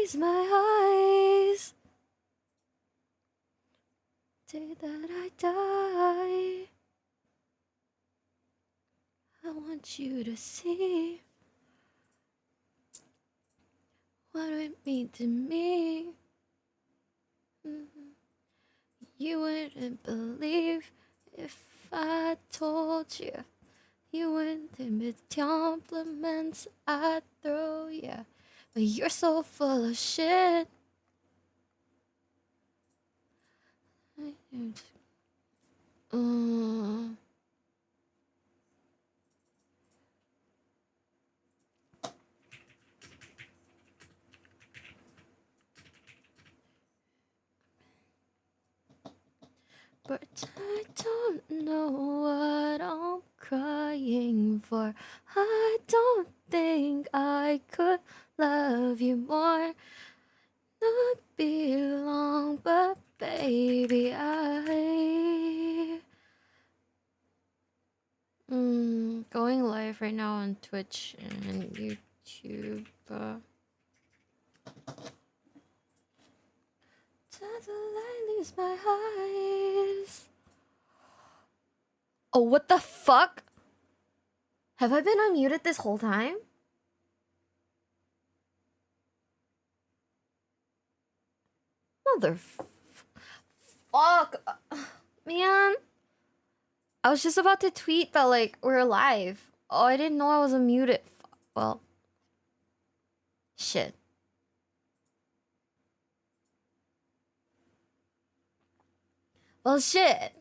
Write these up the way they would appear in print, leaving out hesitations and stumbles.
leaves my eyes. Day that I die, I want you to see what it means to me. You wouldn't believe if I told you. You wouldn't with compliments I throw you. But you're so full of shit. But I don't know what I'm crying for. I don't think I could love you more. Not be long, but baby, I going live right now on Twitch and YouTube. Till the light leaves my eyes. Oh, what the fuck? Have I been unmuted this whole time? Fuck. Man. I was just about to tweet that, like, we're live. Oh, I didn't know I was unmuted. Well. Shit. Well, shit.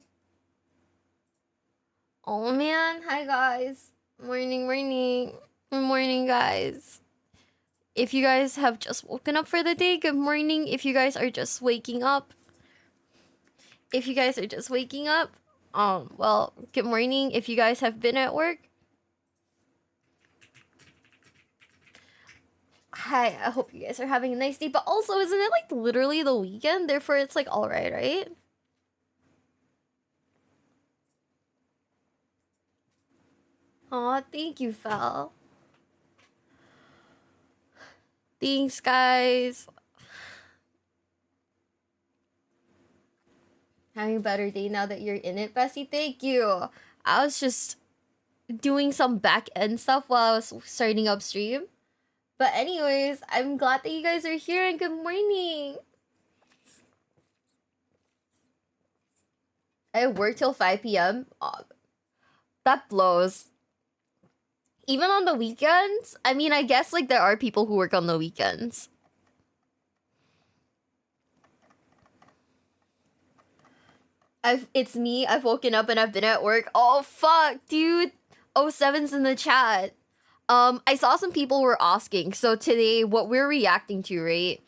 Oh, man. Hi, guys. Morning. Good morning, guys. If you guys have just woken up for the day, good morning. If you guys are just waking up, well, good morning. If you guys have been at work, hi, I hope you guys are having a nice day. But also, isn't it like literally the weekend? Therefore, it's like alright, right? Aw, thank you, Fel. Thanks, guys. Having a better day now that you're in it, Bessie. Thank you. I was just doing some back end stuff while I was starting up stream. But anyways, I'm glad that you guys are here and good morning. I work till 5 p.m. Oh, that blows. Even on the weekends? I mean, I guess like there are people who work on the weekends. It's me. I've woken up and I've been at work. Oh fuck, dude. 07's in the chat. I saw some people were asking. So today, what we're reacting to, right?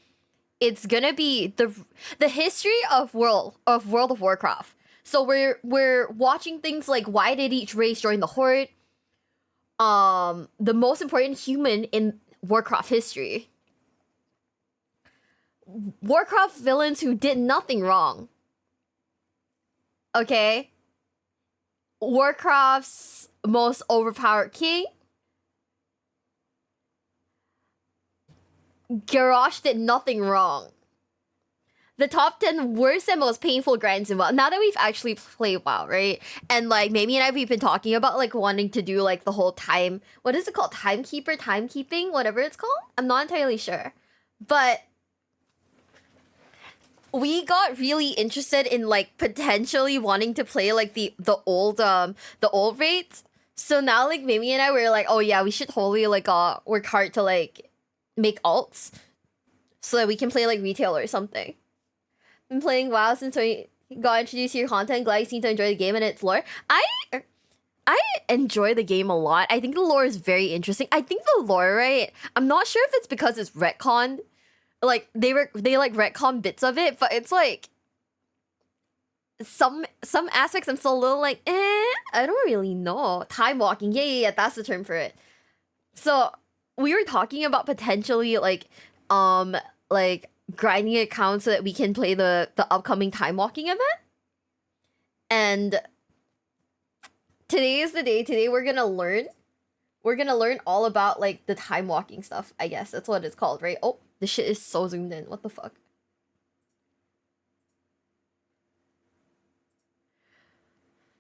It's gonna be the history of World of Warcraft. So we're watching things like why did each race join the Horde? The most important human in Warcraft history. Warcraft villains who did nothing wrong. Okay? Warcraft's most overpowered king. Garrosh did nothing wrong. The top 10 worst and most painful grinds in WoW. Now that we've actually played WoW, right? And like maybe and we've been talking about like wanting to do like the whole time. What is it called? Timekeeping? Whatever it's called? I'm not entirely sure. But we got really interested in like potentially wanting to play like the old raids. So now like Mimi and I were like, oh yeah, we should totally like work hard to like make alts so that we can play like retail or something. Been playing WoW since we got introduced to your content. Glad you seem to enjoy the game and its lore. I enjoy the game a lot. I think the lore is very interesting. I think the lore, right? I'm not sure if it's because it's retconned. Like they like retcon bits of it, but it's like some aspects I'm still a little like, I don't really know. Time walking, yeah, that's the term for it. So we were talking about potentially like grinding accounts so that we can play the upcoming time walking event. And today is the day. Today we're gonna learn all about like the time walking stuff. I guess that's what it's called, right? Oh, This shit is so zoomed in. What the fuck?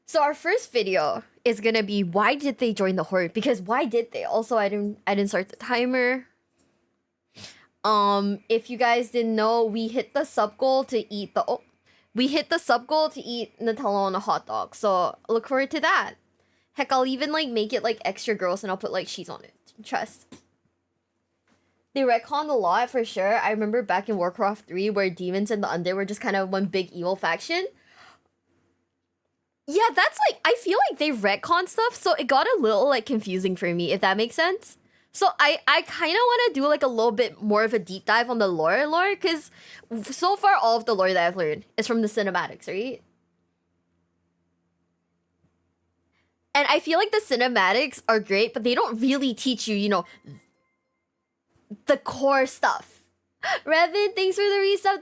So our first video is gonna be why did they join the horde? Because why did they? Also, I didn't start the timer. If you guys didn't know, we hit the sub goal to eat the Nutella on a hot dog. So look forward to that. Heck, I'll even like make it like extra gross and I'll put like cheese on it. Trust. They retconned a lot for sure. I remember back in Warcraft 3 where demons and the undead were just kind of one big evil faction. Yeah, that's like, I feel like they retcon stuff, so it got a little like confusing for me, if that makes sense. So I kind of want to do like a little bit more of a deep dive on the lore, because so far all of the lore that I've learned is from the cinematics, right? And I feel like the cinematics are great, but they don't really teach you, you know, the core stuff. Revin, thanks for the resub.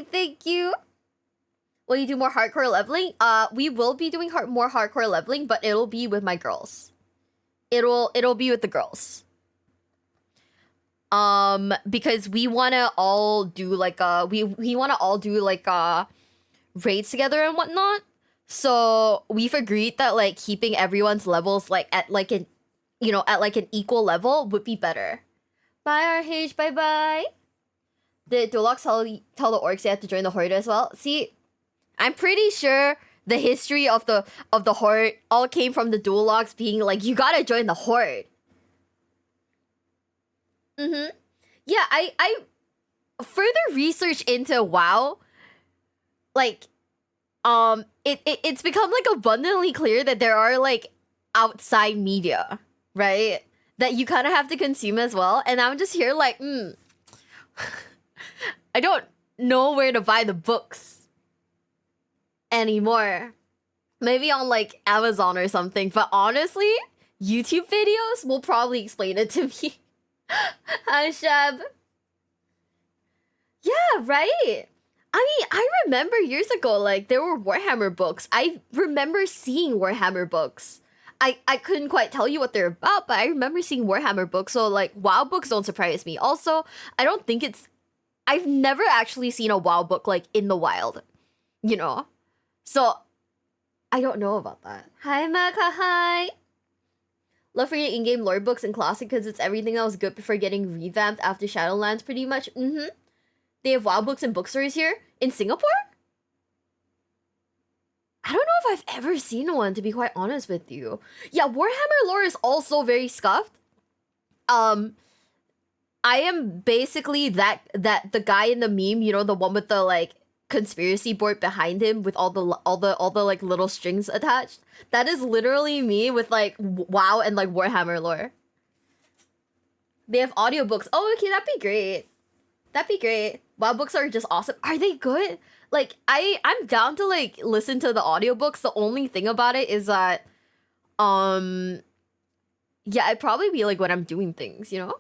Thank you. Will you do more hardcore leveling? We will be doing more hardcore leveling, but it'll be with my girls. It'll be with the girls. Because we wanna all do like we wanna all do like raids together and whatnot. So we've agreed that like keeping everyone's levels like at like an equal level would be better. Bye RH, bye bye. Did Dulox tell the orcs they have to join the horde as well? See, I'm pretty sure the history of the horde all came from the Dulox being like, you gotta join the horde. Yeah, I further research into WoW, like, it's become like abundantly clear that there are like outside media, right? That you kind of have to consume as well. And I'm just here like, I don't know where to buy the books anymore. Maybe on like Amazon or something. But honestly, YouTube videos will probably explain it to me. Hi, Shab. Yeah, right. I mean, I remember years ago, like, there were Warhammer books. I remember seeing Warhammer books. I couldn't quite tell you what they're about, but I remember seeing Warhammer books, so, like, WoW books don't surprise me. Also, I don't think I've never actually seen a WoW book, like, in the wild, you know? So, I don't know about that. Hi, Maka, hi! Love for your in-game lore books and Classic because it's everything that was good before getting revamped after Shadowlands, pretty much. They have WoW books and bookstores here in Singapore? I don't know if I've ever seen one, to be quite honest with you. Yeah, Warhammer lore is also very scuffed. I am basically the guy in the meme, you know, the one with the like conspiracy board behind him with all the like little strings attached. That is literally me with like WoW and like Warhammer lore. They have audiobooks. Oh, okay, that'd be great. That'd be great. WoW books are just awesome. Are they good? Like, I'm down to, like, listen to the audiobooks. The only thing about it is that, yeah, it'd probably be, like, when I'm doing things, you know?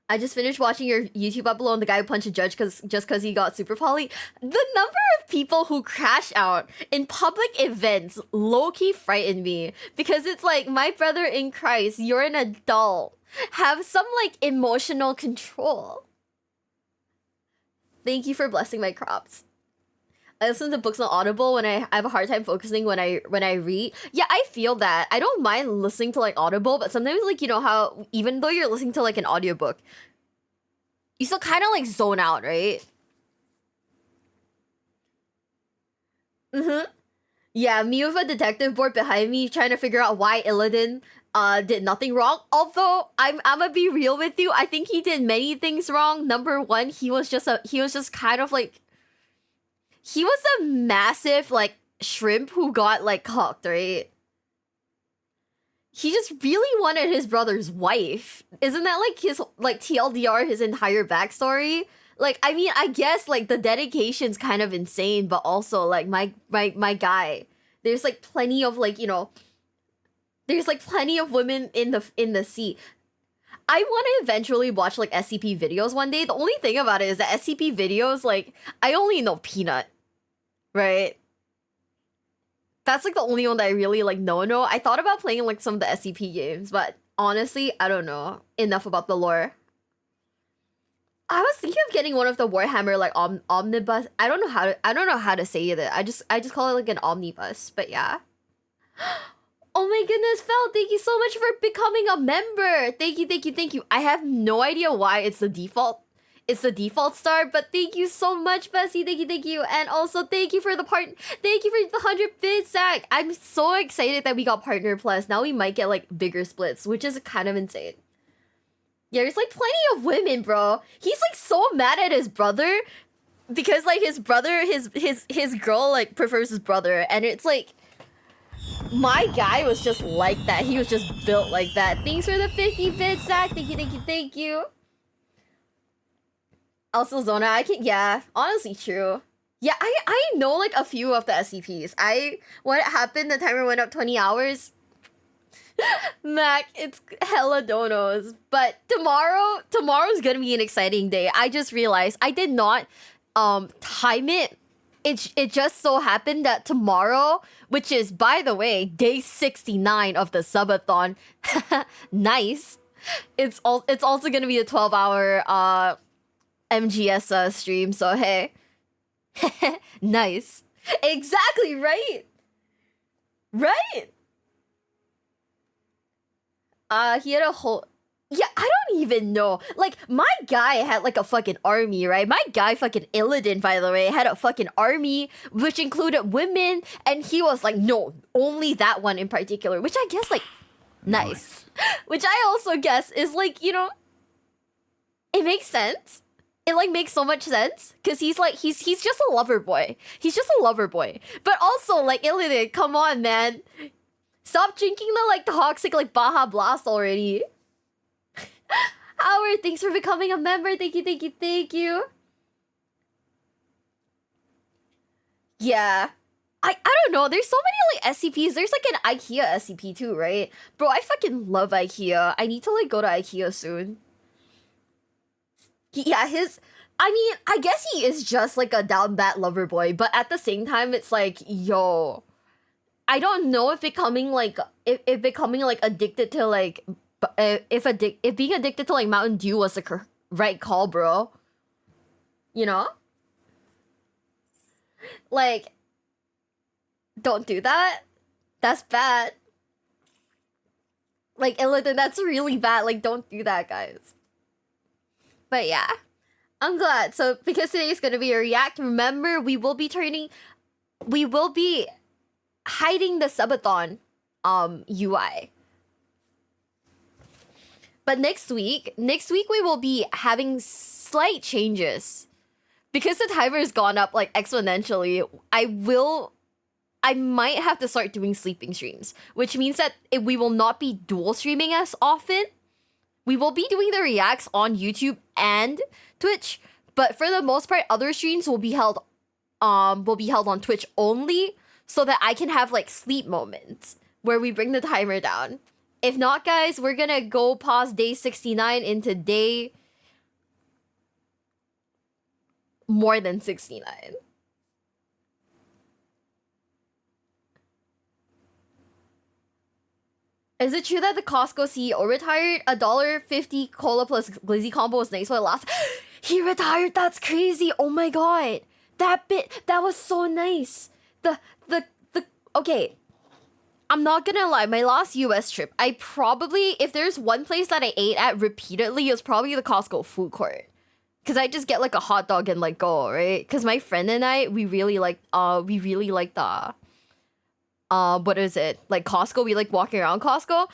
I just finished watching your YouTube upload on the guy who punched a judge just because he got super poly. The number of people who crash out in public events low-key frighten me. Because it's like, my brother in Christ, you're an adult. Have some, like, emotional control. Thank you for blessing my crops. I listen to books on Audible when I have a hard time focusing when I read. Yeah, I feel that. I don't mind listening to, like, Audible, but sometimes, like, you know how even though you're listening to, like, an audiobook, you still kind of, like, zone out, right? Yeah, me with a detective board behind me trying to figure out why Illidan did nothing wrong. Although I'm gonna be real with you, I think he did many things wrong. Number one, he was just kind of like, he was a massive like shrimp who got like cocked, right? He just really wanted his brother's wife. Isn't that like his like TLDR, his entire backstory? Like, I mean, I guess like the dedication's kind of insane, but also like my guy, there's like plenty of like, you know, there's like plenty of women in the sea. I want to eventually watch like SCP videos one day. The only thing about it is that SCP videos, like, I only know Peanut, right? That's like the only one that I really like know. I thought about playing like some of the SCP games, but honestly, I don't know enough about the lore. I was thinking of getting one of the Warhammer like omnibus. I don't know how to say it. I just call it like an omnibus. But yeah. Oh my goodness, Fel, thank you so much for becoming a member. Thank you, thank you, thank you. I have no idea why it's the default. It's the default star, but thank you so much, Bessie. Thank you, thank you. And also thank you for the thank you for the 100 bits, Zach. I'm so excited that we got Partner Plus. Now we might get like bigger splits, which is kind of insane. Yeah, there's like plenty of women, bro. He's like so mad at his brother because like his brother, his girl like prefers his brother, and it's like my guy was just like that. He was just built like that. Thanks for the 50 bits, Zach. Thank you, thank you, thank you. Also, Zona, yeah, honestly true. Yeah, I know like a few of the SCPs. What happened, the timer went up 20 hours. Mac, it's hella donos. But tomorrow's gonna be an exciting day. I just realized I did not time it. It just so happened that tomorrow, which is by the way, day 69 of the Subathon, nice. It's also gonna be a 12-hour MGS stream, so hey. Nice. Exactly, right? Right? He had a whole... Yeah, I don't even know. Like, my guy had like a fucking army, right? My guy fucking Illidan, by the way, had a fucking army, which included women, and he was like, no, only that one in particular, which I guess, like, nice. Which I also guess is like, you know, it makes sense. It like makes so much sense because he's like he's just a lover boy. He's just a lover boy. But also like Illidan, come on, man. Stop drinking the like toxic like Baja Blast already. Howard, thanks for becoming a member. Thank you, thank you, thank you. Yeah. I don't know. There's so many like SCPs. There's like an IKEA SCP too, right? Bro, I fucking love IKEA. I need to like go to IKEA soon. Yeah, I mean, I guess he is just like a down bad lover boy, but at the same time, it's like, yo, I don't know if becoming like addicted to like if being addicted to like Mountain Dew was the right call, bro. You know, like, don't do that. That's bad. Like, Illidan, that's really bad. Like, don't do that, guys. But yeah, I'm glad. So because today is gonna be a react, remember we will be hiding the Subathon UI. But next week we will be having slight changes. Because the timer has gone up like exponentially, I might have to start doing sleeping streams, which means that we will not be dual streaming as often. We will be doing the reacts on YouTube and Twitch, but for the most part, other streams will be held on Twitch only, so that I can have like sleep moments where we bring the timer down. If not, guys, we're gonna go past day 69 into day more than 69. Is it true that the Costco CEO retired? $1.50 cola plus glizzy combo was nice while it lasted. He retired. That's crazy. Oh my god, that was so nice. Okay, I'm not gonna lie. My last US trip, I probably, if there's one place that I ate at repeatedly, it was probably the Costco food court. Cause I just get like a hot dog and like go, right? Cause my friend and I, we really like the what is it? Like Costco, we like walking around Costco.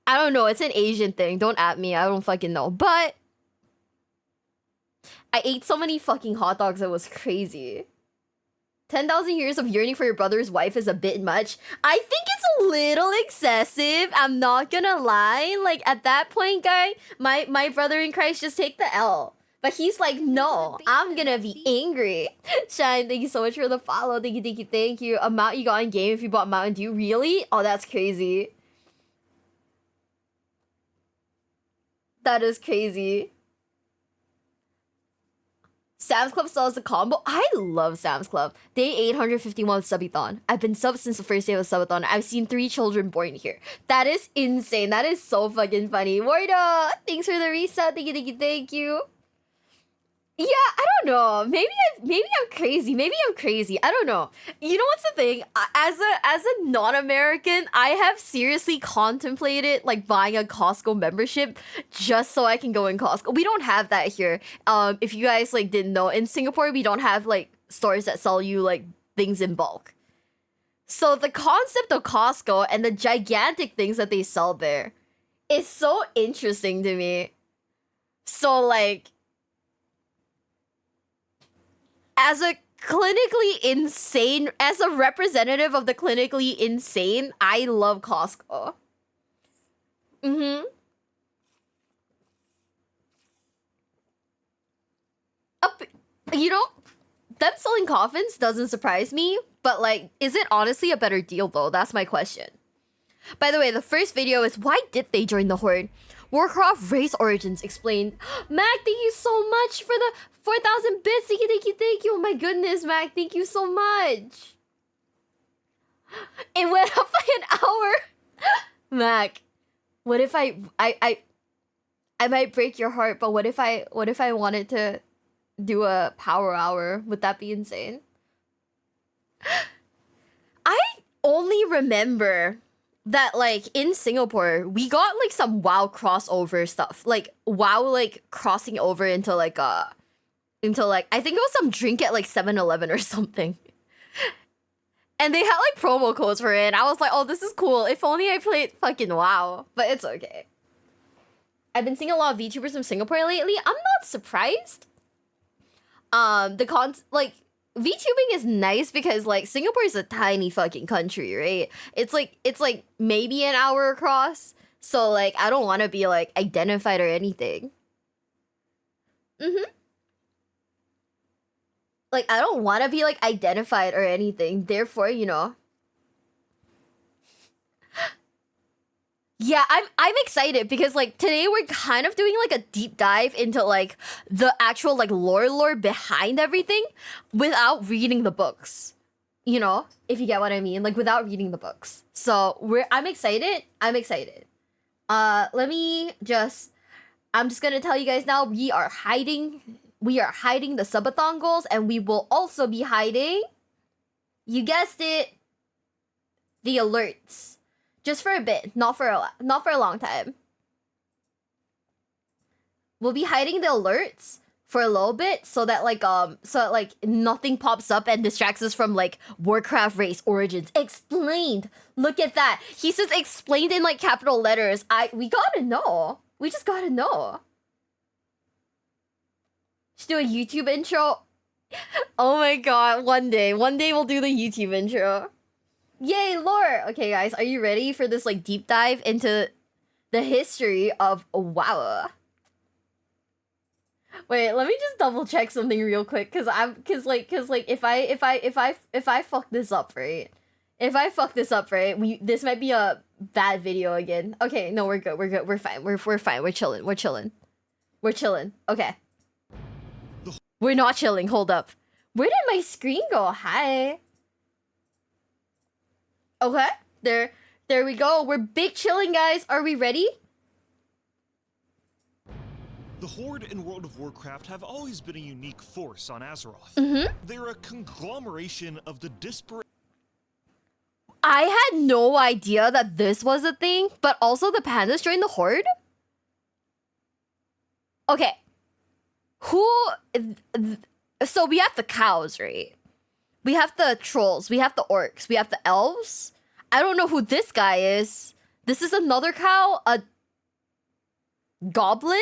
I don't know, it's an Asian thing. Don't at me, I don't fucking know. But I ate so many fucking hot dogs, it was crazy. 10,000 years of yearning for your brother's wife is a bit much. I think it's a little excessive. I'm not gonna lie. Like at that point, guy, my brother in Christ just take the L. But he's like, no, I'm gonna be angry. Shine, thank you so much for the follow. Thank you, thank you, thank you. Amount you got in game if you bought Mountain Dew. Really? Oh, that's crazy. That is crazy. Sam's Club still has a combo. I love Sam's Club. Day 851 Subathon. I've been sub since the first day of Subathon. I've seen 3 children born here. That is insane. That is so fucking funny. Wardo, thanks for the reset. Thank you, thank you, thank you. Yeah, I don't know. Maybe I'm crazy. Maybe I'm crazy. I don't know. You know what's the thing? As a non-American, I have seriously contemplated like buying a Costco membership just so I can go in Costco. We don't have that here. If you guys like didn't know, in Singapore we don't have like stores that sell you like things in bulk. So the concept of Costco and the gigantic things that they sell there is so interesting to me. So like, as a clinically insane, as a representative of the clinically insane, I love Costco. Mm-hmm. Up, you know, them selling coffins doesn't surprise me, but like, is it honestly a better deal though? That's my question. By the way, the first video is why did they join the Horde? Warcraft Race Origins explained. Mac, thank you so much for the 4,000 bits. Thank you, thank you, thank you. Oh my goodness, Mac, thank you so much. It went up by an hour. Mac, what if I might break your heart, but what if I wanted to do a power hour? Would that be insane? I only remember that like in Singapore we got like some WoW crossover stuff, like WoW like crossing over into like I think it was some drink at like 7-Eleven or something, and they had like promo codes for it, and I was like, oh, this is cool. If only I played fucking WoW. But it's okay. I've been seeing a lot of VTubers from Singapore lately. I'm not surprised. Like, VTubing is nice because like Singapore is a tiny fucking country, right? It's like maybe an hour across. So like I don't want to be like identified or anything. Mm-hmm. Like I don't want to be like identified or anything. Therefore, you know. Yeah, I'm excited because like today we're kind of doing like a deep dive into like the actual like lore behind everything without reading the books. You know, if you get what I mean, like without reading the books. So I'm excited. I'm excited. I'm just gonna tell you guys now, we are hiding the Subathon goals, and we will also be hiding, you guessed it, the alerts. Just for a bit, not for a long time. We'll be hiding the alerts for a little bit so that like nothing pops up and distracts us from like Warcraft Race Origins explained. Look at that. He says explained in like capital letters. We gotta know. We just gotta know. Just do a YouTube intro. Oh my god, one day we'll do the YouTube intro. Yay, lore! Okay, guys, are you ready for this like deep dive into the history of WoW? Wait, let me just double check something real quick, cause if I fuck this up, right? If I fuck this up, right, this might be a bad video again. Okay, no, we're good, we're fine, we're fine, we're chilling. Okay. We're not chilling. Hold up. Where did my screen go? Hi. Okay, there we go. We're big chilling, guys. Are we ready? The Horde in World of Warcraft have always been a unique force on Azeroth. Mm-hmm. They're a conglomeration of the disparate... I had no idea that this was a thing, but also the pandas joined the Horde? Okay. So we have the cows, right? We have the trolls, we have the orcs, we have the elves. I don't know who this guy is. This is another cow, a goblin?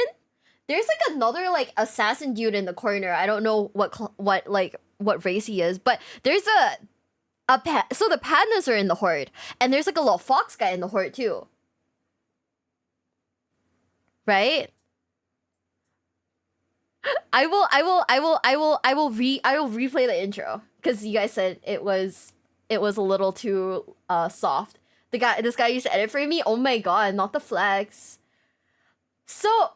There's like another like assassin dude in the corner. I don't know what race he is, but there's so the pandas are in the Horde, and there's like a little fox guy in the Horde too. Right? I will replay the intro because you guys said it was a little too soft. This guy used to edit for me. Oh my god, not the flex. So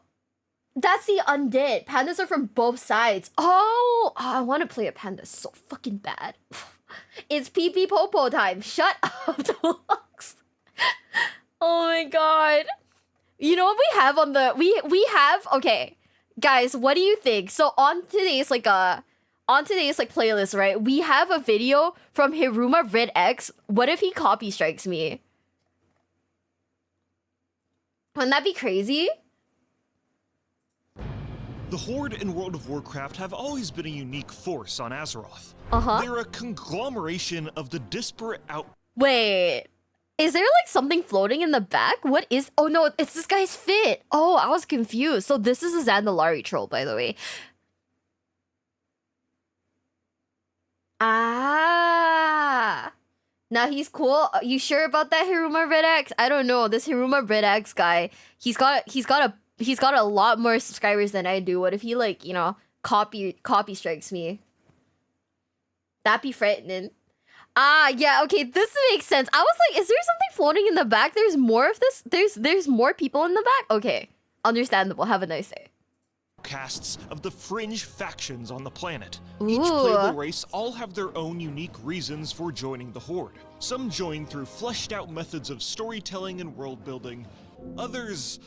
that's the undead. Pandas are from both sides. Oh, I want to play a panda so fucking bad. It's pee pee popo time. Shut up, Deluxe. Oh my god. You know what we have on the we have, okay. guys, what do you think? So on today's playlist, right? We have a video from Hiruma Red X. What if he copy strikes me? Wouldn't that be crazy? The Horde in World of Warcraft have always been a unique force on Azeroth. Uh-huh. They're a conglomeration of the disparate Wait. Is there like something floating in the back? What is... Oh no, it's this guy's fit. Oh, I was confused. So this is a Zandalari troll, by the way. Ah. Now he's cool. You sure about that, Hiruma Red X? I don't know. This Hiruma Red X guy, he's got a lot more subscribers than I do. What if he like, you know, copy strikes me? That'd be frightening. Ah, yeah, okay, this makes sense. I was like, is there something floating in the back? There's more of this? There's more people in the back? Okay, understandable. Have a nice day. Outcasts of the fringe factions on the planet. Ooh. Each playable race all have their own unique reasons for joining the Horde. Some join through fleshed out methods of storytelling and world building. Others,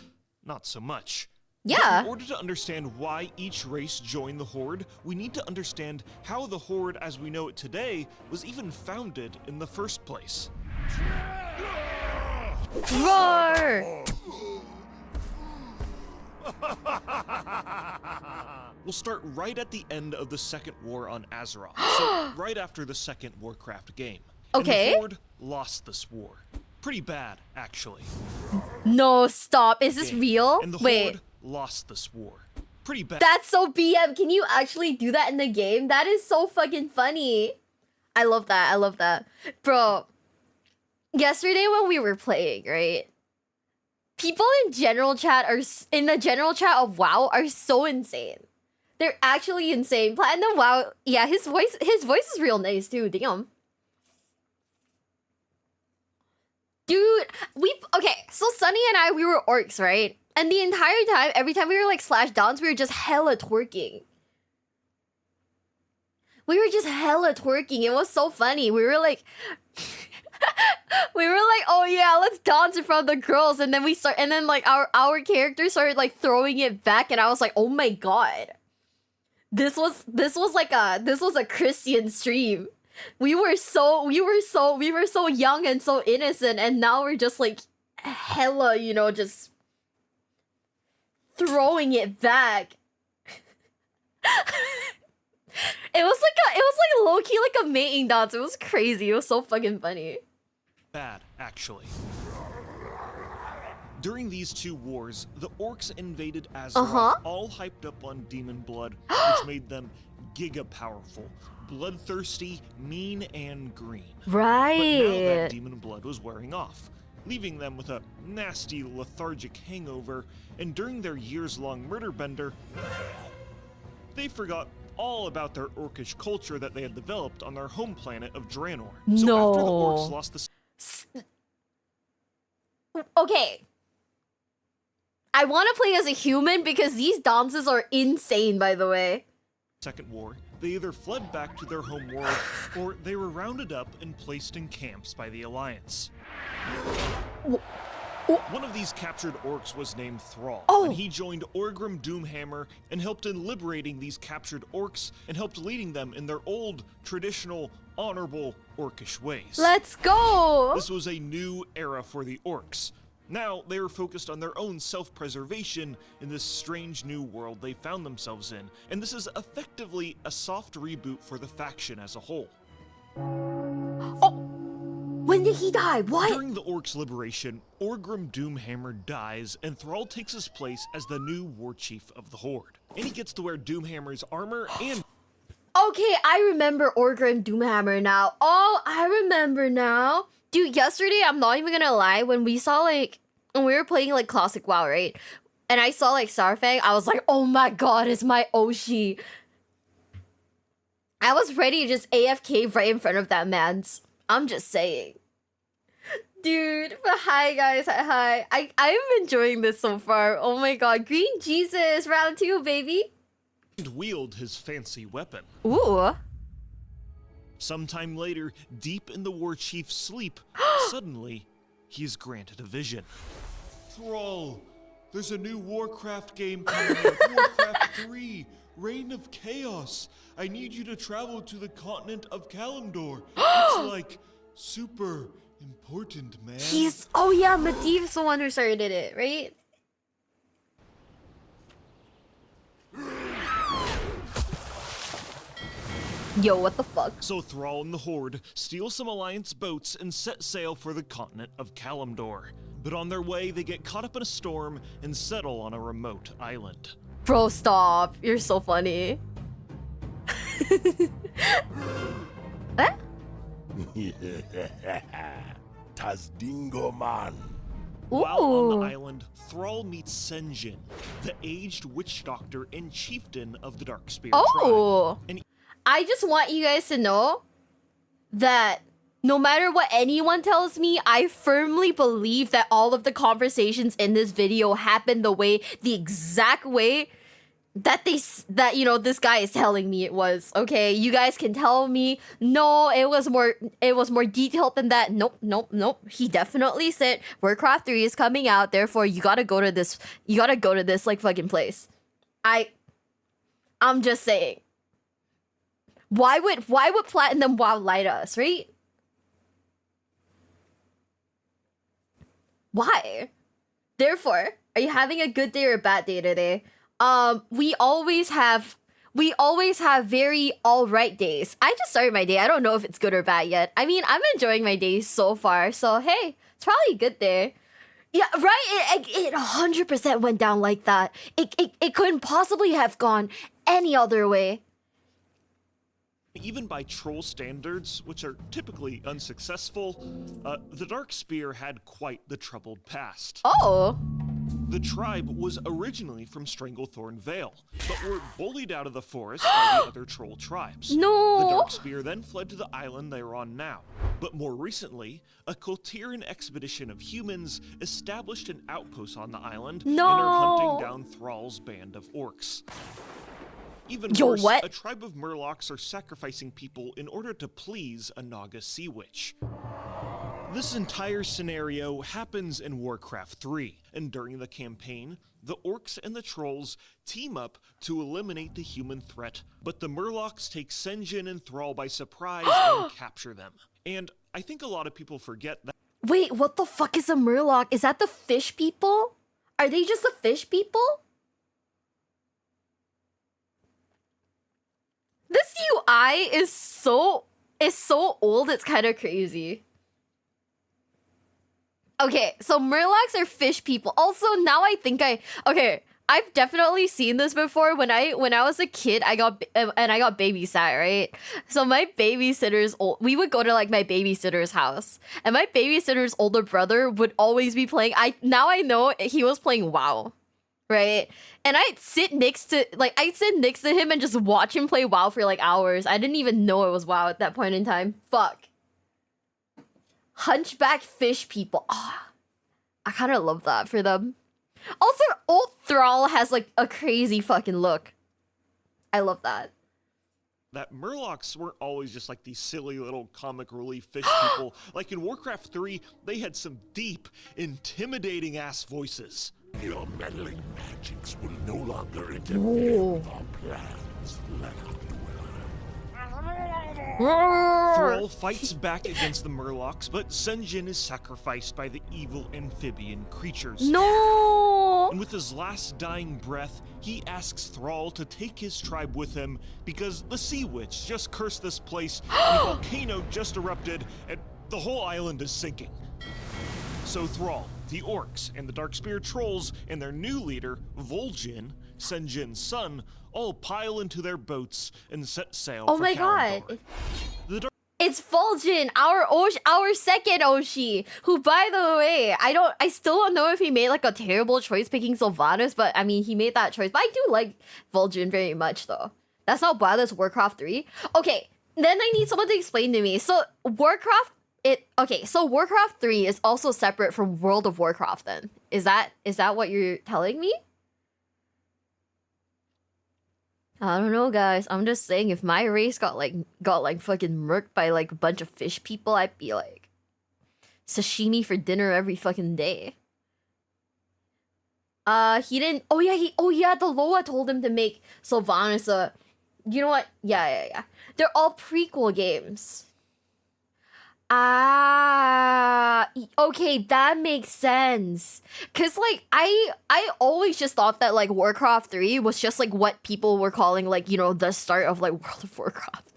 not so much. Yeah. But in order to understand why each race joined the Horde, we need to understand how the Horde as we know it today was even founded in the first place. Roar! We'll start right at the end of the Second War on Azeroth, so right after the second Warcraft game. Okay. And the Horde lost this war. Pretty bad, actually. No, stop. Is this real? And the Wait. Horde lost this war. Pretty bad. That's so BM. Can you actually do that in the game? That is so fucking funny. I love that. I love that. Bro, yesterday when we were playing, right? People in general chat in the general chat of WoW are so insane. They're actually insane. Platinum WoW, yeah, his voice is real nice too. Damn. Dude, okay, so Sunny and I, we were orcs, right? And the entire time, every time we were like slash downs, we were just hella twerking. We were just hella twerking. It was so funny. We were like, oh yeah, let's dance in front of the girls, and then like our character started like throwing it back, and I was like, oh my god, this was a Christian stream. We were so young and so innocent, and now we're just like hella, you know, just throwing it back. It was like low-key like a mating dance. It was crazy. It was so fucking funny. Bad, actually. During these two wars, the orcs invaded Azeroth, all hyped up on demon blood, which made them giga powerful, bloodthirsty, mean, and green. Right. But now that demon blood was wearing off, leaving them with a nasty, lethargic hangover, and during their years-long murder bender, they forgot all about their orcish culture that they had developed on their home planet of Draenor. So after the orcs lost the... Okay. I want to play as a human because these dances are insane, by the way. Second War, they either fled back to their home world, or they were rounded up and placed in camps by the Alliance. One of these captured orcs was named Thrall, and he joined Orgrim Doomhammer and helped in liberating these captured orcs and helped leading them in their old, traditional, honorable orcish ways. Let's go! This was a new era for the orcs. Now, they were focused on their own self-preservation in this strange new world they found themselves in, and this is effectively a soft reboot for the faction as a whole. When did he die? What? During the orcs' liberation, Orgrim Doomhammer dies, and Thrall takes his place as the new war chief of the Horde. And he gets to wear Doomhammer's armor and... Okay, I remember Orgrim Doomhammer now. Oh, I remember now. Dude, yesterday, I'm not even gonna lie, when we were playing like Classic WoW, right? And I saw like Starfang, I was like, oh my god, it's my Oshi. I was ready to just AFK right in front of that man's. I'm just saying. Dude, but hi guys, hi. I'm enjoying this so far. Oh my god, Green Jesus, round 2, baby. And wield his fancy weapon. Ooh. Sometime later, deep in the war chief's sleep, suddenly, he is granted a vision. Thrall, There's a new Warcraft game coming out, Warcraft 3, Reign of Chaos. I need you to travel to the continent of Kalimdor. It's like super important, man. Oh yeah, Medivh's the one who started it, right? Yo, what the fuck? So Thrall and the Horde steal some Alliance boats and set sail for the continent of Kalimdor. But on their way, they get caught up in a storm and settle on a remote island. Bro, stop. You're so funny. Eh? Tazdingo man. While on the Ooh. island, Thrall meets Senjin, the aged witch doctor and chieftain of the Darkspear Oh. tribe. And I just want you guys to know that no matter what anyone tells me, I firmly believe that all of the conversations in this video happened the exact way that this guy is telling me it was. Okay, you guys can tell me no, it was more detailed than that. Nope. He definitely said Warcraft 3 is coming out, therefore you gotta go to this like fucking place. I'm just saying. Why would Platinum WoW lie to us, right? Why? Therefore, are you having a good day or a bad day today? We always have very alright days. I just started my day. I don't know if it's good or bad yet. I mean, I'm enjoying my day so far. So hey, it's probably a good day. Yeah, right? It 100% went down like that. It couldn't possibly have gone any other way. even by troll standards, which are typically unsuccessful, the Darkspear had quite the troubled past. Oh. The tribe was originally from Stranglethorn Vale, but were bullied out of the forest by the other troll tribes. No. The Darkspear then fled to the island they are on now. But more recently, a Koltiran expedition of humans established an outpost on the island and are hunting down Thrall's band of orcs. Even worse, what? a tribe of Murlocs are sacrificing people in order to please a Naga sea witch. This entire scenario happens in Warcraft 3, and during the campaign, the orcs and the trolls team up to eliminate the human threat, but the Murlocs take Senjin and Thrall by surprise and capture them. And I think a lot of people forget that. Wait, what the fuck is a Murloc? Is that the fish people? Are they just the fish people? This UI is so old, it's kind of crazy. Okay, so Murlocs are fish people. Also, now I think I've definitely seen this before. When I was a kid, I got babysat, right? So my babysitter's we would go to like my babysitter's house, and my babysitter's older brother would always be playing. Now I know he was playing WoW, right? And I'd sit next to him and just watch him play WoW for like hours. I didn't even know it was WoW at that point in time. Fuck. Hunchback fish people. Oh, I kind of love that for them. Also, old Thrall has like a crazy fucking look. I love that. That Murlocs weren't always just like these silly little comic relief fish people. Like in Warcraft 3, they had some deep, intimidating ass voices. Your meddling magics will no longer interfere with our plans. Let us Thrall fights back against the Murlocs, but Senjin is sacrificed by the evil amphibian creatures. No! And with his last dying breath, he asks Thrall to take his tribe with him because the Sea Witch just cursed this place and a volcano just erupted and the whole island is sinking. So Thrall, the orcs, and the Darkspear trolls and their new leader, Vol'jin, Senjin's son, all pile into their boats and set sail for Kalimdor. It's Vol'jin, our second Oshi, who, by the way, I still don't know if he made like a terrible choice picking Sylvanas, but I mean, he made that choice. But I do like Vol'jin very much, though. That's not why that's Warcraft 3. Okay, then I need someone to explain to me. So Warcraft 3 is also separate from World of Warcraft then. Is that what you're telling me? I don't know, guys. I'm just saying, if my race got fucking murked by like a bunch of fish people, I'd be like sashimi for dinner every fucking day. He didn't. Oh yeah, the Loa told him to make Sylvanas a. You know what? Yeah. They're all prequel games. Okay, that makes sense. Cause like I always just thought that like Warcraft 3 was just like what people were calling like, you know, the start of like World of Warcraft.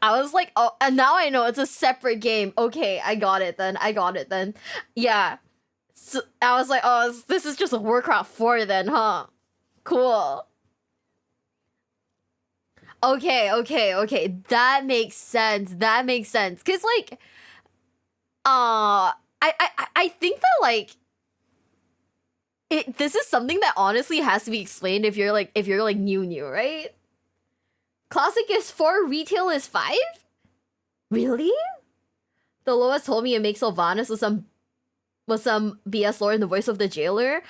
I was like, oh, and now I know it's a separate game. Okay, I got it then. Yeah. So I was like, oh, this is just a Warcraft 4 then, huh? Cool. Okay. That makes sense. Cause like, I think that like this is something that honestly has to be explained if you're like new, right? Classic is 4, retail is 5? Really? The lowest told me it makes Sylvanas with some BS lore in the voice of the jailer.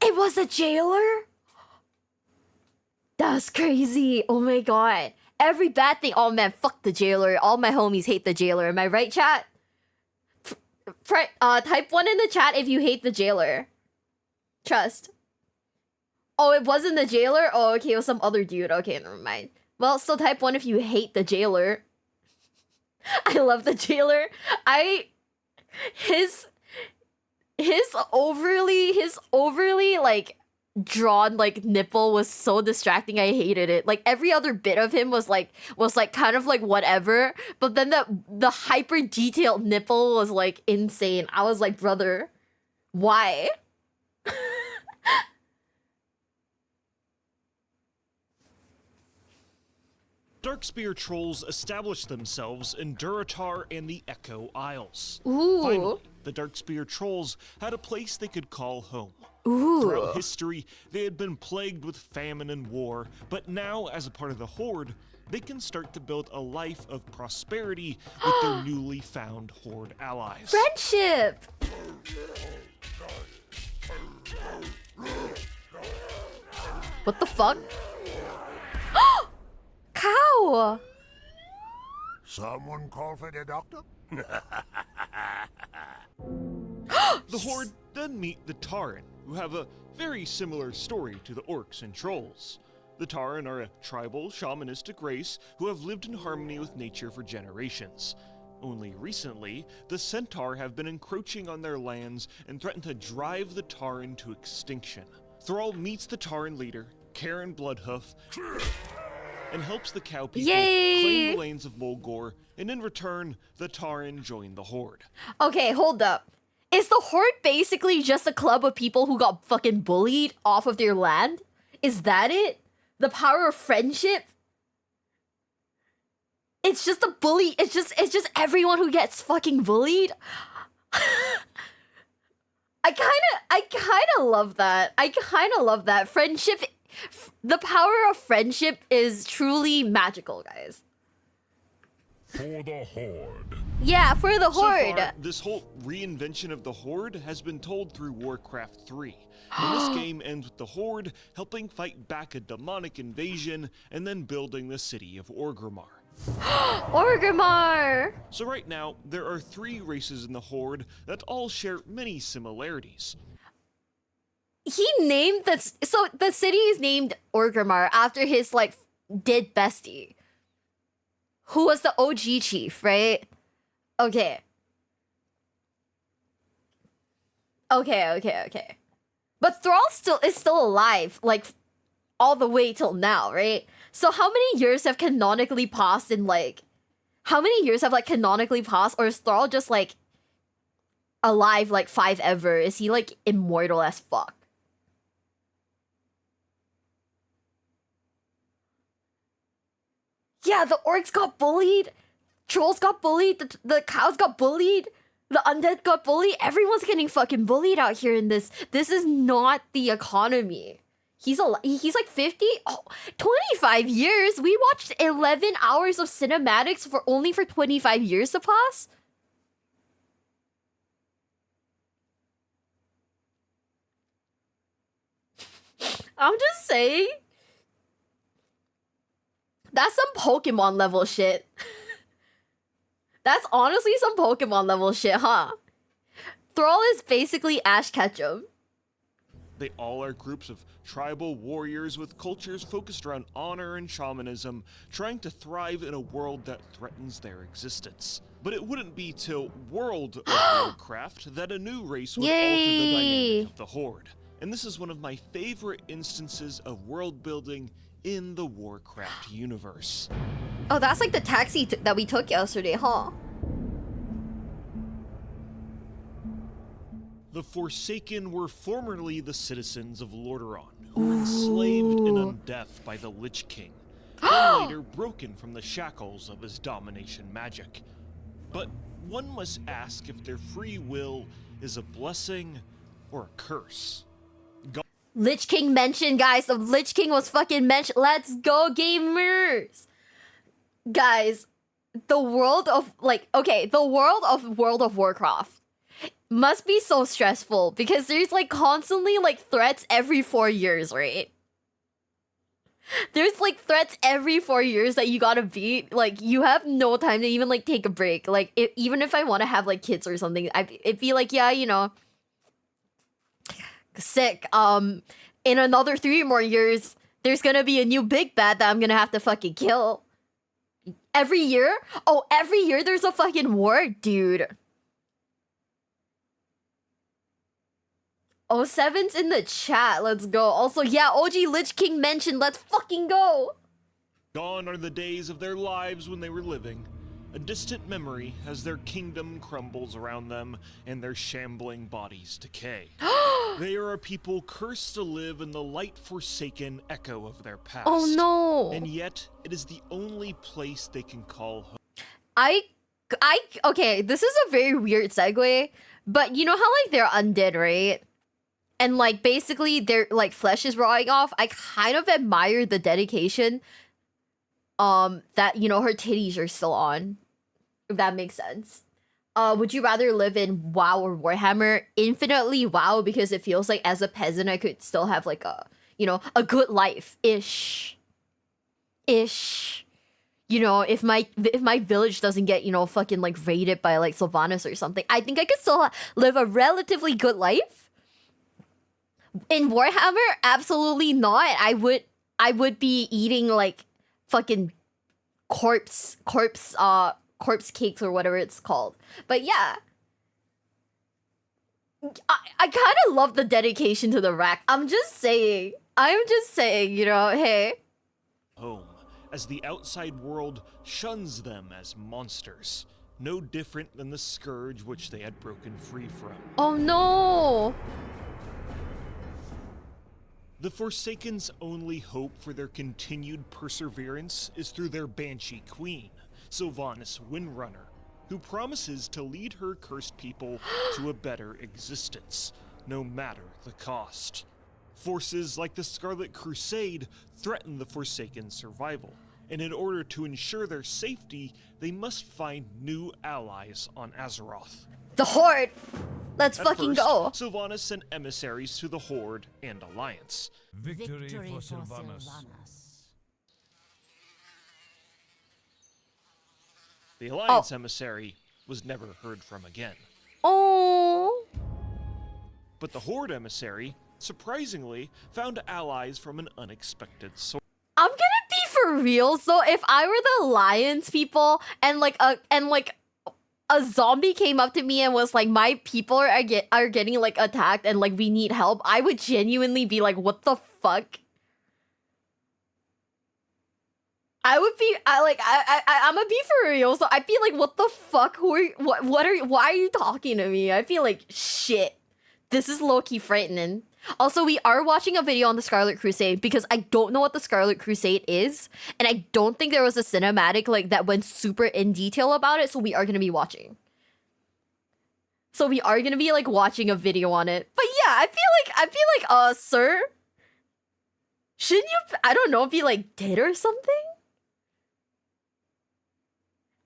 It was a jailer? That's crazy. Oh my god. Every bad thing. Oh man, fuck the jailer. All my homies hate the jailer. Am I right, chat? Type 1 in the chat if you hate the jailer. Trust. Oh, it wasn't the jailer? Oh, okay, it was some other dude. Okay, never mind. Well, still type 1 if you hate the jailer. I love the jailer. His overly like drawn like nipple was so distracting. I hated it. Like every other bit of him was like kind of like whatever, but then the hyper detailed nipple was like insane. I was like, brother, why? Darkspear trolls established themselves in Durotar and the Echo Isles. Ooh. Finally, the Darkspear trolls had a place they could call home. Ooh. Throughout history, they had been plagued with famine and war, but now, as a part of the Horde, they can start to build a life of prosperity with their newly found Horde allies. Friendship! What the fuck? Cow! Someone call for the doctor? The Horde then meet the Tauren, who have a very similar story to the Orcs and Trolls. The Tauren are a tribal, shamanistic race who have lived in harmony with nature for generations. Only recently, the Centaur have been encroaching on their lands and threaten to drive the Tauren to extinction. Thrall meets the Tauren leader, Karen Bloodhoof, and helps the cow people claim the lanes of Mulgore, and in return, the Tauren join the Horde. Okay, hold up. Is the Horde basically just a club of people who got fucking bullied off of their land? Is that it? The power of friendship? It's just a bully. It's just everyone who gets fucking bullied. I kind of love that. Friendship, the power of friendship is truly magical, guys. For the Horde. Yeah, for the Horde. So far, this whole reinvention of the Horde has been told through Warcraft 3. And this game ends with the Horde helping fight back a demonic invasion and then building the city of Orgrimmar. Orgrimmar! So right now, there are 3 races in the Horde that all share many similarities. He named so the city is named Orgrimmar after his like dead bestie, who was the OG chief, right? Okay. But Thrall is still alive, like all the way till now, right? So how many years have canonically passed or is Thrall just like alive like 5 ever? Is he like immortal as fuck? Yeah, the orcs got bullied, trolls got bullied, the cows got bullied, the undead got bullied. Everyone's getting fucking bullied out here in this. This is not the economy. He's like 50? Oh, 25 years? We watched 11 hours of cinematics for 25 years to pass? I'm just saying. That's some Pokemon level shit. That's honestly some Pokemon level shit, huh? Thrall is basically Ash Ketchum. They all are groups of tribal warriors with cultures focused around honor and shamanism, trying to thrive in a world that threatens their existence. But it wouldn't be till World of Warcraft that a new race would alter the dynamic of the Horde. And this is one of my favorite instances of world building in the Warcraft universe. Oh, that's like the taxi that we took yesterday, huh? The Forsaken were formerly the citizens of Lordaeron, who were enslaved and undeath by the Lich King, then later broken from the shackles of his domination magic. But one must ask if their free will is a blessing or a curse. Lich King mentioned, guys. The Lich King was fucking mentioned. Let's go, gamers! Guys, the world of, World of Warcraft must be so stressful because there's like constantly like threats every 4 years, right? There's like threats every 4 years that you gotta beat. Like you have no time to even like take a break. Like even if I want to have like kids or something, it'd be like, yeah, you know, sick. In another 3 more years, there's gonna be a new big bad that I'm gonna have to fucking kill. Every year? Oh, every year there's a fucking war, dude. Oh, Seven's in the chat. Let's go. Also, yeah, OG Lich King mentioned. Let's fucking go. Gone are the days of their lives when they were living. A distant memory as their kingdom crumbles around them and their shambling bodies decay. They are a people cursed to live in the light-forsaken echo of their past. Oh no. And yet, it is the only place they can call home. Okay, this is a very weird segue, but you know how like they're undead, right? And like basically their like flesh is rotting off. I kind of admire the dedication that, you know, her titties are still on. If that makes sense. Would you rather live in WoW or Warhammer? Infinitely WoW, because it feels like as a peasant I could still have like a, you know, a good life ish. You know, if my village doesn't get, you know, fucking like raided by like Sylvanas or something, I think I could still live a relatively good life. In Warhammer, absolutely not. I would be eating like fucking corpse cakes or whatever it's called. But yeah, I kind of love the dedication to the rack. I'm just saying, you know, hey. Home, as the outside world shuns them as monsters, no different than the scourge which they had broken free from. Oh no! The Forsaken's only hope for their continued perseverance is through their Banshee Queen, Sylvanas Windrunner, who promises to lead her cursed people to a better existence, no matter the cost. Forces like the Scarlet Crusade threaten the Forsaken's survival, and in order to ensure their safety, they must find new allies on Azeroth. The Horde! Let's fucking go! Sylvanas sent emissaries to the Horde and Alliance. Victory for Sylvanas. The Alliance emissary was never heard from again. Oh. But the Horde emissary, surprisingly, found allies from an unexpected source. I'm gonna be for real. So if I were the Alliance people and a zombie came up to me and was like, my people are getting like attacked and like we need help, I would genuinely be like, what the fuck? I'm gonna be for real. So I'd be like, what the fuck? Why are you talking to me? I feel like shit. This is low-key frightening. Also, we are watching a video on the Scarlet Crusade because I don't know what the Scarlet Crusade is, and I don't think there was a cinematic like that went super in detail about it, so we are gonna be watching. So we are gonna be like watching a video on it. But yeah, I feel like sir, shouldn't you, I don't know, be like dead or something?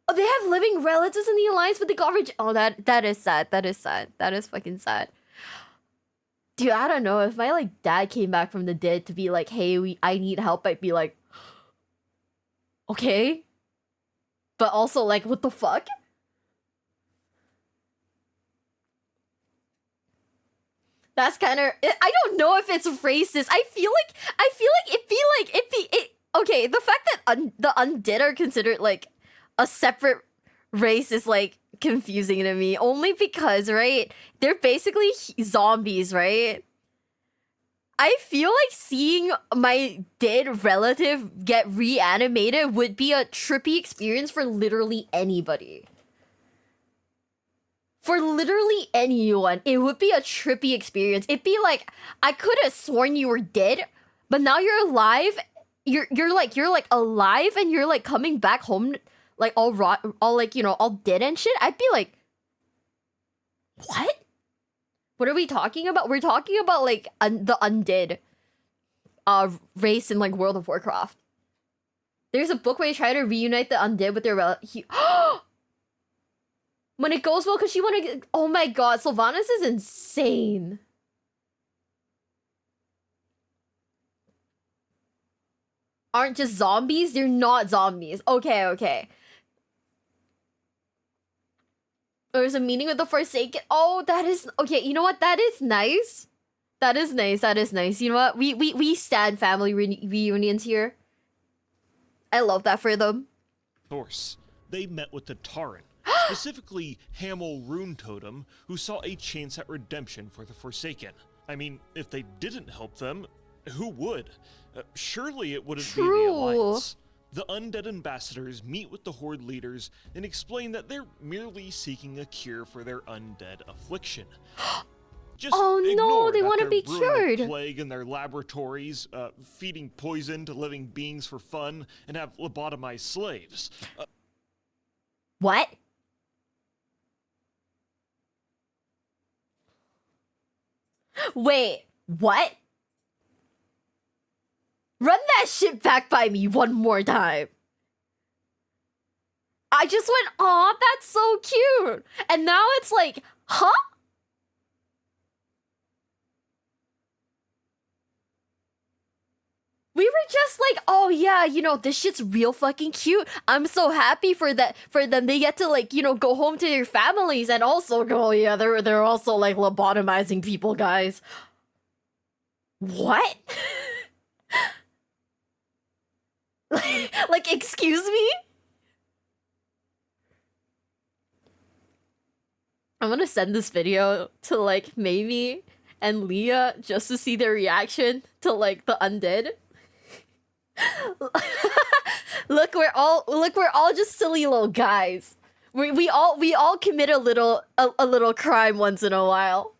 Oh, they have living relatives in the Alliance, but they got oh, that is sad. That is sad. That is fucking sad. Dude, I don't know. If my like dad came back from the dead to be like, hey, I need help, I'd be like, okay. But also like, what the fuck? That's kind of. I don't know if it's racist. I feel like okay, the fact that the undead are considered like a separate race is like confusing to me. Only because, right? They're basically zombies, right? I feel like seeing my dead relative get reanimated would be a trippy experience for literally anybody. For literally anyone, it would be a trippy experience. It'd be like, I could have sworn you were dead, but now you're alive. You're like alive and you're like coming back home like all like, you know, all dead and shit. I'd be like, what? What are we talking about? We're talking about like the undead race in like World of Warcraft. There's a book where you try to reunite the undead with their when it goes well, because she want to. Oh my god, Sylvanas is insane. Aren't just zombies? They're not zombies. Okay, okay. There's a meeting with the Forsaken. Oh, that is okay. You know what? That is nice. That is nice. That is nice. You know what? We stand family reunions here. I love that for them. Of course, they met with the Tauren, specifically Hamel Rune Totem, who saw a chance at redemption for the Forsaken. I mean, if they didn't help them, who would? Surely it wouldn't be the Alliance. The undead ambassadors meet with the Horde leaders and explain that they're merely seeking a cure for their undead affliction. Just oh no, they want to be cured. Plague in their laboratories, feeding poison to living beings for fun, and have lobotomized slaves. What? Wait, what? Run that shit back by me one more time. I just went, aw, that's so cute. And now it's like, huh? We were just like, oh yeah, you know, this shit's real fucking cute. I'm so happy for that, for them. They get to like, you know, go home to their families and also go, oh yeah, they're also like lobotomizing people, guys. What? Like, excuse me? I'm gonna send this video to like Mamie and Leah just to see their reaction to like the undead. Look, we're all just silly little guys. We all commit a little crime once in a while.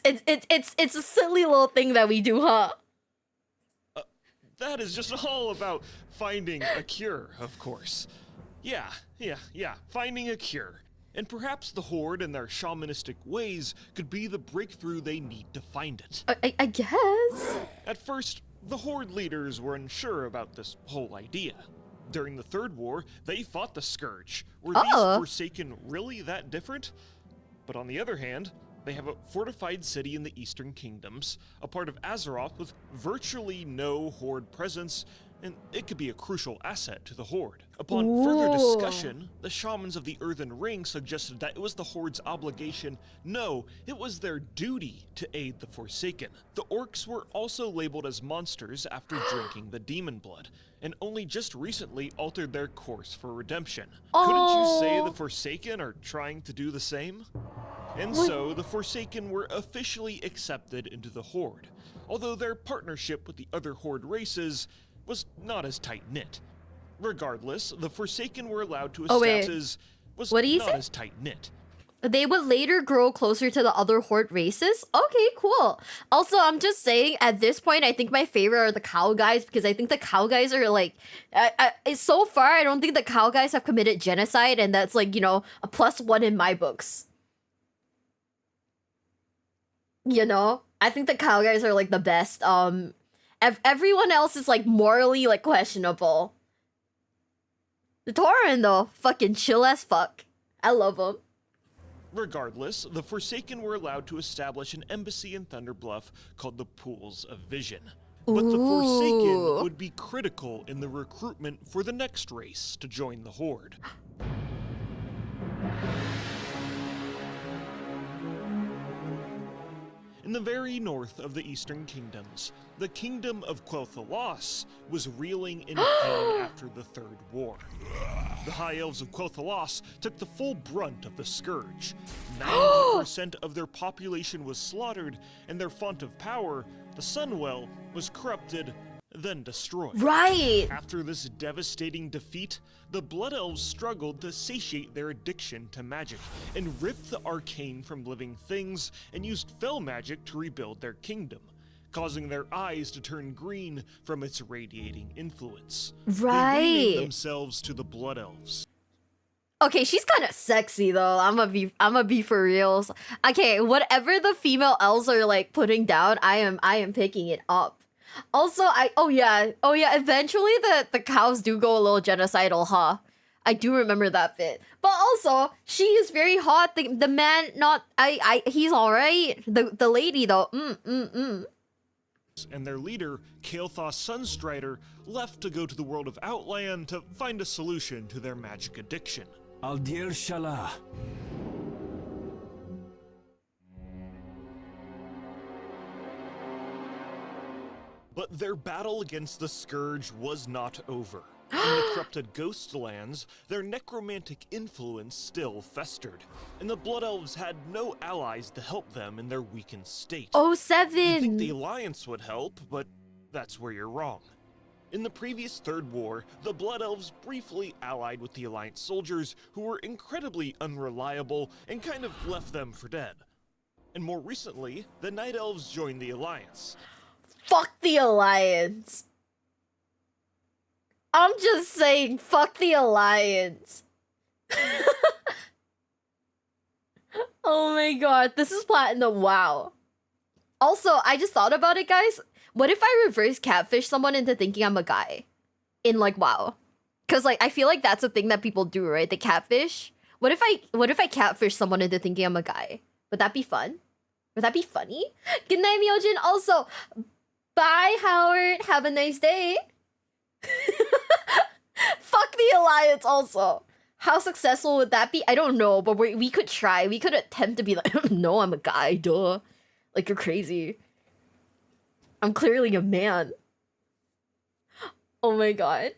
It's a silly little thing that we do, huh? That is just all about finding a cure, of course. Yeah, finding a cure. And perhaps the Horde and their shamanistic ways could be the breakthrough they need to find it. I guess. At first, the Horde leaders were unsure about this whole idea. During the Third War, they fought the Scourge. Were these Forsaken really that different? But on the other hand, they have a fortified city in the Eastern Kingdoms, a part of Azeroth with virtually no Horde presence, and it could be a crucial asset to the Horde. Upon further discussion, the shamans of the Earthen Ring suggested that it was the Horde's obligation, no, it was their duty to aid the Forsaken. The orcs were also labeled as monsters after drinking the demon blood, and only just recently altered their course for redemption. Couldn't you say the Forsaken are trying to do the same? And so, the Forsaken were officially accepted into the Horde, although their partnership with the other Horde races was not as tight-knit. Regardless, the Forsaken were allowed to establish as tight-knit. They would later grow closer to the other Horde races? Okay, cool. Also, I'm just saying, at this point, I think my favorite are the Cow guys, because I think the Cow guys are like... so far, I don't think the Cow guys have committed genocide, and that's like, you know, a +1 in my books. You know? I think the Cow guys are like the best. Everyone else is like morally like questionable. The Tauren though, fucking chill as fuck. I love them. Regardless, the Forsaken were allowed to establish an embassy in Thunderbluff called the Pools of Vision. But the Forsaken would be critical in the recruitment for the next race to join the Horde. the very north of the Eastern Kingdoms, the Kingdom of Quel'Thalas was reeling in pain after the Third War. The High Elves of Quel'Thalas took the full brunt of the Scourge. 90% of their population was slaughtered, and their font of power, the Sunwell, was corrupted, then destroyed. Right! After this devastating defeat, the Blood Elves struggled to satiate their addiction to magic and ripped the arcane from living things and used fell magic to rebuild their kingdom, causing their eyes to turn green from its radiating influence. Right. They renamed themselves to the Blood Elves. Okay, she's kind of sexy though. I'ma be for reals. Okay, whatever the female elves are like putting down, I am picking it up. Also, oh yeah, eventually the cows do go a little genocidal, huh? I do remember that bit. But also, she is very hot. The man, not he's alright. The lady though, And their leader, Kael'thas Sunstrider, left to go to the world of Outland to find a solution to their magic addiction. Aldir Shalah. But their battle against the Scourge was not over. In the corrupted Ghostlands, their necromantic influence still festered, and the Blood Elves had no allies to help them in their weakened state. Oh, You think the 7. Alliance would help, but that's where you're wrong. In the previous Third War, the Blood Elves briefly allied with the Alliance soldiers who were incredibly unreliable and kind of left them for dead. And more recently, the Night Elves joined the Alliance. Fuck the Alliance. I'm just saying, fuck the Alliance. Oh my god, this is platinum, wow. Also, I just thought about it, guys. What if I reverse catfish someone into thinking I'm a guy? In like WoW. Cause like I feel like that's a thing that people do, right? The catfish. What if I catfish someone into thinking I'm a guy? Would that be fun? Would that be funny? Good night, Myojin. Also, bye, Howard. Have a nice day. Fuck the Alliance also. How successful would that be? I don't know, but we could try. We could attempt to be like, no, I'm a guy, duh. Like, you're crazy. I'm clearly a man. Oh my god.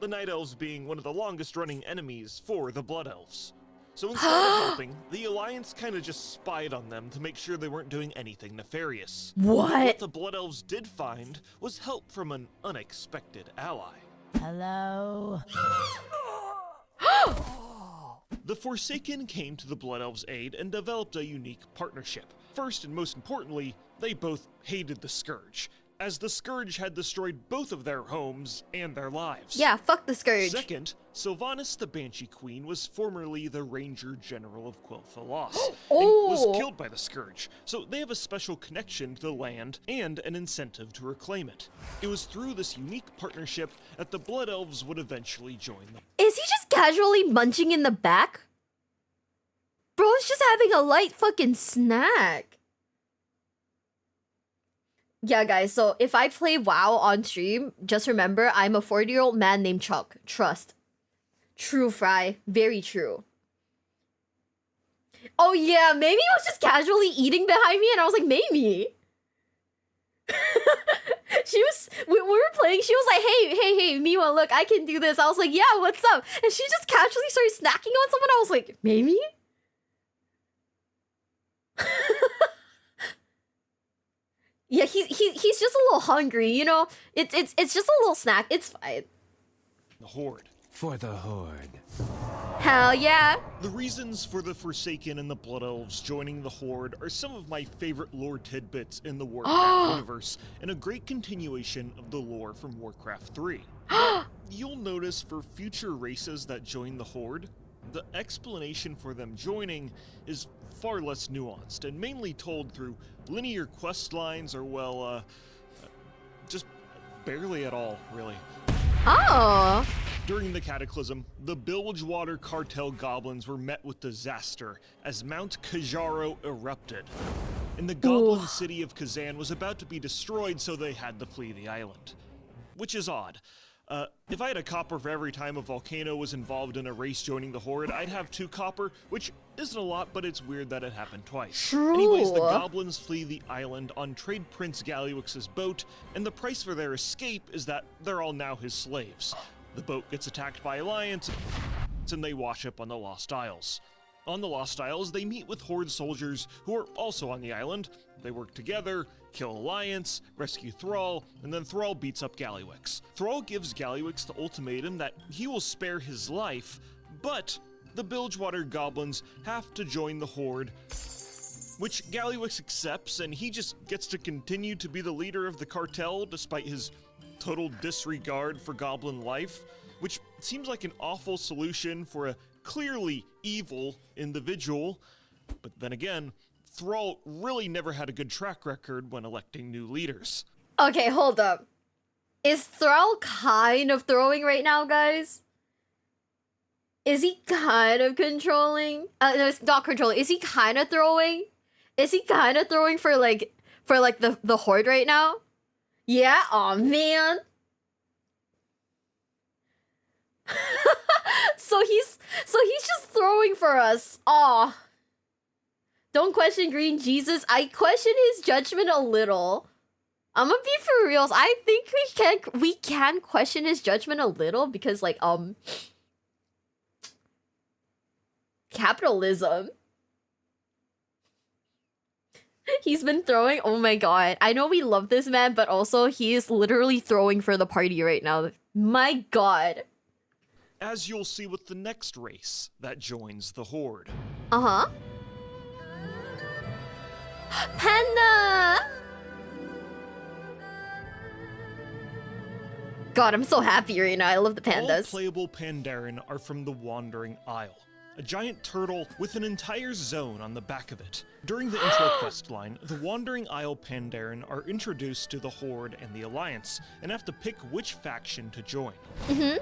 The Night Elves being one of the longest running enemies for the Blood Elves. So instead of helping, the Alliance kind of just spied on them to make sure they weren't doing anything nefarious. What What? the Blood Elves did find was help from an unexpected ally. Hello? The Forsaken came to the Blood Elves' aid and developed a unique partnership. First and most importantly, they both hated the Scourge, as the Scourge had destroyed both of their homes and their lives. Yeah, fuck the Scourge. Second, Sylvanas the Banshee Queen was formerly the Ranger General of Quel'Thalas, Oh. and was killed by the Scourge, so they have a special connection to the land and an incentive to reclaim it. It was through this unique partnership that the Blood Elves would eventually join them. Is he just casually munching in the back? Bro's just having a light fucking snack. Yeah, guys, so if I play WoW on stream, just remember I'm a 40-year-old man named Chuck. Trust. True, Fry. Very true. Oh yeah, Mamie was just casually eating behind me and I was like, Mamie. We were playing, she was like, hey, Miwa, look, I can do this. I was like, yeah, what's up? And she just casually started snacking on someone. I was like, Mamie? Yeah, he's just a little hungry, you know? It's just a little snack. It's fine. The Horde. For the Horde. Hell yeah. The reasons for the Forsaken and the Blood Elves joining the Horde are some of my favorite lore tidbits in the Warcraft universe, and a great continuation of the lore from Warcraft 3. You'll notice for future races that join the Horde, the explanation for them joining is far less nuanced, and mainly told through linear quest lines or, well, just barely at all, really. Oh. During the Cataclysm, the Bilgewater Cartel goblins were met with disaster as Mount Kajaro erupted, and the goblin city of Kazan was about to be destroyed, so they had to flee the island. Which is odd. If I had a copper for every time a volcano was involved in a race joining the Horde, I'd have 2 copper, which isn't a lot, but it's weird that it happened twice. True. Anyways, the goblins flee the island on Trade Prince Galliwix's boat, and the price for their escape is that they're all now his slaves. The boat gets attacked by Alliance, and they wash up on the Lost Isles. On the Lost Isles, they meet with Horde soldiers who are also on the island. They work together, kill Alliance, rescue Thrall, and then Thrall beats up Galliwix. Thrall gives Galliwix the ultimatum that he will spare his life, but the Bilgewater goblins have to join the Horde, which Galliwix accepts, and he just gets to continue to be the leader of the cartel despite his total disregard for goblin life, which seems like an awful solution for a clearly evil individual. But then again, Thrall really never had a good track record when electing new leaders. Okay, hold up. Is Thrall kind of throwing right now, guys? Is he kind of controlling? No, it's not controlling. Is he kind of throwing? Is he kind of throwing for the Horde right now? Yeah. Oh man. So he's just throwing for us. Aw. Don't question Green Jesus. I question his judgment a little. I'm gonna be for reals. I think we can question his judgment a little because capitalism. He's been throwing. Oh my god. I know we love this man, but also he is literally throwing for the party right now. My god. As you'll see with the next race that joins the Horde. Uh-huh. Panda! God, I'm so happy right now. I love the pandas. All playable Pandaren are from the Wandering Isle, a giant turtle with an entire zone on the back of it. During the intro quest line, the Wandering Isle Pandaren are introduced to the Horde and the Alliance, and have to pick which faction to join. Mm-hmm.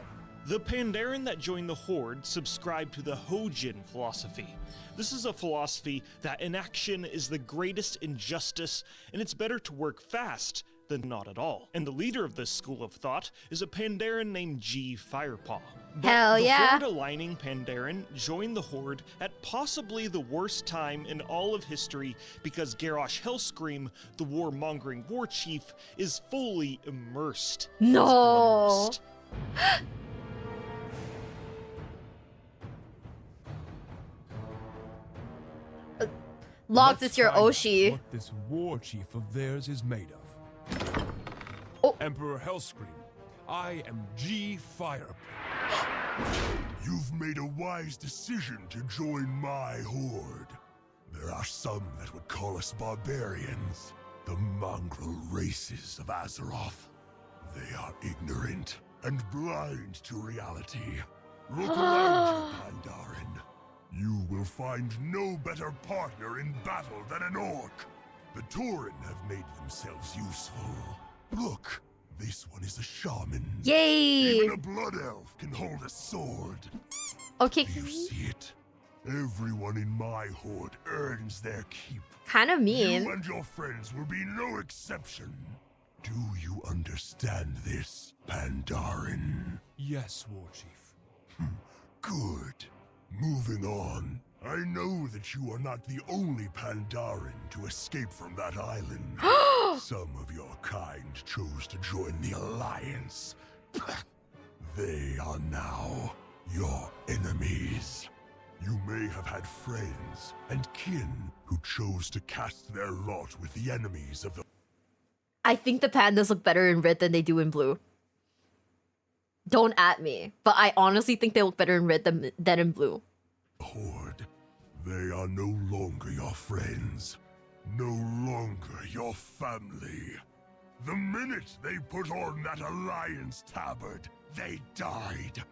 The Pandaren that join the Horde subscribe to the Hojin philosophy. This is a philosophy that inaction is the greatest injustice, and it's better to work fast than not at all. And the leader of this school of thought is a Pandaren named G. Firepaw. But Hell yeah. the Horde-aligning Pandaren joined the Horde at possibly the worst time in all of history because Garrosh Hellscream, the warmongering war chief, is fully immersed. No. Logs, it's your Find out Oshi. What this war chief of theirs is made of. Oh. Emperor Hellscream, I am G. Firepaw. You've made a wise decision to join my horde. There are some that would call us barbarians, the mongrel races of Azeroth. They are ignorant and blind to reality. Look around you, Pandaren. You will find no better partner in battle than an orc. The Tauren have made themselves useful. Look, this one is a shaman. Yay! Even a blood elf can hold a sword. Okay, Do you see it? Everyone in my horde earns their keep. kind of mean. You and your friends will be no exception. Do you understand this, Pandaren? Yes, war chief. Good. Moving on. I know that you are not the only Pandaren to escape from that island. Some of your kind chose to join the Alliance. They are now your enemies. You may have had friends and kin who chose to cast their lot with the enemies of the I think the pandas look better in red than they do in blue. Don't at me, but I honestly think they look better in red than in blue. Horde. They are no longer your friends. No longer your family. The minute they put on that Alliance tabard, they died.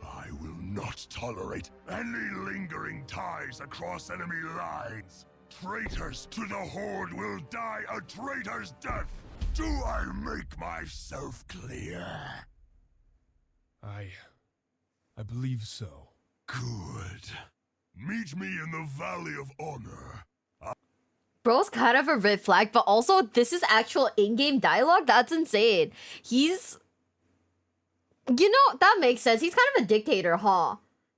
I will not tolerate any lingering ties across enemy lines. Traitors to the Horde will die a traitor's death. Do I make myself clear? I believe so. Good. Meet me in the Valley of Honor. Bro's kind of a red flag, but also this is actual in-game dialogue. That's insane. He's, you know, that makes sense. He's kind of a dictator, huh?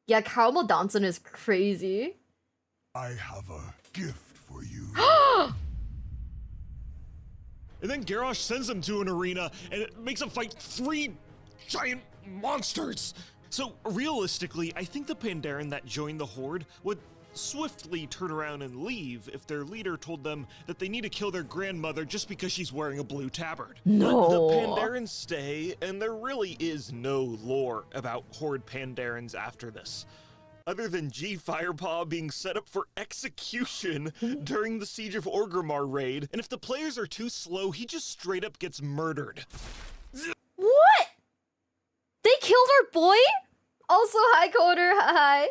Yeah, Caramel Danson is crazy. I have a gift for you. And then Garrosh sends him to an arena and it makes him fight 3 giant monsters. So realistically, I think the Pandaren that joined the Horde would swiftly turn around and leave if their leader told them that they need to kill their grandmother just because she's wearing a blue tabard. No. But the Pandaren stay, and there really is no lore about Horde Pandarens after this, other than G Firepaw being set up for execution during the Siege of Orgrimmar raid, and if the players are too slow, he just straight up gets murdered. What? They killed our boy? Also, hi, Coder. Hi.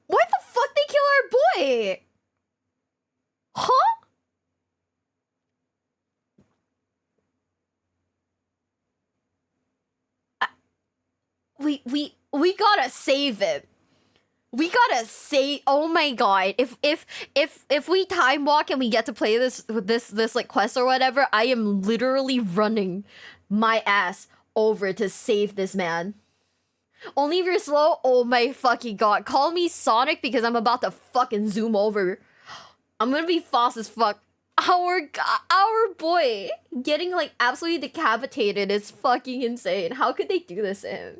Why the fuck they kill our boy? Huh? We gotta save him. We gotta save. Oh my god! If we time walk and we get to play this like quest or whatever, I am literally running my ass over to save this man. Only if you're slow. Oh my fucking god! Call me Sonic because I'm about to fucking zoom over. I'm gonna be fast as fuck. Our boy getting like absolutely decapitated is fucking insane. How could they do this to him?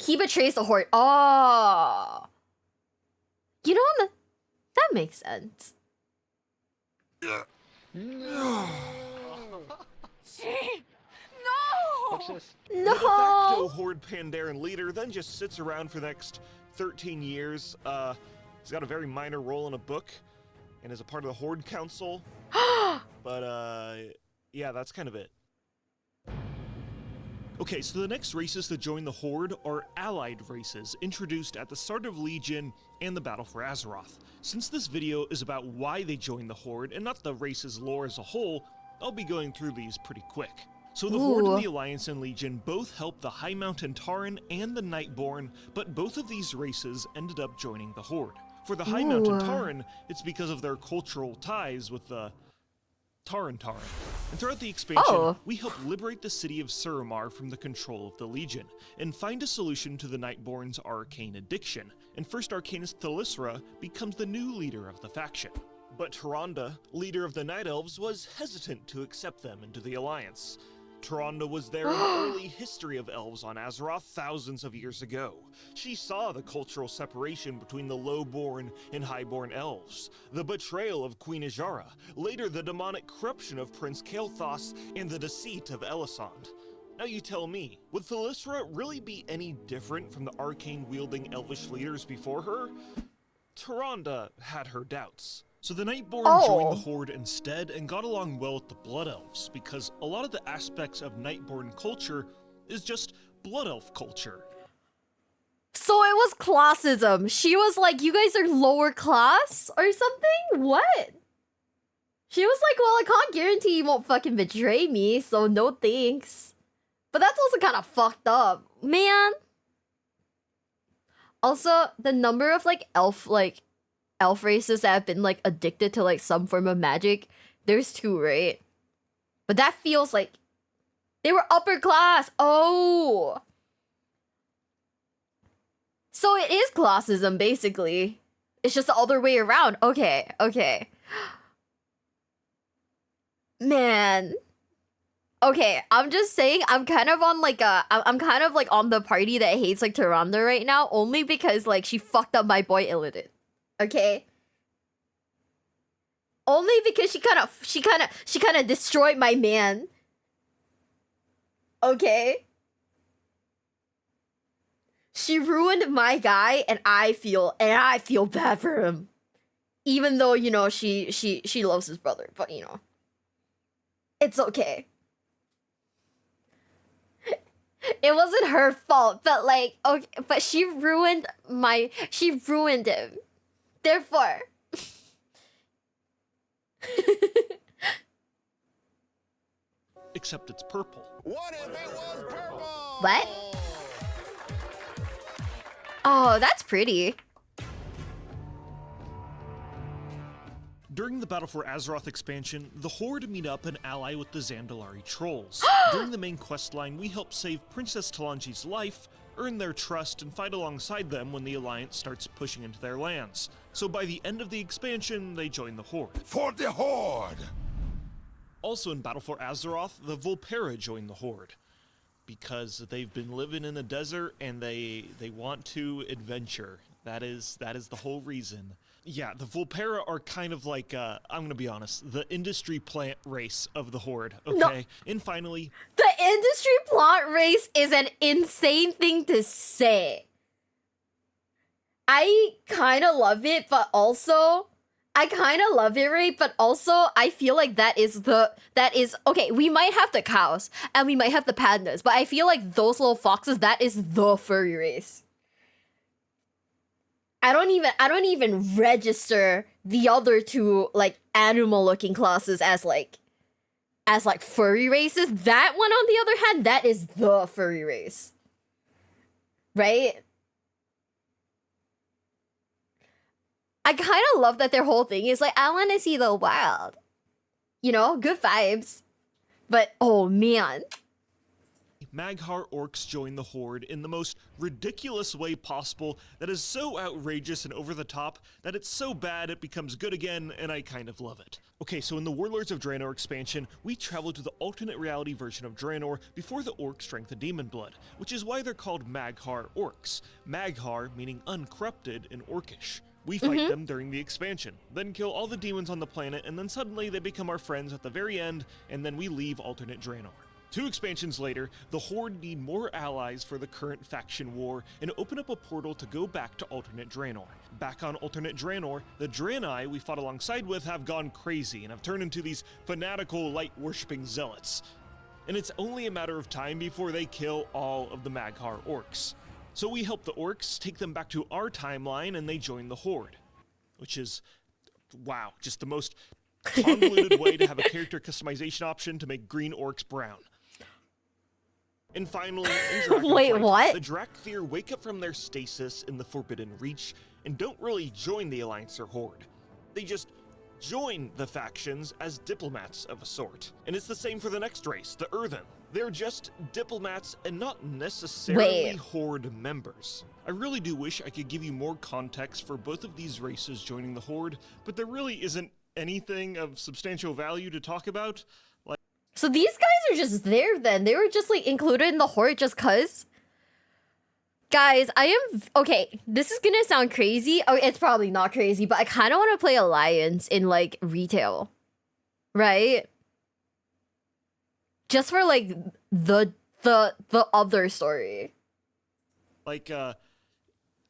He betrays the Horde. Oh. You know what? That makes sense. The de No. facto Horde Pandaren leader then just sits around for the next 13 years. He's got a very minor role in a book and is a part of the Horde Council. But yeah, that's kind of it. Okay, so the next races to join the Horde are allied races, introduced at the start of Legion and the Battle for Azeroth. Since this video is about why they joined the Horde and not the race's lore as a whole, I'll be going through these pretty quick. So the Horde and the Alliance and Legion both helped the High Mountain Tauren and the Nightborn, but both of these races ended up joining the Horde. For the High Mountain Tauren, it's because of their cultural ties with the Tauren. And throughout the expansion, we help liberate the city of Suramar from the control of the Legion, and find a solution to the Nightborn's arcane addiction, and First Arcanist Thalyssra becomes the new leader of the faction. But Tyrande, leader of the Night Elves, was hesitant to accept them into the Alliance. Tyrande was there in the early history of elves on Azeroth thousands of years ago. She saw the cultural separation between the low-born and high-born elves, the betrayal of Queen Ajara, later the demonic corruption of Prince Kael'thas, and the deceit of Elisand. Now you tell me, would Thalyssra really be any different from the arcane-wielding elvish leaders before her? Tyrande had her doubts. So the Nightborn joined the Horde instead and got along well with the Blood Elves, because a lot of the aspects of Nightborn culture is just Blood Elf culture. So it was classism. She was like, you guys are lower class or something? What? She was like, well, I can't guarantee you won't fucking betray me, so no thanks. But that's also kind of fucked up. Man. Also, the number of elf races that have been like addicted to like some form of magic, there's 2, right? But that feels like they were upper class. Oh. So it is classism, basically. It's just the other way around. Okay. Man. Okay, I'm just saying I'm kind of on I'm kind of like on the party that hates like Tyrande right now, only because like she fucked up my boy Illidan. Okay? Only because she kind of destroyed my man. Okay? She ruined my guy, and I feel bad for him. Even though, you know, she loves his brother, but you know. It's okay. It wasn't her fault, but like, okay, but she ruined him. Therefore. Except it's purple. What if it was purple? What? Oh, that's pretty. During the Battle for Azeroth expansion, the Horde meet up and ally with the Zandalari trolls. During the main questline, we help save Princess Talanji's life, earn their trust, and fight alongside them when the Alliance starts pushing into their lands. So by the end of the expansion, they join the Horde. For the Horde! Also in Battle for Azeroth, the Volpera join the Horde. Because they've been living in a desert and they want to adventure. That is the whole reason. Yeah, the Volpera are kind of like, I'm gonna be honest, the industry plant race of the Horde, okay? No. And finally... The industry plant race is an insane thing to say. I kind of love it, but also... I kind of love it, right? But also, I feel like that is... Okay, we might have the cows, and we might have the pandas, but I feel like those little foxes, that is the furry race. I don't even register the other two, like, animal-looking classes as furry races. That one, on the other hand, that is the furry race. Right? I kind of love that their whole thing is like, I want to see the wild. You know, good vibes. But, oh man. Mag'har orcs join the Horde in the most ridiculous way possible that is so outrageous and over the top that it's so bad it becomes good again, and I kind of love it. Okay, so in the Warlords of Draenor expansion, we travel to the alternate reality version of Draenor before the orcs drank the demon blood, which is why they're called Mag'har orcs. Mag'har meaning uncorrupted in Orcish. We fight them during the expansion, then kill all the demons on the planet, and then suddenly they become our friends at the very end, and then we leave alternate Draenor. 2 expansions later, the Horde need more allies for the current faction war and open up a portal to go back to alternate Draenor. Back on alternate Draenor, the Draenei we fought alongside with have gone crazy and have turned into these fanatical light-worshipping zealots. And it's only a matter of time before they kill all of the Mag'har orcs. So we help the orcs, take them back to our timeline, and they join the Horde. Which is, wow, just the most convoluted way to have a character customization option to make green orcs brown. And finally, in Dragonflight, Wait, what? the Drakthir wake up from their stasis in the Forbidden Reach and don't really join the Alliance or Horde. They just join the factions as diplomats of a sort. And it's the same for the next race, the Earthen. They're just diplomats and not necessarily Horde members. I really do wish I could give you more context for both of these races joining the Horde, but there really isn't anything of substantial value to talk about. So these guys are just there then. They were just like included in the Horde just cuz? Guys, okay, this is gonna sound crazy. Oh, it's probably not crazy, but I kind of want to play Alliance in like retail. Right? Just for like the other story. Like, at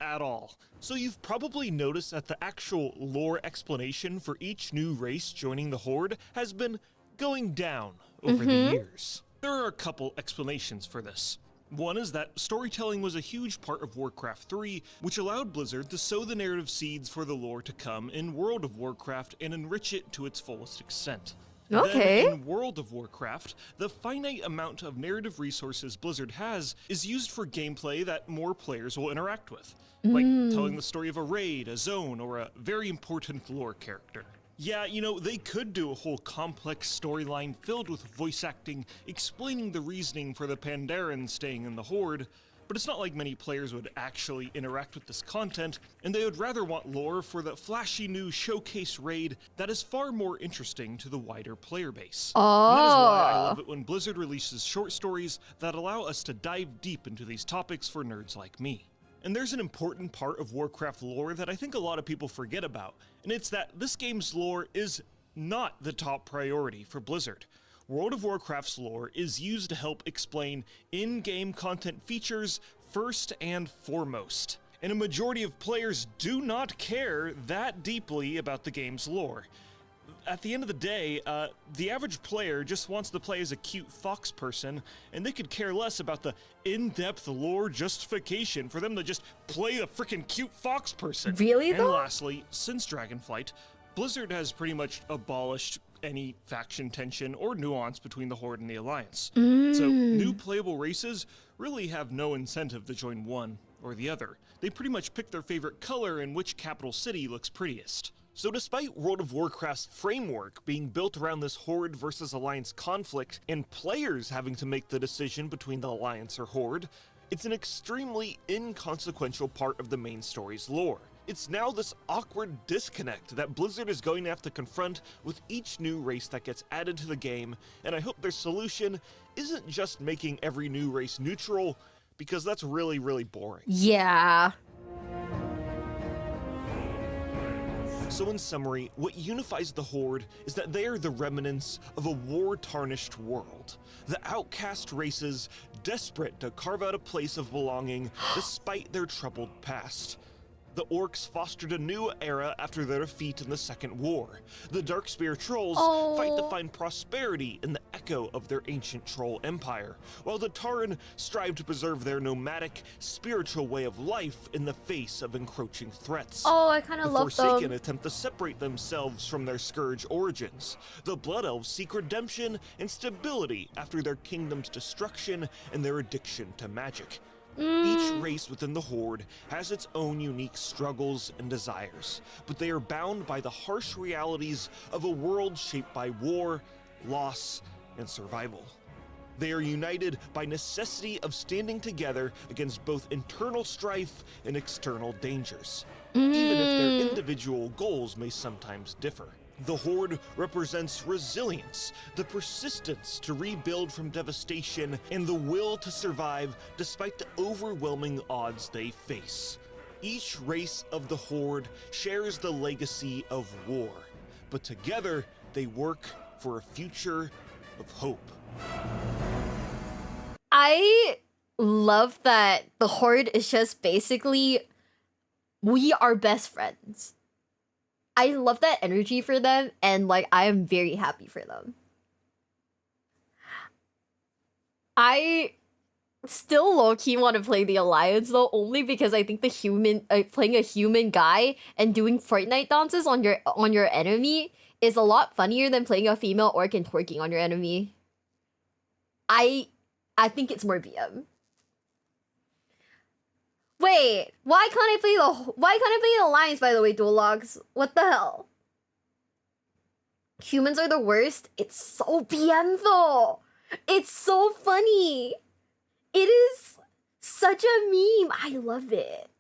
all. So you've probably noticed that the actual lore explanation for each new race joining the Horde has been going down over the years. There are a couple explanations for this. One is that storytelling was a huge part of Warcraft 3, which allowed Blizzard to sow the narrative seeds for the lore to come in World of Warcraft and enrich it to its fullest extent. Okay. Then, in World of Warcraft, the finite amount of narrative resources Blizzard has is used for gameplay that more players will interact with, like telling the story of a raid, a zone, or a very important lore character. Yeah, you know, they could do a whole complex storyline filled with voice acting, explaining the reasoning for the Pandaren staying in the Horde, but it's not like many players would actually interact with this content, and they would rather want lore for the flashy new showcase raid that is far more interesting to the wider player base. Oh. And that is why I love it when Blizzard releases short stories that allow us to dive deep into these topics for nerds like me. And there's an important part of Warcraft lore that I think a lot of people forget about, and it's that this game's lore is not the top priority for Blizzard. World of Warcraft's lore is used to help explain in-game content features first and foremost. And a majority of players do not care that deeply about the game's lore. At the end of the day, the average player just wants to play as a cute fox person, and they could care less about the in-depth lore justification for them to just play the freaking cute fox person. Really, and though? lastly, since Dragonflight, Blizzard has pretty much abolished any faction tension or nuance between the Horde and the Alliance. So new playable races really have no incentive to join one or the other. They pretty much pick their favorite color and which capital city looks prettiest. So despite World of Warcraft's framework being built around this Horde versus Alliance conflict, and players having to make the decision between the Alliance or Horde, it's an extremely inconsequential part of the main story's lore. It's now this awkward disconnect that Blizzard is going to have to confront with each new race that gets added to the game, and I hope their solution isn't just making every new race neutral, because that's really, really boring. Yeah. So in summary, what unifies the Horde is that they are the remnants of a war-tarnished world. The outcast races desperate to carve out a place of belonging despite their troubled past. The Orcs fostered a new era after their defeat in the Second War. The Darkspear Trolls fight to find prosperity in the echo of their ancient troll empire, while the Tauren strive to preserve their nomadic, spiritual way of life in the face of encroaching threats. Oh, I kind of The love Forsaken them. attempt to separate themselves from their Scourge origins. The Blood Elves seek redemption and stability after their kingdom's destruction and their addiction to magic. Each race within the Horde has its own unique struggles and desires, but they are bound by the harsh realities of a world shaped by war, loss, and survival. They are united by necessity of standing together against both internal strife and external dangers, even if their individual goals may sometimes differ. The Horde represents resilience, the persistence to rebuild from devastation, and the will to survive despite the overwhelming odds they face. Each race of the Horde shares the legacy of war, but together they work for a future of hope. I love that the Horde is just basically, we are best friends. I love that energy for them, and like I am very happy for them. I still low-key want to play the Alliance though, only because I think the playing a human guy and doing Fortnite dances on your enemy is a lot funnier than playing a female orc and twerking on your enemy. I think it's more BM. Wait, why can't I play the Alliance, by the way, Dual Logs? What the hell? Humans are the worst. It's so BM though. It's so funny. It is such a meme. I love it.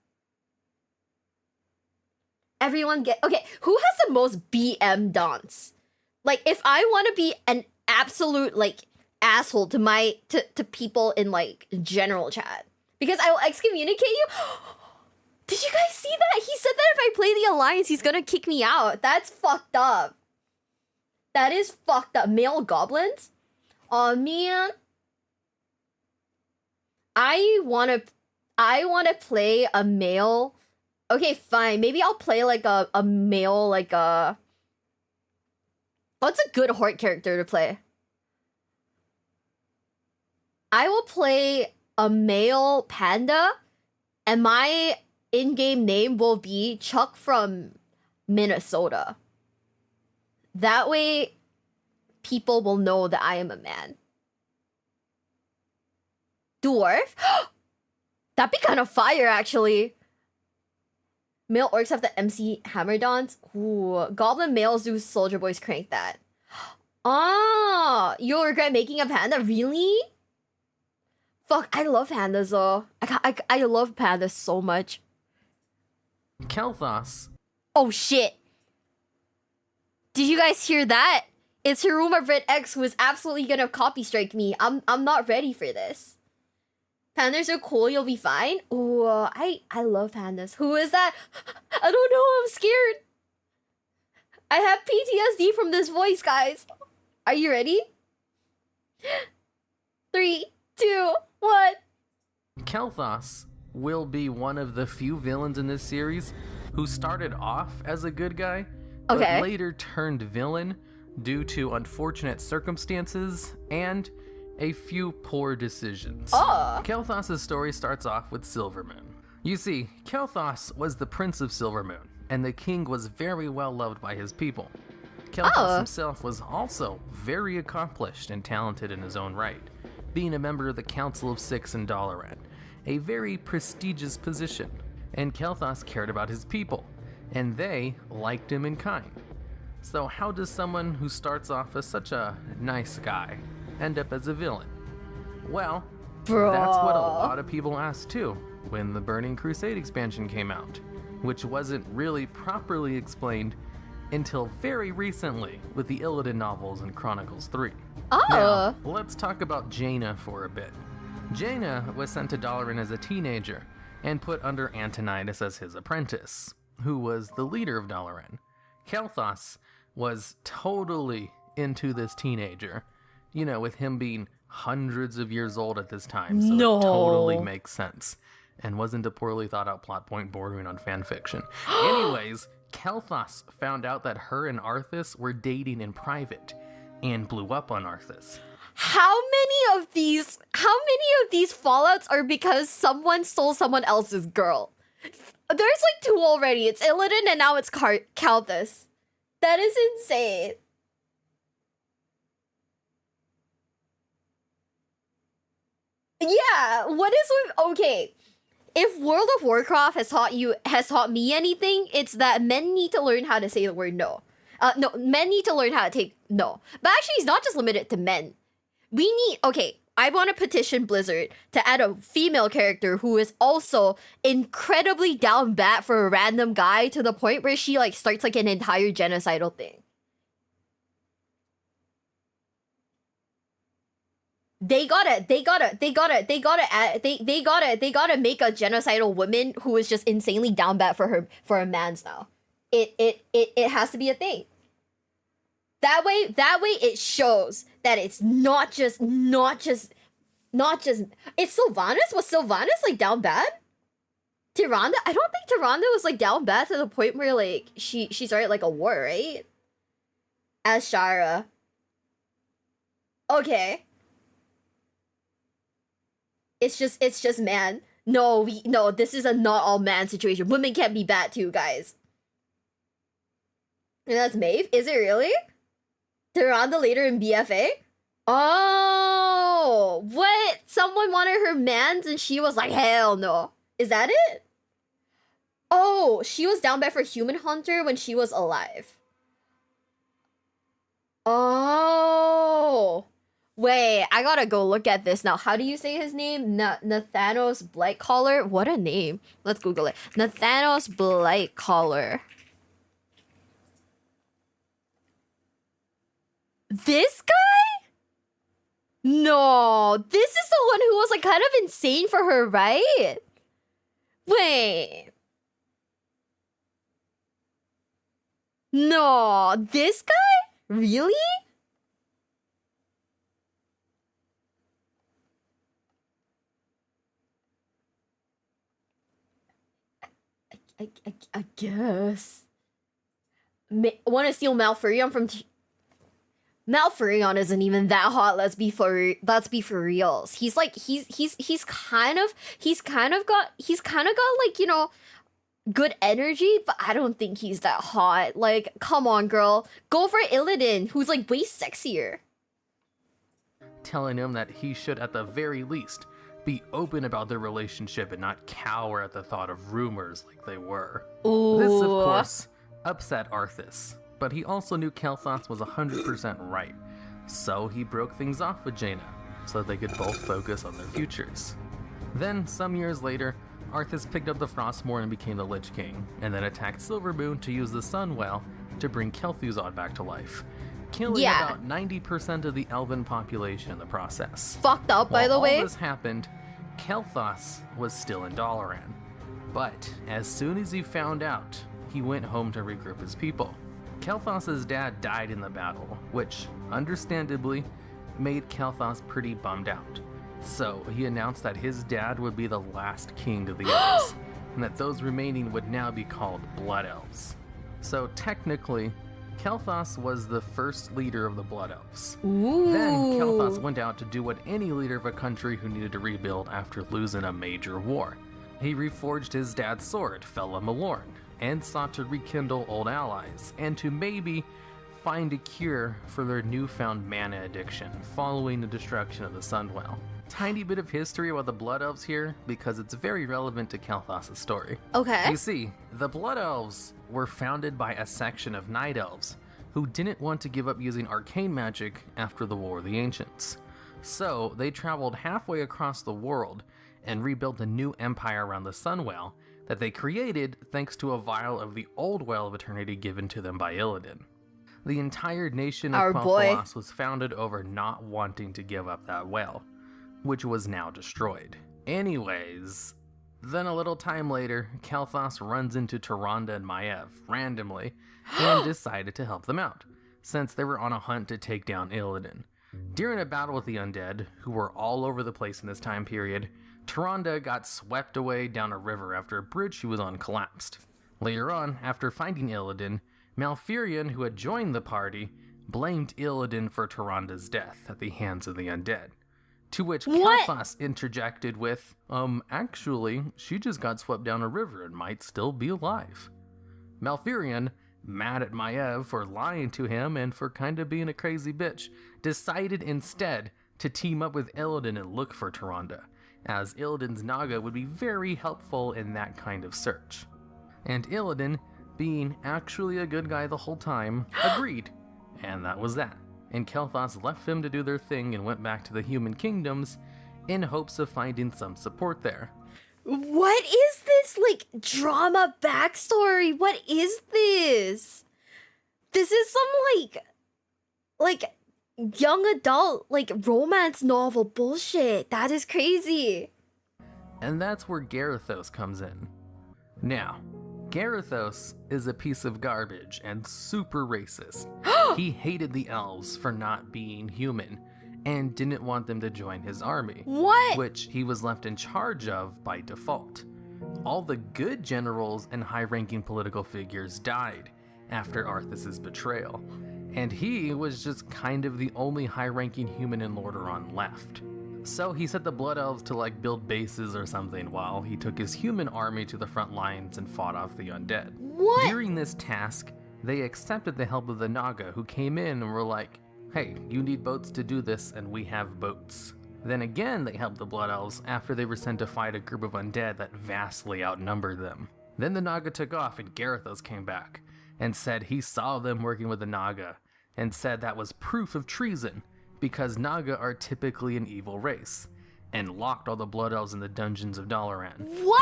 Everyone okay, who has the most BM dance? Like, if I want to be an absolute like asshole to people in like general chat, because I will excommunicate you. Did you guys see that? He said that if I play the Alliance, he's gonna kick me out. That's fucked up. That is fucked up. Male goblins? Oh man. I wanna play a male. Okay, fine. Maybe I'll play like a male, like a. What's a good Horde character to play? I will play a male panda, and my in-game name will be Chuck from Minnesota. That way, people will know that I am a man. Dwarf? That'd be kind of fire, actually. Male orcs have the MC hammer dance. Ooh, goblin male Zeus soldier boys crank that. Ah, you'll regret making a panda? Really? Fuck, I love pandas though. I love pandas so much. Kel'Thas. Oh shit. Did you guys hear that? It's Hiruma Brit X who is absolutely gonna copy strike me. I'm not ready for this. Pandas are cool, you'll be fine. Ooh, I love pandas. Who is that? I don't know, I'm scared. I have PTSD from this voice, guys. Are you ready? 3, 2, 1. Kel'Thas will be one of the few villains in this series who started off as a good guy, but later turned villain due to unfortunate circumstances and a few poor decisions. Kel'Thas' story starts off with Silvermoon. You see, Kel'Thas was the Prince of Silvermoon, and the king was very well loved by his people. Kel'Thas himself was also very accomplished and talented in his own right, being a member of the Council of Six in Dalaran, a very prestigious position. And Kel'Thas cared about his people. and they liked him in kind. So how does someone who starts off as such a nice guy end up as a villain? Well, Bro. that's what a lot of people asked too when the Burning Crusade expansion came out, which wasn't really properly explained until very recently with the Illidan novels and Chronicles 3. Oh. Now, let's talk about Jaina for a bit. Jaina was sent to Dalaran as a teenager and put under Antonidas as his apprentice, who was the leader of Dalaran. Kael'thas was totally into this teenager, you know, with him being hundreds of years old at this time, so No. it totally makes sense, and wasn't a poorly thought out plot point bordering on fanfiction. Anyways, Kael'thas found out that her and Arthas were dating in private and blew up on Arthas. How many of these fallouts are because someone stole someone else's girl? There's like 2 already. It's Illidan and now it's Kael'thas. That is insane. Yeah, what is with okay? If World of Warcraft has taught me anything, it's that men need to learn how to say the word no. No, men need to learn how to take no. But actually, it's not just limited to men. I want to petition Blizzard to add a female character who is also incredibly down bad for a random guy to the point where she like starts like an entire genocidal thing. They gotta make a genocidal woman who is just insanely down bad for a man's now. It has to be a thing. That way it shows that it's not just it's Sylvanas? Was Sylvanas like down bad? Tyrande? I don't think Tyrande was like down bad to the point where like she started like a war, right? As Shara. Okay. It's just man. No, this is a not all man situation. Women can't be bad too, guys. And that's Maeve? Is it really? Tyrande later in BFA? Oh, what? Someone wanted her mans and she was like, hell no. Is that it? Oh, she was down bad for Human Hunter when she was alive. Oh. Wait, I gotta go look at this now. How do you say his name? Nathanos Blightcaller? What a name. Let's Google it. Nathanos Blightcaller. This guy? No, this is the one who was like kind of insane for her, right? Wait. No, this guy? Really? I guess. Want to steal Malfurion from Malfurion isn't even that hot. Let's be for reals. He's like he's kind of got like, you know, good energy, but I don't think he's that hot. Like, come on, girl, go for Illidan, who's like way sexier. Telling him that he should at the very least be open about their relationship and not cower at the thought of rumors like they were. Ooh. This, of course, upset Arthas, but he also knew Kael'thas was 100% right, so he broke things off with Jaina, so they could both focus on their futures. Then, some years later, Arthas picked up the Frostmourne and became the Lich King, and then attacked Silvermoon to use the Sunwell to bring Kel'Thuzad back to life, killing about 90% of the elven population in the process. Fucked up, by the way. While all this happened, Kael'thas was still in Dalaran, but as soon as he found out, he went home to regroup his people. Kael'thas' dad died in the battle, which, understandably, made Kael'thas pretty bummed out. So he announced that his dad would be the last king of the elves, and that those remaining would now be called Blood Elves. So technically, Kael'thas was the first leader of the Blood Elves. Ooh. Then Kael'thas went out to do what any leader of a country who needed to rebuild after losing a major war. He reforged his dad's sword, Fela Malorn, and sought to rekindle old allies, and to maybe find a cure for their newfound mana addiction following the destruction of the Sunwell. Tiny bit of history about the Blood Elves here, because it's very relevant to Kael'thas' story. Okay. You see, the Blood Elves were founded by a section of Night Elves who didn't want to give up using arcane magic after the War of the Ancients. So they traveled halfway across the world and rebuilt a new empire around the Sunwell that they created thanks to a vial of the old Well of Eternity given to them by Illidan. The entire nation of Quel'Thalas was founded over not wanting to give up that well, which was now destroyed. Anyways, then a little time later, Kael'thas runs into Tyrande and Maiev randomly and decided to help them out, since they were on a hunt to take down Illidan. During a battle with the undead, who were all over the place in this time period, Tyrande got swept away down a river after a bridge she was on collapsed. Later on, after finding Illidan, Malfurion, who had joined the party, blamed Illidan for Tyrande's death at the hands of the undead. To which Kael'thas interjected with, actually, she just got swept down a river and might still be alive. Malfurion, mad at Maiev for lying to him and for kinda being a crazy bitch, decided instead to team up with Illidan and look for Tyrande, as Illidan's Naga would be very helpful in that kind of search. And Illidan, being actually a good guy the whole time, agreed, and that was that. And Kael'thas left them to do their thing and went back to the human kingdoms in hopes of finding some support there. What is this, like, drama backstory? What is this? This is some, like, young adult, like, romance novel bullshit. That is crazy. And that's where Garithos comes in. Now, Garithos is a piece of garbage and super racist. He hated the elves for not being human and didn't want them to join his army. What? Which he was left in charge of by default. All the good generals and high-ranking political figures died after Arthas' betrayal, and he was just kind of the only high-ranking human in Lordaeron left. So he set the Blood Elves to like build bases or something while he took his human army to the front lines and fought off the undead. What? During this task, they accepted the help of the Naga, who came in and were like, hey, you need boats to do this, and we have boats. Then again, they helped the Blood Elves after they were sent to fight a group of undead that vastly outnumbered them. Then the Naga took off and Garithos came back and said he saw them working with the Naga and said that was proof of treason because Naga are typically an evil race, and locked all the Blood Elves in the dungeons of Dalaran,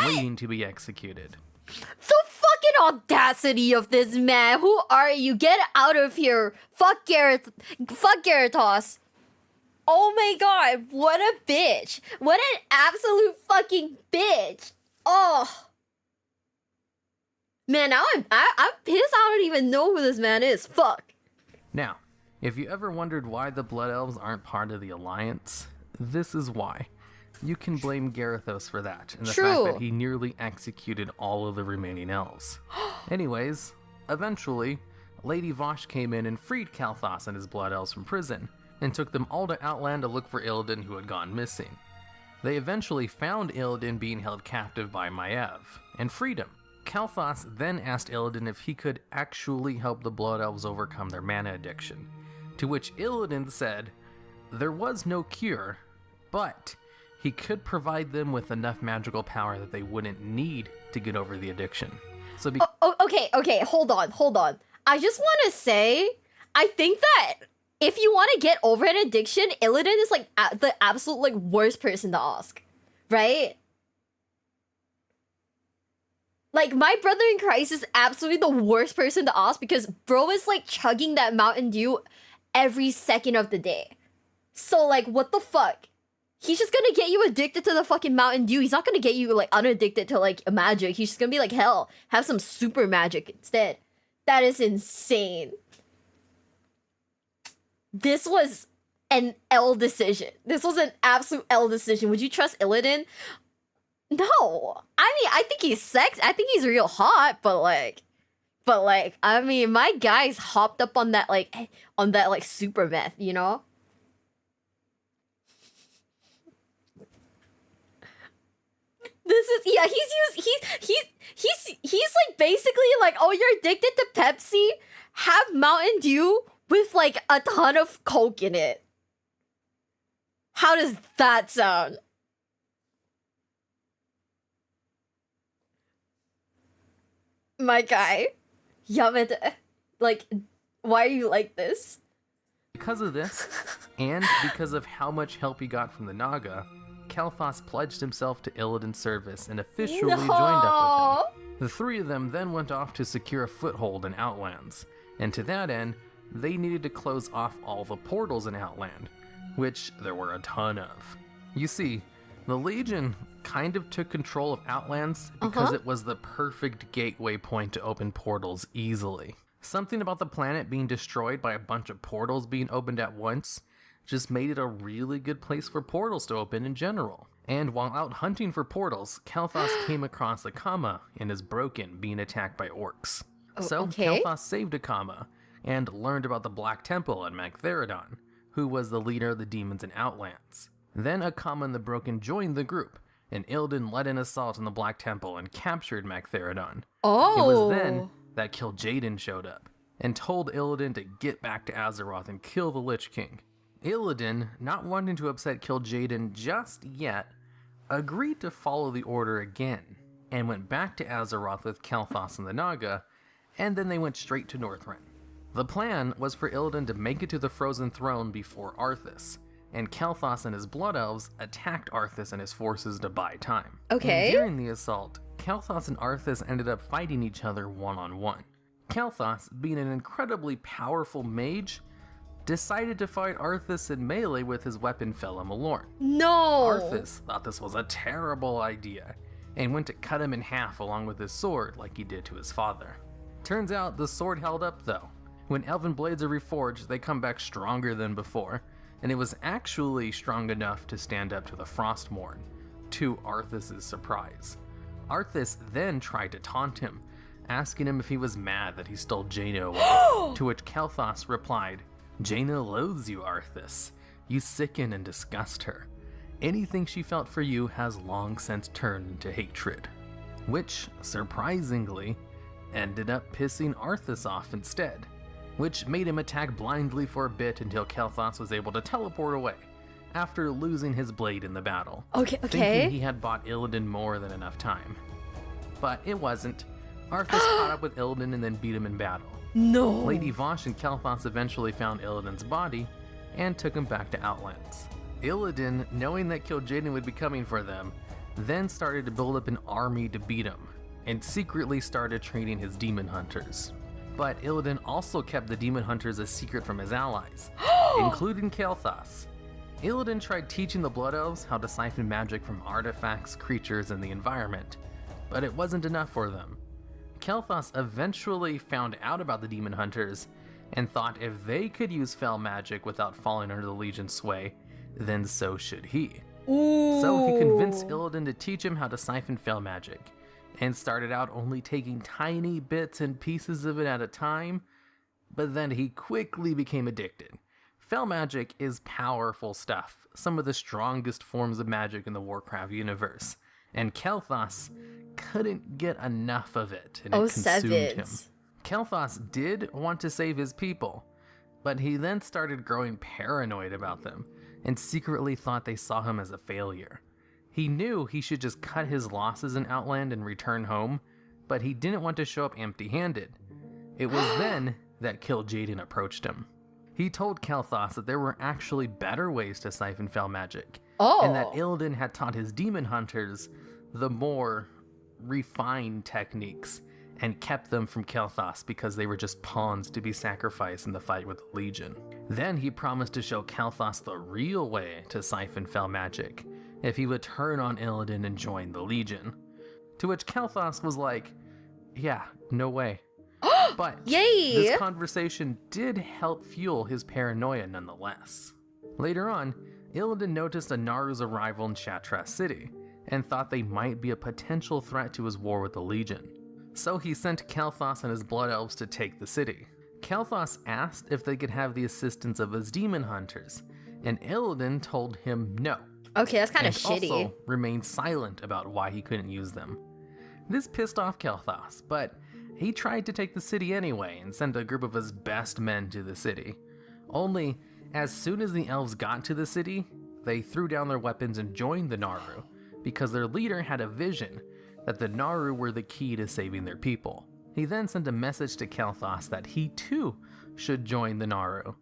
waiting to be executed. The fucking audacity of this man. Who are you? Get out of here. Fuck Garithos. Oh my god, what a bitch. What an absolute fucking bitch. Oh. Man, now I'm pissed I don't even know who this man is. Fuck. Now, if you ever wondered why the Blood Elves aren't part of the Alliance, this is why. You can blame Garithos for that, and the fact that he nearly executed all of the remaining elves. Anyways, eventually, Lady Vashj came in and freed Kael'thas and his Blood Elves from prison, and took them all to Outland to look for Illidan, who had gone missing. They eventually found Illidan being held captive by Maiev, and freed him. Kael'thas then asked Illidan if he could actually help the Blood Elves overcome their mana addiction, to which Illidan said there was no cure, but he could provide them with enough magical power that they wouldn't need to get over the addiction. So okay, hold on. I just want to say, I think that if you want to get over an addiction, Illidan is like the absolute like worst person to ask, right? Like, my brother in Christ is absolutely the worst person to ask because bro is like chugging that Mountain Dew every second of the day. So like, what the fuck? He's just gonna get you addicted to the fucking Mountain Dew. He's not gonna get you, like, unaddicted to, like, magic. He's just gonna be like, hell, have some super magic instead. That is insane. This was an L decision. This was an absolute L decision. Would you trust Illidan? No. I mean, I think he's sexy. I think he's real hot, but, I mean, my guy's hopped up on that, like, super meth, you know? This is yeah. He's like basically like, oh, you're addicted to Pepsi. Have Mountain Dew with like a ton of Coke in it. How does that sound? My guy, Yamete, like, why are you like this? Because of this, and because of how much help he got from the Naga, Kael'thas pledged himself to Illidan's service and officially joined up with him. The three of them then went off to secure a foothold in Outlands, and to that end, they needed to close off all the portals in Outland, which there were a ton of. You see, the Legion kind of took control of Outlands because it was the perfect gateway point to open portals easily. Something about the planet being destroyed by a bunch of portals being opened at once just made it a really good place for portals to open in general. And while out hunting for portals, Kael'thas came across Akama and is broken being attacked by orcs. Kael'thas saved Akama and learned about the Black Temple and Magtheridon, who was the leader of the demons in Outlands. Then Akama and the Broken joined the group, and Illidan led an assault on the Black Temple and captured Magtheridon. Oh. It was then that Kil'jaeden showed up, and told Illidan to get back to Azeroth and kill the Lich King. Illidan, not wanting to upset Kil'jaeden just yet, agreed to follow the order again, and went back to Azeroth with Kael'thas and the Naga, and then they went straight to Northrend. The plan was for Illidan to make it to the Frozen Throne before Arthas, and Kael'thas and his Blood Elves attacked Arthas and his forces to buy time. Okay. And during the assault, Kael'thas and Arthas ended up fighting each other one-on-one. Kael'thas, being an incredibly powerful mage, decided to fight Arthas in melee with his weapon Felem Alorn. No! Arthas thought this was a terrible idea, and went to cut him in half along with his sword like he did to his father. Turns out the sword held up though. When Elven blades are reforged, they come back stronger than before, and it was actually strong enough to stand up to the Frostmourne, to Arthas' surprise. Arthas then tried to taunt him, asking him if he was mad that he stole Jaina away, to which Kael'thas replied, "Jaina loathes you, Arthas. You sicken and disgust her. Anything she felt for you has long since turned into hatred." Which, surprisingly, ended up pissing Arthas off instead, which made him attack blindly for a bit until Kael'thas was able to teleport away, after losing his blade in the battle, thinking he had bought Illidan more than enough time. But it wasn't. Arthas caught up with Illidan and then beat him in battle. No! Lady Vashj and Kael'thas eventually found Illidan's body and took him back to Outlands. Illidan, knowing that Kil'jaeden would be coming for them, then started to build up an army to beat him, and secretly started training his demon hunters. But Illidan also kept the demon hunters a secret from his allies, including Kael'thas. Illidan tried teaching the Blood Elves how to siphon magic from artifacts, creatures, and the environment, but it wasn't enough for them. Kael'thas eventually found out about the demon hunters and thought if they could use fel magic without falling under the Legion's sway, then so should he. Ooh. So he convinced Illidan to teach him how to siphon fel magic, and started out only taking tiny bits and pieces of it at a time, but then he quickly became addicted. Fel magic is powerful stuff, some of the strongest forms of magic in the Warcraft universe, and Kael'thas couldn't get enough of it, and it consumed him. Kael'thas did want to save his people, but he then started growing paranoid about them, and secretly thought they saw him as a failure. He knew he should just cut his losses in Outland and return home, but he didn't want to show up empty-handed. It was then that Kil'jaeden approached him. He told Kael'thas that there were actually better ways to siphon fel magic, and that Illidan had taught his demon hunters the more refined techniques, and kept them from Kael'thas because they were just pawns to be sacrificed in the fight with the Legion. Then he promised to show Kael'thas the real way to siphon fel magic, if he would turn on Illidan and join the Legion. To which Kael'thas was like, yeah, no way. But this conversation did help fuel his paranoia nonetheless. Later on, Illidan noticed a Naru's arrival in Shattrath City, and thought they might be a potential threat to his war with the Legion. So he sent Kael'thas and his Blood Elves to take the city. Kael'thas asked if they could have the assistance of his demon hunters, and Illidan told him no. Okay, that's kind of and shitty. also remained silent about why he couldn't use them. This pissed off Kel'Thas, but he tried to take the city anyway and sent a group of his best men to the city. Only, as soon as the elves got to the city, they threw down their weapons and joined the Naru, because their leader had a vision that the Naru were the key to saving their people. He then sent a message to Kel'Thas that he too should join the Naru,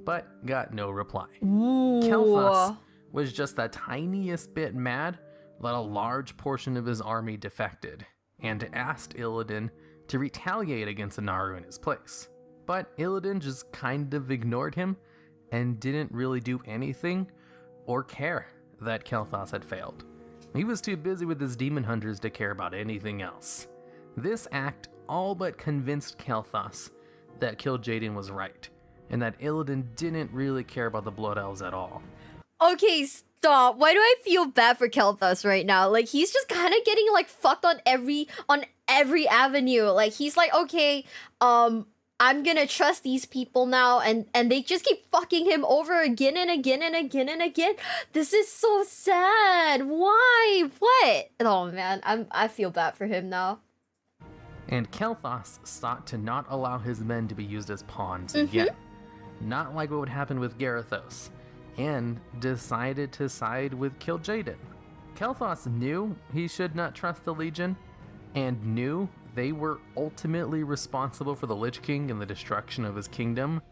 but got no reply. Ooh. Kel'Thas was just the tiniest bit mad that a large portion of his army defected, and asked Illidan to retaliate against the Naru in his place. But Illidan just kind of ignored him and didn't really do anything or care that Kel'Thas had failed. He was too busy with his demon hunters to care about anything else. This act all but convinced Kel'Thas that Kil'jaeden was right, and that Illidan didn't really care about the Blood Elves at all. Okay, stop. Why do I feel bad for Kel'Thas right now? Like, he's just kind of getting like fucked on every avenue. Like, he's like, okay, I'm gonna trust these people now, and they just keep fucking him over again and again and again and again. This is so sad. Why? What? Oh man, I feel bad for him now. And Kel'Thas sought to not allow his men to be used as pawns again, not like what would happen with Garithos, and decided to side with Kil'jaeden. Kel'Thas knew he should not trust the Legion, and knew they were ultimately responsible for the Lich King and the destruction of his kingdom,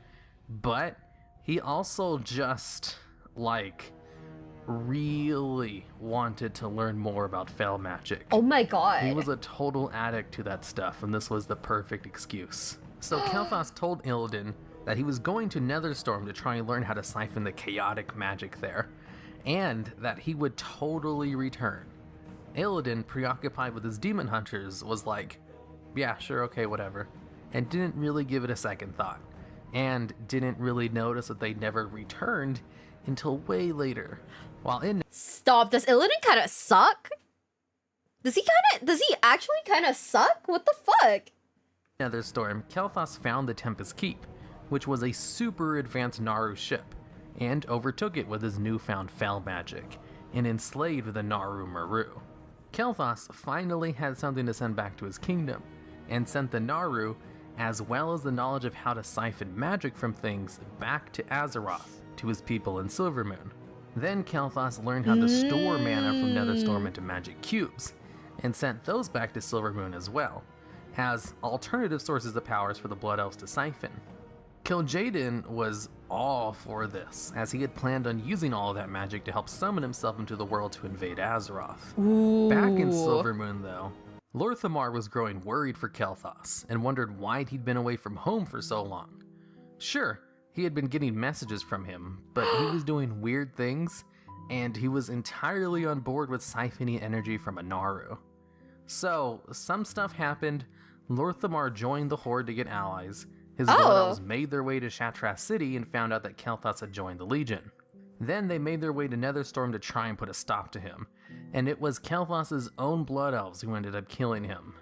but he also just, like, really wanted to learn more about Fel magic. Oh my god. He was a total addict to that stuff, and this was the perfect excuse. So Kel'Thas told Illidan that he was going to Netherstorm to try and learn how to siphon the chaotic magic there, and that he would totally return. Illidan, preoccupied with his demon hunters, was like, yeah, sure, okay, whatever, and didn't really give it a second thought, and didn't really notice that they never returned until way later. While in Stop. Does Illidan kind of suck? Does he actually kind of suck? What the fuck? Netherstorm, Kel'Thas found the Tempest Keep, which was a super advanced Naru ship, and overtook it with his newfound Fel magic, and enslaved the Naru Meru. Kel'Thas finally had something to send back to his kingdom, and sent the Naru, as well as the knowledge of how to siphon magic from things, back to Azeroth, to his people in Silvermoon. Then Kel'Thas learned how to store mana from Netherstorm into magic cubes, and sent those back to Silvermoon as well, as alternative sources of powers for the Blood Elves to siphon. Kil'jaeden was all for this, as he had planned on using all of that magic to help summon himself into the world to invade Azeroth. Ooh. Back in Silvermoon, though, Lord Thamar was growing worried for Kel'Thas, and wondered why he'd been away from home for so long. Sure, he had been getting messages from him, but he was doing weird things, and he was entirely on board with siphoning energy from a Naru. So, some stuff happened, Lord Thamar joined the Horde to get allies, his Blood Elves made their way to Shattrath City and found out that Kel'Thas had joined the Legion. Then they made their way to Netherstorm to try and put a stop to him, and it was Kel'Thas' own Blood Elves who ended up killing him.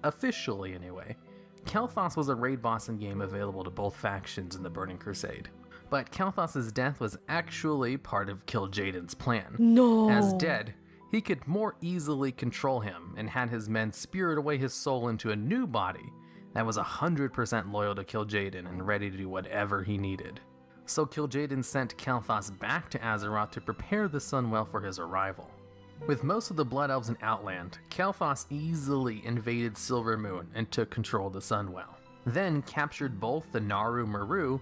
Officially, anyway. Kel'Thas was a raid boss in-game available to both factions in the Burning Crusade. But Kel'Thas' death was actually part of Kil'jaeden's plan. No. As dead, he could more easily control him, and had his men spirit away his soul into a new body that was 100% loyal to Kil'jaeden and ready to do whatever he needed. So Kil'jaeden sent Kel'Thas back to Azeroth to prepare the Sunwell for his arrival. With most of the Blood Elves in Outland, Kel'Thas easily invaded Silvermoon and took control of the Sunwell. Then captured both the Naru Meru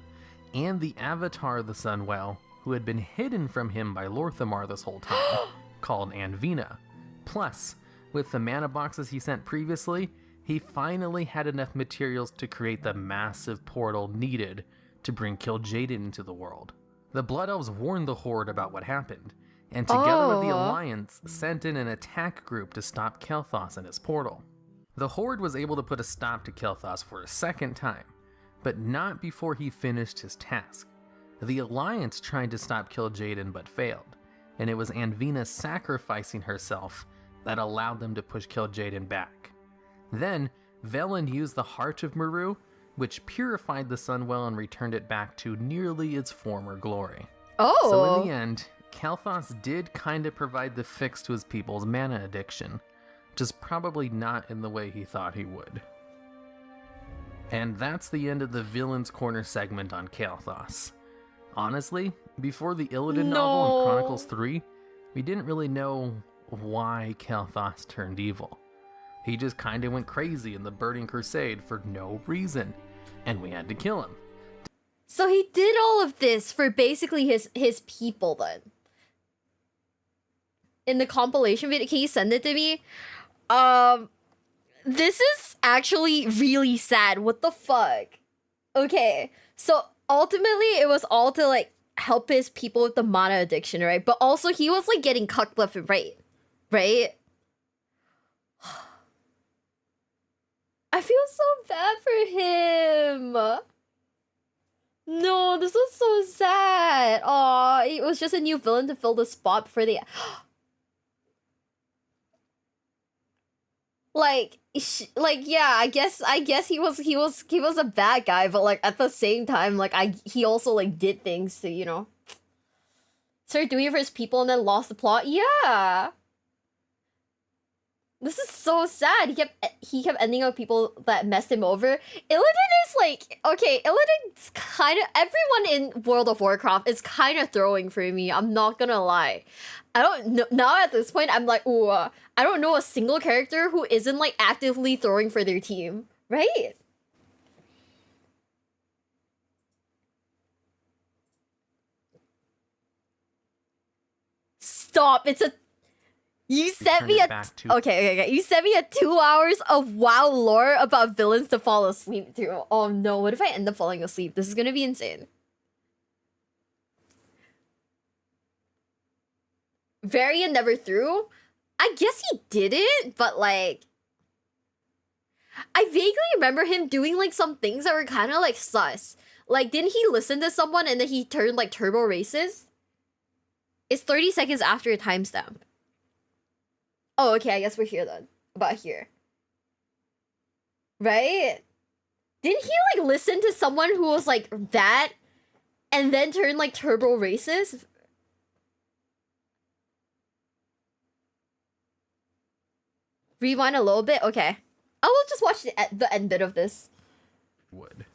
and the Avatar of the Sunwell, who had been hidden from him by Lord Thamar this whole time, called Anvina. Plus, with the mana boxes he sent previously, he finally had enough materials to create the massive portal needed to bring Kil'jaeden into the world. The Blood Elves warned the Horde about what happened, and together with the Alliance, sent in an attack group to stop Kel'Thas in his portal. The Horde was able to put a stop to Kel'Thas for a second time, but not before he finished his task. The Alliance tried to stop Kil'jaeden but failed, and it was Anvina sacrificing herself that allowed them to push Kil'jaeden back. Then, Velen used the Heart of Meru, which purified the Sunwell and returned it back to nearly its former glory. Oh. So in the end, Kael'thas did kind of provide the fix to his people's mana addiction, just probably not in the way he thought he would. And that's the end of the Villains Corner segment on Kael'thas. Honestly, before the Illidan novel in Chronicles 3, we didn't really know why Kael'thas turned evil. He just kind of went crazy in the Burning Crusade for no reason, and we had to kill him. So he did all of this for basically his people then. In the compilation video, can you send it to me? This is actually really sad. What the fuck? Okay, so ultimately it was all to like help his people with the mana addiction, right? But also he was like getting cucked left and right? I feel so bad for him. No, this was so sad. Aw, it was just a new villain to fill the spot for the... yeah, I guess he was a bad guy, but like at the same time, like he also like did things to, you know, started doing it for his people and then lost the plot. Yeah. This is so sad. He kept ending up with people that messed him over. Illidan is like, okay, Illidan's kind of, everyone in World of Warcraft is kind of throwing for me. I'm not gonna lie. I don't know, now at this point, I'm like, ooh, I don't know a single character who isn't like actively throwing for their team, right? Stop, it's a... You sent me okay. You sent me 2 hours of WoW lore about villains to fall asleep through. Oh no, what if I end up falling asleep? This is gonna be insane. Varian never threw? I guess he didn't, but like... I vaguely remember him doing like some things that were kind of like sus. Like, didn't he listen to someone and then he turned like turbo racist? It's 30 seconds after a timestamp. Oh, okay, I guess we're here then. About here. Right? Didn't he, like, listen to someone who was, like, that and then turn, like, turbo racist? Rewind a little bit? Okay. I will just watch the end bit of this. Would.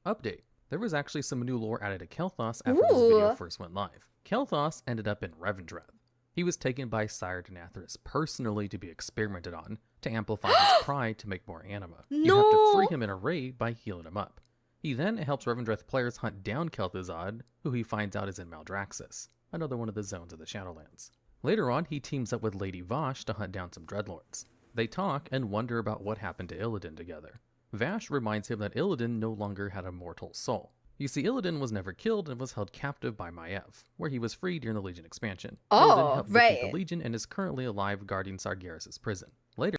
Update. There was actually some new lore added to Kael'thas after this video first went live. Kael'thas ended up in Revendreth. He was taken by Sire Denathras personally to be experimented on, to amplify his pride to make more anima. No. You have to free him in a raid by healing him up. He then helps Revendreth players hunt down Kel'Thuzad, who he finds out is in Maldraxxus, another one of the zones of the Shadowlands. Later on, he teams up with Lady Vashj to hunt down some Dreadlords. They talk and wonder about what happened to Illidan together. Vashj reminds him that Illidan no longer had a mortal soul. You see, Illidan was never killed and was held captive by Maiev, where he was free during the Legion expansion. Illidan helped defeat the Legion and is currently alive guarding Sargeras' prison. Later...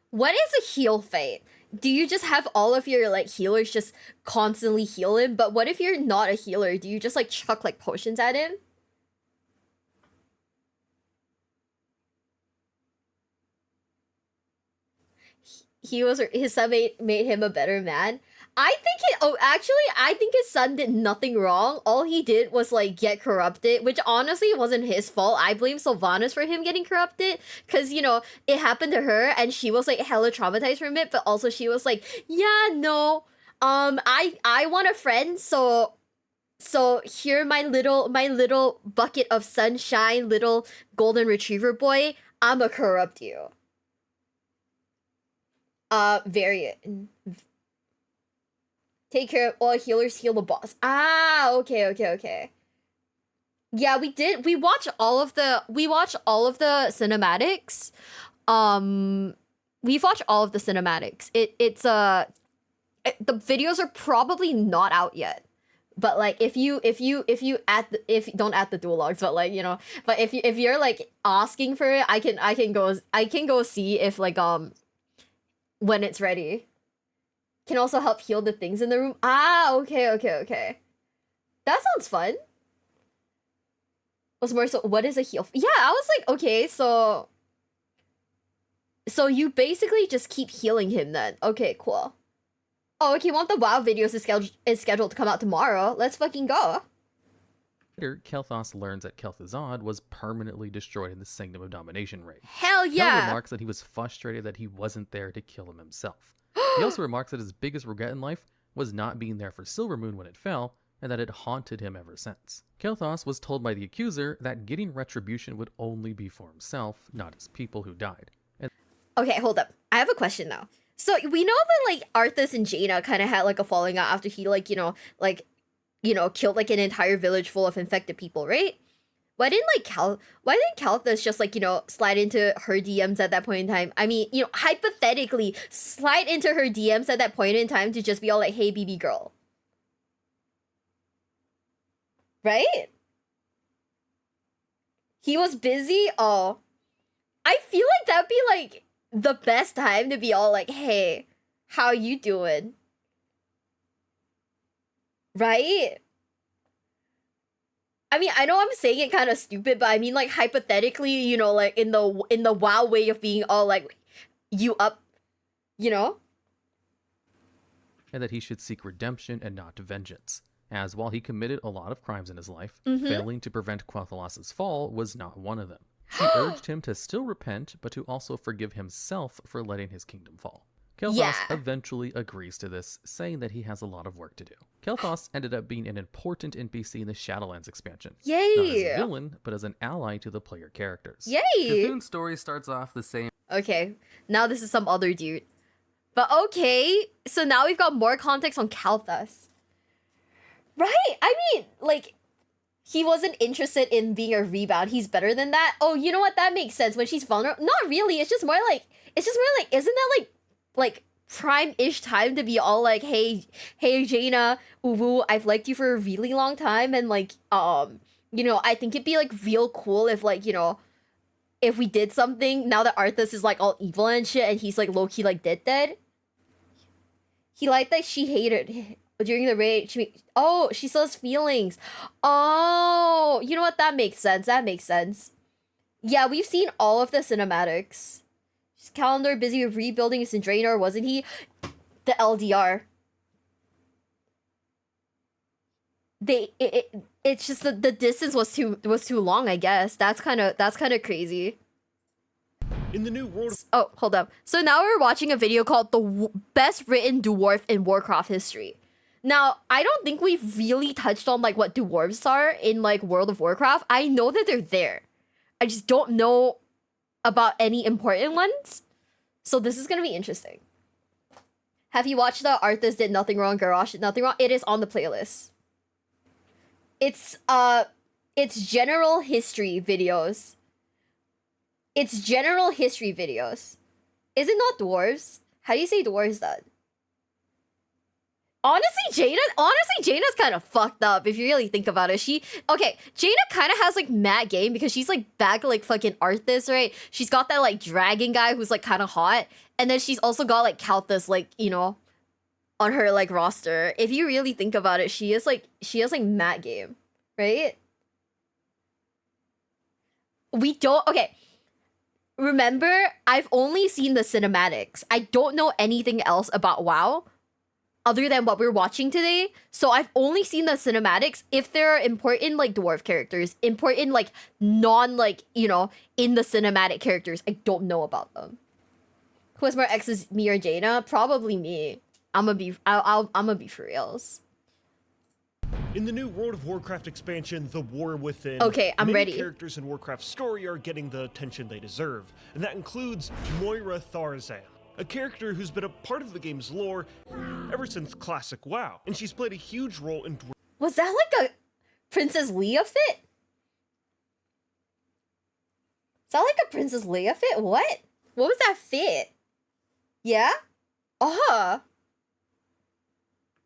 What is a heal fight? Do you just have all of your, like, healers just constantly heal him? But what if you're not a healer? Do you just, like, chuck, like, potions at him? His son made him a better man. I think his son did nothing wrong. All he did was like get corrupted, which honestly wasn't his fault. I blame Sylvanas for him getting corrupted, because you know it happened to her and she was like hella traumatized from it. But also she was like, yeah, no, I want a friend, so here my little bucket of sunshine, little golden retriever boy. I'ma corrupt you. Variant. Take care of all healers, heal the boss. Ah, okay. Yeah, we watched all of the cinematics. We've watched all of the cinematics. The videos are probably not out yet. But like if don't add the dual logs, but like, you know, but if you're like asking for it, I can go see if like when it's ready. Can also help heal the things in the room. Ah, okay. That sounds fun. Was more so, what is a heal? Yeah, I was like, okay, so you basically just keep healing him then. Okay, cool. Oh, okay, one of the WoW videos is scheduled to come out tomorrow. Let's fucking go. Later, Kel'Thas learns that Kel'Thuzad was permanently destroyed in the Sanctum of Domination raid. Hell Kel yeah. remarks that he was frustrated that he wasn't there to kill him himself. He also remarks that his biggest regret in life was not being there for Silvermoon when it fell, and that it haunted him ever since. Kel'Thas was told by the accuser that getting retribution would only be for himself, not his people who died. And Okay, hold up. I have a question now. So we know that like Arthas and Jaina kind of had like a falling out after he like, killed like an entire village full of infected people, right? Why didn't Kalthus just like, slide into her DMs at that point in time? I mean, hypothetically, slide into her DMs at that point in time to just be all like, hey, BB girl. Right? He was busy? Oh. I feel like that'd be like the best time to be all like, hey, how you doing? Right? I mean, I know I'm saying it kind of stupid, but I mean, like, hypothetically, like, in the WoW way of being all, like, you up, and that he should seek redemption and not vengeance, as while he committed a lot of crimes in his life, failing to prevent Quel'Thalas's fall was not one of them. She urged him to still repent, but to also forgive himself for letting his kingdom fall. Kel'Thas eventually agrees to this, saying that he has a lot of work to do. Kel'Thas ended up being an important NPC in the Shadowlands expansion. Yay! Not as a villain, but as an ally to the player characters. Yay! Cthulhu's story starts off the same. Okay, now this is some other dude. But okay, so now we've got more context on Kalthus. Right? I mean, like, he wasn't interested in being a rebound. He's better than that. Oh, you know what? That makes sense. When she's vulnerable. Not really. It's just more like, isn't that like prime-ish time to be all like, hey Jaina, Uwu, I've liked you for a really long time, and like, I think it'd be like real cool if like, if we did something now that Arthas is like all evil and shit, and he's like low-key like dead. He liked that she hated during the raid. She still has feelings. Oh, you know what? That makes sense. Yeah, we've seen all of the cinematics. Calendar busy rebuilding Sindraenor, wasn't he? The LDR. It's just the distance was too long, I guess. That's kind of crazy. In the new world. Oh, hold up. So now we're watching a video called the best written dwarf in Warcraft history. Now, I don't think we've really touched on like what dwarves are in like World of Warcraft. I know that they're there. I just don't know about any important ones. So this is going to be interesting. Have you watched the Arthas Did Nothing Wrong, Garrosh Did Nothing Wrong? It is on the playlist. It's general history videos. Is it not dwarves? How do you say dwarves then? Honestly, Jaina's kind of fucked up if you really think about it. Jaina kind of has like mad game because she's like back like fucking Arthas, right? She's got that like dragon guy who's like kind of hot, and then she's also got like Kalthus like, on her like roster. If you really think about it, she has like mad game, right? Remember, I've only seen the cinematics. I don't know anything else about WoW other than what we're watching today. So I've only seen the cinematics. If there are important like dwarf characters, important like non like, in the cinematic characters, I don't know about them. Who has more exes, me or Jaina? Probably me. I'm gonna be for reals. In the new World of Warcraft expansion, The War Within, okay, I'm many ready. Characters in Warcraft's story are getting the attention they deserve, and that includes Moira Tharzan, a character who's been a part of the game's lore ever since classic WoW, and she's played a huge role in. Was that like a Princess Leia fit? Is that like a Princess Leia fit? What was that fit? Yeah?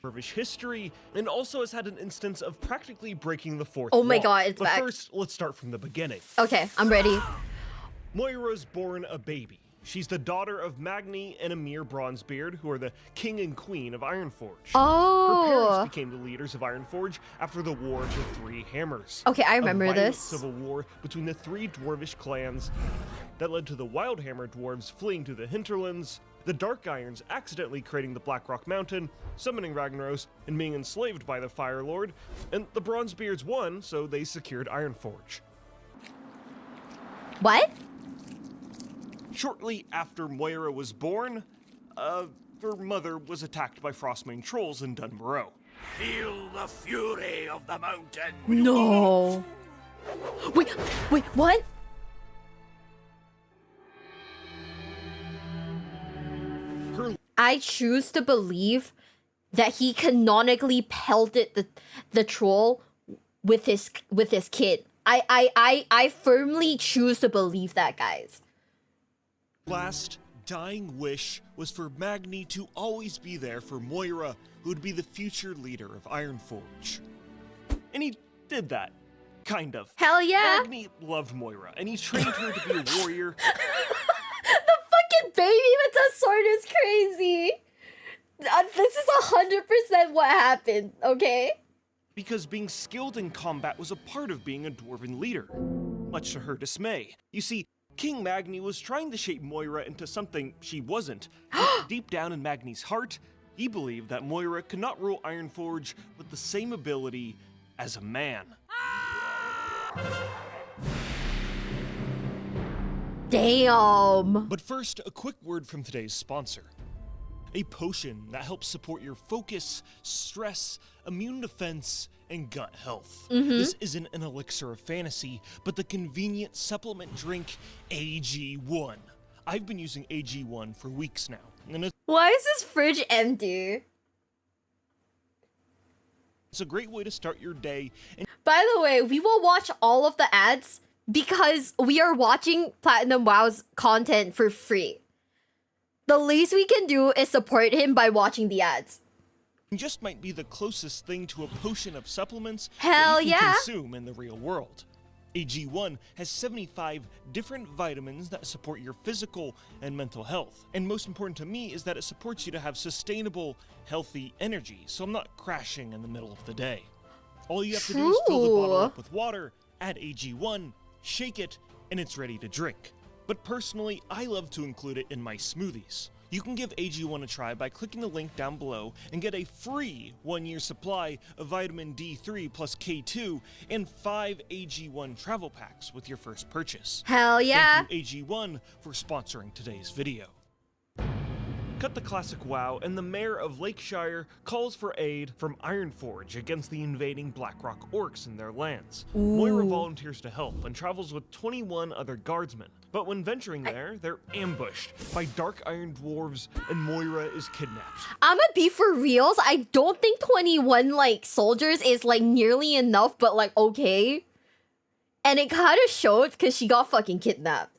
Dwarvish history, and also has had an instance of practically breaking the fourth Oh my wall. god, it's but back. First, let's start from the beginning. Okay, I'm ready. Moira's born a baby. She's the daughter of Magni and Emir Bronzebeard, who are the king and queen of Ironforge. Oh. Her parents became the leaders of Ironforge after the War of the Three Hammers. Okay, I remember a violent this. civil war between the three dwarvish clans that led to the Wildhammer dwarves fleeing to the hinterlands, the Dark Irons accidentally creating the Blackrock Mountain, summoning Ragnaros, and being enslaved by the Fire Lord, and the Bronzebeards won, so they secured Ironforge. What? Shortly after Moira was born, her mother was attacked by Frostmane trolls in Dunmoreau. Feel the fury of the mountain. No. Wait, what? I choose to believe that he canonically pelted the troll with his kid. I firmly choose to believe that, guys. Last dying wish was for Magni to always be there for Moira, who would be the future leader of Ironforge. And he did that. Kind of. Hell yeah. Magni loved Moira, and he trained her to be a warrior. The fucking baby with the sword is crazy. This is 100% what happened, okay? Because being skilled in combat was a part of being a dwarven leader, much to her dismay. You see, King Magni was trying to shape Moira into something she wasn't. Deep down in Magni's heart, he believed that Moira could not rule Ironforge with the same ability as a man. Damn. But first, a quick word from today's sponsor. A potion that helps support your focus, stress, immune defense, and gut health. This isn't an elixir of fantasy, but the convenient supplement drink AG1. I've been using AG1 for weeks now, and Why is this fridge empty? it's a great way to start your day. And By the way, we will watch all of the ads because we are watching Platinum WoW's content for free. The least we can do is support him by watching the ads. just might be the closest thing to a potion of supplements Hell that you can yeah. consume in the real world. AG1 has 75 different vitamins that support your physical and mental health. And most important to me is that it supports you to have sustainable, healthy energy, so I'm not crashing in the middle of the day. All you have to do is fill the bottle up with water, add AG1, shake it, and it's ready to drink. But personally, I love to include it in my smoothies. You can give AG1 a try by clicking the link down below and get a free 1-year supply of vitamin D3 plus K2 and 5 AG1 travel packs with your first purchase. Hell yeah. Thank you, AG1, for sponsoring today's video. Cut the classic WoW, and the mayor of Lakeshire calls for aid from Ironforge against the invading Blackrock orcs in their lands. Moira volunteers to help and travels with 21 other guardsmen. But when venturing there, they're ambushed by dark iron dwarves and Moira is kidnapped. I'ma be for reals. I don't think 21 like soldiers is like nearly enough, but like okay. And it kind of showed because she got fucking kidnapped.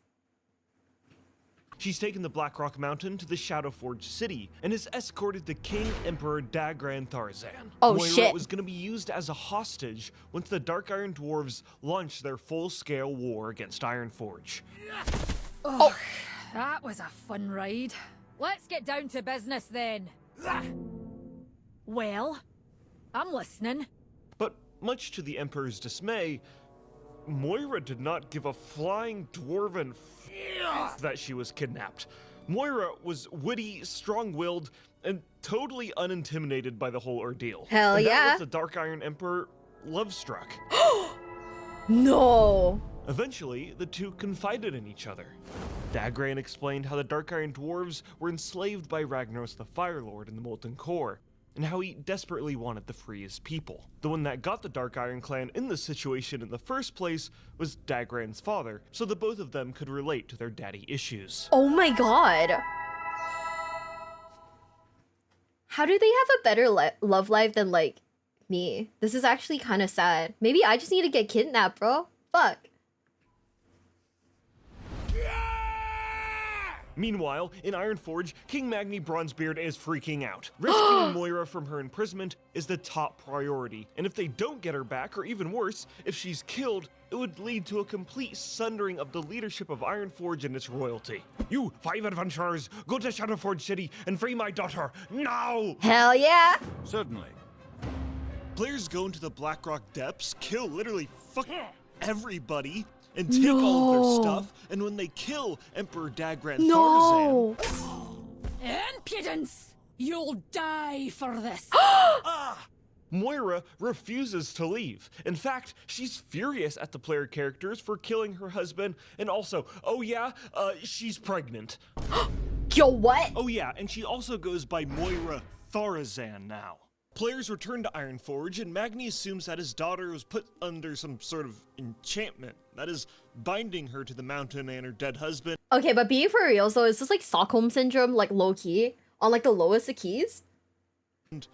She's taken the Blackrock Mountain to the Shadowforge city and is escorted to King Emperor Dagran Tharzan. Oh, Moira shit. was going to be used as a hostage once the Dark Iron Dwarves launched their full-scale war against Ironforge. Oh, that was a fun ride. Let's get down to business then. Well, I'm listening. But much to the Emperor's dismay, Moira did not give a flying dwarven f that she was kidnapped. Moira was witty, strong-willed, and totally unintimidated by the whole ordeal. Hell and that yeah. left the Dark Iron Emperor love-struck. No. Eventually, the two confided in each other. Dagran explained how the Dark Iron Dwarves were enslaved by Ragnaros the Fire Lord in the Molten Core, and how he desperately wanted to free his people. The one that got the Dark Iron clan in this situation in the first place was Dagran's father, so that both of them could relate to their daddy issues. Oh my god. How do they have a better love life than like me? This is actually kind of sad. Maybe I just need to get kidnapped, bro. Fuck. Meanwhile, in Ironforge, King Magni Bronzebeard is freaking out. Rescuing Moira from her imprisonment is the top priority, and if they don't get her back, or even worse, if she's killed, it would lead to a complete sundering of the leadership of Ironforge and its royalty. You 5 adventurers, go to Shadowforge City and free my daughter, now! Hell yeah. Certainly. Players go into the Blackrock depths, kill literally everybody, and take all of their stuff, and when they kill Emperor Dagran Tharzan, Impudence! You'll die for this. Moira refuses to leave. In fact, she's furious at the player characters for killing her husband, and also, oh yeah, she's pregnant. Yo, what? Oh yeah, and she also goes by Moira Thorazan now. Players return to Ironforge, and Magni assumes that his daughter was put under some sort of enchantment that is binding her to the mountain and her dead husband. Okay, but being for real, so is this like Stockholm syndrome, like low key, on like the lowest of keys? And,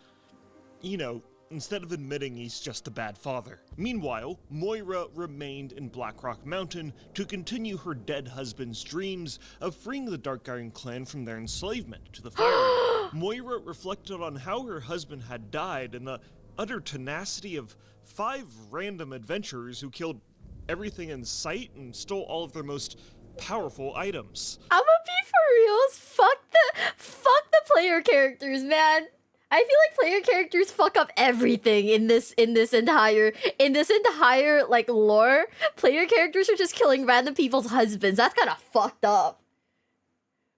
you know, instead of admitting he's just a bad father. Meanwhile, Moira remained in Blackrock Mountain to continue her dead husband's dreams of freeing the Dark Iron clan from their enslavement to the Fire. Moira reflected on how her husband had died and the utter tenacity of 5 random adventurers who killed everything in sight and stole all of their most powerful items. I'ma be for reals. Fuck the player characters, man. I feel like player characters fuck up everything in this entire like lore. Player characters are just killing random people's husbands. That's kind of fucked up.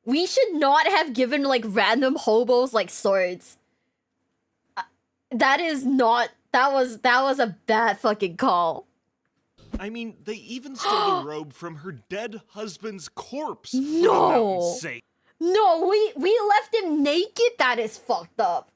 We should not have given like random hobos like swords. That was a bad fucking call. I mean, they even stole the robe from her dead husband's corpse. For the No. mountain's sake. No, we left him naked. That is fucked up.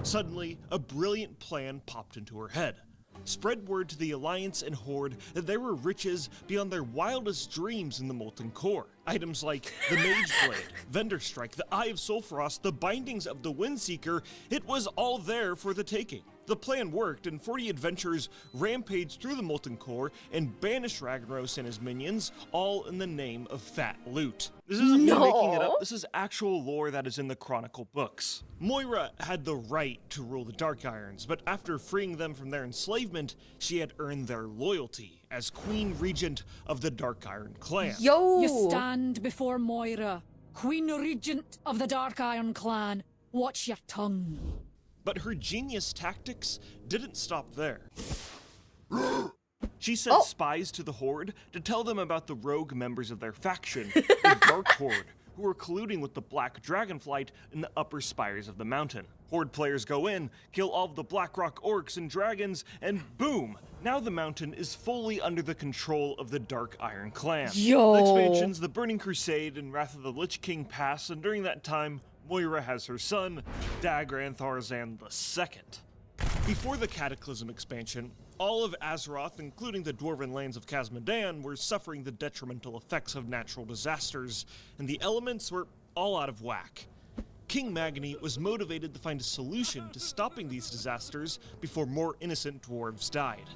Suddenly, a brilliant plan popped into her head. Spread word to the Alliance and Horde that there were riches beyond their wildest dreams in the Molten Core. Items like the Mage Blade, Vendor Strike, the Eye of Sulfuros, the bindings of the Windseeker, it was all there for the taking. The plan worked, and 40 adventurers rampaged through the Molten Core and banished Ragnaros and his minions, all in the name of fat loot. This isn't me making it up, this is actual lore that is in the Chronicle books. Moira had the right to rule the Dark Irons, but after freeing them from their enslavement, she had earned their loyalty as Queen Regent of the Dark Iron clan. Yo. You stand before Moira, Queen Regent of the Dark Iron clan. Watch your tongue. But her genius tactics didn't stop there. She sent spies to the Horde to tell them about the rogue members of their faction, the Dark Horde, who were colluding with the Black Dragonflight in the upper spires of the mountain. Horde players go in, kill all of the Blackrock orcs and dragons, and boom! Now the mountain is fully under the control of the Dark Iron clan. Yo. The expansions, the Burning Crusade, and Wrath of the Lich King pass, and during that time, Moira has her son, Dagran Thorazan II. Before the Cataclysm expansion, all of Azeroth, including the dwarven lands of Khazmodan, were suffering the detrimental effects of natural disasters, and the elements were all out of whack. King Magni was motivated to find a solution to stopping these disasters before more innocent dwarves died.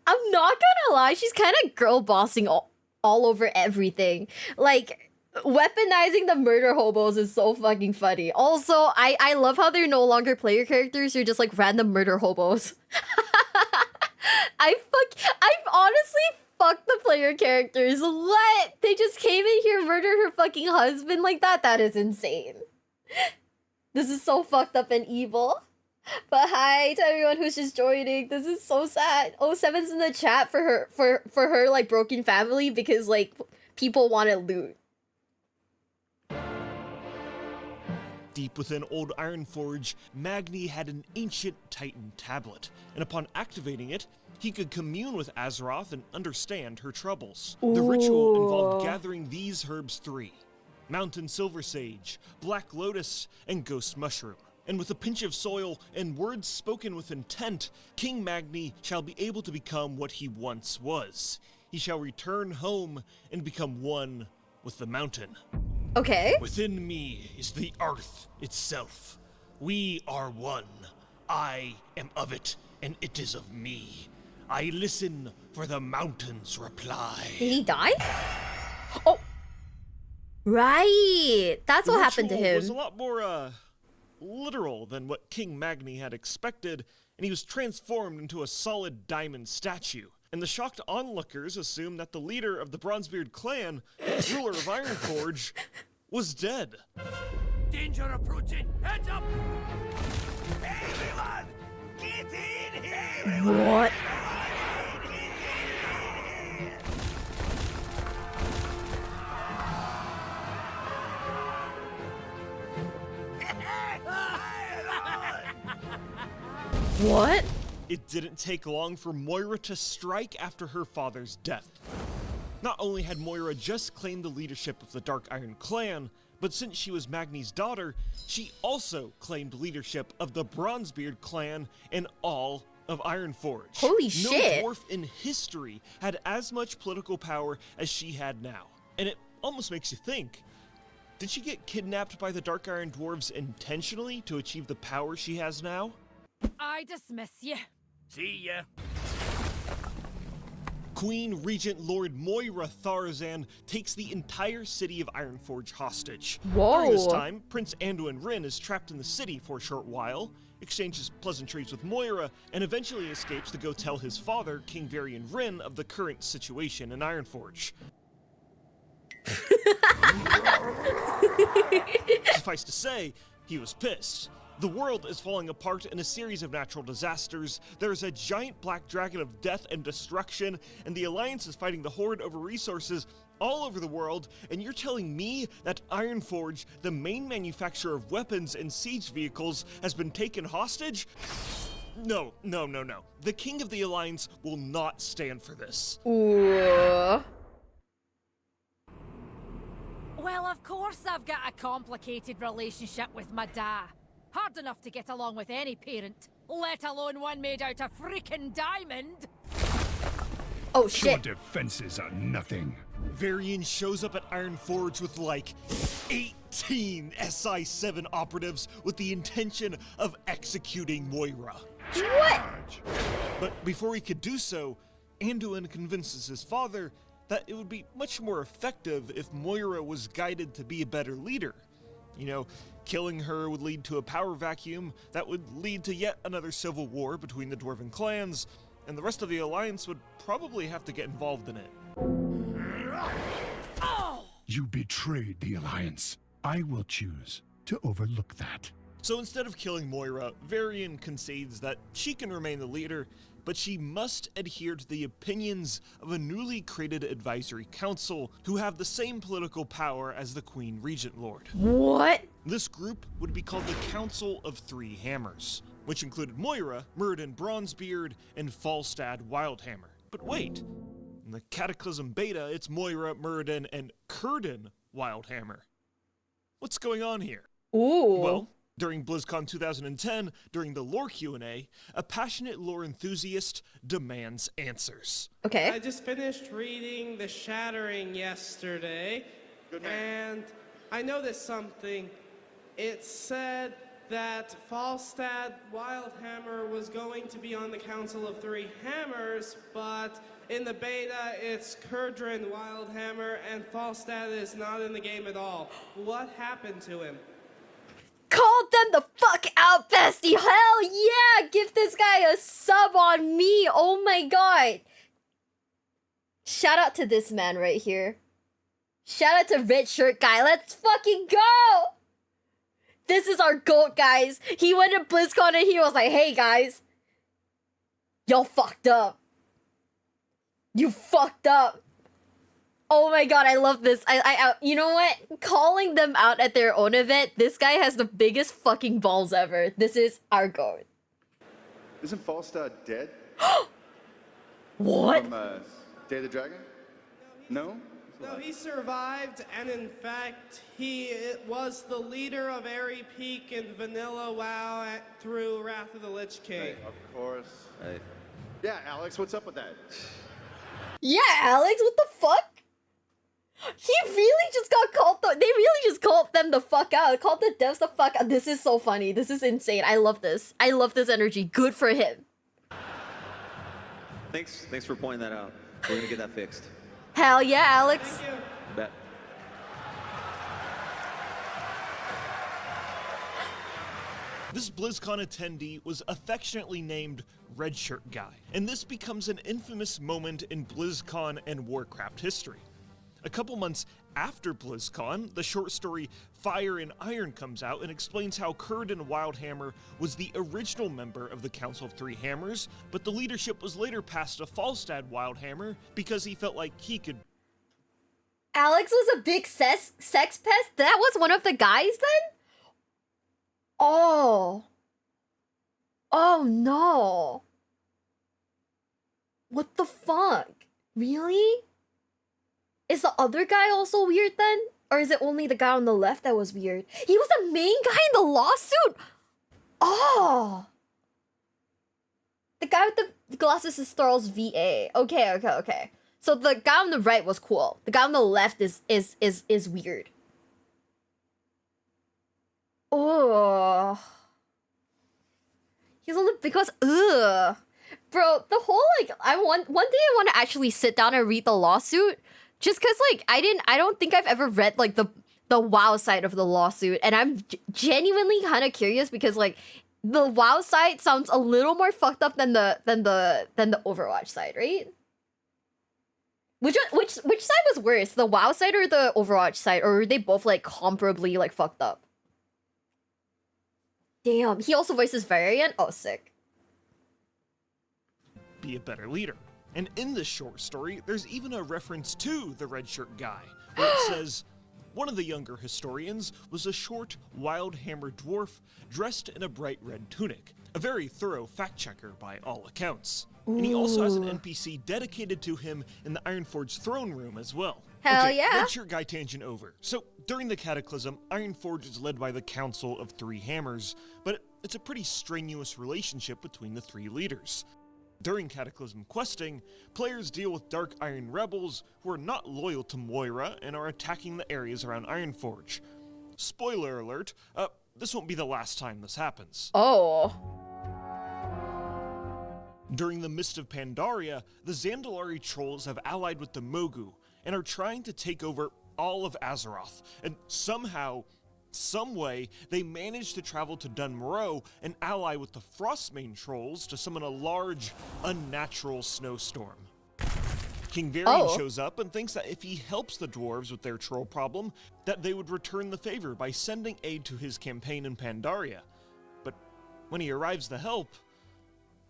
I'm not gonna lie, she's kind of girl bossing all over everything. Like, weaponizing the murder hobos is so fucking funny. Also, I love how they're no longer player characters, they're just like random murder hobos. I've honestly fucked the player characters. What? They just came in here, murdered her fucking husband like that? That is insane. This is so fucked up and evil. But hi to everyone who's just joining. This is so sad. 07's in the chat for her like broken family because like people wanted loot. Deep within Old Ironforge, Magni had an ancient Titan tablet, and upon activating it, he could commune with Azeroth and understand her troubles. The ritual involved gathering these herbs 3: Mountain Silver Sage, Black Lotus, and Ghost Mushroom. And with a pinch of soil and words spoken with intent, King Magni shall be able to become what he once was. He shall return home and become one with the mountain. Okay. Within me is the earth itself. We are one. I am of it, and it is of me. I listen for the mountain's reply. Did he die? Oh, right. That's what happened to ritual him. was a lot more, literal than what King Magni had expected, and he was transformed into a solid diamond statue. And the shocked onlookers assumed that the leader of the Bronzebeard clan, ruler of Ironforge, was dead. Danger approaching! Heads up! Everyone! Get in here! What? What? It didn't take long for Moira to strike after her father's death. Not only had Moira just claimed the leadership of the Dark Iron Clan, but since she was Magni's daughter, she also claimed leadership of the Bronzebeard clan and all of Ironforge. Holy shit! No dwarf in history had as much political power as she had now. And it almost makes you think, did she get kidnapped by the Dark Iron Dwarves intentionally to achieve the power she has now? I dismiss you. See ya. Queen Regent Lord Moira Tharzan takes the entire city of Ironforge hostage. Whoa. During this time, Prince Anduin Wrynn is trapped in the city for a short while, exchanges pleasantries with Moira, and eventually escapes to go tell his father, King Varian Wrynn, of the current situation in Ironforge. Suffice to say, he was pissed. The world is falling apart in a series of natural disasters, there's a giant black dragon of death and destruction, and the Alliance is fighting the Horde over resources all over the world, and you're telling me that Ironforge, the main manufacturer of weapons and siege vehicles, has been taken hostage? No. The King of the Alliance will not stand for this. Ooh. Well, of course I've got a complicated relationship with my da. Hard enough to get along with any parent, let alone one made out of freaking diamond. Oh Your shit. defenses are nothing. Varian shows up at Ironforge with like 18 SI-7 operatives with the intention of executing Moira. Charge. But before he could do so, Anduin convinces his father that it would be much more effective if Moira was guided to be a better leader. You know, killing her would lead to a power vacuum that would lead to yet another civil war between the Dwarven clans, and the rest of the Alliance would probably have to get involved in it. You betrayed the Alliance. I will choose to overlook that. So instead of killing Moira, Varian concedes that she can remain the leader, but she must adhere to the opinions of a newly created advisory council who have the same political power as the Queen Regent Lord. What? This group would be called the Council of Three Hammers, which included Moira, Muradin Bronzebeard, and Falstad Wildhammer. But wait, in the Cataclysm Beta, it's Moira, Muradin, and Curdin Wildhammer. What's going on here? Ooh. Well, during BlizzCon 2010, during the lore Q&A, a passionate lore enthusiast demands answers. Okay. I just finished reading The Shattering yesterday, and I noticed something. It said that Falstad Wildhammer was going to be on the Council of Three Hammers, but in the beta it's Curdrin Wildhammer, and Falstad is not in the game at all. What happened to him? Called them the fuck out, bestie. Hell yeah! Give this guy a sub on me. Oh my god. Shout out to this man right here. Shout out to Red Shirt Guy. Let's fucking go! This is our GOAT, guys. He went to BlizzCon and he was like, hey guys. Y'all fucked up. You fucked up. Oh my god, I love this. I you know what? Calling them out at their own event, this guy has the biggest fucking balls ever. This is our GOAT. Isn't Falstad dead? What? From Day of the Dragon? No? No, he survived, and in fact, he was the leader of Airy Peak in Vanilla WoW through Wrath of the Lich King. Right, of course. Yeah, Alex, what's up with that? Yeah, Alex, what the fuck? He really just got called they really just called them the fuck out. Called the devs the fuck out. This is so funny. This is insane. I love this. I love this energy. Good for him. Thanks for pointing that out. We're gonna get that fixed. Hell yeah, Alex. Thank you. Bet. This BlizzCon attendee was affectionately named Red Shirt Guy, and this becomes an infamous moment in BlizzCon and Warcraft history. A couple months after BlizzCon, the short story Fire and Iron comes out and explains how Curdin Wildhammer was the original member of the Council of Three Hammers, but the leadership was later passed to Falstad Wildhammer because he felt like he could. Alex was a big sex pest? That was one of the guys then? Oh. Oh no. Really? Is the other guy also weird then? Or is it only the guy on the left that was weird? He was the main guy in the lawsuit! Oh! The guy with the glasses is Starl's VA. Okay. So the guy on the right was cool. The guy on the left is weird. Oh. He's only because ugh. Bro, the whole like one day I want to actually sit down and read the lawsuit. Just cause like I don't think I've ever read like the WoW side of the lawsuit, and I'm genuinely kind of curious because like the WoW side sounds a little more fucked up than the Overwatch side, right? Which side was worse, the WoW side or the Overwatch side, or were they both like comparably like fucked up? Damn, he also voices Varian. Oh, sick. Be a better leader. And in this short story, there's even a reference to the red shirt guy, where it says, one of the younger historians was a short, wild-hammer dwarf dressed in a bright red tunic, a very thorough fact-checker by all accounts. Ooh. And he also has an NPC dedicated to him in the Ironforge throne room as well. Hell yeah! Red shirt guy tangent over. So, during the Cataclysm, Ironforge is led by the Council of Three Hammers, but it's a pretty strenuous relationship between the three leaders. During Cataclysm questing, players deal with Dark Iron rebels who are not loyal to Moira and are attacking the areas around Ironforge. Spoiler alert, this won't be the last time this happens. Oh. During the Mist of Pandaria, the Zandalari trolls have allied with the Mogu and are trying to take over all of Azeroth, and somehow, someway, they manage to travel to Dun Morrow and ally with the Frostmane trolls to summon a large, unnatural snowstorm. King Varian shows up and thinks that if he helps the dwarves with their troll problem, that they would return the favor by sending aid to his campaign in Pandaria. But when he arrives to help,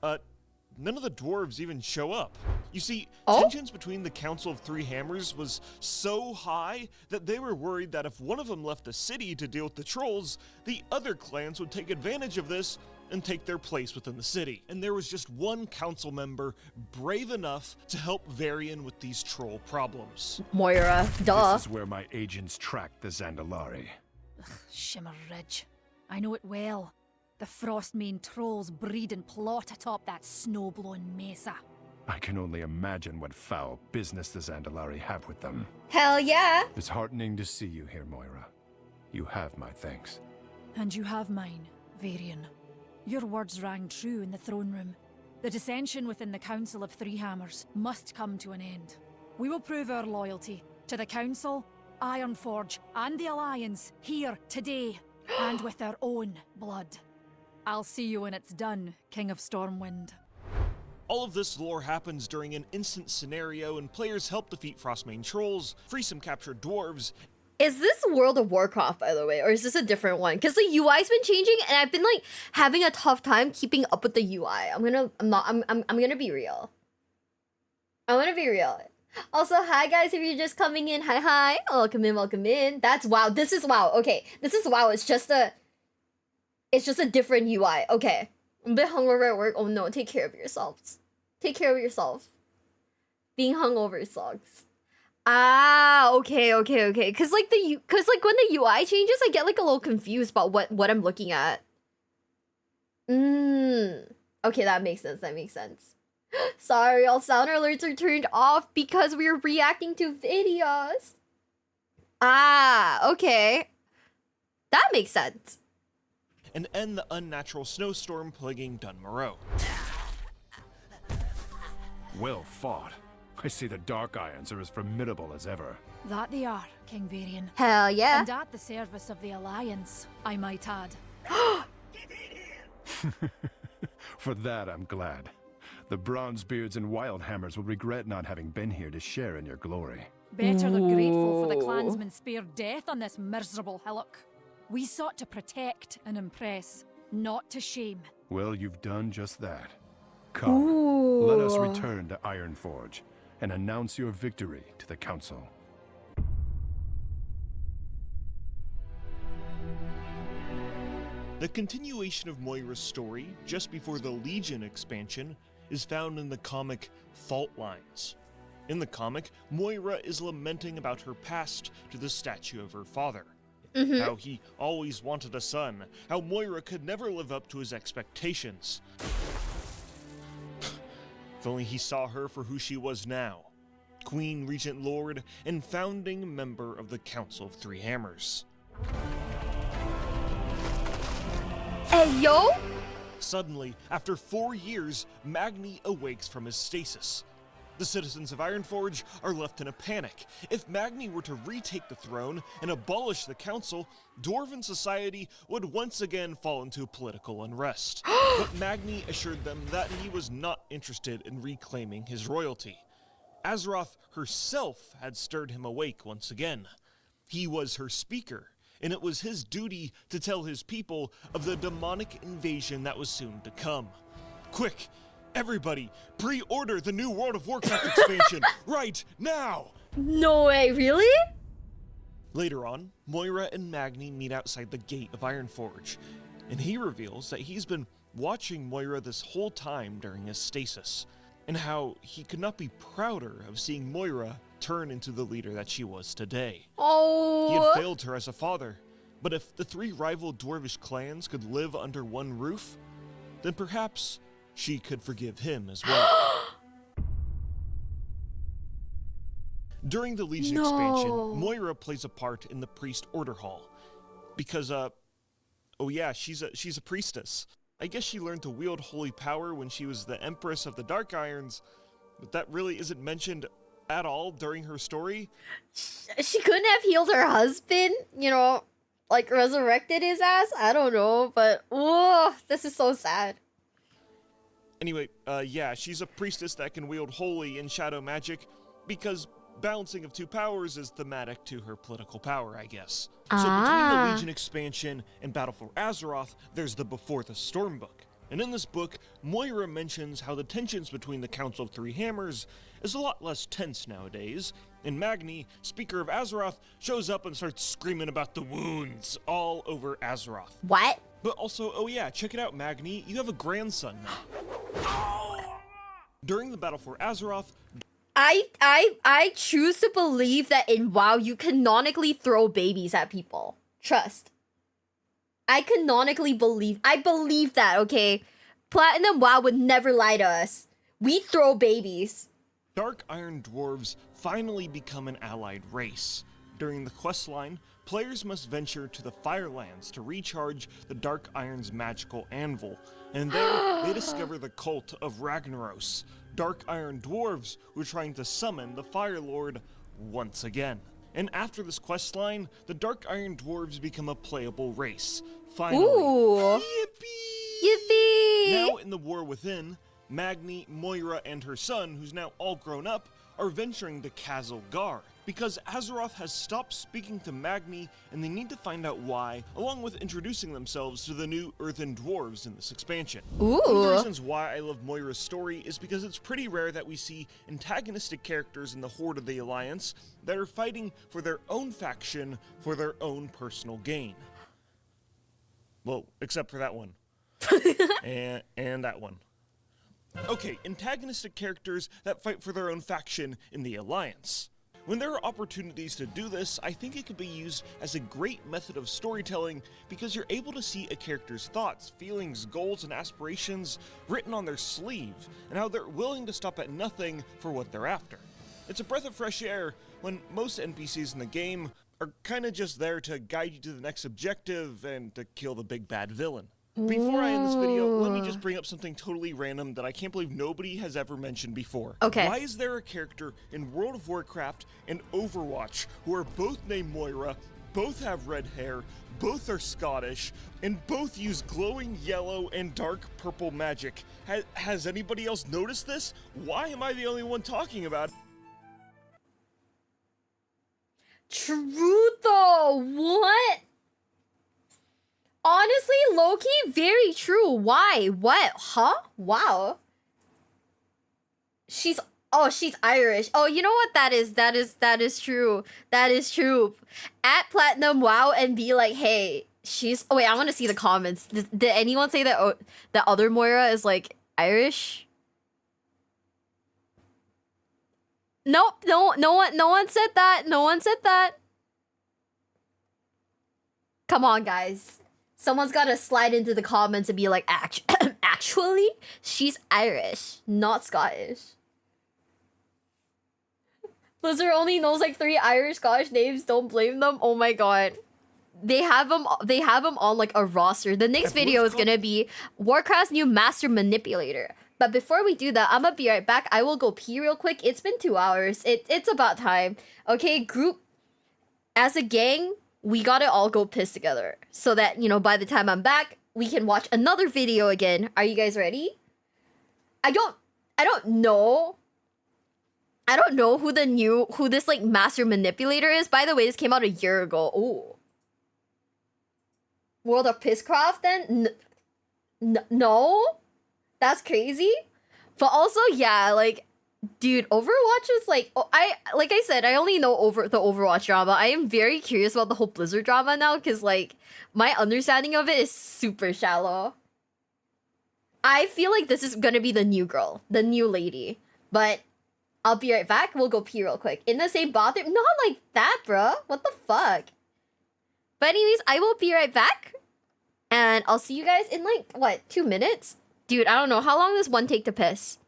none of the dwarves even show up. You see, tensions between the Council of Three Hammers was so high that they were worried that if one of them left the city to deal with the trolls, the other clans would take advantage of this and take their place within the city. And there was just one council member brave enough to help Varian with these troll problems. Moira, duh. This is where my agents tracked the Zandalari. Shimmer Ridge. I know it well. The Frostmane trolls breed and plot atop that snow-blown mesa. I can only imagine what foul business the Zandalari have with them. Hell yeah! It's heartening to see you here, Moira. You have my thanks. And you have mine, Varian. Your words rang true in the throne room. The dissension within the Council of Three Hammers must come to an end. We will prove our loyalty to the Council, Ironforge, and the Alliance here today, and with our own blood. I'll see you when it's done, King of Stormwind. All of this lore happens during an instant scenario, and players help defeat Frostmane trolls, free some captured dwarves. Is this World of Warcraft, by the way, or is this a different one? Because the UI's been changing, and I've been like having a tough time keeping up with the UI. I'm gonna be real. I'm gonna be real. Also, hi guys, if you're just coming in, hi. Welcome in. That's WoW. This is WoW. Okay, this is WoW. It's just a different UI. Okay. I'm a bit hungover at work. Oh no, take care of yourselves. Take care of yourself. Being hungover sucks. Ah, okay. Cause like when the UI changes, I get like a little confused about what I'm looking at. Okay, that makes sense. Sorry, all sound alerts are turned off because we're reacting to videos. Ah, okay. That makes sense. And end the unnatural snowstorm plaguing Dun Morrow. Well fought. I see the Dark Irons are as formidable as ever. That they are, King Varian. Hell yeah. And at the service of the Alliance, I might add. For that, I'm glad. The Bronzebeards and Wildhammers will regret not having been here to share in your glory. Better they're grateful for the clansmen spared death on this miserable hillock. We sought to protect and impress, not to shame. Well, you've done just that. Come, let us return to Ironforge and announce your victory to the Council. The continuation of Moira's story, just before the Legion expansion, is found in the comic Fault Lines. In the comic, Moira is lamenting about her past to the statue of her father. How he always wanted a son, how Moira could never live up to his expectations. If only he saw her for who she was now. Queen Regent Lord and founding member of the Council of Three Hammers. Hey, yo! Suddenly, after 4 years, Magni awakes from his stasis. The citizens of Ironforge are left in a panic. If Magni were to retake the throne and abolish the council, Dwarven society would once again fall into political unrest. But Magni assured them that he was not interested in reclaiming his royalty. Azeroth herself had stirred him awake once again. He was her speaker, and it was his duty to tell his people of the demonic invasion that was soon to come. Quick! Everybody, pre-order the new World of Warcraft expansion right now! No way, really? Later on, Moira and Magni meet outside the gate of Ironforge, and he reveals that he's been watching Moira this whole time during his stasis, and how he could not be prouder of seeing Moira turn into the leader that she was today. Oh! He had failed her as a father, but if the 3 rival dwarvish clans could live under one roof, then perhaps she could forgive him as well. During the Legion expansion, Moira plays a part in the Priest Order Hall. Because, oh yeah, she's a priestess. I guess she learned to wield holy power when she was the Empress of the Dark Irons, but that really isn't mentioned at all during her story. She couldn't have healed her husband, you know, like resurrected his ass? I don't know, but, oh, this is so sad. Anyway, yeah, she's a priestess that can wield holy and shadow magic, because balancing of 2 powers is thematic to her political power, I guess. So between the Legion expansion and Battle for Azeroth, there's the Before the Storm book. And in this book, Moira mentions how the tensions between the Council of Three Hammers is a lot less tense nowadays, and Magni, Speaker of Azeroth, shows up and starts screaming about the wounds all over Azeroth. What? But also, oh yeah, check it out, Magni, you have a grandson now. During the Battle for Azeroth, I choose to believe that in WoW you canonically throw babies at people. Trust. I believe that, okay? Platinum WoW would never lie to us. We throw babies. Dark Iron Dwarves finally become an allied race. During the questline, players must venture to the Firelands to recharge the Dark Iron's magical anvil, and there they discover the cult of Ragnaros, Dark Iron Dwarves who are trying to summon the Fire Lord once again. And after this questline, the Dark Iron Dwarves become a playable race. Finally. Ooh. Yippee! Yippee! Now in the War Within, Magni, Moira, and her son, who's now all grown up, are venturing to Khazil Gar, because Azeroth has stopped speaking to Magni and they need to find out why, along with introducing themselves to the new Earthen Dwarves in this expansion. Ooh. One of the reasons why I love Moira's story is because it's pretty rare that we see antagonistic characters in the Horde of the Alliance that are fighting for their own faction for their own personal gain. Well, except for that one. and that one. Okay, antagonistic characters that fight for their own faction in the Alliance. When there are opportunities to do this, I think it could be used as a great method of storytelling because you're able to see a character's thoughts, feelings, goals, and aspirations written on their sleeve, and how they're willing to stop at nothing for what they're after. It's a breath of fresh air when most NPCs in the game are kinda just there to guide you to the next objective and to kill the big bad villain. Before I end this video, let me just bring up something totally random that I can't believe nobody has ever mentioned before. Okay. Why is there a character in World of Warcraft and Overwatch who are both named Moira, both have red hair, both are Scottish, and both use glowing yellow and dark purple magic? Has anybody else noticed this? Why am I the only one talking about it? True though, what? Honestly, low-key, very true. Why? What? Huh? Wow. She's Irish. Oh, you know what that is? That is true. That is true. At Platinum WoW and be like, hey, she's... Oh, wait, I want to see the comments. Did anyone say that the other Moira is, like, Irish? Nope. No one said that. No one said that. Come on, guys. Someone's gotta slide into the comments and be like, actually, she's Irish, not Scottish. Blizzard only knows like 3 Irish Scottish names. Don't blame them. Oh my god. They have them on like a roster. The next video is gonna be Warcraft's new Master Manipulator. But before we do that, I'm gonna be right back. I will go pee real quick. It's been 2 hours. It's about time. Okay, group, as a gang, we gotta all go piss together. So that, you know, by the time I'm back, we can watch another video again. Are you guys ready? I don't know. I don't know who this like Master Manipulator is. By the way, this came out a year ago. Ooh. World of Pisscraft then? No? That's crazy? But also, yeah, like, dude, Overwatch is like, like I said, I only know the Overwatch drama. I am very curious about the whole Blizzard drama now, because like, my understanding of it is super shallow. I feel like this is gonna be the new girl, the new lady. But I'll be right back. We'll go pee real quick. In the same bathroom? Not like that, bruh. What the fuck? But anyways, I will be right back. And I'll see you guys in like, what, 2 minutes? Dude, I don't know. How long does one take to piss?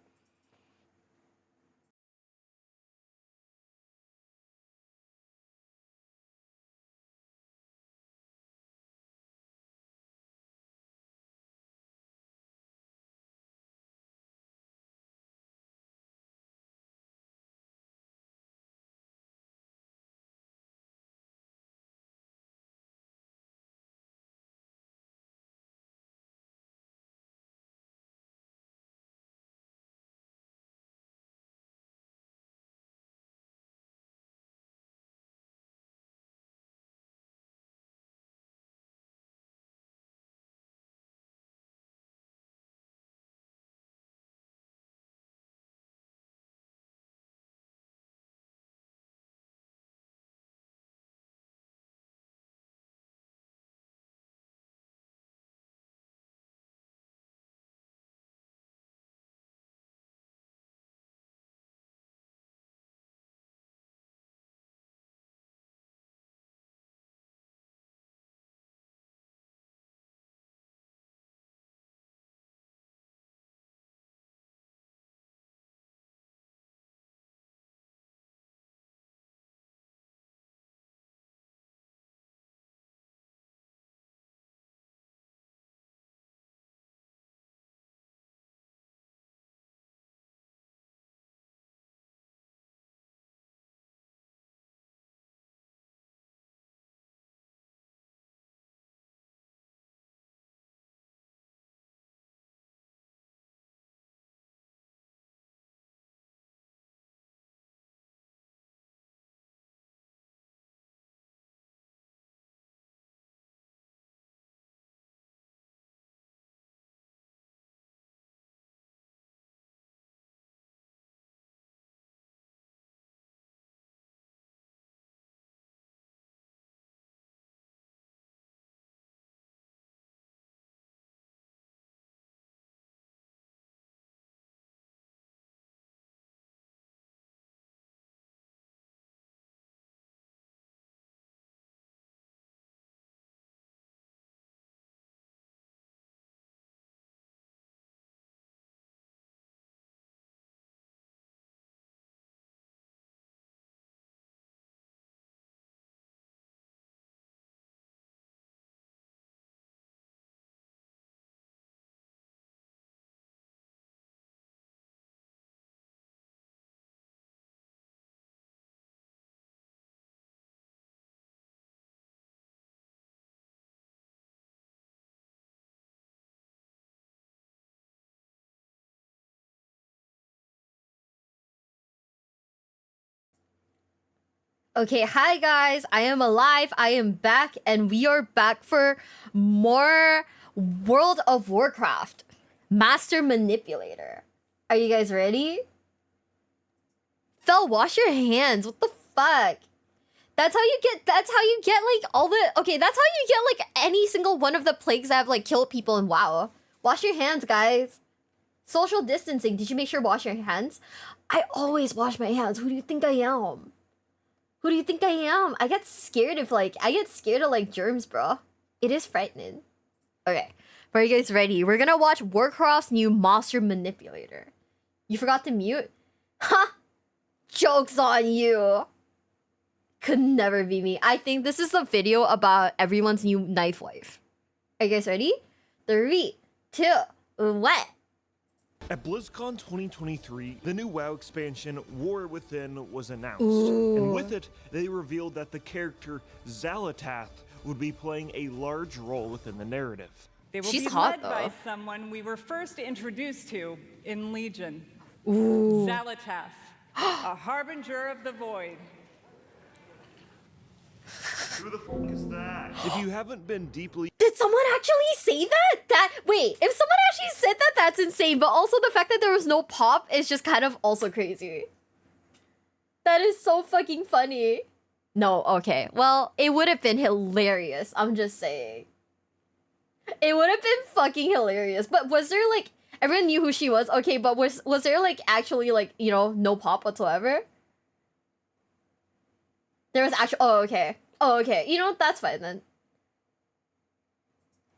Okay, hi guys, I am alive, I am back, and we are back for more World of Warcraft Master Manipulator. Are you guys ready? Fel, wash your hands, what the fuck? That's how you get like all the, okay, that's how you get like any single one of the plagues that have like killed people in WoW. Wash your hands, guys. Social distancing, did you make sure to wash your hands? I always wash my hands. Who do you think I am? Who do you think I am? I get scared of like germs, bro. It is frightening. Okay, are you guys ready? We're gonna watch Warcraft's new Monster Manipulator. You forgot to mute? Ha! Joke's on you. Could never be me. I think this is a video about everyone's new knife wife. Are you guys ready? 3, 2, 1. At BlizzCon 2023, the new WoW expansion, War Within, was announced. Ooh. And with it, they revealed that the character Xal'atath would be playing a large role within the narrative. They will She's be hot, led by though. someone we were first introduced to in Legion. Ooh. Xal'atath, a harbinger of the void. Who the fuck is that? If you haven't been deeply... Did someone actually say that? Wait, if someone actually said that, that's insane. But also the fact that there was no pop is just kind of also crazy. That is so fucking funny. No, okay. Well, it would have been hilarious. I'm just saying. It would have been fucking hilarious. But was there like... Everyone knew who she was. Okay, but was there like actually like, you know, no pop whatsoever? There was actually... Oh, okay. Oh, okay. You know, that's fine then.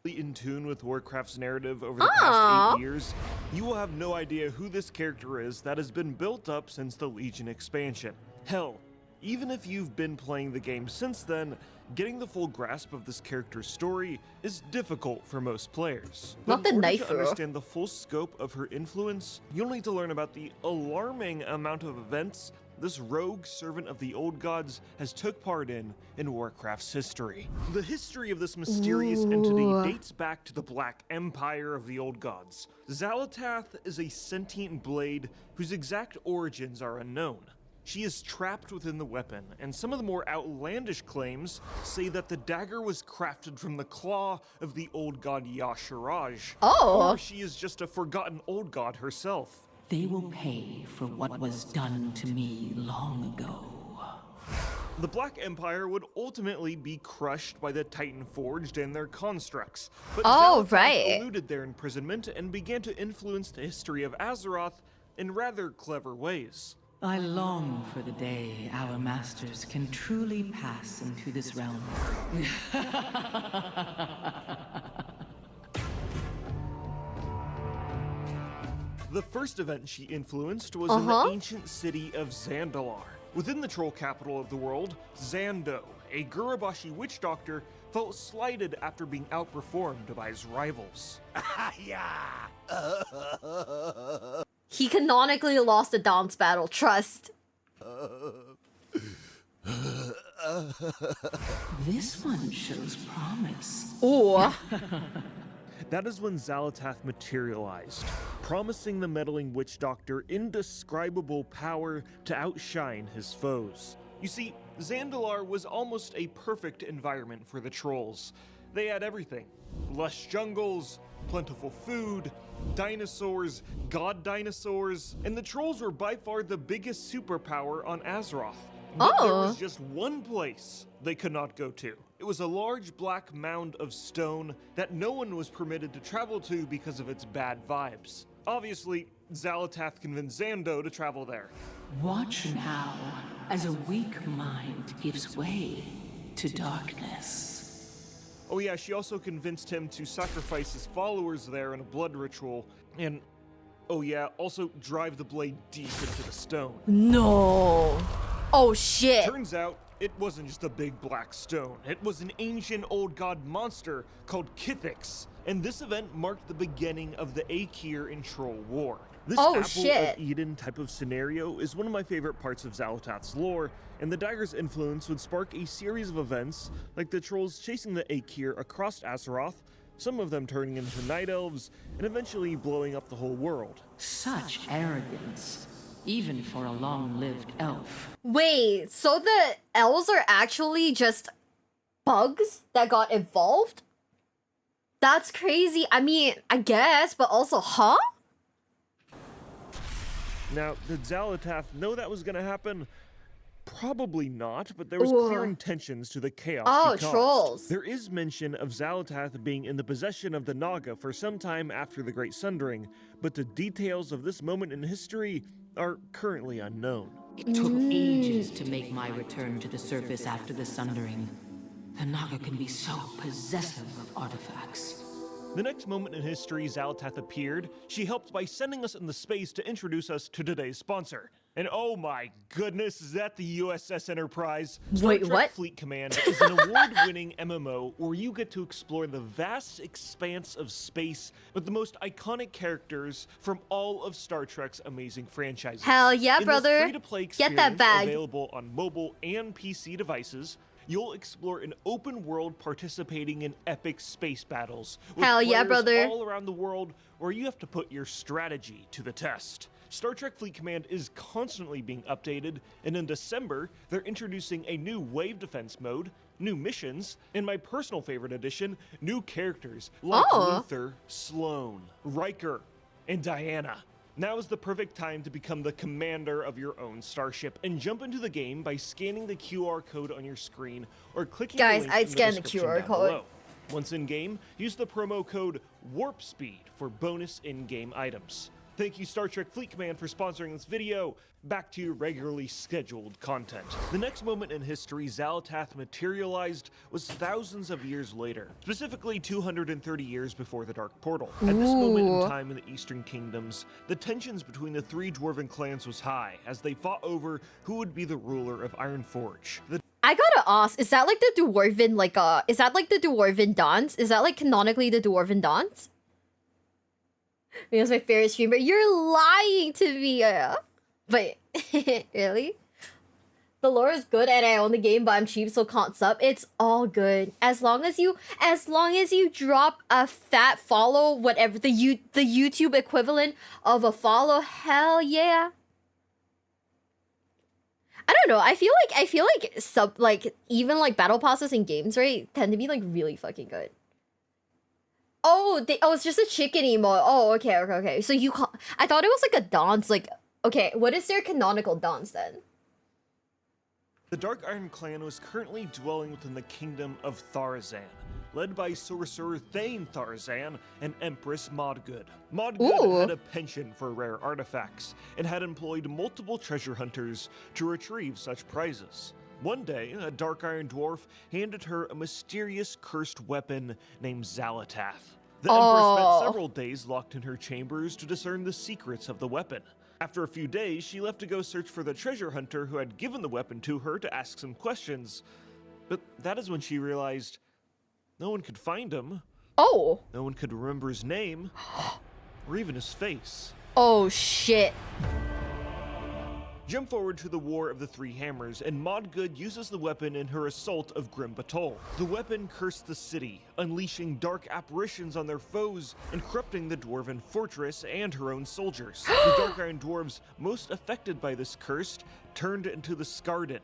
In tune with Warcraft's narrative over the past 8 years, you will have no idea who this character is that has been built up since the Legion expansion. Hell, even if you've been playing the game since then, getting the full grasp of this character's story is difficult for most players. Not But the in order knife, to bro. understand the full scope of her influence, you'll need to learn about the alarming amount of events this rogue servant of the old gods has took part in Warcraft's history. The history of this mysterious entity dates back to the Black Empire of the old gods. Xal'atath is a sentient blade whose exact origins are unknown. She is trapped within the weapon, and some of the more outlandish claims say that the dagger was crafted from the claw of the old god Yasharaj. Oh. Or she is just a forgotten old god herself. They will pay for what was done to me long ago. The Black Empire would ultimately be crushed by the Titan Forged and their constructs. But Xal'atath eluded their imprisonment and began to influence the history of Azeroth in rather clever ways. I long for the day our masters can truly pass into this realm. The first event she influenced was in the ancient city of Zandalar. Within the troll capital of the world, Xando, a Gurabashi witch doctor, felt slighted after being outperformed by his rivals. He canonically lost the dance battle. Trust. This one shows promise. Ooh. That is when Xal'atath materialized, promising the meddling witch doctor indescribable power to outshine his foes. You see, Zandalar was almost a perfect environment for the trolls. They had everything: lush jungles, plentiful food, dinosaurs, god dinosaurs, and the trolls were by far the biggest superpower on Azeroth. But there was just one place they could not go to. It was a large black mound of stone that no one was permitted to travel to because of its bad vibes. Obviously, Xal'atath convinced Xando to travel there. Watch now, as a weak mind gives way to darkness. Oh yeah, she also convinced him to sacrifice his followers there in a blood ritual, and oh yeah, also drive the blade deep into the stone. No. Oh shit. Turns out, it wasn't just a big black stone. It was an ancient old god monster called Kithix. And this event marked the beginning of the Aekir and Troll War. This Apple of Eden type of scenario is one of my favorite parts of Xal'atath's lore, and the dagger's influence would spark a series of events, like the trolls chasing the Aekir across Azeroth, some of them turning into night elves, and eventually blowing up the whole world. Such arrogance. Even for a long-lived elf. Wait, so the elves are actually just bugs that got evolved? That's crazy. I mean, I guess, but also, huh? Now, did Xal'atath know that was gonna happen? Probably not, but there was clear intentions to the chaos she caused. Trolls. There is mention of Xal'atath being in the possession of the Naga for some time after the Great Sundering, but the details of this moment in history are currently unknown. It took ages to make my return to the surface after the Sundering. The Naga can be so possessive of artifacts. The next moment in history Xal'atath appeared, she helped by sending us into space to introduce us to today's sponsor. And oh my goodness, is that the USS Enterprise? Wait, Star Trek what? Fleet Command is an award-winning MMO where you get to explore the vast expanse of space with the most iconic characters from all of Star Trek's amazing franchises. Hell yeah, In brother. This free-to-play Get that experience bag. available on mobile and PC devices, you'll explore an open world participating in epic space battles with Hell yeah, players brother. all around the world where you have to put your strategy to the test. Star Trek Fleet Command is constantly being updated, and in December, they're introducing a new wave defense mode, new missions, and my personal favorite addition, new characters like Luther, Sloane, Riker, and Diana. Now is the perfect time to become the commander of your own starship and jump into the game by scanning the QR code on your screen or clicking the link I'd in scan the description QR down code. below. Once in-game, use the promo code WARPSPEED for bonus in-game items. Thank you, Star Trek Fleet Command, for sponsoring this video. Back to your regularly scheduled content. The next moment in history Xal'atath materialized was thousands of years later, specifically 230 years before the Dark Portal. At this moment in time in the Eastern Kingdoms, the tensions between the three dwarven clans was high as they fought over who would be the ruler of Ironforge. I gotta ask, is that like the dwarven, is that like the dwarven dance? Is that like canonically the dwarven dance? Because my favorite streamer, you're lying to me. Wait, really? The lore is good and I own the game, but I'm cheap, so can't sub. It's all good. As long as you drop a fat follow, whatever the YouTube equivalent of a follow, hell yeah. I don't know. I feel like even like battle passes in games, right, tend to be like really fucking good. Oh, it's just a chicken emote. Oh, okay. So you can't. I thought it was like a dance. Like, okay, what is their canonical dance then? The Dark Iron Clan was currently dwelling within the kingdom of Tharzan, led by Sorcerer Thane Tharzan and Empress Modgood. Modgood had a penchant for rare artifacts and had employed multiple treasure hunters to retrieve such prizes. One day, a Dark Iron Dwarf handed her a mysterious cursed weapon named Xal'atath. The Empress spent several days locked in her chambers to discern the secrets of the weapon. After a few days, she left to go search for the treasure hunter who had given the weapon to her to ask some questions. But that is when she realized no one could find him. Oh. No one could remember his name or even his face. Oh, shit. Jump forward to the War of the Three Hammers, and Modgood uses the weapon in her assault of Grim Batol. The weapon cursed the city, unleashing dark apparitions on their foes and corrupting the Dwarven fortress and her own soldiers. The Dark Iron Dwarves most affected by this curse turned into the Skarden,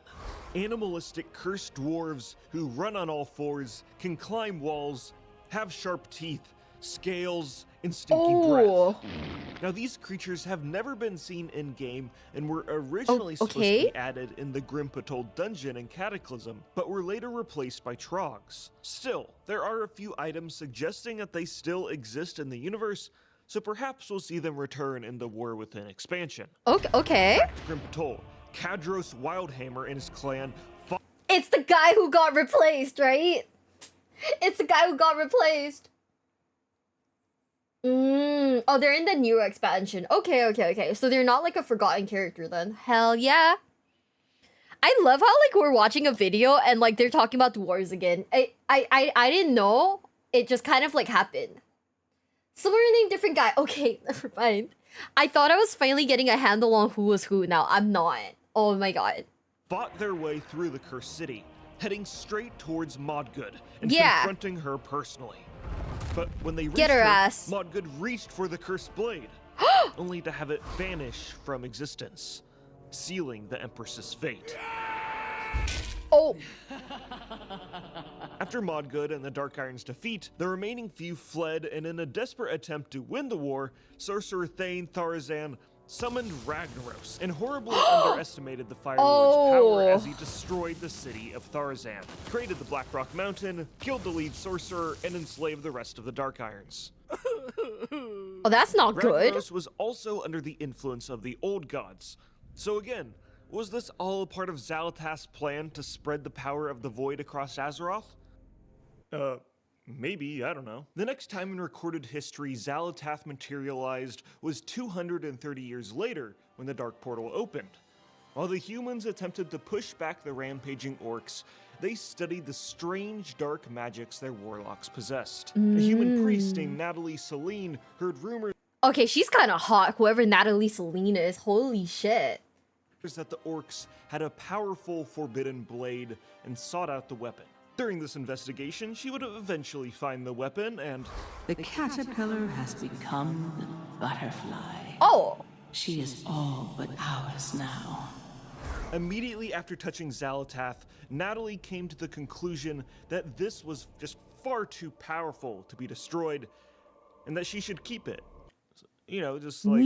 animalistic cursed dwarves who run on all fours, can climb walls, have sharp teeth, scales, and stinky breath. Now these creatures have never been seen in-game and were originally supposed to be added in the Grim Patol dungeon in Cataclysm, but were later replaced by Trogs. Still, there are a few items suggesting that they still exist in the universe, so perhaps we'll see them return in the War Within expansion. Okay. Back to Grim Patol, Kadros Wildhammer and his clan fought. It's the guy who got replaced, right? It's the guy who got replaced. Oh, they're in the new expansion. Okay. So they're not like a forgotten character then. Hell yeah. I love how like we're watching a video and like they're talking about dwarves again. I didn't know. It just kind of like happened. Similar name, different guy. Okay, never mind. I thought I was finally getting a handle on who was who. Now I'm not. Oh my god. Fought their way through the cursed city, heading straight towards Modgood and confronting her personally. But when they reached her, Modgood reached for the cursed blade, only to have it vanish from existence, sealing the Empress's fate. Oh! After Modgood and the Dark Iron's defeat, the remaining few fled, and in a desperate attempt to win the war, Sorcerer Thane Tharzan summoned Ragnaros and horribly underestimated the Fire Lord's power as he destroyed the city of Tharzan, created the Black Rock Mountain, killed the lead sorcerer, and enslaved the rest of the Dark Irons. Oh, that's not good. Ragnaros was also under the influence of the Old Gods. So again, was this all a part of Xal'atath's plan to spread the power of the Void across Azeroth? Maybe, I don't know. The next time in recorded history Xal'atath materialized was 230 years later when the Dark Portal opened. While the humans attempted to push back the rampaging orcs, they studied the strange dark magics their warlocks possessed. A human priest named Natalie Celine heard rumors. Okay, she's kind of hot, whoever Natalie Celine is. Holy shit. That the orcs had a powerful forbidden blade and sought out the weapon. During this investigation, she would eventually find the weapon and... The caterpillar has become the butterfly. Oh! She is all but ours now. Immediately after touching Xal'atath, Natalie came to the conclusion that this was just far too powerful to be destroyed, and that she should keep it. You know, just like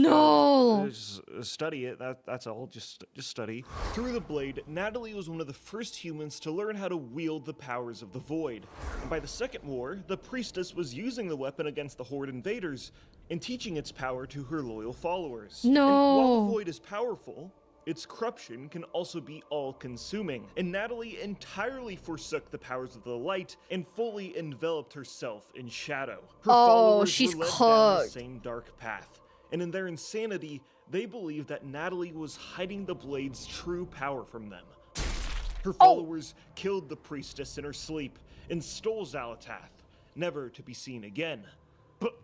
just study it. That's all. Just study. Through the blade, Natalie was one of the first humans to learn how to wield the powers of the Void. And by the Second War, the priestess was using the weapon against the Horde invaders and teaching its power to her loyal followers. No. And while the Void is powerful, its corruption can also be all-consuming, and Natalie entirely forsook the powers of the light and fully enveloped herself in shadow. Her followers she's were led cooked. down the same dark path, and in their insanity, they believed that Natalie was hiding the blade's true power from them. Her followers killed the priestess in her sleep and stole Xal'atath, never to be seen again. But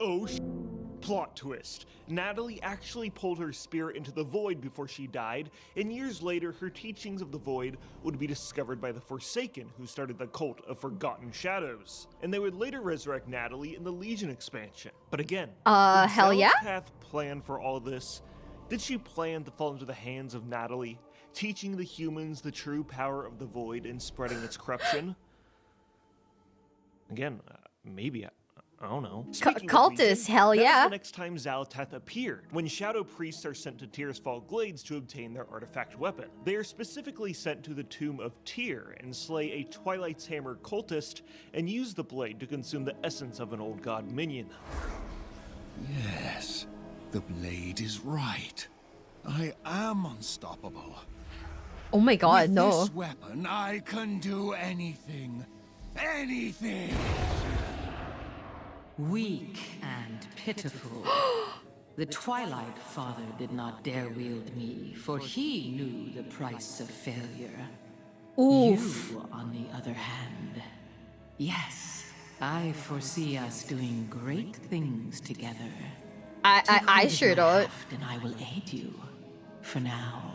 plot twist. Natalie actually pulled her spirit into the Void before she died, and years later her teachings of the Void would be discovered by the Forsaken, who started the cult of Forgotten Shadows. And they would later resurrect Natalie in the Legion expansion. But again, did hell yeah? Xal'atath plan for all this? Did she plan to fall into the hands of Natalie, teaching the humans the true power of the Void and spreading its corruption? Again, maybe. I don't know. Cultists, hell yeah. The next time Xal'atath appeared, when shadow priests are sent to Tyr's Glades to obtain their artifact weapon. They are specifically sent to the tomb of Tyr and slay a Twilight's Hammer cultist and use the blade to consume the essence of an old god minion. Yes, the blade is right. I am unstoppable. Oh my god, With no. this weapon, I can do anything. Anything! Weak and pitiful. The Twilight Father did not dare wield me, for he knew the price of failure. Oof. You, on the other hand, yes, I foresee us doing great things together. I sure don't. And I will aid you. For now.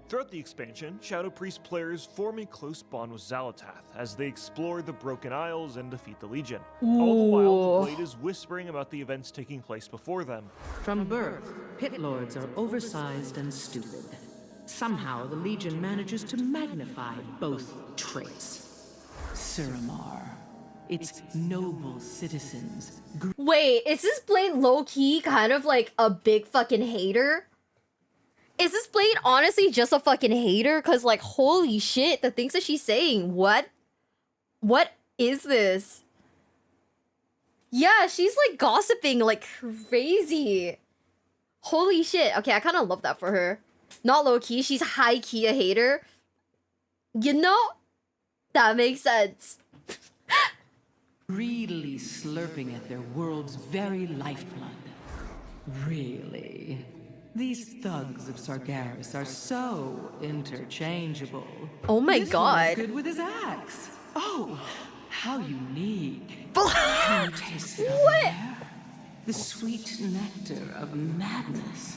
Throughout the expansion, Shadow Priest players form a close bond with Xal'atath as they explore the Broken Isles and defeat the Legion. All the while, the Blade is whispering about the events taking place before them. From birth, pit lords are oversized and stupid. Somehow, the Legion manages to magnify both traits. Suramar, its noble citizens. Wait, is this Blade low-key kind of like a big fucking hater? Is this Blade honestly just a fucking hater? Cause like, holy shit, the things that she's saying, what is this? Yeah, she's like gossiping like crazy. Holy shit. Okay, I kind of love that for her. Not low-key, she's high-key a hater. You know? That makes sense. Greedily slurping at their world's very lifeblood. Really? These thugs of Sargeras are so interchangeable. Oh my This god. one's good with his axe. Oh, how unique. Can you taste it over there? The sweet nectar of madness.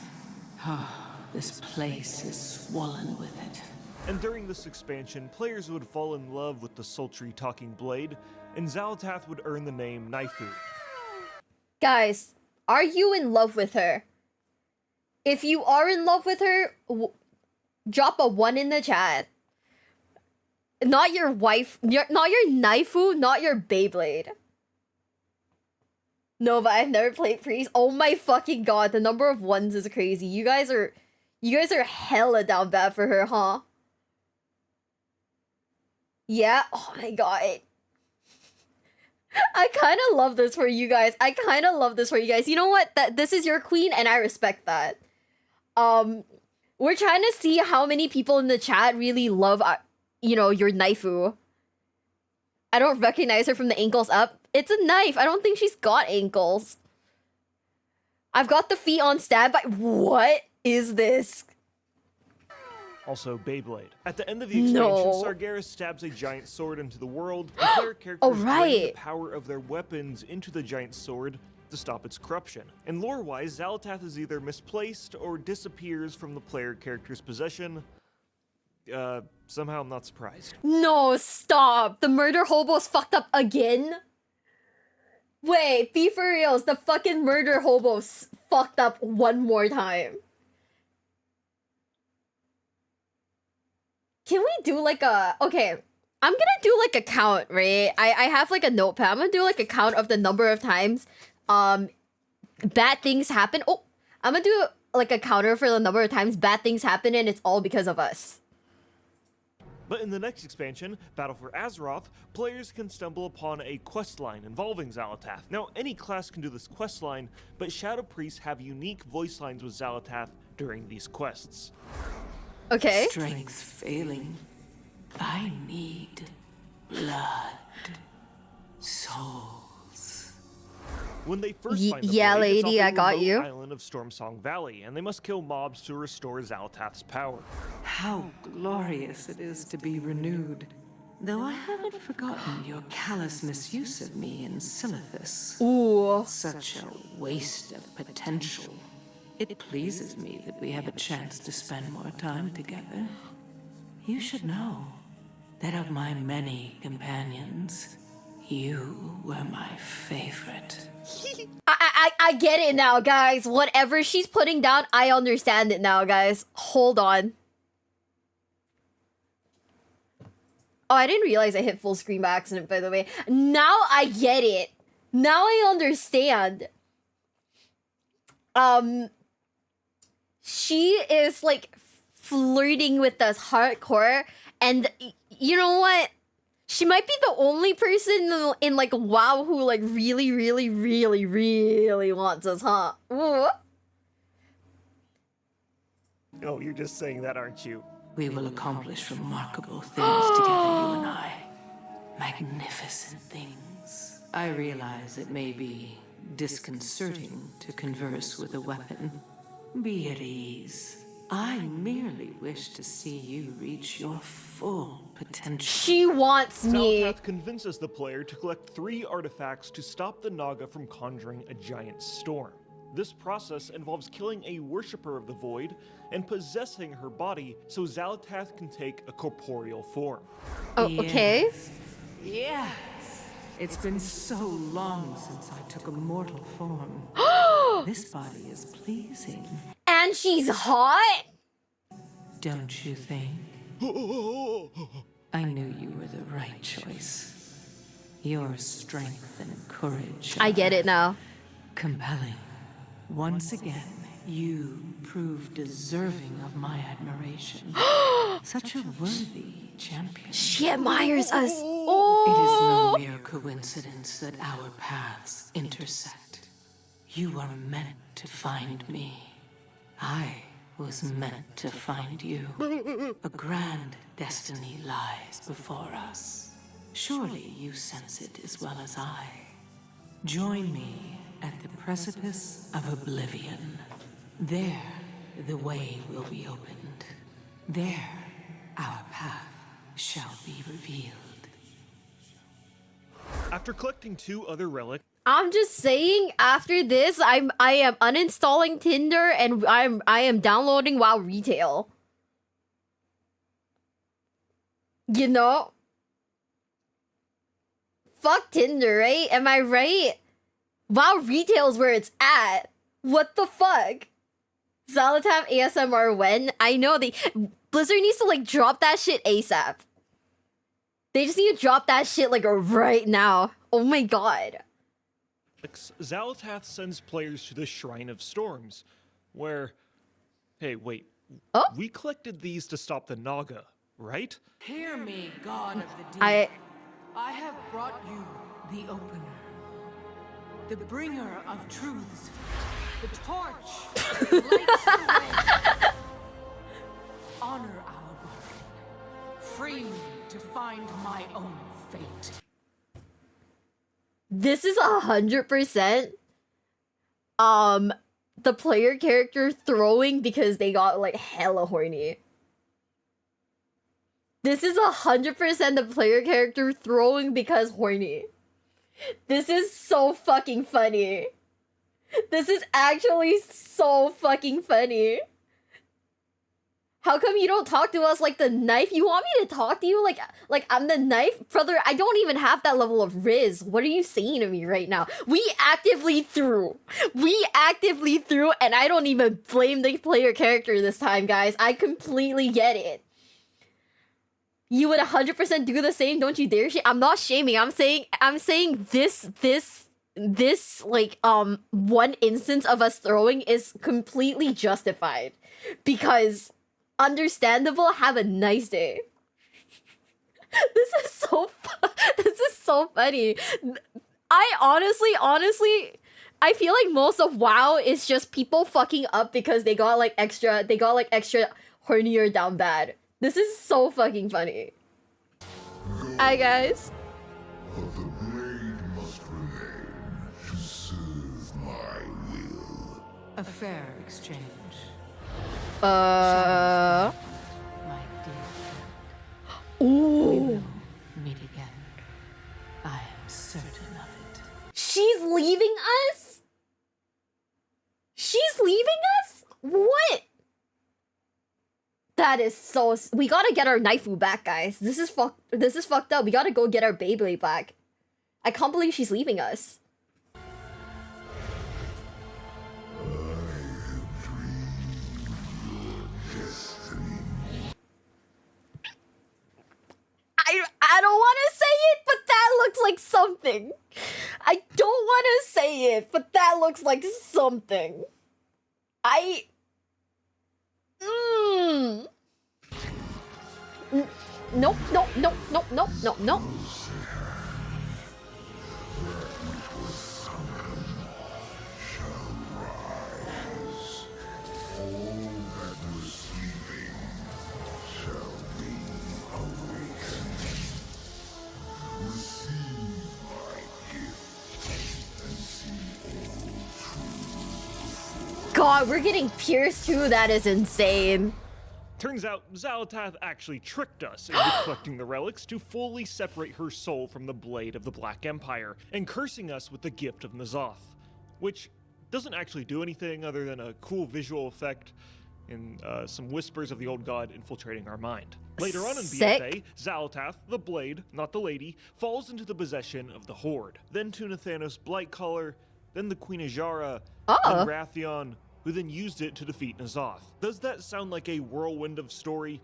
Oh, this place is swollen with it. And during this expansion, players would fall in love with the sultry talking Blade, and Xal'atath would earn the name Naifu. Guys, are you in love with her? If you are in love with her, drop a 1 in the chat. Not your wife, not your Naifu, not your Beyblade. No, but I've never played Priest. Oh my fucking god, the number of ones is crazy. You guys are hella down bad for her, huh? Yeah? Oh my god. I kind of love this for you guys. You know what? This is your queen, and I respect that. We're trying to see how many people in the chat really love, your naifu. I don't recognize her from the ankles up. It's a knife. I don't think she's got ankles. I've got the feet on standby. What is this? Also, Beyblade. At the end of the expansion, Sargeras stabs a giant sword into the world, and player characters bring the power of their weapons into the giant sword to stop its corruption. And lore-wise, Xal'atath is either misplaced or disappears from the player character's possession. Somehow I'm not surprised. No, stop! The murder hobo's fucked up again? Wait, be for reals, the fucking murder hobo's fucked up one more time. Can we do like a... Okay, I'm gonna do like a count, right? I have like a notepad. I'm gonna do like a count of the number of times bad things happen. Oh, I'm gonna do like a counter for the number of times bad things happen and it's all because of us. But in the next expansion, Battle for Azeroth, players can stumble upon a questline involving Xal'atath. Now, any class can do this questline, but Shadow Priests have unique voice lines with Xal'atath during these quests. Okay. Strength failing. I need blood. Souls. When they first find the blade, lady, I got you. Island of Stormsong Valley, and they must kill mobs to restore Xal'atath's power. How glorious it is to be renewed. Though I haven't forgotten your callous misuse of me in Silithus. Ooh. Such a waste of potential. It pleases me that we have a chance to spend more time together. You should know that of my many companions, you were my favorite. I get it now, guys. Whatever she's putting down, I understand it now, guys. Hold on. Oh, I didn't realize I hit full screen by accident, by the way. Now I get it. Now I understand. She is like flirting with us hardcore, and you know what? She might be the only person in like WoW who like really wants us, huh? Ooh. Oh, you're just saying that, aren't you? We will accomplish remarkable things together, you and I. Magnificent things. I realize it may be disconcerting to converse with a weapon. Be at ease. I merely wish to see you reach your full potential. She wants me. Xal'atath convinces the player to collect 3 artifacts to stop the Naga from conjuring a giant storm. This process involves killing a worshipper of the Void and possessing her body so Xal'atath can take a corporeal form. Oh, okay. Yes. It's been so long since I took a mortal form. This body is pleasing. And she's hot? Don't you think? I knew you were the right choice. Your strength and courage. I get it now. Compelling. Once again, you prove deserving of my admiration. Such a worthy champion. She admires us. Oh. It is no mere coincidence that our paths intersect. You are meant to find me. I was meant to find you. A grand destiny lies before us. Surely you sense it as well as I. Join me at the precipice of oblivion. There, the way will be opened. There, our path shall be revealed. After collecting 2 other relics, I'm just saying, after this, I am uninstalling Tinder and I am downloading WoW Retail. You know? Fuck Tinder, right? Am I right? WoW Retail's where it's at. What the fuck? Xal'atath ASMR when? I know Blizzard needs to like drop that shit ASAP. They just need to drop that shit like right now. Oh my god. Xalatath sends players to the Shrine of Storms, where... Hey, wait. Oh? We collected these to stop the Naga, right? Hear me, God of the Deep. I have brought you the Opener, the bringer of truths, the torch that lights the way. Honor our bargain. Free me to find my own fate. This is 100% the player character throwing because they got like hella horny. This is 100% the player character throwing because horny. This is so fucking funny. This is actually so fucking funny. How come you don't talk to us like the knife? You want me to talk to you like I'm the knife? Brother, I don't even have that level of riz. What are you saying to me right now? We actively threw. And I don't even blame the player character this time, guys. I completely get it. You would 100% do the same, don't you dare? I'm not shaming. I'm saying this like one instance of us throwing is completely justified because understandable. Have a nice day. This is so funny. I honestly I feel like most of WoW is just people fucking up because they got like extra hornier down bad. This is so fucking funny. Hi guys. But the blade must remain to serve my will. A fair exchange. My dear friend. Ooh. We will meet again. I am certain of it. She's leaving us? She's leaving us? What? That is so... We gotta get our Naifu back, guys. This is fucked up. We gotta go get our Beyblade back. I can't believe she's leaving us. I don't want to say it, but that looks like something. I don't want to say it, but that looks like something. Nope. God, we're getting pierced too. That is insane. Turns out, Xalatath actually tricked us into collecting the relics to fully separate her soul from the blade of the Black Empire, and cursing us with the gift of N'Zoth, which doesn't actually do anything other than a cool visual effect and some whispers of the old god infiltrating our mind. Later on in BFA, Xalatath, the blade, not the lady, falls into the possession of the Horde, then Tunathanos Blightcaller, then the Queen Ajara, then Wrathion, who then used it to defeat N'Zoth. Does that sound like a whirlwind of story?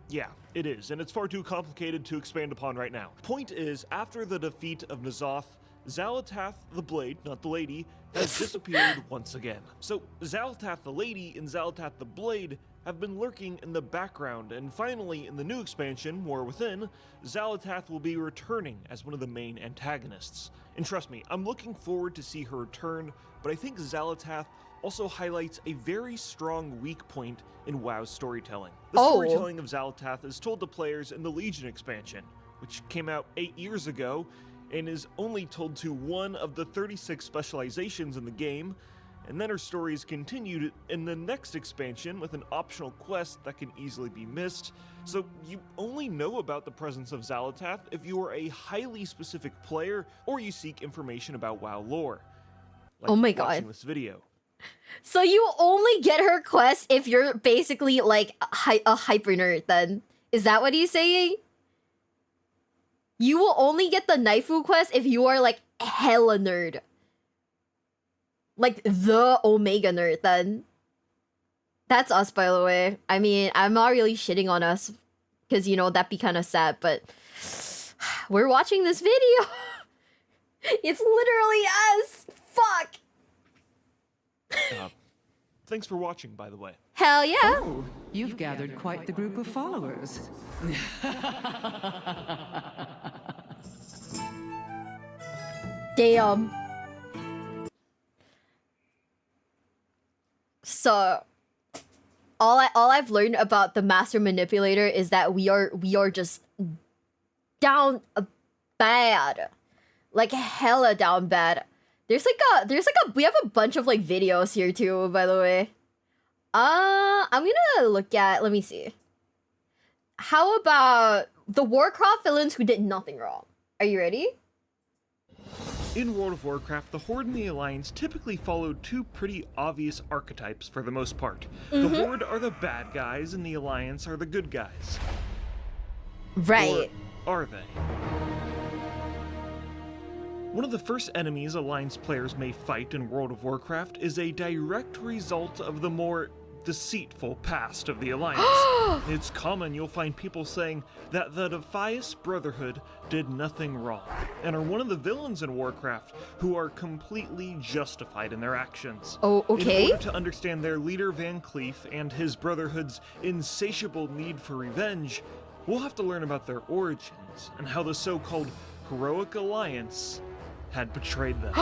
Yeah, it is, and it's far too complicated to expand upon right now. Point is, after the defeat of N'Zoth, Xalatath, the blade, not the lady, has disappeared once again. So Xalatath the lady and Xalatath the blade have been lurking in the background, and finally in the new expansion, War Within, Xalatath will be returning as one of the main antagonists. And trust me, I'm looking forward to see her return, but I think Xalatath also highlights a very strong weak point in WoW's storytelling. The storytelling of Xalatath is told to players in the Legion expansion, which came out 8 years ago, and is only told to one of the 36 specializations in the game, and then her story is continued in the next expansion with an optional quest that can easily be missed, so you only know about the presence of Xalatath if you are a highly specific player or you seek information about WoW lore. Like oh my watching god. This video. So you only get her quest if you're basically like a hyper nerd then? Is that what he's saying? You will only get the Naifu quest if you are like hella nerd. Like the Omega nerd then. That's us, by the way. I mean, I'm not really shitting on us because, you know, that'd be kind of sad, but we're watching this video. It's literally us. Fuck! Thanks for watching, by the way. Hell yeah! Oh, you've gathered quite the group of followers. Damn. So, all I've learned about the Master Manipulator is that we are just down bad, like hella down bad. There's like a we have a bunch of like videos here too, by the way. I'm gonna look at, let me see. How about the Warcraft villains who did nothing wrong? Are you ready? In World of Warcraft, the Horde and the Alliance typically follow two pretty obvious archetypes for the most part. The Horde are the bad guys and the Alliance are the good guys. Right. Or are they? One of the first enemies Alliance players may fight in World of Warcraft is a direct result of the more deceitful past of the Alliance. It's common you'll find people saying that the Defias Brotherhood did nothing wrong, and are one of the villains in Warcraft who are completely justified in their actions. Oh, okay. In order to understand their leader Van Cleef and his Brotherhood's insatiable need for revenge, we'll have to learn about their origins and how the so-called Heroic Alliance had betrayed them.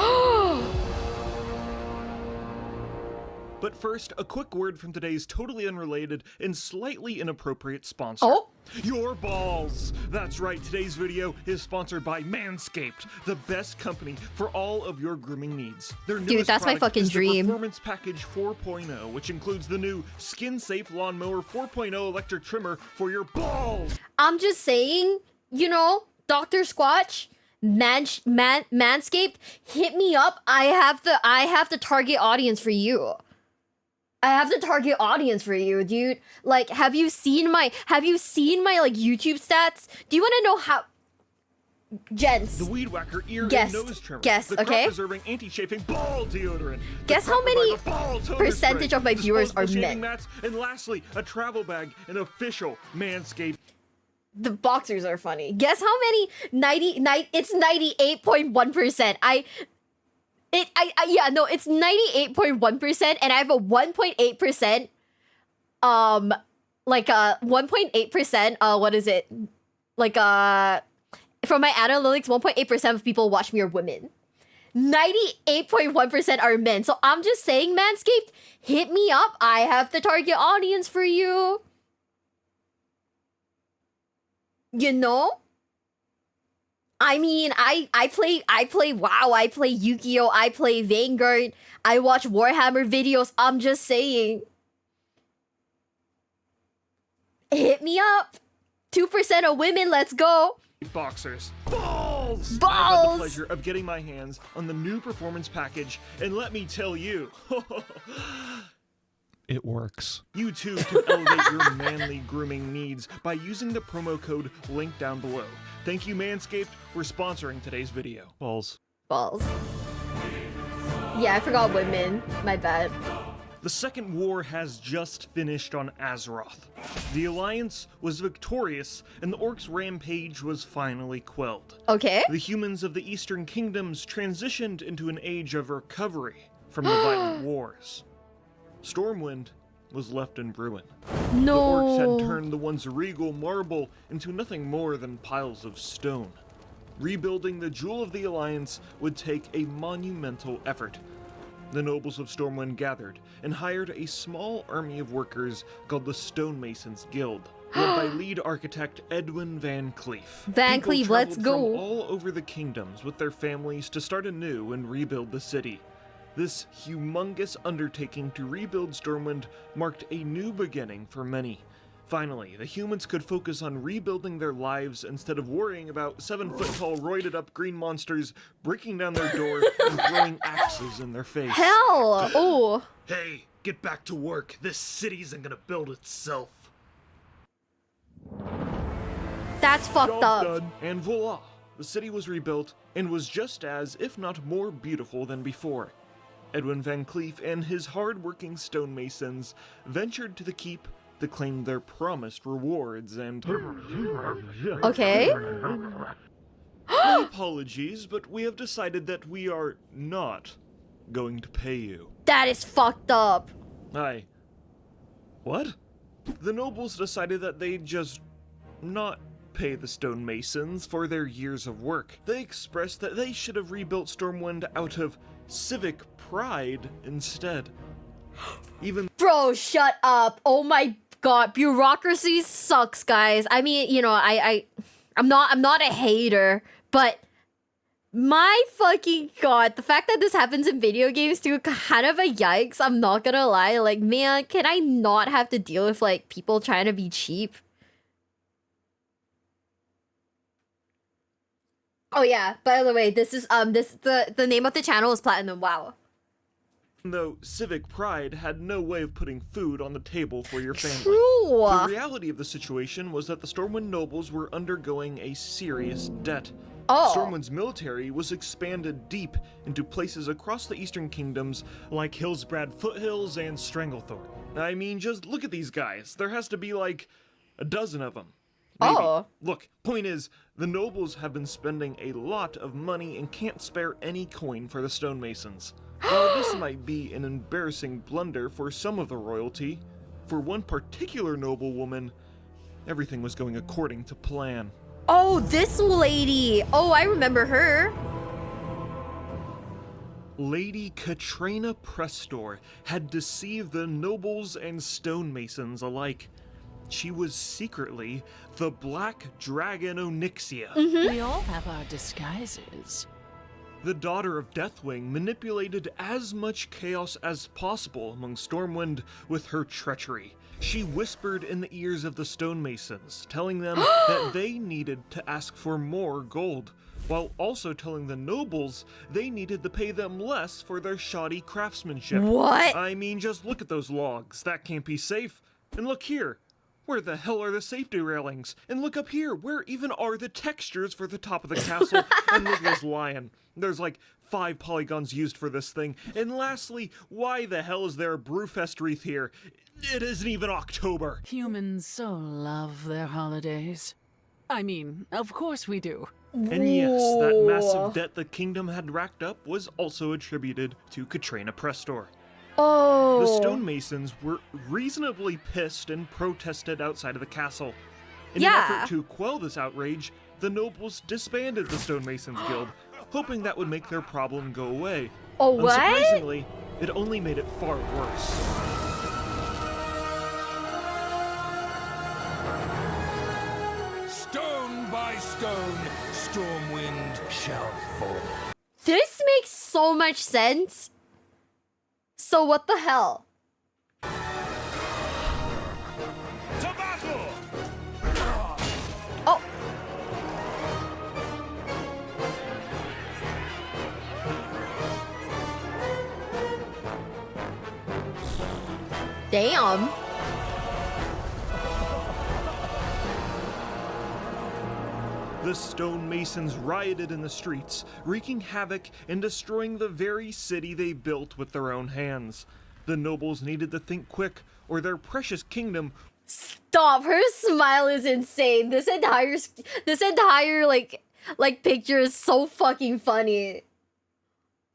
But first, a quick word from today's totally unrelated and slightly inappropriate sponsor. Oh? Your balls! That's right, today's video is sponsored by Manscaped, the best company for all of your grooming needs. Their Dude, that's my fucking is the dream. Performance Package 4.0, which includes the new Skin-Safe Lawnmower 4.0 electric trimmer for your balls! I'm just saying, you know, Dr. Squatch, Manscaped, hit me up. I have the target audience for you. I have the target audience for you, dude. Like, have you seen my like YouTube stats? Do you want to know how? Gents. The Weed Whacker ear Guess. and nose trimmer. Guess, The okay? crop-preserving anti-chafing ball deodorant. Guess The how many crop reviver ball toner percentage spray, of my viewers are disposable shaving men? mats, and lastly, a travel bag, an official Manscaped. The boxers are funny. Guess how many? It's 98.1%. It's 98.1%, and I have a 1.8%. Like 1.8%. What is it? Like from my analytics, 1.8% of people watch me are women. 98.1% are men. So I'm just saying, Manscaped, hit me up. I have the target audience for you. You know? I mean, I play WoW, I play Yu-Gi-Oh, I play Vanguard, I watch Warhammer videos. I'm just saying. Hit me up. 2% of women, let's go. Boxers. Balls! Balls! I've had the pleasure of getting my hands on the new performance package, and let me tell you, it works. You too can elevate your manly grooming needs by using the promo code linked down below. Thank you, Manscaped, for sponsoring today's video. Balls. Balls. Yeah, I forgot women. My bad. The Second War has just finished on Azeroth. The Alliance was victorious, and the Orcs' rampage was finally quelled. Okay. The humans of the Eastern Kingdoms transitioned into an age of recovery from the violent wars. Stormwind was left in ruin. No. The Orcs had turned the once regal marble into nothing more than piles of stone. Rebuilding the Jewel of the Alliance would take a monumental effort. The nobles of Stormwind gathered and hired a small army of workers called the Stonemasons Guild, led by lead architect Edwin Van Cleef. Van Cleef, let's go. From all over the kingdoms with their families to start anew and rebuild the city. This humongous undertaking to rebuild Stormwind marked a new beginning for many. Finally, the humans could focus on rebuilding their lives instead of worrying about 7-foot-tall roided-up green monsters breaking down their door and throwing axes in their face. Hell! Oh. Hey, get back to work. This city isn't gonna build itself. That's fucked up. Done. And voila, the city was rebuilt and was just as, if not more beautiful than before. Edwin Van Cleef and his hard-working stonemasons ventured to the keep to claim their promised rewards and... Okay. My apologies, but we have decided that we are not going to pay you. That is fucked up. What? The nobles decided that they'd just not pay the stonemasons for their years of work. They expressed that they should have rebuilt Stormwind out of civic pride instead. Bro, shut up. Oh my god, bureaucracy sucks, guys. I mean, you know, I'm not a hater, but my fucking god, the fact that this happens in video games too, kind of a yikes. I'm not gonna lie. Like, man, can I not have to deal with like people trying to be cheap? Oh yeah, by the way, this is the name of the channel is Platinum WoW. Though civic pride had no way of putting food on the table for your family. True. The reality of the situation was that the Stormwind nobles were undergoing a serious debt. Stormwind's military was expanded deep into places across the eastern kingdoms like Hillsbrad Foothills and Stranglethorn. I mean, just look at these guys. There has to be like a dozen of them. Maybe. Look, point is, the nobles have been spending a lot of money and can't spare any coin for the stonemasons. While this might be an embarrassing blunder for some of the royalty, for one particular noblewoman, everything was going according to plan. Oh, this lady. Oh, I remember her. Lady Katrina Prestor had deceived the nobles and stonemasons alike. She was secretly the Black Dragon Onyxia. We all have our disguises. The daughter of Deathwing manipulated as much chaos as possible among Stormwind with her treachery. She whispered in the ears of the stonemasons, telling them that they needed to ask for more gold, while also telling the nobles they needed to pay them less for their shoddy craftsmanship. What? I mean, just look at those logs. That can't be safe. And look here. Where the hell are the safety railings? And look up here, where even are the textures for the top of the castle? And look at this lion. There's like 5 polygons used for this thing. And lastly, why the hell is there a Brewfest wreath here? It isn't even October. Humans so love their holidays. I mean, of course we do. And yes, that massive debt the kingdom had racked up was also attributed to Katrina Prestor. The stonemasons were reasonably pissed and protested outside of the castle. In an effort to quell this outrage, the nobles disbanded the stonemasons guild, hoping that would make their problem go away. Unsurprisingly, it only made it far worse. Stone by stone, Stormwind shall fall. This makes so much sense. So what the hell? To battle! Oh. Damn. The stonemasons rioted in the streets, wreaking havoc and destroying the very city they built with their own hands. The nobles needed to think quick, or their precious kingdom... Stop! Her smile is insane. This entire like picture is so fucking funny.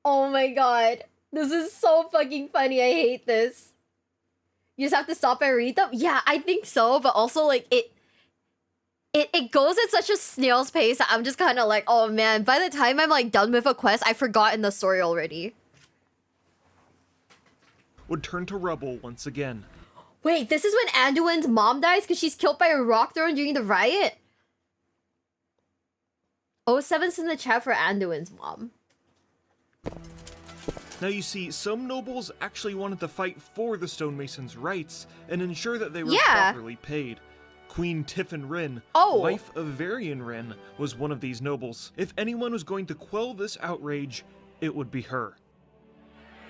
Oh my god. This is so fucking funny. I hate this. You just have to stop and read them? Yeah, I think so, but also like it goes at such a snail's pace that I'm just kind of like, oh man, by the time I'm like done with a quest, I've forgotten the story already. Would turn to rubble once again. Wait, this is when Anduin's mom dies because she's killed by a rock thrown during the riot? 07's in the chat for Anduin's mom. Now you see, some nobles actually wanted to fight for the stonemasons' rights and ensure that they were properly paid. Queen Tiffin Rin, wife of Varian Rin, was one of these nobles. If anyone was going to quell this outrage, it would be her.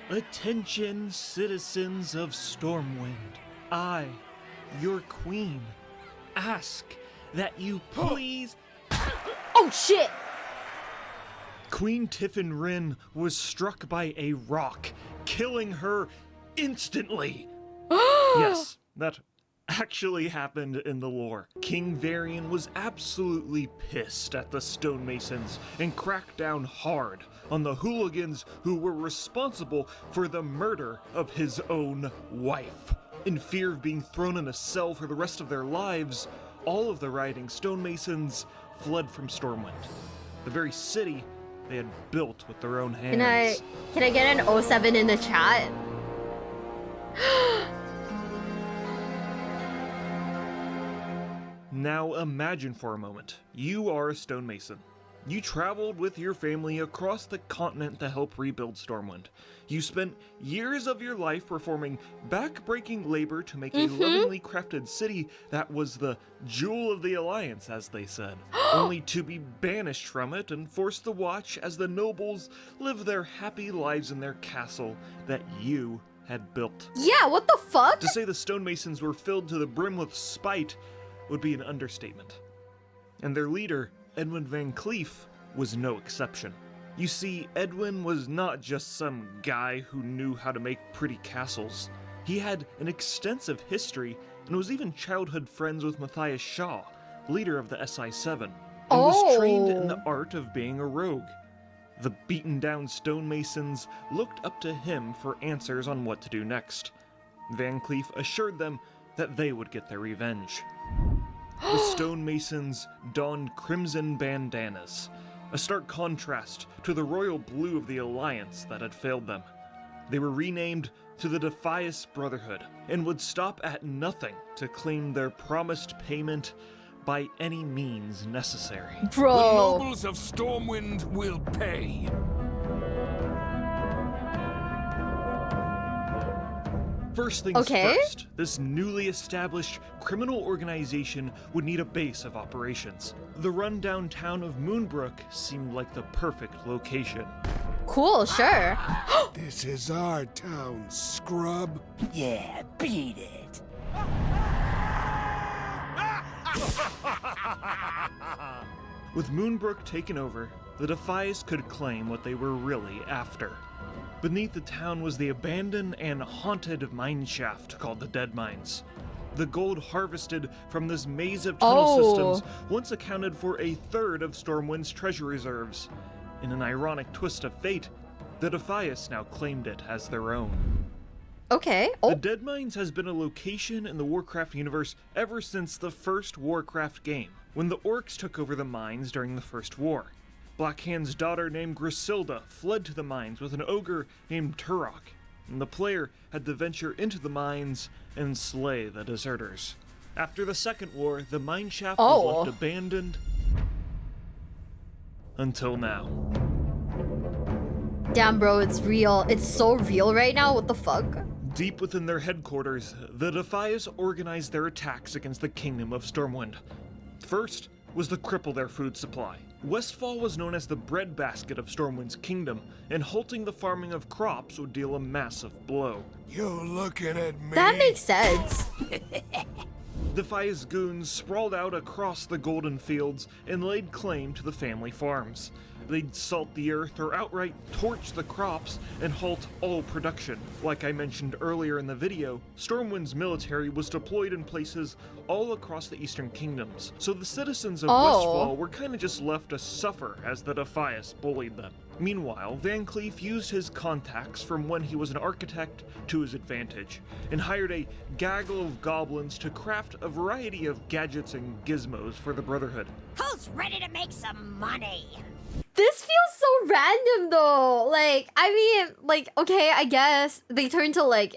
Attention, citizens of Stormwind. I, your queen, ask that you please... Oh shit! Queen Tiffin Rin was struck by a rock, killing her instantly. Yes, that actually happened in the lore. King Varian was absolutely pissed at the stonemasons and cracked down hard, on the hooligans who were responsible for the murder of his own wife. In fear of being thrown in a cell for the rest of their lives, all of the rioting stonemasons fled from Stormwind, the very city they had built with their own hands. Can I get an 07 in the chat? Now imagine for a moment, you are a stonemason. You traveled with your family across the continent to help rebuild Stormwind. You spent years of your life performing back-breaking labor to make a lovingly crafted city that was the jewel of the Alliance, as they said, only to be banished from it and forced to watch as the nobles live their happy lives in their castle that you had built. Yeah, what the fuck? To say the stonemasons were filled to the brim with spite would be an understatement. And their leader, Edwin Van Cleef, was no exception. You see, Edwin was not just some guy who knew how to make pretty castles. He had an extensive history and was even childhood friends with Matthias Shaw, leader of the SI-7, and was trained in the art of being a rogue. The beaten-down stonemasons looked up to him for answers on what to do next. Van Cleef assured them that they would get their revenge. The stonemasons donned crimson bandanas, a stark contrast to the royal blue of the Alliance that had failed them. They were renamed to the Defias Brotherhood and would stop at nothing to claim their promised payment by any means necessary. Bro! The nobles of Stormwind will pay. First things first, this newly established criminal organization would need a base of operations. The rundown town of Moonbrook seemed like the perfect location. Cool, sure. This is our town, scrub. Yeah, beat it. With Moonbrook taken over, the Defias could claim what they were really after. Beneath the town was the abandoned and haunted mineshaft called the Dead Mines. The gold harvested from this maze of tunnel systems once accounted for a third of Stormwind's treasure reserves. In an ironic twist of fate, the Defias now claimed it as their own. Okay. The Dead Mines has been a location in the Warcraft universe ever since the first Warcraft game, when the orcs took over the mines during the First War. Blackhand's daughter named Griselda fled to the mines with an ogre named Turok, and the player had to venture into the mines and slay the deserters. After the Second War, the mineshaft was left abandoned until now. Damn, bro, it's real. It's so real right now. What the fuck? Deep within their headquarters, the Defias organized their attacks against the Kingdom of Stormwind. First was to cripple their food supply. Westfall was known as the breadbasket of Stormwind's kingdom, and halting the farming of crops would deal a massive blow. You're looking at me. That makes sense. Defias goons sprawled out across the golden fields and laid claim to the family farms. They'd salt the earth or outright torch the crops and halt all production. Like I mentioned earlier in the video, Stormwind's military was deployed in places all across the Eastern Kingdoms, so the citizens of Westfall were kinda just left to suffer as the Defias bullied them. Meanwhile, Van Cleef used his contacts from when he was an architect to his advantage, and hired a gaggle of goblins to craft a variety of gadgets and gizmos for the Brotherhood. Who's ready to make some money? This feels so random though. Like, I mean, like, okay, I guess they turn to like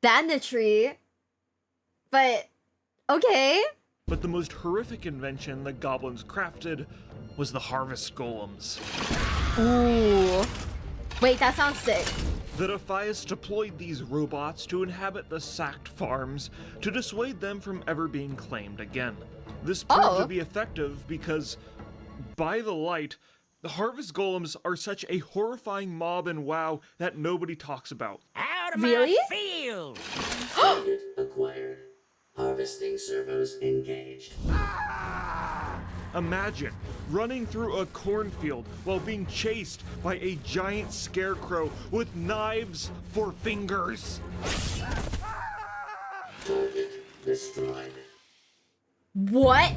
banditry, but okay. But the most horrific invention the goblins crafted was the harvest golems. Ooh. Wait, that sounds sick. The Defias deployed these robots to inhabit the sacked farms to dissuade them from ever being claimed again. This proved to be effective because, by the light, the harvest golems are such a horrifying mob in WoW that nobody talks about. Out of my field! Target acquired. Harvesting servos engaged. Imagine running through a cornfield while being chased by a giant scarecrow with knives for fingers. Target destroyed. What?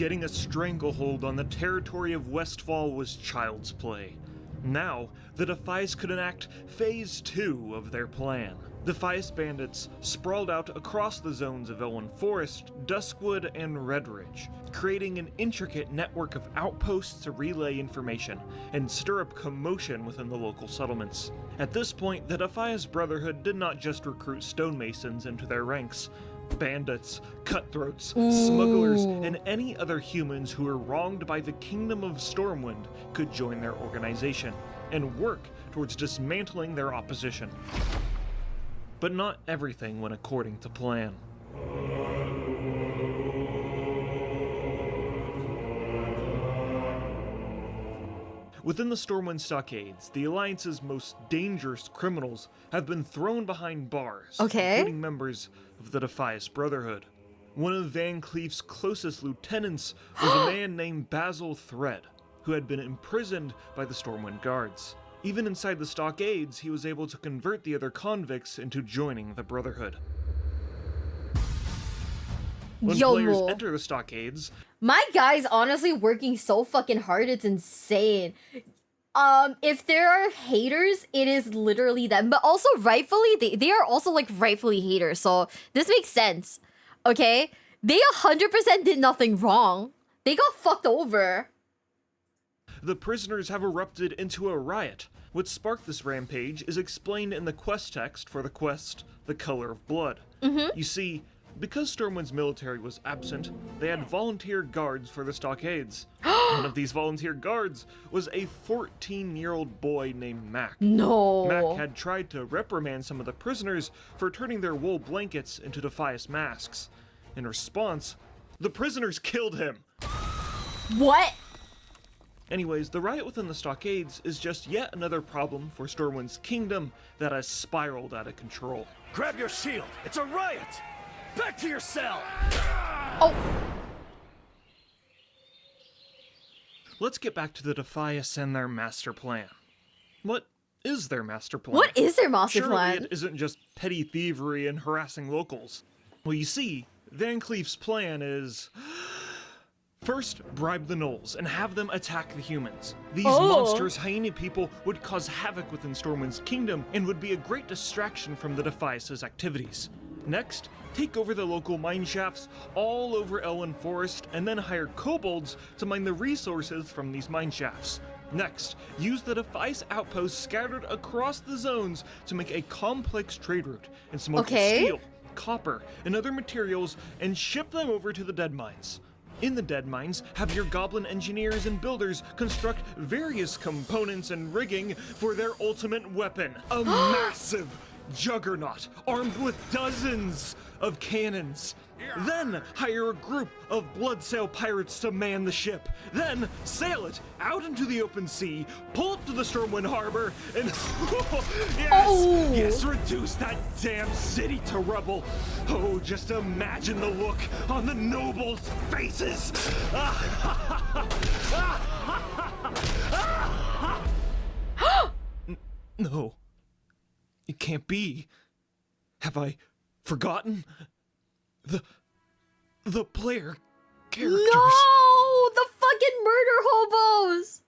getting a stranglehold on the territory of Westfall was child's play. Now, the Defias could enact Phase 2 of their plan. The Defias bandits sprawled out across the zones of Elwyn Forest, Duskwood, and Redridge, creating an intricate network of outposts to relay information and stir up commotion within the local settlements. At this point, the Defias Brotherhood did not just recruit stonemasons into their ranks. Bandits, cutthroats, smugglers, and any other humans who were wronged by the Kingdom of Stormwind could join their organization and work towards dismantling their opposition. But not everything went according to plan. Within the Stormwind Stockades, the Alliance's most dangerous criminals have been thrown behind bars, including members of the Defias Brotherhood. One of Van Cleef's closest lieutenants was a man named Basil Thread, who had been imprisoned by the Stormwind Guards. Even inside the Stockades, he was able to convert the other convicts into joining the Brotherhood. When players enter the Stockades, my guy's honestly working so fucking hard, it's insane. If there are haters, it is literally them. But also rightfully, they are also like rightfully haters. So this makes sense. Okay? They 100% did nothing wrong. They got fucked over. The prisoners have erupted into a riot. What sparked this rampage is explained in the quest text for the quest, The Color of Blood. You see, because Stormwind's military was absent, they had volunteer guards for the stockades. One of these volunteer guards was a 14-year-old boy named Mac. No. Mac had tried to reprimand some of the prisoners for turning their wool blankets into Defias masks. In response, the prisoners killed him. What? Anyways, the riot within the stockades is just yet another problem for Stormwind's kingdom that has spiraled out of control. Grab your shield! It's a riot! Back to your cell! Oh! Let's get back to the Defias and their master plan. What is their master plan? What is their master plan? Surely it isn't just petty thievery and harassing locals. Well, you see, Van Cleef's plan is... First, bribe the gnolls and have them attack the humans. These monstrous hyena people would cause havoc within Stormwind's kingdom and would be a great distraction from the Defias' activities. Next, take over the local mine shafts all over Elwyn Forest and then hire kobolds to mine the resources from these mine shafts. Next, use the Defias outposts scattered across the zones to make a complex trade route and smuggle steel, copper, and other materials and ship them over to the dead mines. In the dead mines, have your goblin engineers and builders construct various components and rigging for their ultimate weapon, a massive juggernaut armed with dozens of cannons. Then hire a group of bloodsail pirates to man the ship. Then sail it out into the open sea, pull it to the Stormwind Harbor, and yes, reduce that damn city to rubble. Oh, just imagine the look on the nobles' faces. No, it can't be. Have I forgotten? The player characters. No! The fucking murder hobos!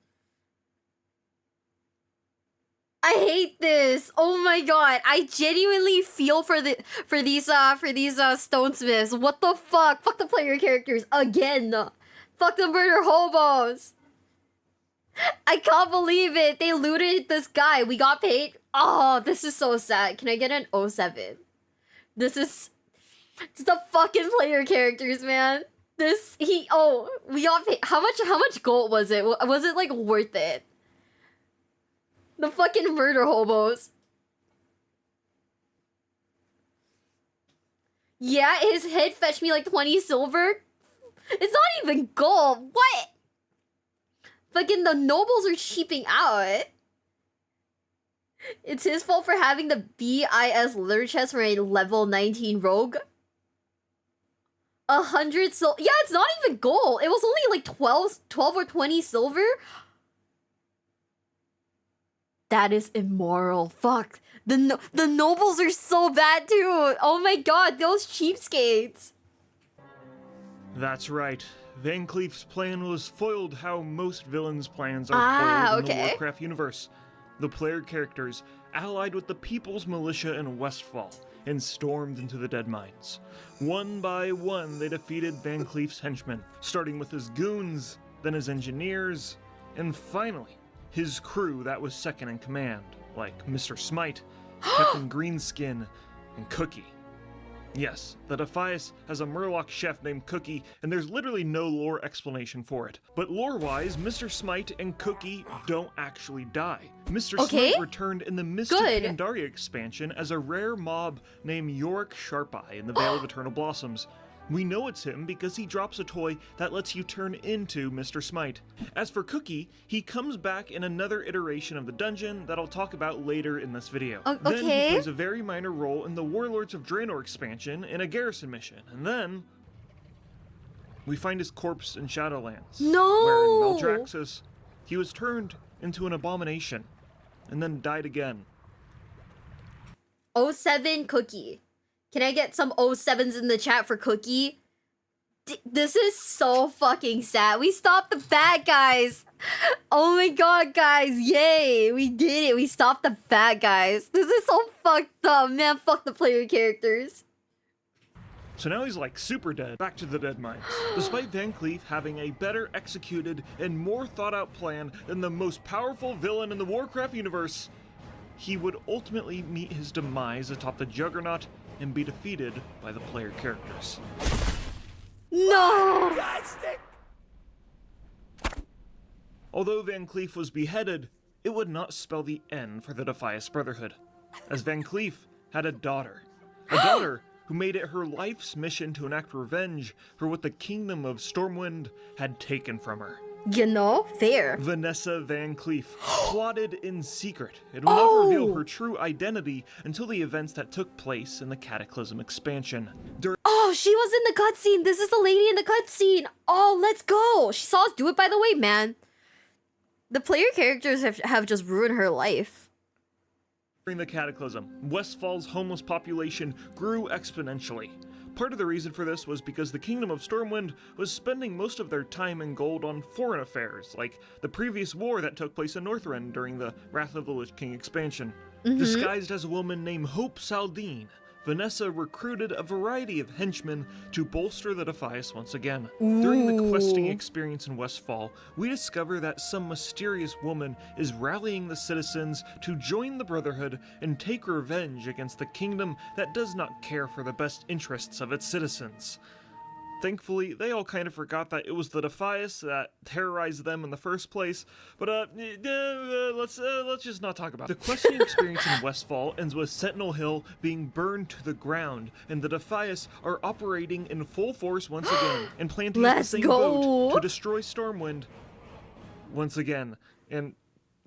I hate this. Oh my god. I genuinely feel for these stonesmiths. What the fuck? Fuck the player characters again. Fuck the murder hobos. I can't believe it. They looted this guy. We got paid. Oh, this is so sad. Can I get an 07? This is... It's the fucking player characters, man. We got paid. How much gold was it? Was it like worth it? The fucking murder hobos. Yeah, his head fetched me like 20 silver. It's not even gold. What? Fucking the nobles are cheaping out. It's his fault for having the BIS litter chest for a level 19 rogue. 100 yeah, it's not even gold. It was only like 12 or 20 silver. That is immoral. Fuck. The nobles are so bad too. Oh my god, those cheapskates. That's right. Van Cleef's plan was foiled how most villains' plans are foiled in the Warcraft universe. The player characters allied with the People's Militia in Westfall and stormed into the Deadmines. One by one, they defeated Van Cleef's henchmen, starting with his goons, then his engineers, and finally, his crew that was second in command, like Mr. Smite, Captain Greenskin, and Cookie. Yes, the Defias has a Murloc chef named Cookie, and there's literally no lore explanation for it. But lore-wise, Mr. Smite and Cookie don't actually die. Mr. Smite returned in the Mystic Pandaria expansion as a rare mob named Yorick Sharpeye in the Vale of Eternal Blossoms. We know it's him because he drops a toy that lets you turn into Mr. Smite. As for Cookie, he comes back in another iteration of the dungeon that I'll talk about later in this video. Then he plays a very minor role in the Warlords of Draenor expansion in a garrison mission, and then we find his corpse in Shadowlands. Where in Maldraxxus, he was turned into an abomination, and then died again. 07 Cookie. Can I get some 07s in the chat for Cookie? This is so fucking sad. We stopped the bad guys. Oh my god, guys. Yay. We did it. We stopped the bad guys. This is so fucked up. Man, fuck the player characters. So now he's like super dead, back to the Deadmines. Despite Van Cleef having a better executed and more thought out plan than the most powerful villain in the Warcraft universe, he would ultimately meet his demise atop the Juggernaut and be defeated by the player characters. No! Although Van Cleef was beheaded, it would not spell the end for the Defias Brotherhood, as Van Cleef had a daughter who made it her life's mission to enact revenge for what the Kingdom of Stormwind had taken from her. You know, fair. Vanessa Van Cleef plotted in secret and would not reveal her true identity until the events that took place in the Cataclysm expansion. She was in the cutscene. This is the lady in the cutscene. Oh, let's go. She saw us do it, by the way, man. The player characters have just ruined her life. During the Cataclysm, Westfall's homeless population grew exponentially. Part of the reason for this was because the Kingdom of Stormwind was spending most of their time and gold on foreign affairs, like the previous war that took place in Northrend during the Wrath of the Lich King expansion. Disguised as a woman named Hope Saldine, Vanessa recruited a variety of henchmen to bolster the Defias once again. During the questing experience in Westfall, we discover that some mysterious woman is rallying the citizens to join the Brotherhood and take revenge against the kingdom that does not care for the best interests of its citizens. Thankfully, they all kind of forgot that it was the Defias that terrorized them in the first place, but let's just not talk about it. The questing experience in Westfall ends with Sentinel Hill being burned to the ground, and the Defias are operating in full force once again, and plan to use the same boat to destroy Stormwind once again. And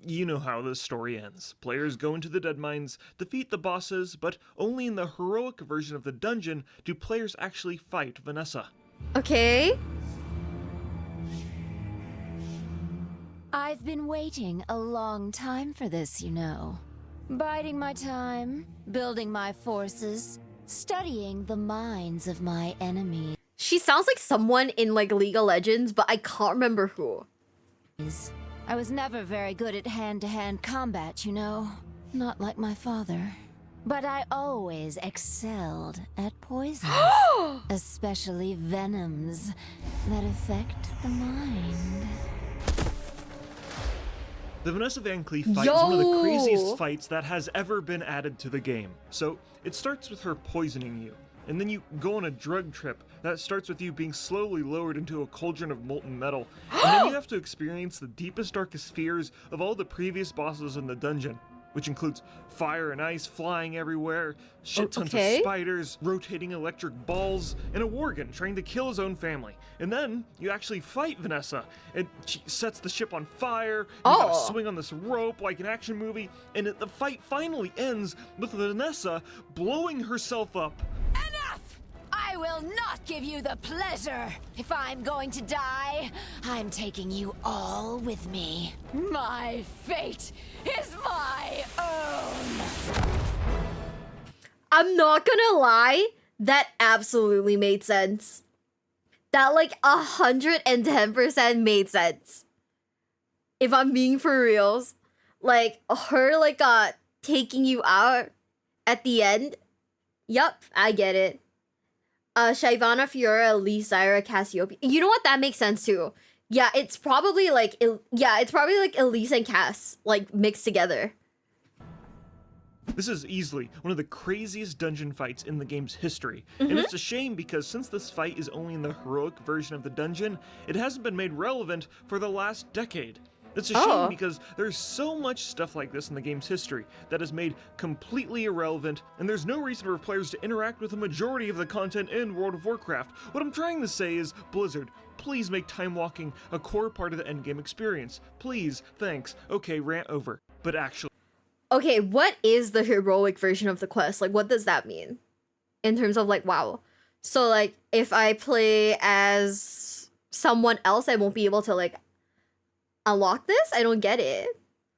you know how this story ends. Players go into the Deadmines, defeat the bosses, but only in the heroic version of the dungeon do players actually fight Vanessa. Okay. I've been waiting a long time for this, you know. Biding my time, building my forces, studying the minds of my enemies. She sounds like someone in like League of Legends, but I can't remember who. I was never very good at hand-to-hand combat, you know. Not like my father. But I always excelled at poisons, especially venoms that affect the mind. The Vanessa Van Cleef fight is one of the craziest fights that has ever been added to the game. So, it starts with her poisoning you, and then you go on a drug trip that starts with you being slowly lowered into a cauldron of molten metal, and then you have to experience the deepest, darkest fears of all the previous bosses in the dungeon, which includes fire and ice flying everywhere, shit tons of spiders, rotating electric balls, and a worgen trying to kill his own family. And then you actually fight Vanessa, and she sets the ship on fire, and you gotta swing on this rope like an action movie, and the fight finally ends with Vanessa blowing herself up. Enough! I will not give you the pleasure. If I'm going to die, I'm taking you all with me. My fate is my own. I'm not gonna lie, that absolutely made sense. that like 110% made sense. If I'm being for reals, like her like taking you out at the end. Yup, I get it. Shyvana, Fiora, Elise, Zyra, Cassiopeia. You know what? That makes sense too. Yeah, it's probably like Elise and Cass like mixed together. This is easily one of the craziest dungeon fights in the game's history, and it's a shame because since this fight is only in the heroic version of the dungeon, it hasn't been made relevant for the last decade. It's a shame because there's so much stuff like this in the game's history that is made completely irrelevant, and there's no reason for players to interact with the majority of the content in World of Warcraft. What I'm trying to say is, Blizzard, please make time walking a core part of the endgame experience. Please, thanks. Okay, rant over. But actually... Okay, what is the heroic version of the quest? Like, what does that mean? In terms of, like, WoW. So, like, if I play as someone else, I won't be able to, like, unlock this? I don't get it.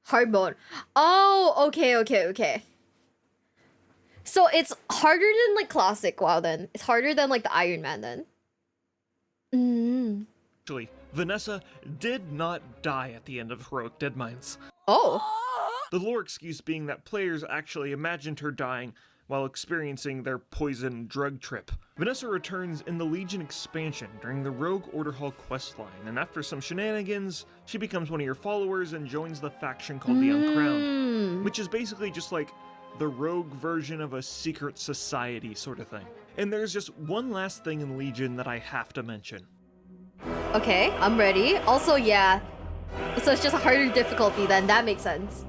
Hard mode. Oh, okay. So, it's harder than, like, classic WoW, then. It's harder than, like, the Iron Man, then. Actually, Vanessa did not die at the end of Heroic Deadmines. Oh. The lore excuse being that players actually imagined her dying while experiencing their poison drug trip. Vanessa returns in the Legion expansion during the Rogue Order Hall questline, and after some shenanigans, she becomes one of your followers and joins the faction called the Uncrowned, which is basically just like the rogue version of a secret society sort of thing. And there's just one last thing in Legion that I have to mention. Okay, I'm ready. Also, yeah. So it's just a harder difficulty then, that makes sense.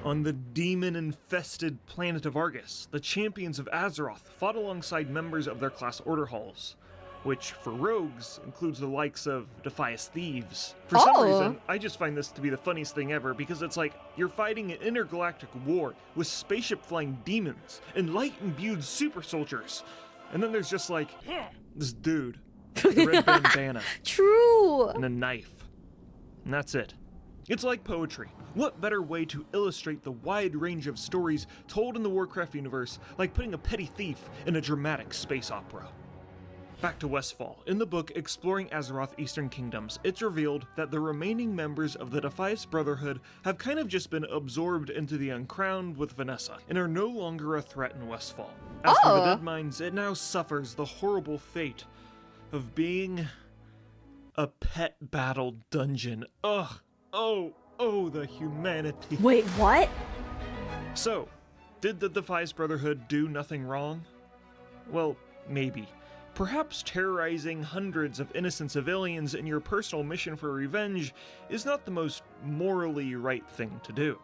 On the demon-infested planet of Argus, the champions of Azeroth fought alongside members of their class order halls, which, for rogues, includes the likes of Defias Thieves. For some reason, I just find this to be the funniest thing ever, because it's like, you're fighting an intergalactic war with spaceship-flying demons and light-imbued super soldiers, and then there's just like, this dude, with a red bandana. True! And a knife. And that's it. It's like poetry. What better way to illustrate the wide range of stories told in the Warcraft universe like putting a petty thief in a dramatic space opera? Back to Westfall. In the book Exploring Azeroth Eastern Kingdoms, it's revealed that the remaining members of the Defias Brotherhood have kind of just been absorbed into the Uncrowned with Vanessa, and are no longer a threat in Westfall. As for the Deadmines, it now suffers the horrible fate of being a pet battle dungeon. Ugh. Oh, the humanity. Wait, what? So, did the Defias Brotherhood do nothing wrong? Well, maybe. Perhaps terrorizing hundreds of innocent civilians in your personal mission for revenge is not the most morally right thing to do.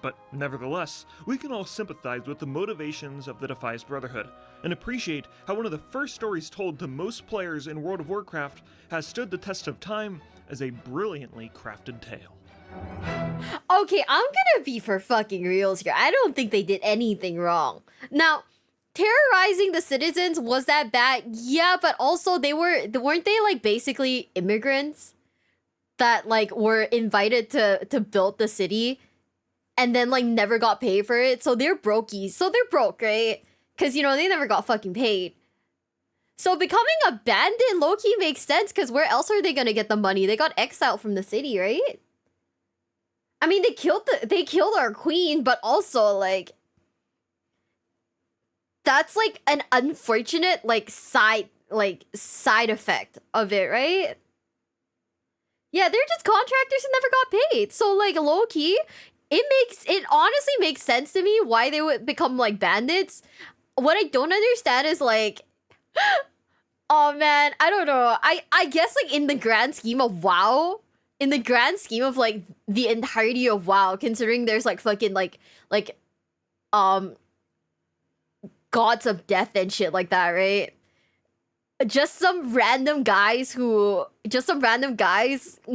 But nevertheless, we can all sympathize with the motivations of the Defias Brotherhood, and appreciate how one of the first stories told to most players in World of Warcraft has stood the test of time as a brilliantly crafted tale. Okay, I'm gonna be for fucking reals here. I don't think they did anything wrong. Now, terrorizing the citizens, was that bad? Yeah, but also weren't they like basically immigrants that like were invited to build the city and then like never got paid for it? So they're brokies. So they're broke, right? Because, you know, they never got fucking paid. So becoming a bandit low-key makes sense, because where else are they gonna get the money? They got exiled from the city, right? I mean, they killed our queen, but also like that's like an unfortunate like side effect of it, right? Yeah, they're just contractors and never got paid. So like low-key, it honestly makes sense to me why they would become like bandits. What I don't understand is like oh man, I don't know. I guess like in the grand scheme of WoW, in the grand scheme of like the entirety of WoW, considering there's like fucking like gods of death and shit like that, right? Just some random guys, you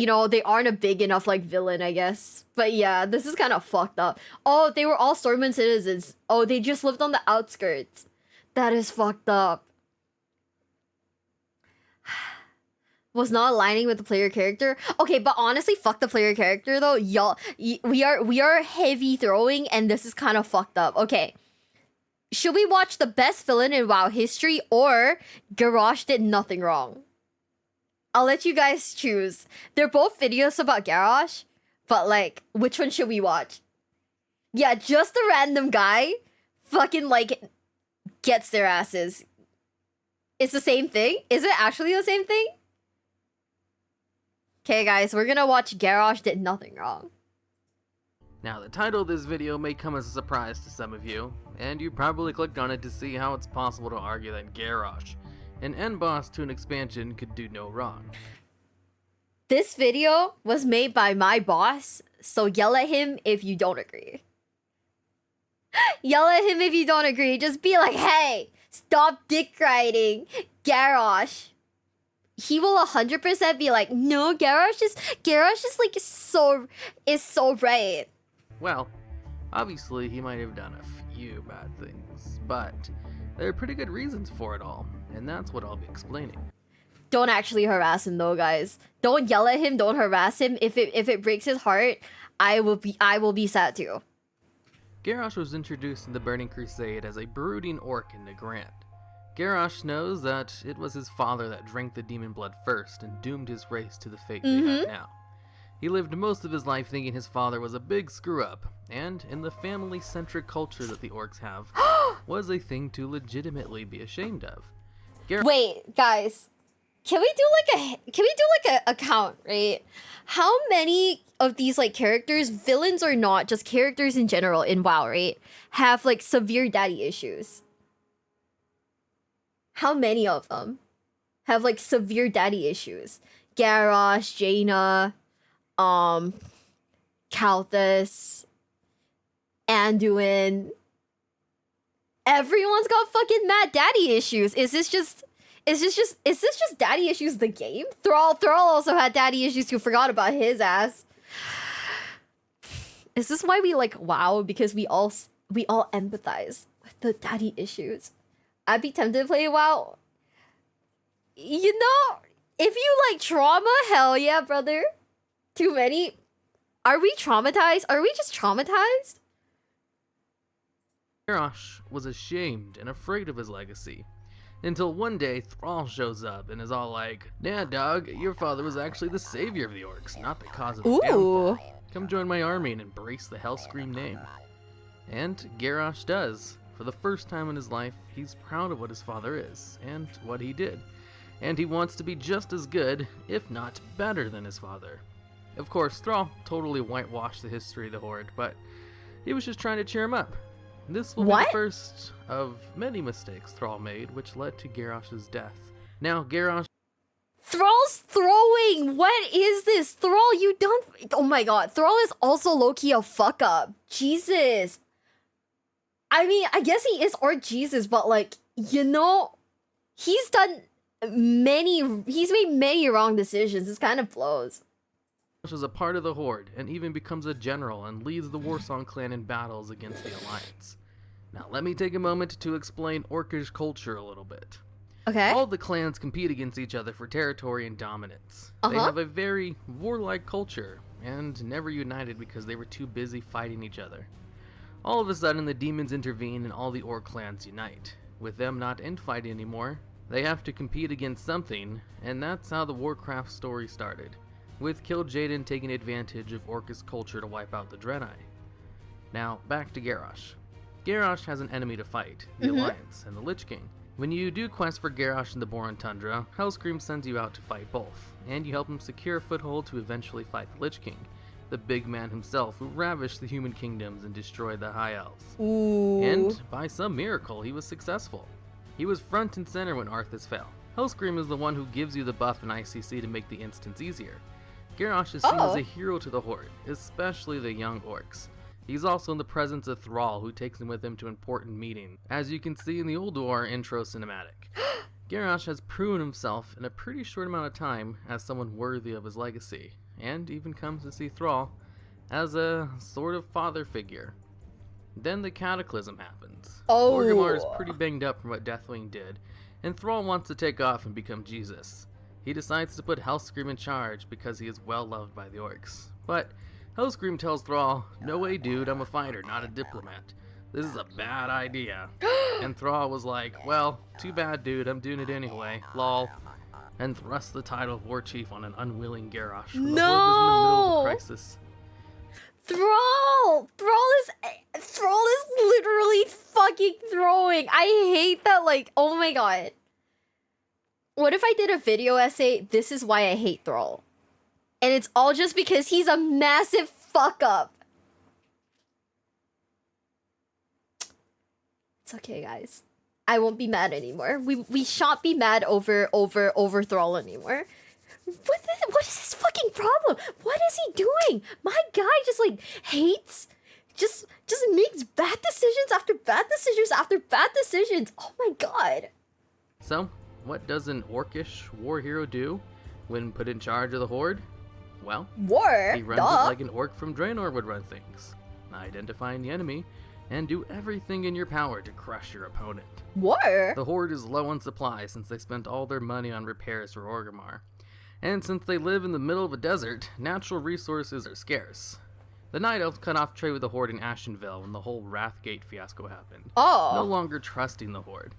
know, they aren't a big enough like villain, I guess. But yeah, this is kind of fucked up. Oh, they were all Stormwind citizens. Oh, they just lived on the outskirts. That is fucked up. Was not aligning with the player character. Okay, but honestly, fuck the player character though. Y'all, we are heavy throwing, and this is kind of fucked up. Okay, should we watch the best villain in WoW history or Garrosh did nothing wrong? I'll let you guys choose. They're both videos about Garrosh, but like, which one should we watch? Yeah, just a random guy fucking like gets their asses. It's the same thing? Is it actually the same thing? Okay guys, we're gonna watch Garrosh did nothing wrong. Now, the title of this video may come as a surprise to some of you, and you probably clicked on it to see how it's possible to argue that Garrosh, an end boss to an expansion, could do no wrong. This video was made by my boss, so yell at him if you don't agree. Yell at him if you don't agree. Just be like, hey, stop dick riding Garrosh. He will 100% be like, no, Garrosh is like so right. Well, obviously he might have done a few bad things, but there are pretty good reasons for it all, and that's what I'll be explaining. Don't actually harass him though, guys. Don't yell at him, don't harass him. If it breaks his heart, I will be sad too. Garrosh was introduced in the Burning Crusade as a brooding orc in Nagrand. Garrosh knows that it was his father that drank the demon blood first and doomed his race to the fate they have now. He lived most of his life thinking his father was a big screw-up, and in the family-centric culture that the orcs have, was a thing to legitimately be ashamed of. Wait, guys. Can we do like a count, right? How many of these like characters, villains or not, just characters in general in WoW, right, have like severe daddy issues? How many of them have like severe daddy issues? Garrosh, Jaina, Kalthus, Anduin. Everyone's got fucking mad daddy issues. Is this just daddy issues the game? Thrall also had daddy issues too. Forgot about his ass. Is this why we like WoW? Because we all empathize with the daddy issues. I'd be tempted to play WoW. You know, if you like trauma, hell yeah, brother. Too many. Are we traumatized? Are we just traumatized? Garrosh was ashamed and afraid of his legacy, until one day Thrall shows up and is all like, "Yeah, dog, your father was actually the savior of the orcs, not the cause of the downfall. Come join my army and embrace the Hellscream name." And Garrosh does. For the first time in his life, he's proud of what his father is, and what he did. And he wants to be just as good, if not better than his father. Of course, Thrall totally whitewashed the history of the Horde, but he was just trying to cheer him up. This will be the first of many mistakes Thrall made, which led to Garrosh's death. Now, Garrosh... Thrall's throwing! What is this? Thrall, you don't... Oh my god, Thrall is also low-key a fuck-up. Jesus. I mean, I guess he is Orc Jesus, but like, you know, he's made many wrong decisions. This kind of flows. Was a part of the Horde, and even becomes a general and leads the Warsong clan in battles against the Alliance. Now, let me take a moment to explain Orcish culture a little bit. Okay. All the clans compete against each other for territory and dominance. They have a very warlike culture, and never united because they were too busy fighting each other. All of a sudden, the demons intervene and all the Orc clans unite. With them not infighting anymore, they have to compete against something, and that's how the Warcraft story started, with Kil'jaeden taking advantage of Orcish culture to wipe out the Draenei. Now, back to Garrosh. Garrosh has an enemy to fight, the Alliance and the Lich King. When you do quests for Garrosh in the Boron Tundra, Hellscream sends you out to fight both, and you help him secure a foothold to eventually fight the Lich King, the big man himself who ravished the human kingdoms and destroyed the High Elves. And, by some miracle, he was successful. He was front and center when Arthas fell. Hellscream is the one who gives you the buff in ICC to make the instance easier. Garrosh is seen as a hero to the Horde, especially the young orcs. He's also in the presence of Thrall, who takes him with him to important meetings, as you can see in the Ulduar intro cinematic. Garrosh has proven himself in a pretty short amount of time as someone worthy of his legacy, and even comes to see Thrall as a sort of father figure. Then the Cataclysm happens. Orgrimmar is pretty banged up from what Deathwing did, and Thrall wants to take off and become Jesus. He decides to put Hellscream in charge because he is well loved by the orcs. But Hellscream tells Thrall, "No way, dude, I'm a fighter, not a diplomat. this is a bad idea. And Thrall was like, well, too bad, dude, I'm doing it anyway, lol. And thrust the title of War Chief on an unwilling Garrosh when the Horde was in the middle of a crisis. Thrall is literally fucking throwing. I hate that, like, oh my god. What if I did a video essay, this is why I hate Thrall? And it's all just because he's a massive fuck up. It's okay, guys. I won't be mad anymore. We shan't be mad over Thrall anymore. What is his fucking problem? What is he doing? My guy just like hates, just makes bad decisions after bad decisions after bad decisions. Oh my god. So, what does an orcish war hero do when put in charge of the Horde? Well, he runs it like an orc from Draenor would run things. Identifying the enemy and do everything in your power to crush your opponent. The Horde is low on supplies since they spent all their money on repairs for Orgrimmar. And since they live in the middle of a desert, natural resources are scarce. The Night Elves cut off trade with the Horde in Ashenvale when the whole Wrathgate fiasco happened. No longer trusting the Horde.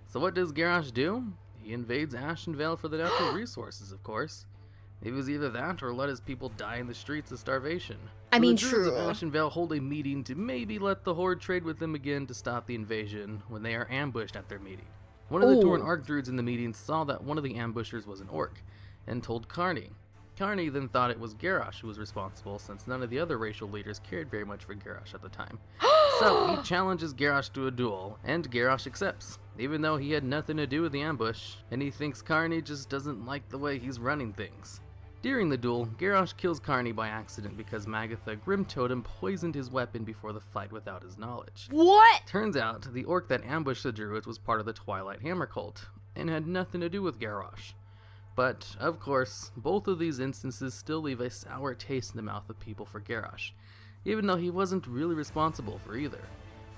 So what does Garrosh do? He invades Ashenvale for the natural resources, of course. It was either that or let his people die in the streets of starvation. I mean, the Druids true. of Ashenvale hold a meeting to maybe let the Horde trade with them again to stop the invasion when they are ambushed at their meeting. One of the Tauren Archdruids in the meeting saw that one of the ambushers was an orc, and told Karni. Karni then thought it was Garrosh who was responsible, since none of the other racial leaders cared very much for Garrosh at the time. So he challenges Garrosh to a duel, and Garrosh accepts, even though he had nothing to do with the ambush, and he thinks Karni just doesn't like the way he's running things. During the duel, Garrosh kills Karni by accident because Magatha Grim Totem poisoned his weapon before the fight without his knowledge. Turns out, the orc that ambushed the Druids was part of the Twilight Hammer cult, and had nothing to do with Garrosh. But, of course, both of these instances still leave a sour taste in the mouth of people for Garrosh, even though he wasn't really responsible for either.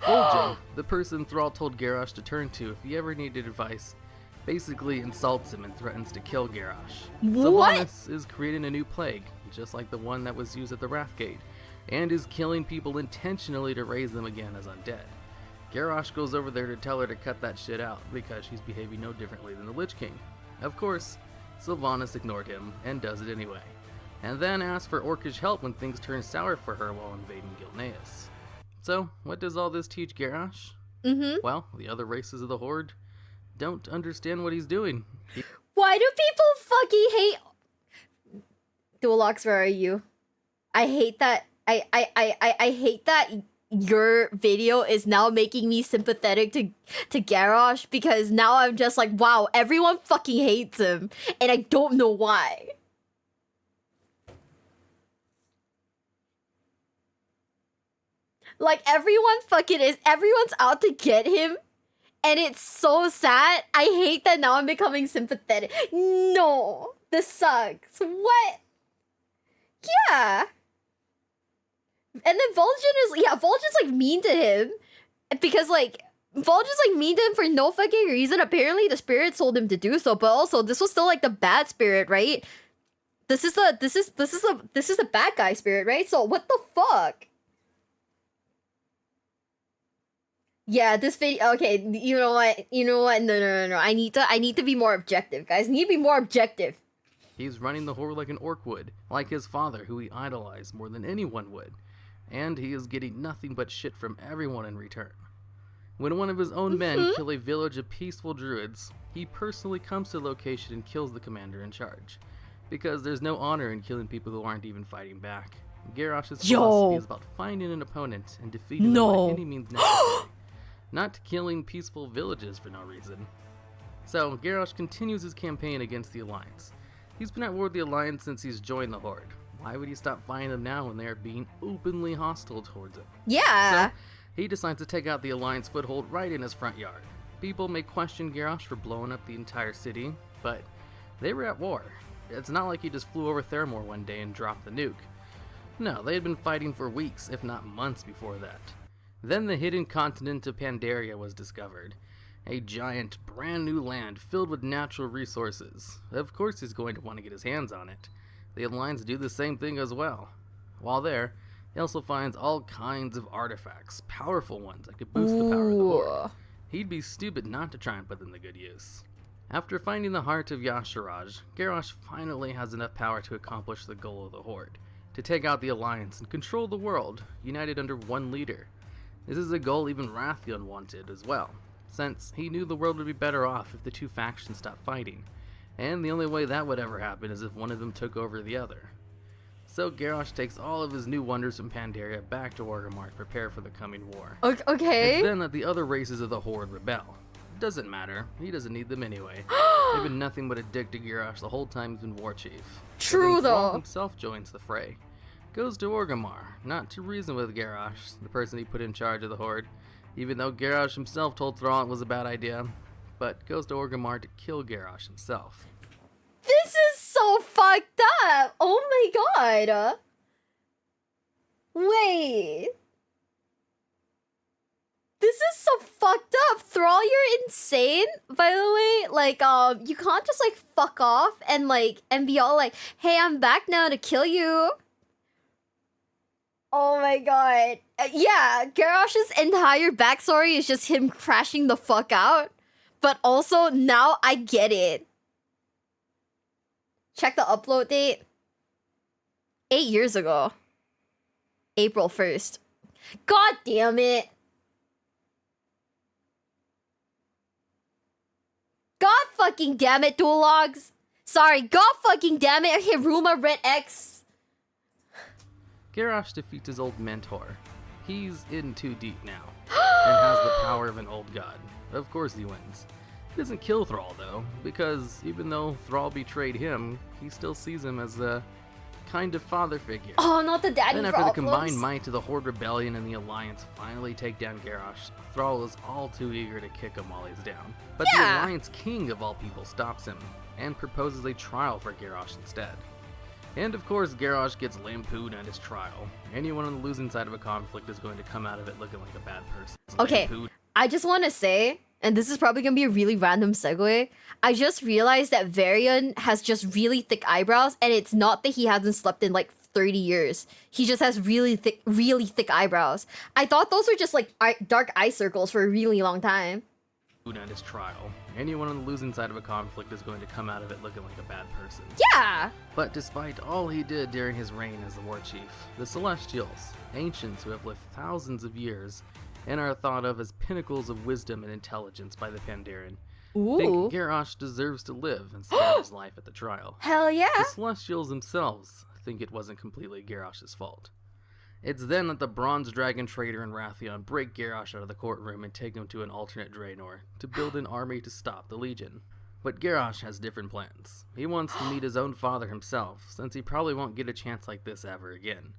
Vol'jin, the person Thrall told Garrosh to turn to if he ever needed advice, basically insults him and threatens to kill Garrosh. Sylvanas is creating a new plague, just like the one that was used at the Wrathgate, and is killing people intentionally to raise them again as undead. Garrosh goes over there to tell her to cut that shit out, because she's behaving no differently than the Lich King. Of course, Sylvanas ignored him, and does it anyway, and then asks for orcish help when things turn sour for her while invading Gilneas. So, what does all this teach Garrosh? Well, the other races of the Horde don't understand what he's doing. Why do people fucking hate... Dualox, where are you? I hate that... I hate that your video is now making me sympathetic to Garrosh, because now I'm just like, wow, everyone fucking hates him, and I don't know why. Like, everyone's out to get him, and it's so sad. I hate that now I'm becoming sympathetic. No, this sucks. What? Yeah. And then Vol'jin's like mean to him, because like Vol'jin's like mean to him for no fucking reason. Apparently the spirit told him to do so, but also this was still like the bad spirit, right? This is the bad guy spirit, right? So what the fuck? Yeah, this video. Okay, you know what? No. I need to be more objective, guys. I need to be more objective. He's running the Horde like an orc would, like his father, who he idolized more than anyone would. And he is getting nothing but shit from everyone in return. When one of his own men kill a village of peaceful druids, he personally comes to the location and kills the commander in charge. Because there's no honor in killing people who aren't even fighting back. Garrosh's philosophy is about finding an opponent and defeating them by any means necessary. Not killing peaceful villages for no reason. So, Garrosh continues his campaign against the Alliance. He's been at war with the Alliance since he's joined the Horde. Why would he stop fighting them now when they are being openly hostile towards him? Yeah. So, he decides to take out the Alliance foothold right in his front yard. People may question Garrosh for blowing up the entire city, but they were at war. It's not like he just flew over Theramore one day and dropped the nuke. No, they had been fighting for weeks, if not months before that. Then the hidden continent of Pandaria was discovered. A giant, brand new land filled with natural resources. Of course he's going to want to get his hands on it. The Alliance do the same thing as well. While there, He also finds all kinds of artifacts, powerful ones that could boost the power of the Horde. He'd be stupid not to try and put them to good use. After finding the heart of Y'Shaarj, Garrosh finally has enough power to accomplish the goal of the Horde, to take out the Alliance and control the world, united under one leader. This is a goal even Wrathion wanted as well, since he knew the world would be better off if the two factions stopped fighting, and the only way that would ever happen is if one of them took over the other. So Garrosh takes all of his new wonders from Pandaria back to Orgrimmar to prepare for the coming war. Okay. It's then that the other races of the Horde rebel. Doesn't matter, he doesn't need them anyway. They've been nothing but a dick to Garrosh the whole time he's been war chief. True Thrall though. himself joins the fray. Goes to Orgrimmar, not to reason with Garrosh, the person he put in charge of the Horde, even though Garrosh himself told Thrall it was a bad idea, but goes to Orgrimmar to kill Garrosh himself. This is so fucked up! Oh my god! Wait. This is so fucked up. Thrall, you're insane, by the way. Like, you can't just, like, fuck off and, like, and be all like, hey, I'm back now to kill you. Oh my god. Yeah, Garrosh's entire backstory is just him crashing the fuck out. But also, now I get it. Check the upload date. 8 years ago. April 1st. God damn it. God fucking damn it, Dual Logs. Sorry, god fucking damn it, Hiruma Red X. Garrosh defeats his old mentor. He's in too deep now, and has the power of an old god. Of course he wins. He doesn't kill Thrall though, because even though Thrall betrayed him, he still sees him as a kind of father figure. Oh, not the daddy Then after problems. the combined might of the Horde Rebellion and the Alliance finally take down Garrosh, Thrall is all too eager to kick him while he's down. But the Alliance King of all people stops him, and proposes a trial for Garrosh instead. And of course, Garrosh gets lampooned at his trial. Anyone on the losing side of a conflict is going to come out of it looking like a bad person. Okay, I just want to say, and this is probably going to be a really random segue, I just realized that Varian has just really thick eyebrows, and it's not that he hasn't slept in like 30 years. He just has really thick eyebrows. I thought those were just like dark eye circles for a really long time. At his trial. Anyone on the losing side of a conflict is going to come out of it looking like a bad person. Yeah! But despite all he did during his reign as the war chief, the Celestials, ancients who have lived thousands of years, and are thought of as pinnacles of wisdom and intelligence by the Pandaren, think Garrosh deserves to live and spare his life at the trial. Hell yeah! The Celestials themselves think it wasn't completely Garrosh's fault. It's then that the Bronze Dragon Trader and Wrathion break Garrosh out of the courtroom and take him to an alternate Draenor to build an army to stop the Legion. But Garrosh has different plans. He wants to meet his own father himself, since he probably won't get a chance like this ever again.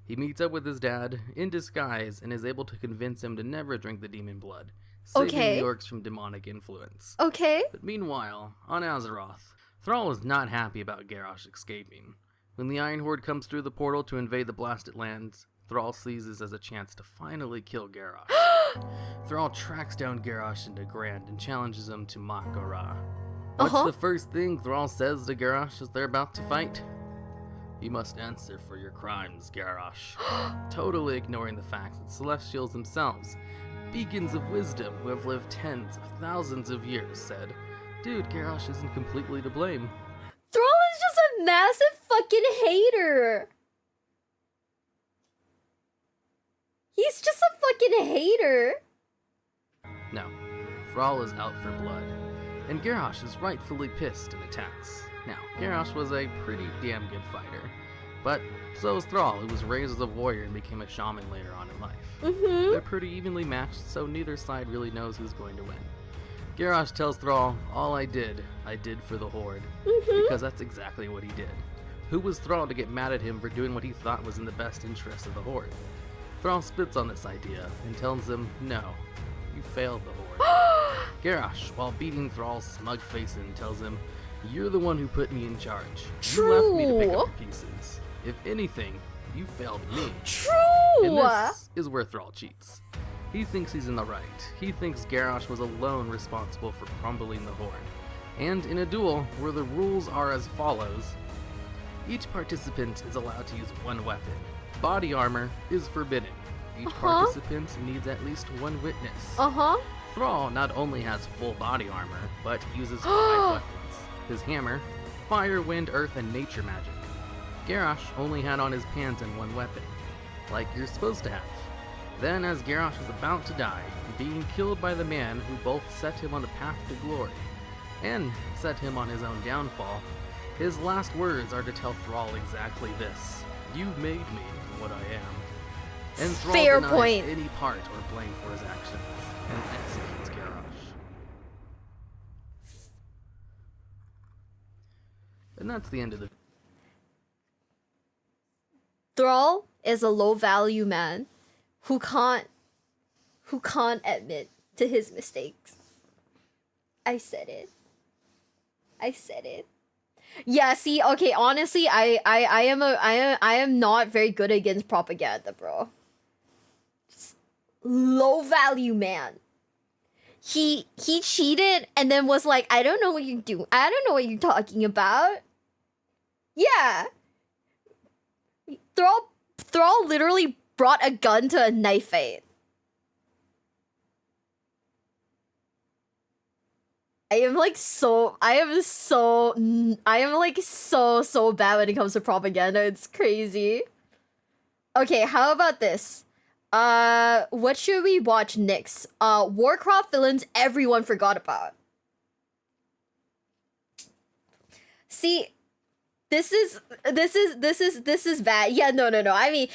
He meets up with his dad, in disguise, and is able to convince him to never drink the demon blood, saving the orcs from demonic influence. Okay. But meanwhile, on Azeroth, Thrall is not happy about Garrosh escaping. When the Iron Horde comes through the portal to invade the Blasted Lands, Thrall sees this as a chance to finally kill Garrosh. Thrall tracks down Garrosh into Grand and challenges him to Mak'gora. What's the first thing Thrall says to Garrosh as they're about to fight? You must answer for your crimes, Garrosh. Totally ignoring the fact that Celestials themselves, beacons of wisdom who have lived tens of thousands of years, said, dude, Garrosh isn't completely to blame. Thrall is just a massive fucking hater. He's just a fucking hater. No, Thrall is out for blood, and Garrosh is rightfully pissed and attacks. Now, Garrosh was a pretty damn good fighter, but so is Thrall, who was raised as a warrior and became a shaman later on in life. They're pretty evenly matched, so neither side really knows who's going to win. Garrosh tells Thrall, all I did for the Horde, because that's exactly what he did. Who was Thrall to get mad at him for doing what he thought was in the best interest of the Horde? Thrall spits on this idea and tells him, no, you failed the Horde. Garrosh, while beating Thrall's smug face in, tells him, you're the one who put me in charge. You left me to pick up the pieces. If anything, you failed me. And this is where Thrall cheats. He thinks he's in the right. He thinks Garrosh was alone responsible for crumbling the Horde. And in a duel where the rules are as follows, each participant is allowed to use one weapon, Body armor is forbidden. Each participant needs at least one witness. Thrall not only has full body armor, but uses 5 weapons. His hammer, fire, wind, earth, and nature magic. Garrosh only had on his pants and 1 weapon, like you're supposed to have. Then, as Garrosh is about to die, being killed by the man who both set him on the path to glory and set him on his own downfall, his last words are to tell Thrall exactly this: "You've made me what I am." And Thrall Fair denies point. any part or blame for his actions and executes Garrosh. And that's the end of the... Thrall is a low-value man who can't admit to his mistakes. I said it. I said it. Yeah, see, okay, honestly, I am not very good against propaganda, bro. Just low-value man. He cheated and then was like, I don't know what you're doing. I don't know what you're talking about. Yeah. Thrall literally brought a gun to a knife fight. I am like so bad when it comes to propaganda. It's crazy. Okay, how about this? What should we watch next? Warcraft villains everyone forgot about. See, this is bad. Yeah, no. I mean,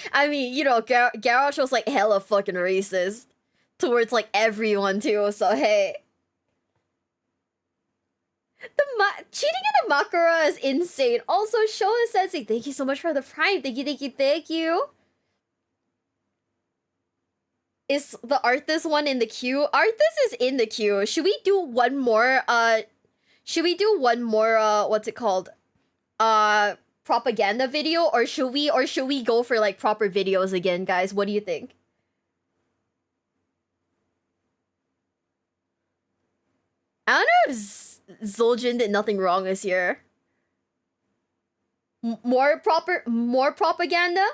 you know, Garrosh was like hella fucking racist towards like everyone too. So hey. Cheating in the Makara is insane. Also, Showa Sensei, thank you so much for the prime. Thank you. Is the Arthas one in the queue? Arthas is in the queue. Should we do one more, what's it called? Propaganda video? Or should we go for, like, proper videos again, guys? What do you think? I don't know if Zul'jin did nothing wrong this year. More propaganda?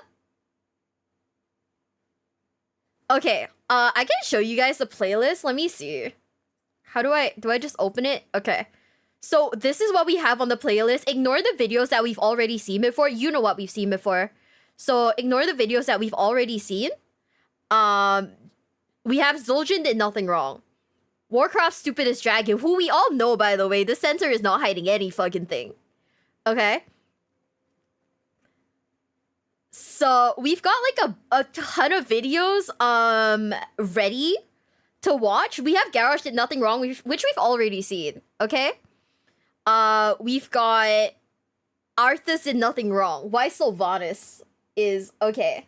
Okay, I can show you guys the playlist. Let me see. How do I just open it? Okay. So this is what we have on the playlist. Ignore the videos that we've already seen before. You know what we've seen before. So ignore the videos that we've already seen. We have Zul'jin did nothing wrong. Warcraft's stupidest dragon, who we all know, by the way. The censor is not hiding any fucking thing. Okay? So, we've got, like, a ton of videos, ready to watch. We have Garrosh did nothing wrong, which we've already seen. Okay? We've got Arthas did nothing wrong. Why Sylvanas is... Okay.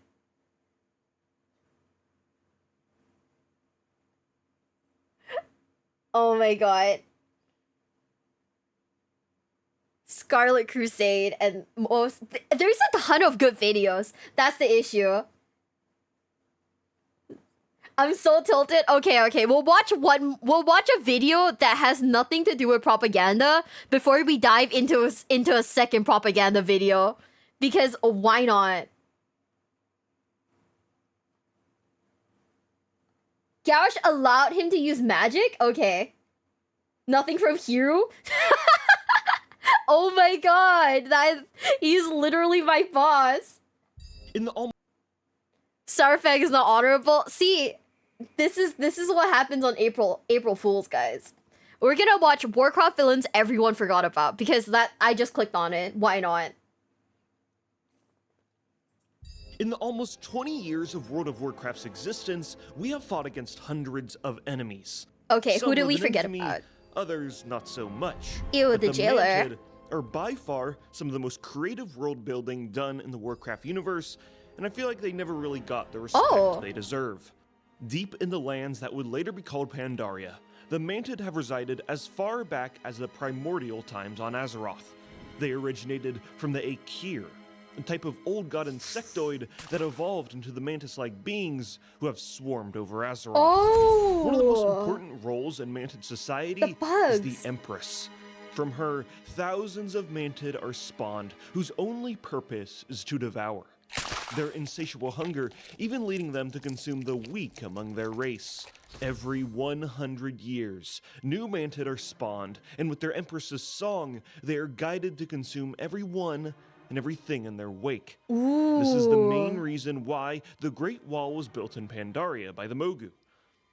Oh my god. Scarlet Crusade and there's a ton of good videos. That's the issue. I'm so tilted. Okay. We'll watch a video that has nothing to do with propaganda before we dive into a second propaganda video. Because why not? Garrosh allowed him to use magic? Okay. Nothing from Hiru? Oh my god, he's literally my boss. Sarfag is not honorable. See, this is what happens on April Fools, guys. We're gonna watch Warcraft villains everyone forgot about because I just clicked on it. Why not? In the almost 20 years of World of Warcraft's existence, we have fought against hundreds of enemies. Okay, Some who did we with forget infamy, about? Others not so much. Ew, But the jailer. Mantid are by far some of the most creative world building done in the Warcraft universe, and I feel like they never really got the respect they deserve. Deep in the lands that would later be called Pandaria, the Mantid have resided as far back as the primordial times on Azeroth. They originated from the Aekir, a type of old god insectoid that evolved into the mantis-like beings who have swarmed over Azeroth. Oh! One of the most important roles in Mantid society is the Empress. From her, thousands of Mantid are spawned, whose only purpose is to devour. their insatiable hunger even leading them to consume the weak among their race. Every 100 years, new mantid are spawned, and with their Empress's song, they are guided to consume everyone and everything in their wake. Ooh. This is the main reason why the Great Wall was built in Pandaria by the Mogu.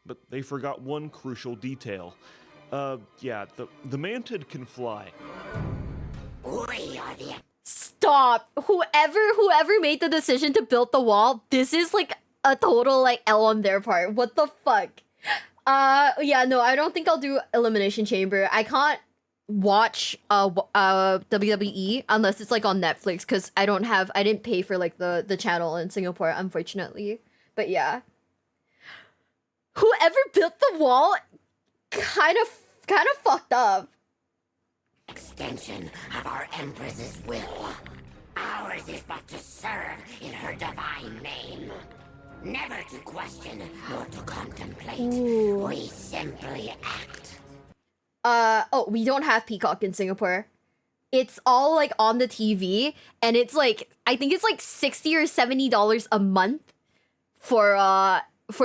But they forgot one crucial detail. Yeah, the mantid can fly. Stop. Whoever made the decision to build the wall, this is like a total like L on their part. What the fuck? Yeah, no, I don't think I'll do Elimination Chamber. I can't watch WWE unless it's like on Netflix, because I didn't pay for like the channel in Singapore, unfortunately. But yeah. Whoever built the wall kind of fucked up. Extension of our Empress's will. Ours is but to serve in her divine name. Never to question nor to contemplate. Ooh. We simply act. Oh, we don't have Peacock in Singapore. It's all like on the TV, and it's like, I think it's like $60 or $70 a month for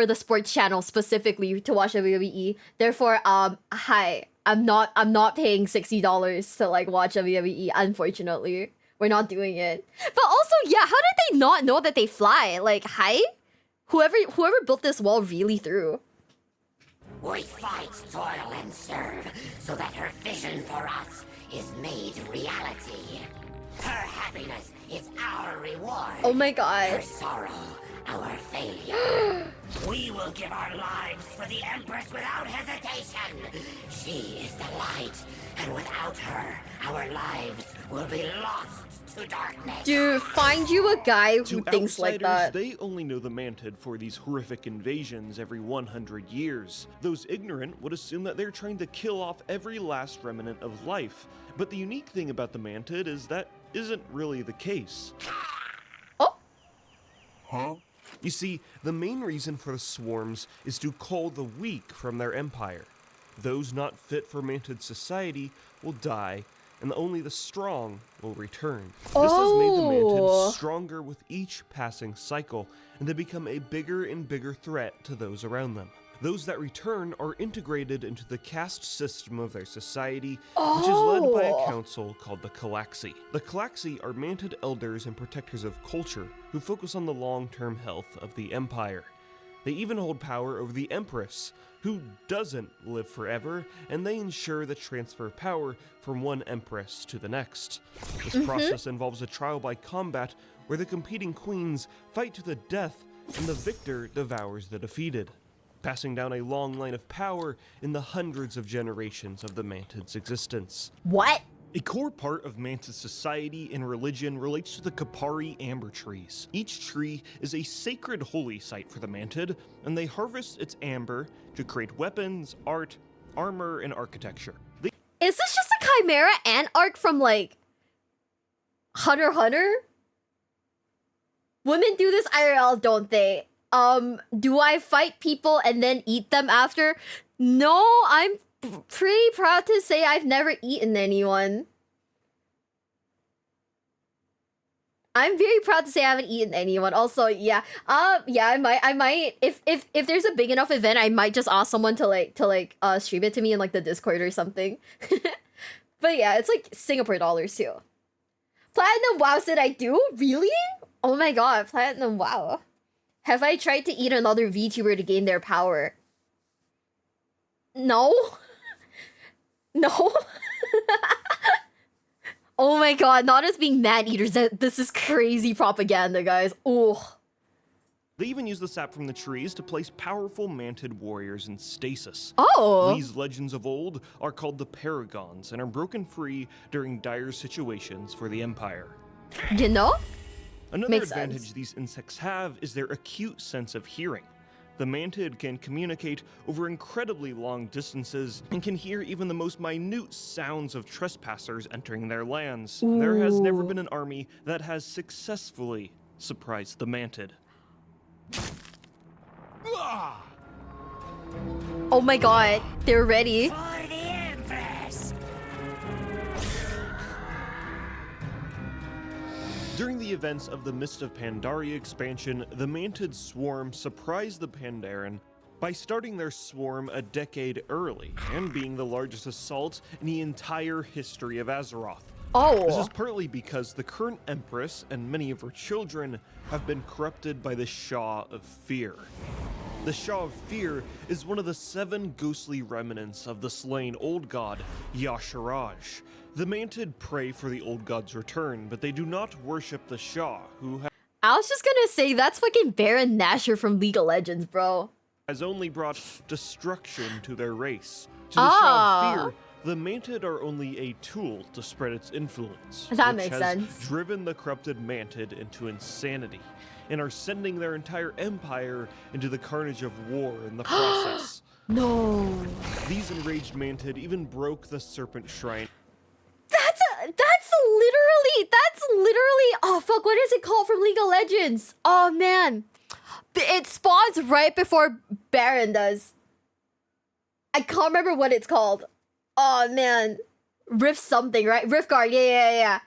the sports channel specifically to watch WWE. Therefore, hi, I'm not paying $60 to like watch WWE, unfortunately. We're not doing it. But also, yeah, how did they not know that they fly? Like, hi? Whoever built this wall really threw. We fight, toil, and serve so that her vision for us is made reality. Her happiness is our reward. Oh my god. Her sorrow, our failure. We will give our lives for the Empress without hesitation. She is the light, and without her, our lives will be lost to darkness. Dude, find you a guy who thinks like that. They only know the mantid for these horrific invasions every 100 years. Those ignorant would assume that they're trying to kill off every last remnant of life. But the unique thing about the mantid is that isn't really the case. Oh? Huh? You see, the main reason for the swarms is to cull the weak from their empire. Those not fit for mantid society will die, and only the strong will return. This has made the mantid stronger with each passing cycle, and they become a bigger and bigger threat to those around them. Those that return are integrated into the caste system of their society, which is led by a council called the Calaxi. The Calaxi are mantid elders and protectors of culture who focus on the long-term health of the empire. They even hold power over the Empress, who doesn't live forever, and they ensure the transfer of power from one Empress to the next. This process involves a trial by combat where the competing queens fight to the death and the victor devours the defeated, passing down a long line of power in the hundreds of generations of the mantid's existence. What? A core part of mantid society and religion relates to the Kapari amber trees. Each tree is a sacred holy site for the mantid, and they harvest its amber to create weapons, art, armor, and architecture. Is this just a Chimera ant arc from like Hunter x Hunter? Women do this IRL, don't they? Do I fight people and then eat them after? No, I'm pretty proud to say I've never eaten anyone. I'm very proud to say I haven't eaten anyone. Also, yeah, yeah, I might, if there's a big enough event, I might just ask someone to stream it to me in like the Discord or something. But yeah, it's like Singapore dollars too. Platinum WoW said I do? Really? Oh my god, Platinum WoW. Have I tried to eat another VTuber to gain their power? No. No. Oh my god, not as being man-eaters. This is crazy propaganda, guys. Oh. They even use the sap from the trees to place powerful mantid warriors in stasis. Oh. These legends of old are called the Paragons and are broken free during dire situations for the Empire. You know? Another Makes advantage sense. these insects have is their acute sense of hearing. The mantid can communicate over incredibly long distances and can hear even the most minute sounds of trespassers entering their lands. Ooh. There has never been an army that has successfully surprised the mantid. Oh my god, they're ready. For the Empress! During the events of the Mist of Pandaria expansion, the Mantid Swarm surprised the Pandaren by starting their swarm a decade early and being the largest assault in the entire history of Azeroth. Oh. This is partly because the current Empress and many of her children have been corrupted by the Shaw of Fear. The Shaw of Fear is one of the 7 ghostly remnants of the slain old god, Yasharaj. The Mantid pray for the old god's return, but they do not worship the Shaw, who I was just gonna say, that's fucking Baron Nashor from League of Legends, bro. has only brought destruction to their race. To the Shaw of Fear, the Mantid are only a tool to spread its influence, That which makes has sense. driven the corrupted Mantid into insanity, and are sending their entire empire into the carnage of war in the process. No. These enraged Mantid even broke the Serpent Shrine. That's literally, oh fuck, what is it called from League of Legends? Oh man. It spawns right before Baron does. I can't remember what it's called. Oh man. Rift something, right? Rift Guard, yeah.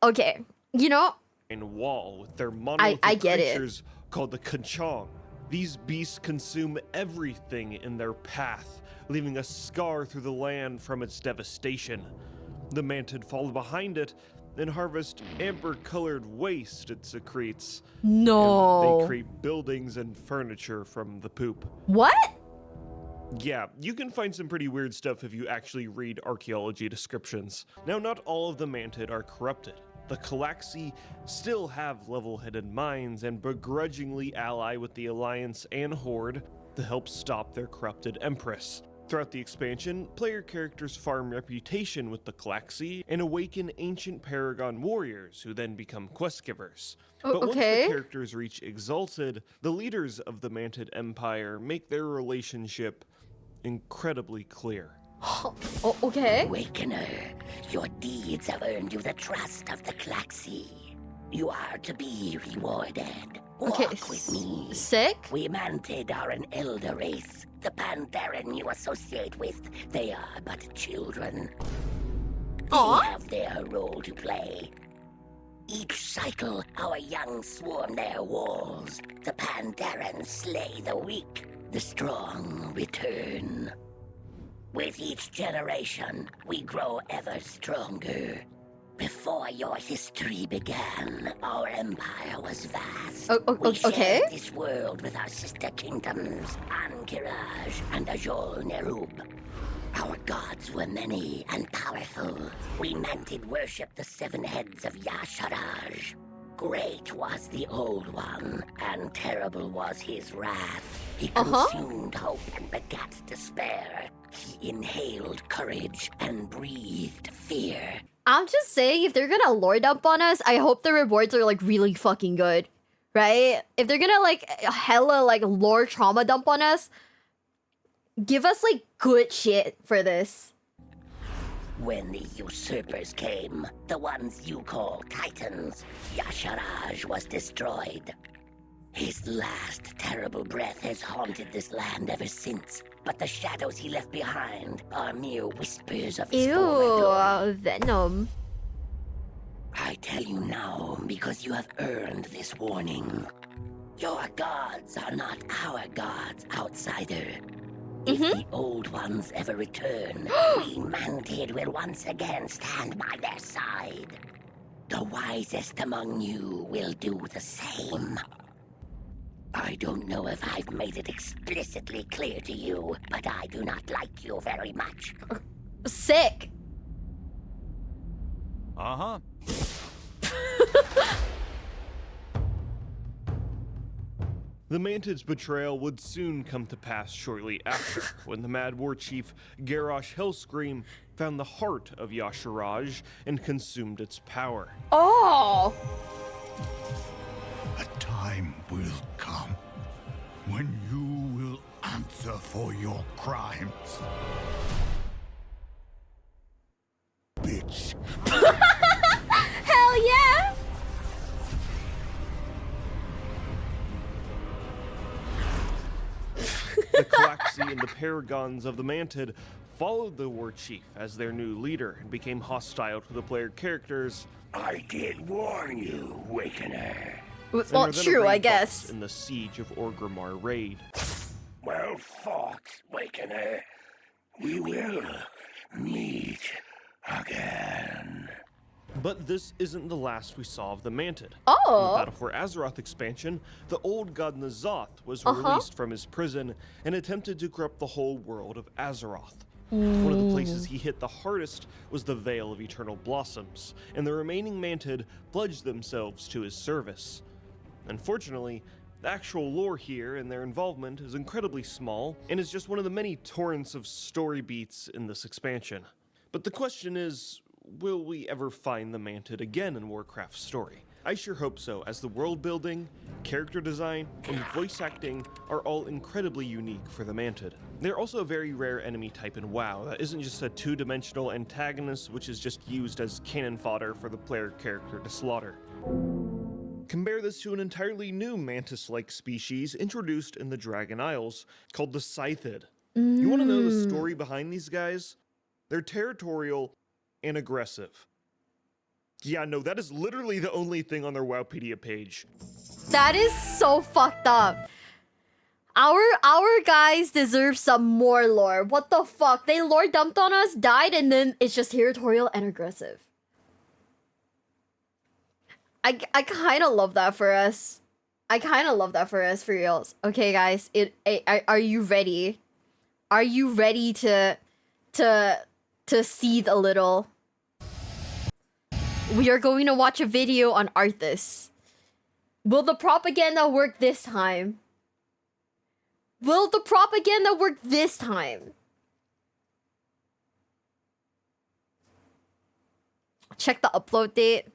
Okay, you know? Wall with their monolithic I get creatures called the Kanchong. These beasts consume everything in their path, leaving a scar through the land from its devastation. The Mantid fall behind it and harvest amber-colored waste it secretes. No. And they create buildings and furniture from the poop. What? Yeah, you can find some pretty weird stuff if you actually read archaeology descriptions. Now, not all of the Mantid are corrupted. The Calaxi still have level-headed minds and begrudgingly ally with the Alliance and Horde to help stop their corrupted Empress. Throughout the expansion, player characters farm reputation with the Calaxi and awaken ancient Paragon warriors who then become quest givers. But once the characters reach Exalted, the leaders of the Mantid Empire make their relationship incredibly clear. Okay. Awakener, your deeds have earned you the trust of the Calaxi. You are to be rewarded. Okay, Walk with me. Sick. We Mantid are an elder race. The Pandaren you associate with, they are but children. They have their role to play. Each cycle, our young swarm their walls. The Pandaren slay the weak, the strong return. With each generation, we grow ever stronger. Before your history began, our empire was vast. We shared this world with our sister kingdoms, Ankiraj and Ajol Nerub. Our gods were many and powerful. We Mantid worshipped the 7 heads of Yasharaj. Great was the Old One, and terrible was his wrath. He consumed hope and begat despair. He inhaled courage and breathed fear. I'm just saying, if they're gonna lore dump on us, I hope the rewards are like really fucking good, right? If they're gonna like hella like lore trauma dump on us, give us like good shit for this. When the usurpers came, the ones you call Titans, Yasharaj was destroyed. His last terrible breath has haunted this land ever since, but the shadows he left behind are mere whispers of his former glory. Venom. I tell you now because you have earned this warning. Your gods are not our gods, outsider. If the old ones ever return, we Mantid will once again stand by their side. The wisest among you will do the same. I don't know if I've made it explicitly clear to you, but I do not like you very much. Sick. Uh-huh. The Mantid's betrayal would soon come to pass shortly after, when the Mad War Chief Garrosh Hellscream found the heart of Yasharaj and consumed its power. Oh! A time will come when you will answer for your crimes. Bitch. Hell yeah! The Calaxi and the Paragons of the Mantid followed the war chief as their new leader and became hostile to the player characters. I did warn you, Wakener. It's not true, I guess. In the Siege of Orgrimmar raid. Well fought, Wakener. We will meet again. But this isn't the last we saw of the Mantid. Oh! In the Battle for Azeroth expansion, the old god N'Zoth was released from his prison and attempted to corrupt the whole world of Azeroth. One of the places he hit the hardest was the Vale of Eternal Blossoms, and the remaining Mantid pledged themselves to his service. Unfortunately, the actual lore here and their involvement is incredibly small, and is just one of the many torrents of story beats in this expansion. But the question is, will we ever find the Mantid again in Warcraft's story? I sure hope so, as the world building, character design, and voice acting are all incredibly unique for the Mantid. They're also a very rare enemy type in WoW that isn't just a two-dimensional antagonist which is just used as cannon fodder for the player character to slaughter. Compare this to an entirely new mantis-like species introduced in the Dragon Isles called the Scythid. You want to know the story behind these guys? They're territorial and aggressive. Yeah, no, that is literally the only thing on their Wowpedia page. That is so fucked up. Our guys deserve some more lore. What the fuck? They lore dumped on us, died, and then it's just territorial and aggressive. I kind of love that for us. I kind of love that for us, for reals. Okay, guys, are you ready? Are you ready to seethe a little? We are going to watch a video on Arthas. Will the propaganda work this time? Will the propaganda work this time? Check the upload date.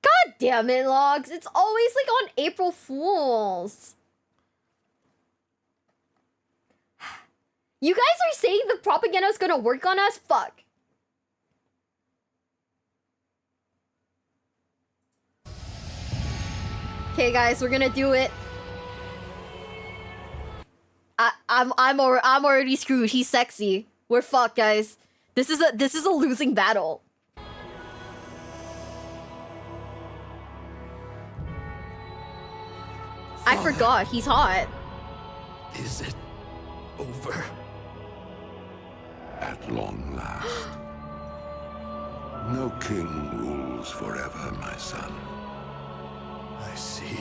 God damn it, Logs. It's always like on April Fools. You guys are saying the propaganda is gonna work on us? Fuck. Okay, guys, we're gonna do it. I'm already screwed. He's sexy. We're fucked, guys. This is a losing battle. I forgot. He's hot. Is it over? At long last. No king rules forever, my son. I see.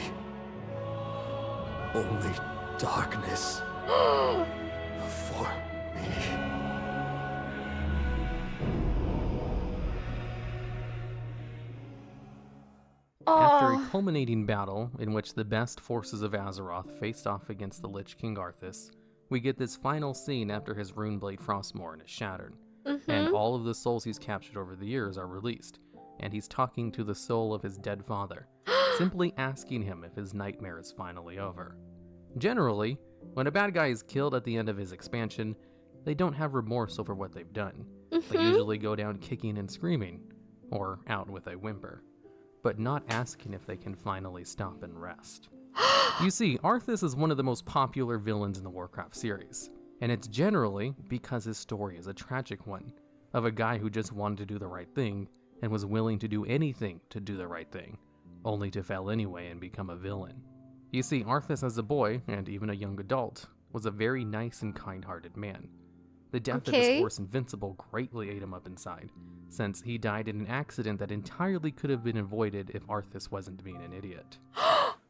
Only darkness before me. After a culminating battle in which the best forces of Azeroth faced off against the Lich King Arthas, we get this final scene after his Runeblade Frostmourne is shattered, and all of the souls he's captured over the years are released, and he's talking to the soul of his dead father, simply asking him if his nightmare is finally over. Generally, when a bad guy is killed at the end of his expansion, they don't have remorse over what they've done. They usually go down kicking and screaming, or out with a whimper, but not asking if they can finally stop and rest. You see, Arthas is one of the most popular villains in the Warcraft series, and it's generally because his story is a tragic one, of a guy who just wanted to do the right thing and was willing to do anything to do the right thing, only to fail anyway and become a villain. You see, Arthas as a boy, and even a young adult, was a very nice and kind-hearted man. The death of his horse Invincible greatly ate him up inside, since he died in an accident that entirely could have been avoided if Arthas wasn't being an idiot.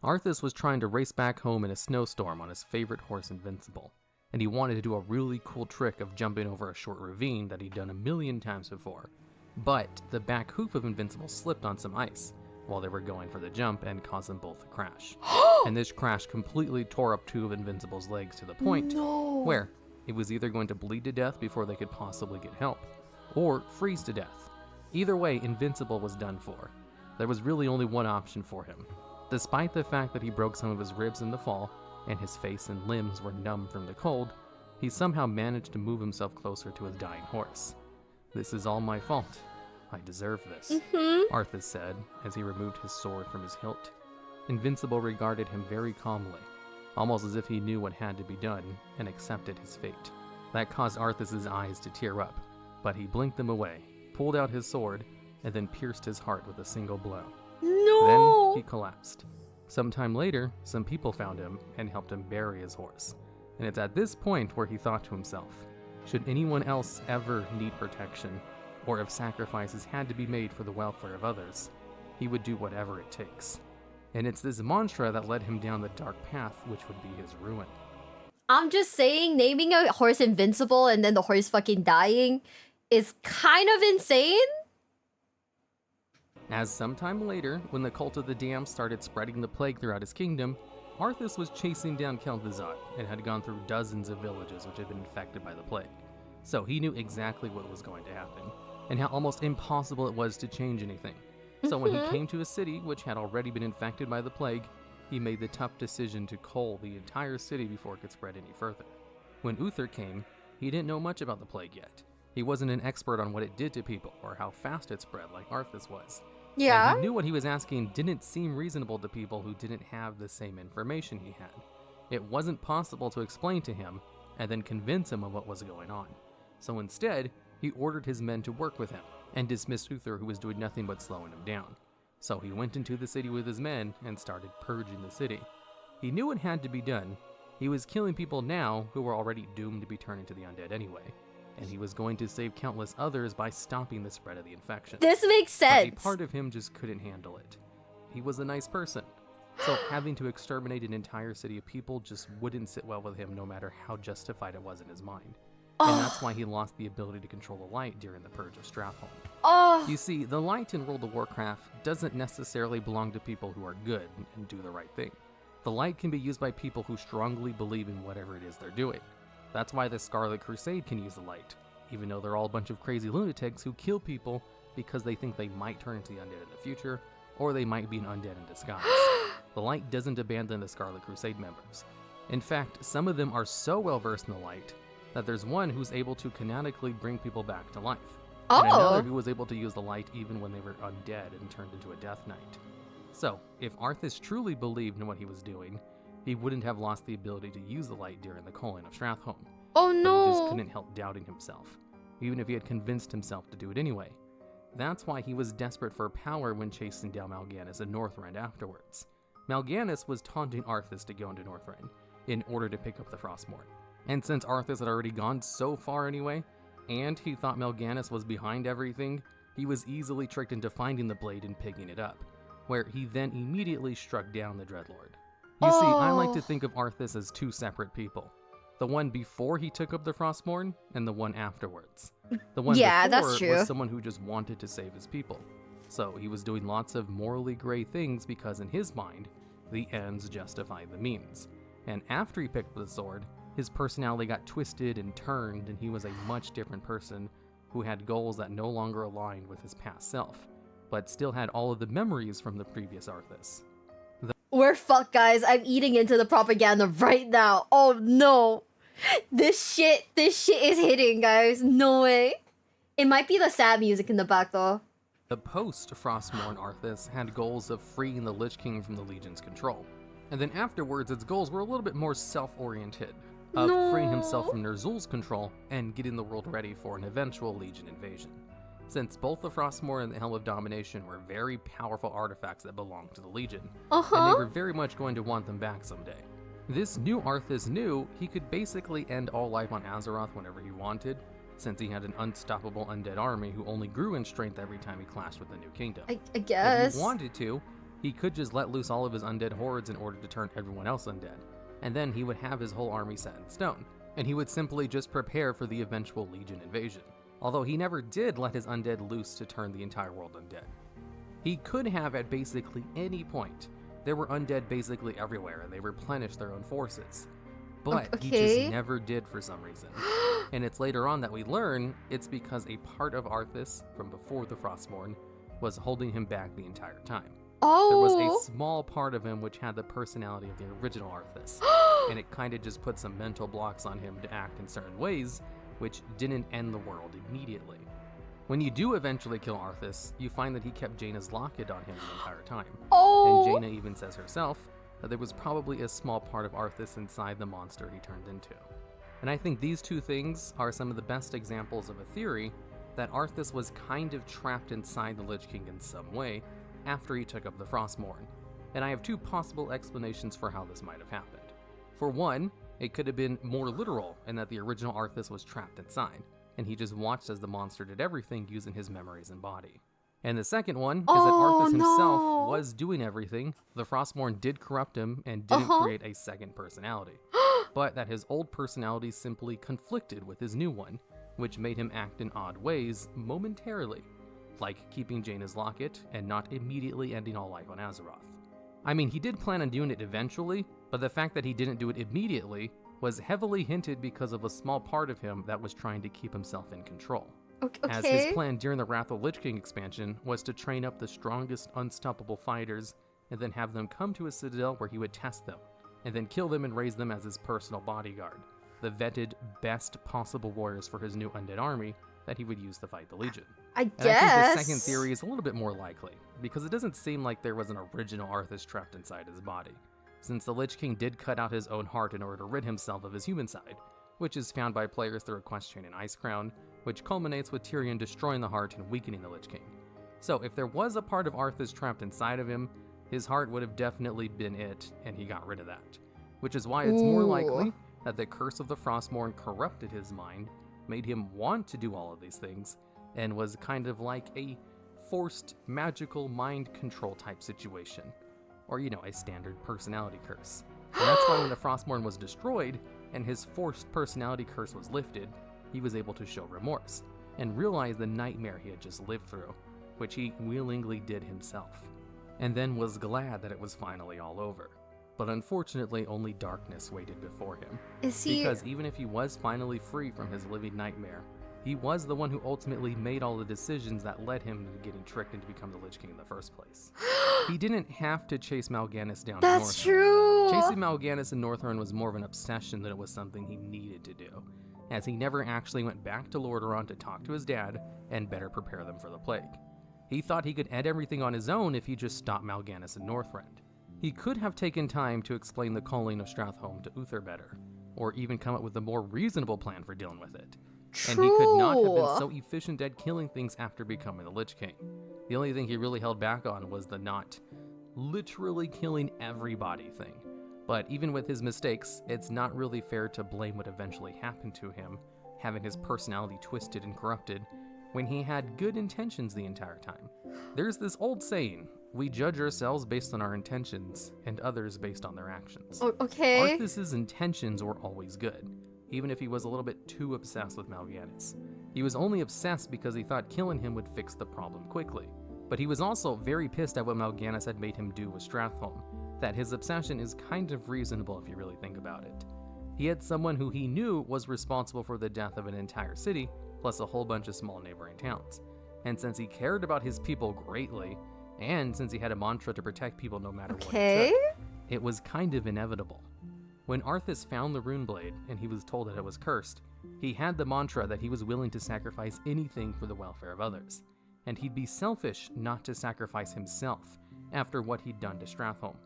Arthas was trying to race back home in a snowstorm on his favorite horse Invincible, and he wanted to do a really cool trick of jumping over a short ravine that he'd done a million times before. But the back hoof of Invincible slipped on some ice while they were going for the jump and caused them both to crash. And this crash completely tore up two of Invincible's legs to the point where it was either going to bleed to death before they could possibly get help, or freeze to death. Either way, Invincible was done for. There was really only one option for him. Despite the fact that he broke some of his ribs in the fall, and his face and limbs were numb from the cold, he somehow managed to move himself closer to his dying horse. "This is all my fault. I deserve this," Arthas said as he removed his sword from his hilt. Invincible regarded him very calmly, almost as if he knew what had to be done and accepted his fate. That caused Arthas's eyes to tear up, but he blinked them away, pulled out his sword, and then pierced his heart with a single blow. No! Then he collapsed. Sometime later, some people found him and helped him bury his horse. And it's at this point where he thought to himself, should anyone else ever need protection, or if sacrifices had to be made for the welfare of others, he would do whatever it takes. And it's this mantra that led him down the dark path, which would be his ruin. I'm just saying, naming a horse invincible and then the horse fucking dying is kind of insane. As sometime later, when the cult of the Damned started spreading the plague throughout his kingdom, Arthas was chasing down Kel'Thuzad and had gone through dozens of villages which had been infected by the plague. So he knew exactly what was going to happen, and how almost impossible it was to change anything. So when he came to a city which had already been infected by the plague, he made the tough decision to cull the entire city before it could spread any further. When Uther came, he didn't know much about the plague yet. He wasn't an expert on what it did to people or how fast it spread like Arthas was. Yeah. And he knew what he was asking didn't seem reasonable to people who didn't have the same information he had. It wasn't possible to explain to him and then convince him of what was going on. So instead, he ordered his men to work with him and dismissed Uther, who was doing nothing but slowing him down. So he went into the city with his men and started purging the city. He knew it had to be done. He was killing people now who were already doomed to be turned into the undead anyway. And he was going to save countless others by stopping the spread of the infection. This makes sense. But a part of him just couldn't handle it. He was a nice person. So having to exterminate an entire city of people just wouldn't sit well with him no matter how justified it was in his mind. And that's why he lost the ability to control the light during the Purge of Stratholme. You see, the light in World of Warcraft doesn't necessarily belong to people who are good and do the right thing. The light can be used by people who strongly believe in whatever it is they're doing. That's why the Scarlet Crusade can use the light, even though they're all a bunch of crazy lunatics who kill people because they think they might turn into the undead in the future, or they might be an undead in disguise. The light doesn't abandon the Scarlet Crusade members. In fact, some of them are so well versed in the light that there's one who's able to canonically bring people back to life. And another who was able to use the light even when they were undead and turned into a Death Knight. So, if Arthas truly believed in what he was doing, he wouldn't have lost the ability to use the light during the culling of Stratholme. Oh no! But he just couldn't help doubting himself, even if he had convinced himself to do it anyway. That's why he was desperate for power when chasing down Mal'Ganis in Northrend afterwards. Mal'Ganis was taunting Arthas to go into Northrend in order to pick up the Frostmourne. And since Arthas had already gone so far anyway, and he thought Mal'Ganis was behind everything, he was easily tricked into finding the blade and picking it up, where he then immediately struck down the Dreadlord. You see, I like to think of Arthas as two separate people. The one before he took up the Frostmourne, and the one afterwards. The one before that's true. was someone who just wanted to save his people. So he was doing lots of morally gray things because in his mind, the ends justify the means. And after he picked up the sword, his personality got twisted and turned, and he was a much different person who had goals that no longer aligned with his past self, but still had all of the memories from the previous Arthas. We're fucked, guys. I'm eating into the propaganda right now. Oh no. This shit is hitting, guys. No way. It might be the sad music in the back, though. The post-Frostmourne Arthas had goals of freeing the Lich King from the Legion's control. And then afterwards, its goals were a little bit more self-oriented, of freeing himself from Ner'zhul's control and getting the world ready for an eventual Legion invasion. Since both the Frostmourne and the Helm of Domination were very powerful artifacts that belonged to the Legion, and they were very much going to want them back someday. This new Arthas knew he could basically end all life on Azeroth whenever he wanted, since he had an unstoppable undead army who only grew in strength every time he clashed with the new kingdom. I guess. If he wanted to, he could just let loose all of his undead hordes in order to turn everyone else undead, and then he would have his whole army set in stone, and he would simply just prepare for the eventual Legion invasion. Although he never did let his undead loose to turn the entire world undead. He could have at basically any point. There were undead basically everywhere, and they replenished their own forces. But he just never did for some reason. And it's later on that we learn it's because a part of Arthas from before the Frostmourne was holding him back the entire time. There was a small part of him which had the personality of the original Arthas, and it kind of just put some mental blocks on him to act in certain ways, which didn't end the world immediately. When you do eventually kill Arthas, you find that he kept Jaina's locket on him the entire time. And Jaina even says herself that there was probably a small part of Arthas inside the monster he turned into. And I think these two things are some of the best examples of a theory that Arthas was kind of trapped inside the Lich King in some way after he took up the Frostmourne. And I have two possible explanations for how this might have happened. For one, it could have been more literal in that the original Arthas was trapped inside, and he just watched as the monster did everything using his memories and body. And the second one is that Arthas himself was doing everything. The Frostmourne did corrupt him and didn't create a second personality, but that his old personality simply conflicted with his new one, which made him act in odd ways momentarily, like keeping Jaina's locket and not immediately ending all life on Azeroth. I mean, he did plan on doing it eventually, but the fact that he didn't do it immediately was heavily hinted because of a small part of him that was trying to keep himself in control. Okay. As his plan during the Wrath of Lich King expansion was to train up the strongest unstoppable fighters and then have them come to a citadel where he would test them, and then kill them and raise them as his personal bodyguard, the vetted, best possible warriors for his new undead army that he would use to fight the Legion. I think guess. the second theory is a little bit more likely, because it doesn't seem like there was an original Arthas trapped inside his body, since the Lich King did cut out his own heart in order to rid himself of his human side, which is found by players through a quest chain in Icecrown, which culminates with Tyrion destroying the heart and weakening the Lich King. So if there was a part of Arthas trapped inside of him, his heart would have definitely been it, and he got rid of that. Which is why it's more likely that the curse of the Frostmourne corrupted his mind, made him want to do all of these things, and was kind of like a forced magical mind control type situation. Or, a standard personality curse. And that's why when the Frostmourne was destroyed, and his forced personality curse was lifted, he was able to show remorse, and realize the nightmare he had just lived through, which he willingly did himself, and then was glad that it was finally all over. But unfortunately, only darkness waited before him. Because even if he was finally free from his living nightmare, he was the one who ultimately made all the decisions that led him to getting tricked into becoming the Lich King in the first place. He didn't have to chase Mal'Ganis down to Northrend. That's true! Chasing Mal'Ganis in Northrend was more of an obsession than it was something he needed to do, as he never actually went back to Lordaeron to talk to his dad and better prepare them for the plague. He thought he could end everything on his own if he just stopped Mal'Ganis in Northrend. He could have taken time to explain the calling of Stratholme to Uther better, or even come up with a more reasonable plan for dealing with it. True. And he could not have been so efficient at killing things after becoming the Lich King. The only thing he really held back on was the not literally killing everybody thing. But even with his mistakes, it's not really fair to blame what eventually happened to him, having his personality twisted and corrupted, when he had good intentions the entire time. There's this old saying, we judge ourselves based on our intentions, and others based on their actions. Okay. Arthas' intentions were always good, even if he was a little bit too obsessed with Mal'Ganis. He was only obsessed because he thought killing him would fix the problem quickly. But he was also very pissed at what Mal'Ganis had made him do with Stratholme, that his obsession is kind of reasonable if you really think about it. He had someone who he knew was responsible for the death of an entire city, plus a whole bunch of small neighboring towns. And since he cared about his people greatly, and since he had a mantra to protect people no matter what it took, it was kind of inevitable. When Arthas found the Runeblade and he was told that it was cursed, he had the mantra that he was willing to sacrifice anything for the welfare of others, and he'd be selfish not to sacrifice himself after what he'd done to Stratholme.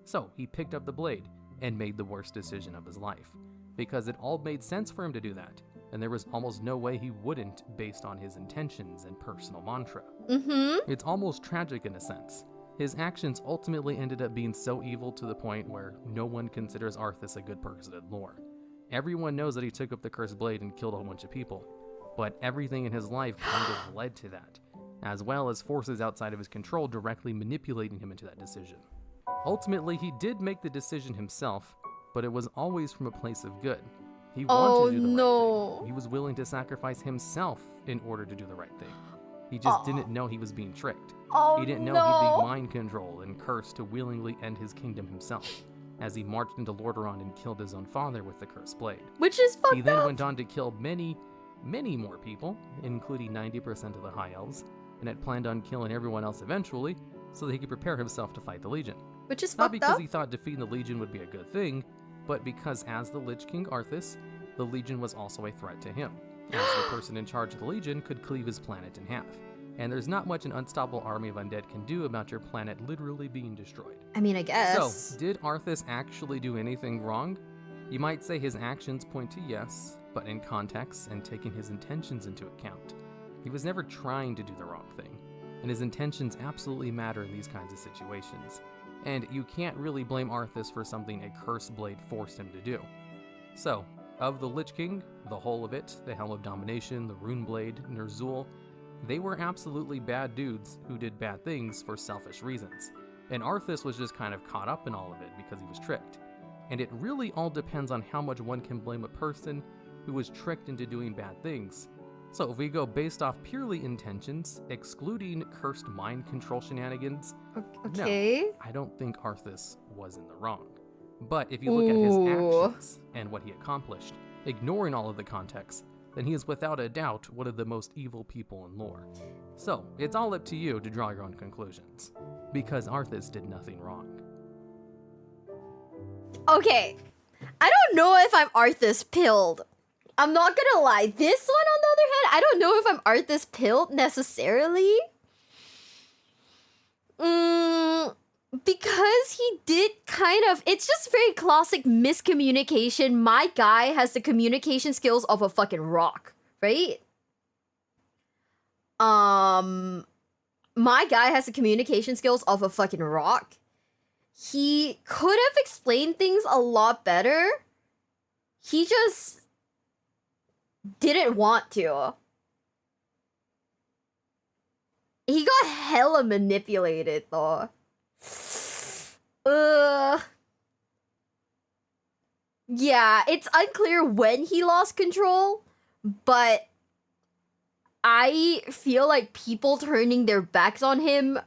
So he picked up the blade and made the worst decision of his life, because it all made sense for him to do that, and there was almost no way he wouldn't based on his intentions and personal mantra. It's almost tragic in a sense. His actions ultimately ended up being so evil to the point where no one considers Arthas a good person in lore. Everyone knows that he took up the cursed blade and killed a whole bunch of people, but everything in his life kind of led to that, as well as forces outside of his control directly manipulating him into that decision. Ultimately, he did make the decision himself, but it was always from a place of good. He wanted to do the right thing. He was willing to sacrifice himself in order to do the right thing. He just didn't know he was being tricked. He didn't know he'd be mind controlled and cursed to willingly end his kingdom himself, as he marched into Lordaeron and killed his own father with the cursed blade. Which is fucked up. He then went on to kill many, many more people, including 90% of the High Elves, and had planned on killing everyone else eventually, so that he could prepare himself to fight the Legion. Which is Not fucked because up. he thought defeating the Legion would be a good thing, but because as the Lich King Arthas, the Legion was also a threat to him, as the person in charge of the Legion could cleave his planet in half. And there's not much an unstoppable army of undead can do about your planet literally being destroyed. I mean, I guess. So, did Arthas actually do anything wrong? You might say his actions point to yes, but in context and taking his intentions into account, he was never trying to do the wrong thing, and his intentions absolutely matter in these kinds of situations. And you can't really blame Arthas for something a cursed blade forced him to do. So, of the Lich King, the whole of it, the Helm of Domination, the Rune Blade, Ner'zhul, they were absolutely bad dudes who did bad things for selfish reasons. And Arthas was just kind of caught up in all of it because he was tricked. And it really all depends on how much one can blame a person who was tricked into doing bad things. So if we go based off purely intentions, excluding cursed mind control shenanigans, okay. No, I don't think Arthas was in the wrong. But if you look at his actions and what he accomplished, ignoring all of the context, then he is without a doubt one of the most evil people in lore. So it's all up to you to draw your own conclusions, because Arthas did nothing wrong. Okay, I don't know if I'm Arthas pilled. I'm not gonna lie. This one, on the other hand, I don't know if I'm Arthas pilled necessarily. Because he did kind of... It's just very classic miscommunication. My guy has the communication skills of a fucking rock, right? My guy has the communication skills of a fucking rock. He could have explained things a lot better. He just didn't want to. He got hella manipulated, though. Yeah, it's unclear when he lost control, but I feel like people turning their backs on him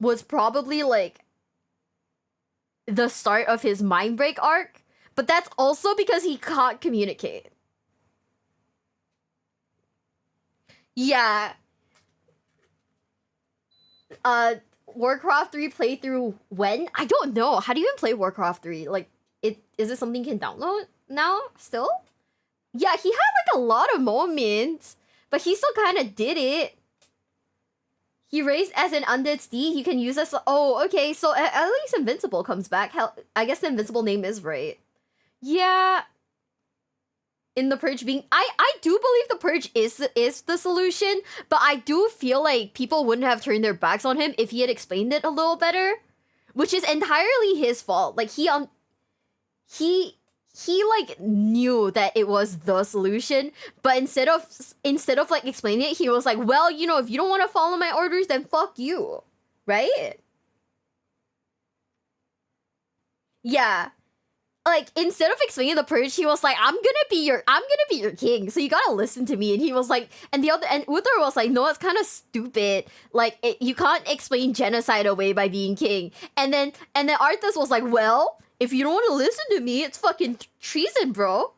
was probably, like, the start of his mind break arc, but that's also because he can't communicate. Yeah. Warcraft 3 playthrough when? I don't know. How do you even play Warcraft 3? Like, is it something you can download now still? Yeah, he had like a lot of moments, but he still kind of did it. He raised as an undead steed. He can use as... Oh, okay. So at least Invincible comes back. Hell, I guess the Invincible name is right. Yeah. In the Purge being... I do believe the Purge is the solution, but I do feel like people wouldn't have turned their backs on him if he had explained it a little better, which is entirely his fault. Like, he like knew that it was the solution, but instead of like explaining it, he was like, well, you know, if you don't want to follow my orders, then fuck you, right? Yeah. Like, instead of explaining the Purge, he was like, I'm gonna be your king, so you gotta listen to me. And he was like, and Uther was like, no, it's kind of stupid. Like, you can't explain genocide away by being king. And then Arthas was like, well, if you don't want to listen to me, it's fucking treason, bro.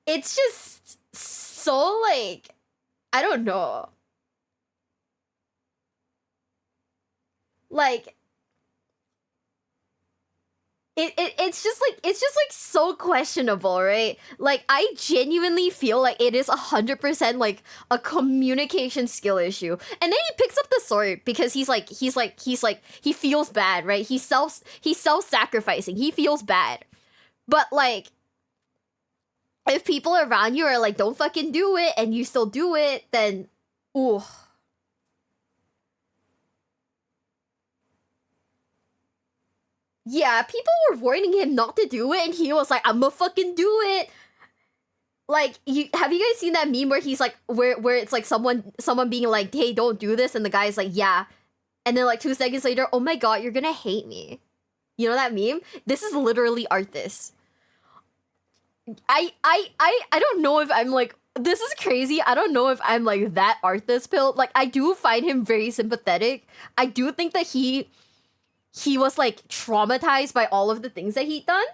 It's just so, like, I don't know. Like, it's just like so questionable, right? Like, I genuinely feel like it is 100% like a communication skill issue. And then he picks up the sword because he feels bad, right? He's self-sacrificing. He feels bad. But like, if people around you are like, don't fucking do it, and you still do it, then ooh. Yeah, people were warning him not to do it, and he was like, I'ma fucking do it. Like, have you guys seen that meme where he's like, where it's like someone being like, hey, don't do this, and the guy's like, yeah. And then like 2 seconds later, oh my god, you're gonna hate me. You know that meme? This is literally Arthas. I don't know if I'm like, this is crazy. I don't know if I'm like that Arthas pill. Like, I do find him very sympathetic. I do think that he was like traumatized by all of the things that he'd done,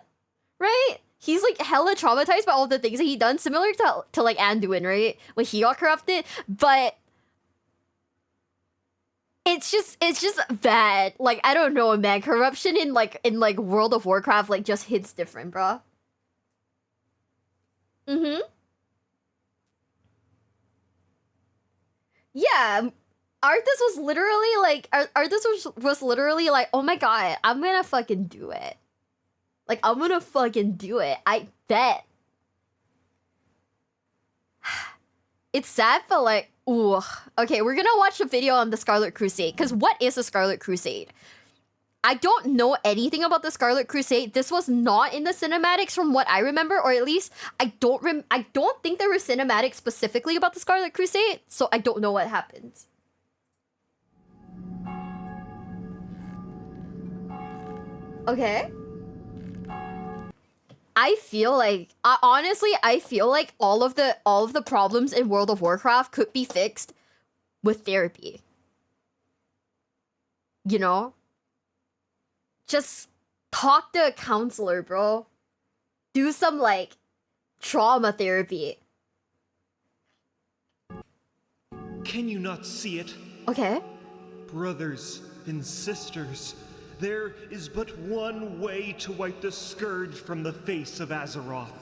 right? He's like hella traumatized by all of the things that he'd done, similar to like Anduin, right? When he got corrupted, but it's just bad. Like, I don't know, man. Corruption in World of Warcraft like just hits different, bro. Yeah. Arthas was literally like, was literally like, oh my god, I'm gonna fucking do it. Like, I'm gonna fucking do it. I bet. It's sad, but like, ooh. Okay, we're gonna watch a video on the Scarlet Crusade. Because what is the Scarlet Crusade? I don't know anything about the Scarlet Crusade. This was not in the cinematics from what I remember, or at least I don't think there were cinematics specifically about the Scarlet Crusade, so I don't know what happened. Okay. I feel like honestly, I feel like all of the problems in World of Warcraft could be fixed with therapy. You know? Just talk to a counselor, bro. Do some like trauma therapy. Can you not see it? Okay. Brothers and sisters, there is but one way to wipe the scourge from the face of Azeroth.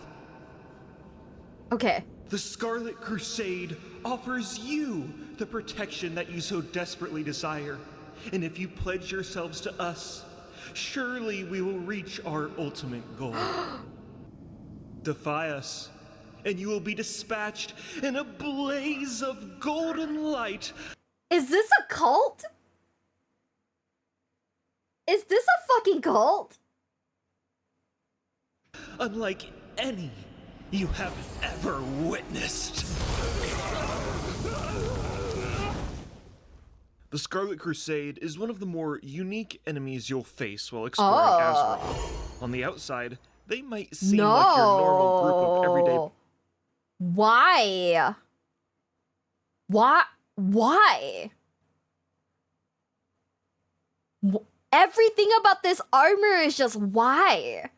Okay. The Scarlet Crusade offers you the protection that you so desperately desire. And if you pledge yourselves to us, surely we will reach our ultimate goal. Defy us, and you will be dispatched in a blaze of golden light. Is this a cult? Is this a fucking cult? Unlike any you have ever witnessed. The Scarlet Crusade is one of the more unique enemies you'll face while exploring Azeroth. On the outside, they might seem like your normal group of everyday... Why? Why? Everything about this armor is just why?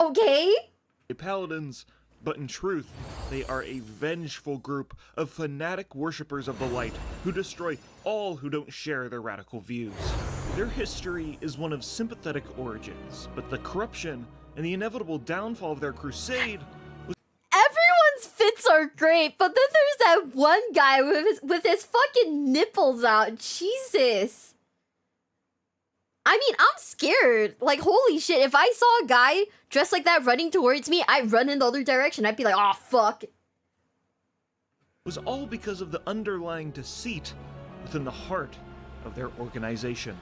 Okay? Paladins, but in truth, they are a vengeful group of fanatic worshippers of the light who destroy all who don't share their radical views. Their history is one of sympathetic origins, but the corruption and the inevitable downfall of their crusade was... Everyone's fits are great, but then there's that one guy with his fucking nipples out. Jesus. I mean, I'm scared. Like, holy shit, if I saw a guy dressed like that running towards me, I'd run in the other direction. I'd be like, oh, fuck. It was all because of the underlying deceit within the heart of their organization.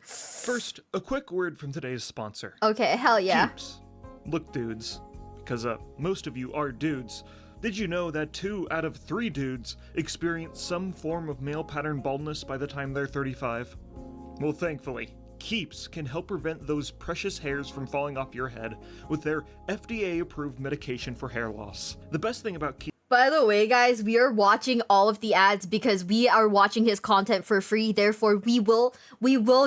First, a quick word from today's sponsor. Okay, hell yeah. Keeps. Look, dudes, because most of you are dudes. Did you know that 2 out of 3 dudes experience some form of male pattern baldness by the time they're 35? Well, thankfully, Keeps can help prevent those precious hairs from falling off your head with their FDA-approved medication for hair loss. The best thing about Keeps... By the way, guys, we are watching all of the ads because we are watching his content for free. Therefore, we will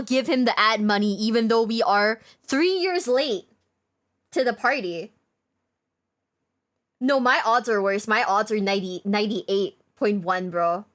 give him the ad money even though we are 3 years late to the party. No, my odds are worse. My odds are 98.1, bro.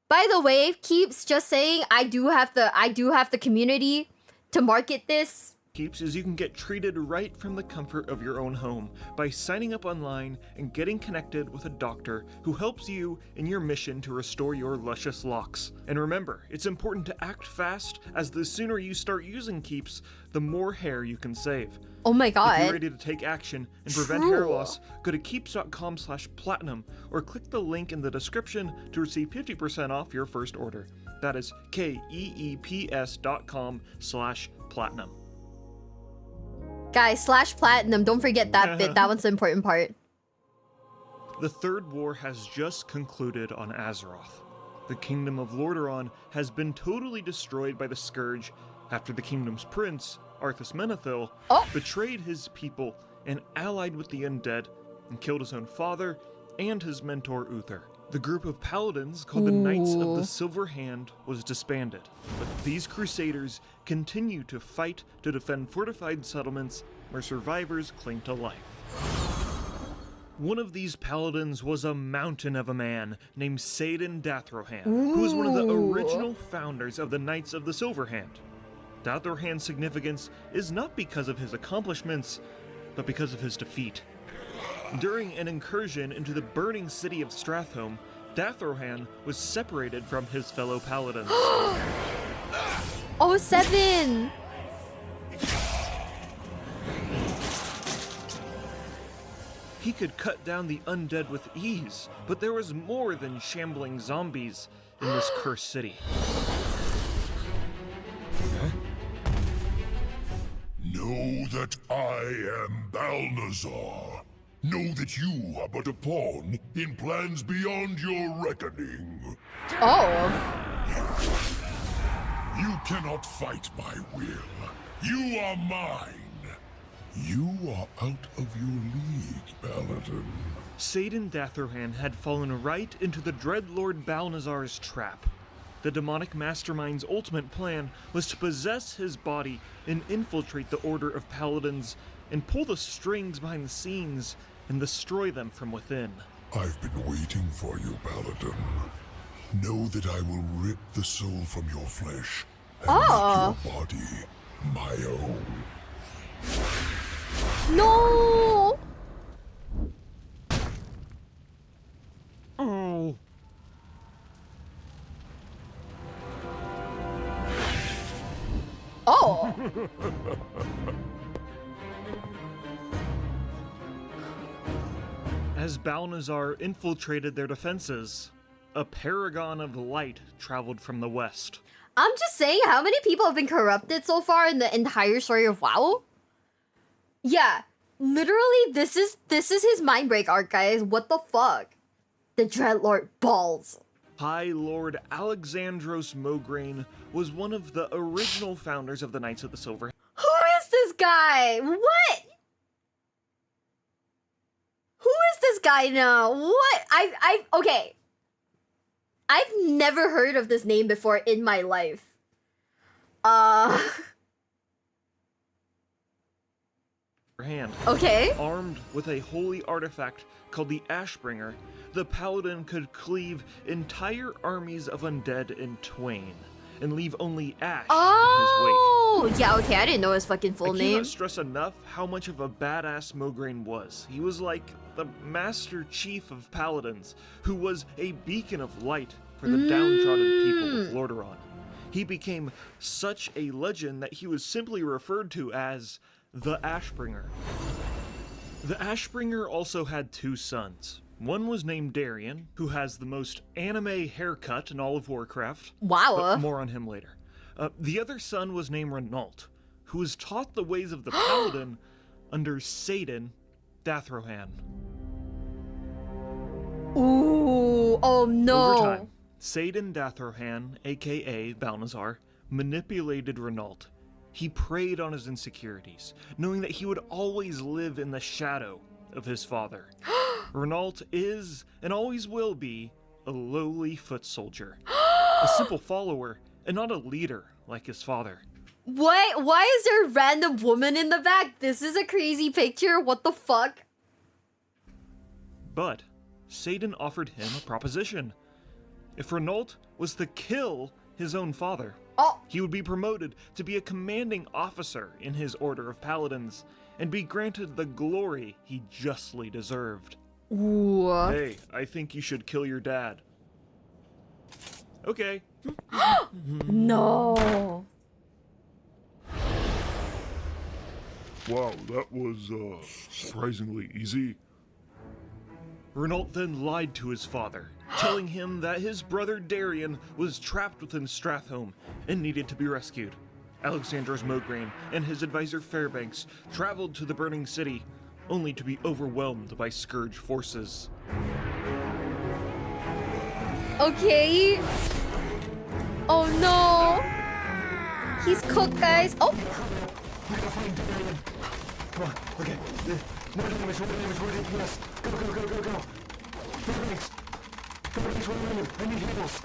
By the way, Keeps just saying I do have the community to market this. Keeps is you can get treated right from the comfort of your own home by signing up online and getting connected with a doctor who helps you in your mission to restore your luscious locks. And remember, it's important to act fast, as the sooner you start using Keeps, the more hair you can save. Oh my god. If you're ready to take action and prevent hair loss, go to keeps.com/platinum or click the link in the description to receive 50% off your first order. That is keeps.com/platinum. Guys, /platinum, don't forget that bit. That one's the important part. The Third War has just concluded on Azeroth. The Kingdom of Lordaeron has been totally destroyed by the Scourge after the kingdom's prince, Arthas Menethil, betrayed his people and allied with the undead and killed his own father and his mentor Uther. The group of paladins called the Knights of the Silver Hand was disbanded, but these crusaders continue to fight to defend fortified settlements where survivors cling to life. One of these paladins was a mountain of a man named Saidan Dathrohan, who was one of the original founders of the Knights of the Silver Hand. Dathrohan's significance is not because of his accomplishments, but because of his defeat. During an incursion into the burning city of Stratholme, Dathrohan was separated from his fellow paladins. Oh, 7! He could cut down the undead with ease, but there was more than shambling zombies in this cursed city. Know that I am Balnazar. Know that you are but a pawn in plans beyond your reckoning. Oh. You cannot fight my will. You are mine. You are out of your league, Paladin. Saidan Dathrohan had fallen right into the Dreadlord Balnazar's trap. The demonic mastermind's ultimate plan was to possess his body and infiltrate the Order of Paladins and pull the strings behind the scenes and destroy them from within. I've been waiting for you, Paladin. Know that I will rip the soul from your flesh and make your body my own. No! Oh. Oh! As Balnazar infiltrated their defenses, a paragon of light traveled from the west. I'm just saying, how many people have been corrupted so far in the entire story of WoW? Yeah, literally, this is his Mindbreak arc, guys. What the fuck? The Dreadlord balls. High Lord Alexandros Mograine was one of the original founders of the Knights of the Silver Hand. Who is this guy? What? Who is this guy now? What? Okay. I've never heard of this name before in my life. Hand. Okay. Armed with a holy artifact called the Ashbringer, the paladin could cleave entire armies of undead in twain and leave only ash in his wake. Yeah, okay, I didn't know his fucking full name. I cannot stress enough how much of a badass Mograine was. He was like the Master Chief of Paladins, who was a beacon of light for the downtrodden people of Lordaeron. He became such a legend that he was simply referred to as the Ashbringer. The Ashbringer also had two sons. One was named Darian, who has the most anime haircut in all of Warcraft. Wow. But more on him later. The other son was named Renault, who was taught the ways of the Paladin under Saidan Dathrohan. Ooh, oh no. Over time, Saidan Dathrohan, aka Balnazar, manipulated Renault. He preyed on his insecurities, knowing that he would always live in the shadow of his father. Renault is, and always will be, a lowly foot soldier. A simple follower, and not a leader like his father. What? Why is there a random woman in the back? This is a crazy picture. What the fuck? But Saidan offered him a proposition. If Renault was to kill his own father, he would be promoted to be a commanding officer in his Order of Paladins and be granted the glory he justly deserved. Ooh. Hey, I think you should kill your dad. Okay. No. Wow, that was, surprisingly easy. Renault then lied to his father, telling him that his brother Darian was trapped within Stratholme and needed to be rescued. Alexandros Mograine and his advisor Fairbanks traveled to the burning city, only to be overwhelmed by Scourge forces. Okay. Oh no. He's cooked, guys. Oh. Come on, okay. More damage. Yes. Go. Fairbanks, where are you? I need heals.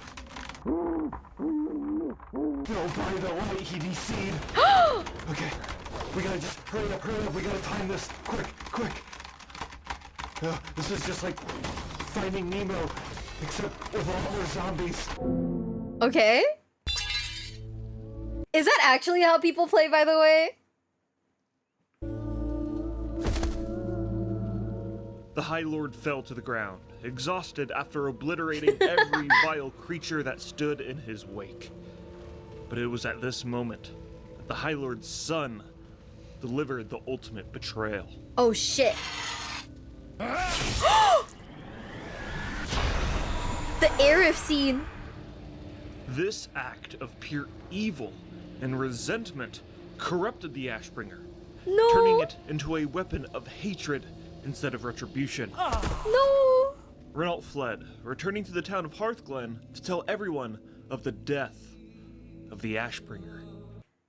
No, by the light, he DC'd. Okay, we gotta just hurry up. We gotta time this. Quick. This is just like Finding Nemo, except with all more zombies. Okay. Is that actually how people play, by the way? The High Lord fell to the ground, exhausted after obliterating every vile creature that stood in his wake. But it was at this moment that the High Lord's son delivered the ultimate betrayal. Oh shit. The Arif scene. This act of pure evil and resentment corrupted the Ashbringer, turning it into a weapon of hatred instead of retribution. No! Renault fled, returning to the town of Hearthglen to tell everyone of the death of the Ashbringer.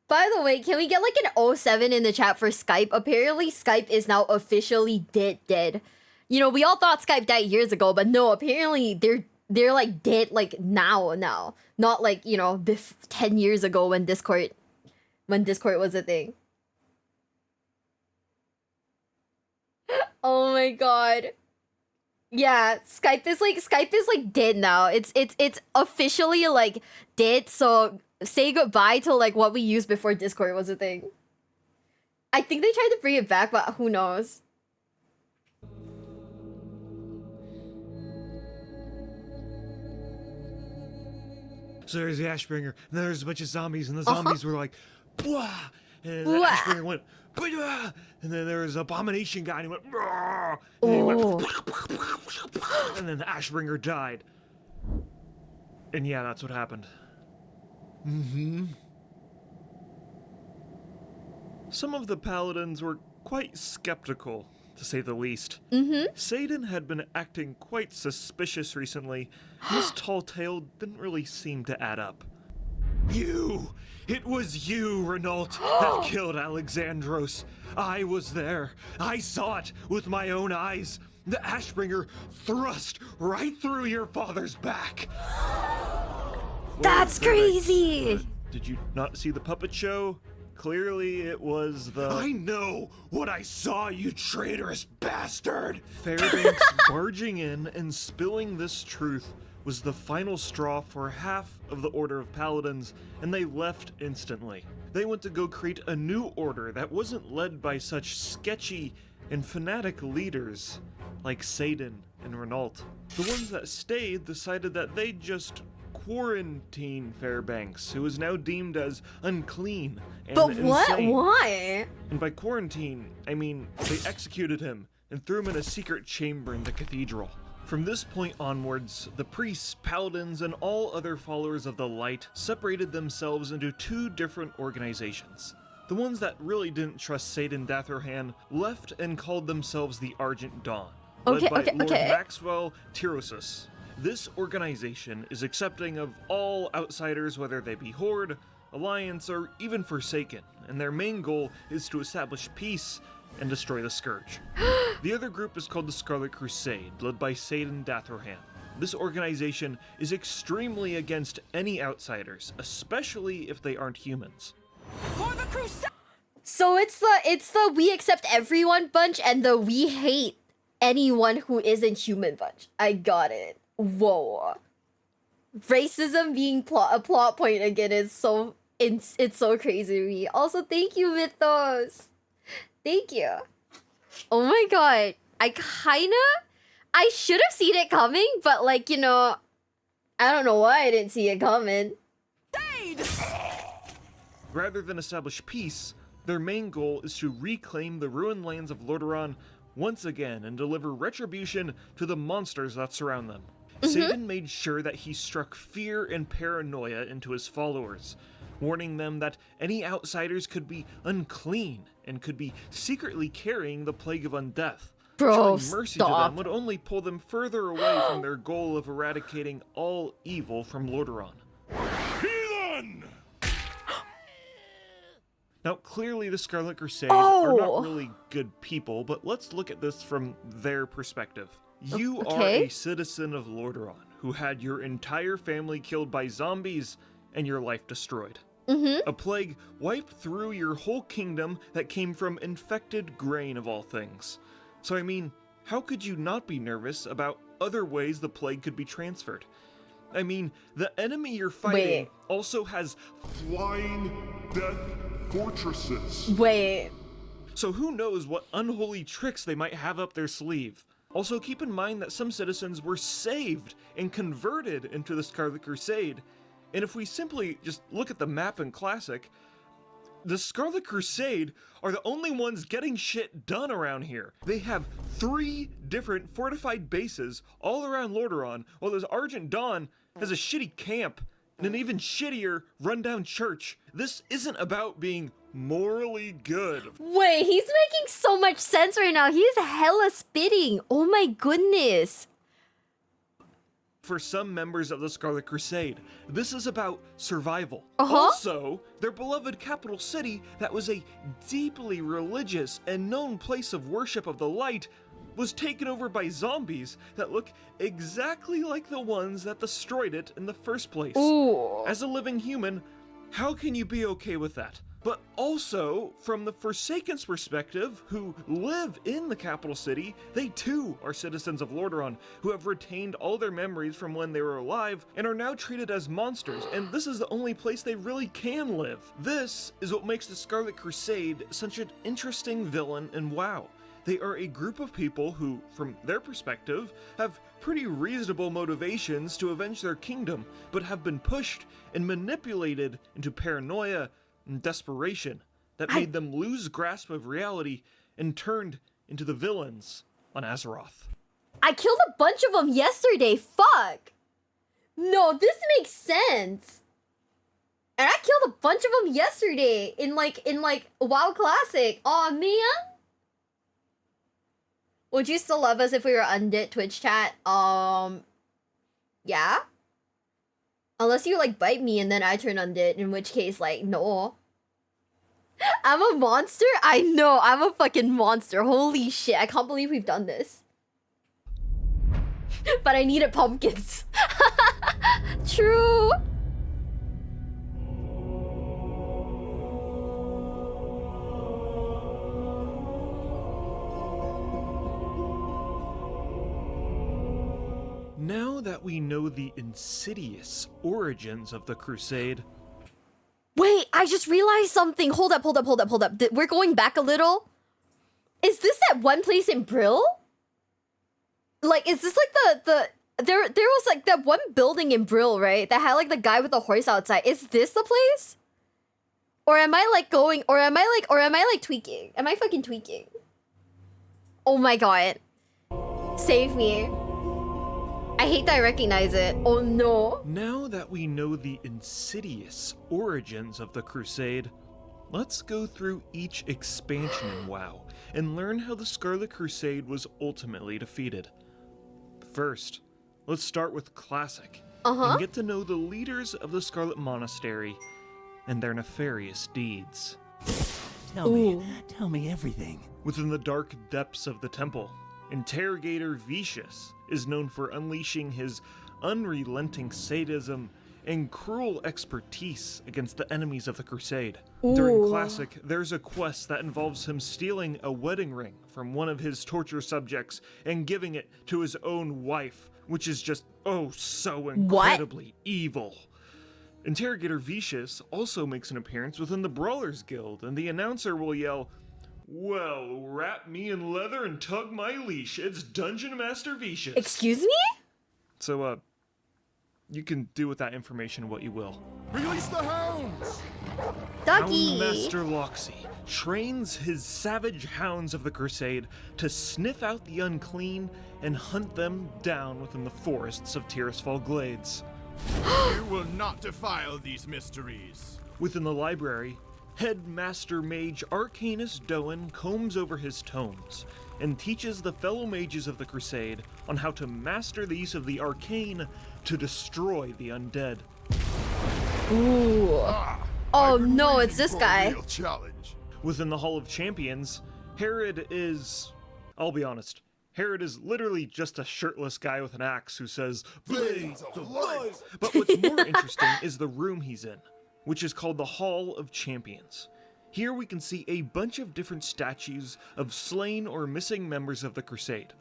By the way, can we get like an 07 in the chat for Skype? Apparently Skype is now officially dead. You know, we all thought Skype died years ago, but no, apparently they're like dead like now. Not like, you know, 10 years ago when Discord was a thing. Oh my god. Yeah, Skype is like dead now. It's officially like dead, so say goodbye to like what we used before Discord was a thing. I think they tried to bring it back, but who knows? So there's the Ashbringer, and there's a bunch of zombies, and the zombies were like, "Bwah!" And the Ashbringer went, "Bwah!" And then there was an Abomination guy, and he went, "Bwah!" And he went, and then the Ashbringer died. And yeah, that's what happened. Some of the paladins were quite skeptical, to say the least. Satan had been acting quite suspicious recently. His tall tale didn't really seem to add up. It was you, Renault, that killed Alexandros. I was there. I saw it with my own eyes. The Ashbringer thrust right through your father's back. That's crazy! Did you not see the puppet show? Clearly it was the... I know what I saw, you traitorous bastard! Fairbanks barging in and spilling this truth was the final straw for half of the Order of Paladins, and they left instantly. They went to go create a new order that wasn't led by such sketchy and fanatic leaders like Satan and Renault. The ones that stayed decided that they'd just quarantine Fairbanks, who is now deemed as unclean and But what? insane. Why? And by quarantine, I mean they executed him and threw him in a secret chamber in the cathedral. From this point onwards, the priests, paladins, and all other followers of the light separated themselves into two different organizations. The ones that really didn't trust Satan Datherhan left and called themselves the Argent Dawn, led by Lord Maxwell Tyrosus. This organization is accepting of all outsiders, whether they be Horde, Alliance, or even Forsaken, and their main goal is to establish peace and destroy the Scourge. The other group is called the Scarlet Crusade, led by Satan Datherhan. This organization is extremely against any outsiders, especially if they aren't humans. For the crusade! So it's the we accept everyone bunch and the we hate anyone who isn't human bunch. I got it. Whoa. Racism being a plot point again is so it's so crazy to me. Also, thank you, Mythos. Thank you. Oh my god. I should have seen it coming, but like, you know, I don't know why I didn't see it coming. Rather than establish peace, their main goal is to reclaim the ruined lands of Lordaeron once again and deliver retribution to the monsters that surround them. Satan made sure that he struck fear and paranoia into his followers, warning them that any outsiders could be unclean and could be secretly carrying the plague of undeath. Bro, showing mercy to them would only pull them further away from their goal of eradicating all evil from Lordaeron. Heathen! Now, clearly the Scarlet Crusade are not really good people, but let's look at this from their perspective. You are a citizen of Lordaeron who had your entire family killed by zombies and your life destroyed. A plague wiped through your whole kingdom that came from infected grain of all things. So I mean, how could you not be nervous about other ways the plague could be transferred? I mean, the enemy you're fighting also has flying death fortresses. Wait. So who knows what unholy tricks they might have up their sleeve. Also keep in mind that some citizens were saved and converted into the Scarlet Crusade. And if we simply just look at the map in Classic, the Scarlet Crusade are the only ones getting shit done around here. They have 3 different fortified bases all around Lordaeron, while this Argent Dawn has a shitty camp and an even shittier rundown church. This isn't about being morally good. Wait, he's making so much sense right now. He's hella spitting. Oh my goodness. For some members of the Scarlet Crusade, this is about survival. Also, their beloved capital city that was a deeply religious and known place of worship of the light was taken over by zombies that look exactly like the ones that destroyed it in the first place. Ooh. As a living human, how can you be okay with that? But also, from the Forsaken's perspective, who live in the capital city, they too are citizens of Lordaeron, who have retained all their memories from when they were alive, and are now treated as monsters, and this is the only place they really can live. This is what makes the Scarlet Crusade such an interesting villain in WoW. They are a group of people who, from their perspective, have pretty reasonable motivations to avenge their kingdom, but have been pushed and manipulated into paranoia and desperation that made them lose grasp of reality and turned into the villains on Azeroth. I killed a bunch of them yesterday. Fuck. No, this makes sense. And I killed a bunch of them yesterday in WoW Classic. Aw, man. Would you still love us if we were undead, Twitch chat? Yeah. Unless you bite me and then I turn undead, in which case no. I'm a monster? I know, I'm a fucking monster. Holy shit, I can't believe we've done this. But I needed pumpkins. True. Now that we know the insidious origins of the Crusade... Wait, I just realized something. Hold up. We're going back a little. Is this that one place in Brill? Is this there was that one building in Brill, right? That had the guy with the horse outside. Is this the place? Or am I tweaking? Am I fucking tweaking? Oh my god. Save me. I hate that I recognize it. Oh no. Now that we know the insidious origins of the Crusade, let's go through each expansion in WoW and learn how the Scarlet Crusade was ultimately defeated. First, let's start with Classic and get to know the leaders of the Scarlet Monastery and their nefarious deeds. Tell me everything. Within the dark depths of the temple, Interrogator Vicious is known for unleashing his unrelenting sadism and cruel expertise against the enemies of the Crusade. During Classic, there's a quest that involves him stealing a wedding ring from one of his torture subjects and giving it to his own wife, which is just, so incredibly evil. Interrogator Vicious also makes an appearance within the Brawlers Guild, and the announcer will yell, "Well, wrap me in leather and tug my leash. It's Dungeon Master Vicious." Excuse me? So, you can do with that information what you will. Release the hounds! Ducky! Houndmaster Loxy trains his savage hounds of the Crusade to sniff out the unclean and hunt them down within the forests of Tirisfal Glades. You will not defile these mysteries. Within the library, Headmaster Mage Arcanus Doan combs over his tomes and teaches the fellow mages of the Crusade on how to master the use of the arcane to destroy the undead. Ooh. Oh no, it's this guy. Challenge. Within the Hall of Champions, Herod is... I'll be honest. Herod is literally just a shirtless guy with an axe who says, "Blades of light!" But what's more interesting is the room he's in, which is called the Hall of Champions. Here we can see a bunch of different statues of slain or missing members of the Crusade.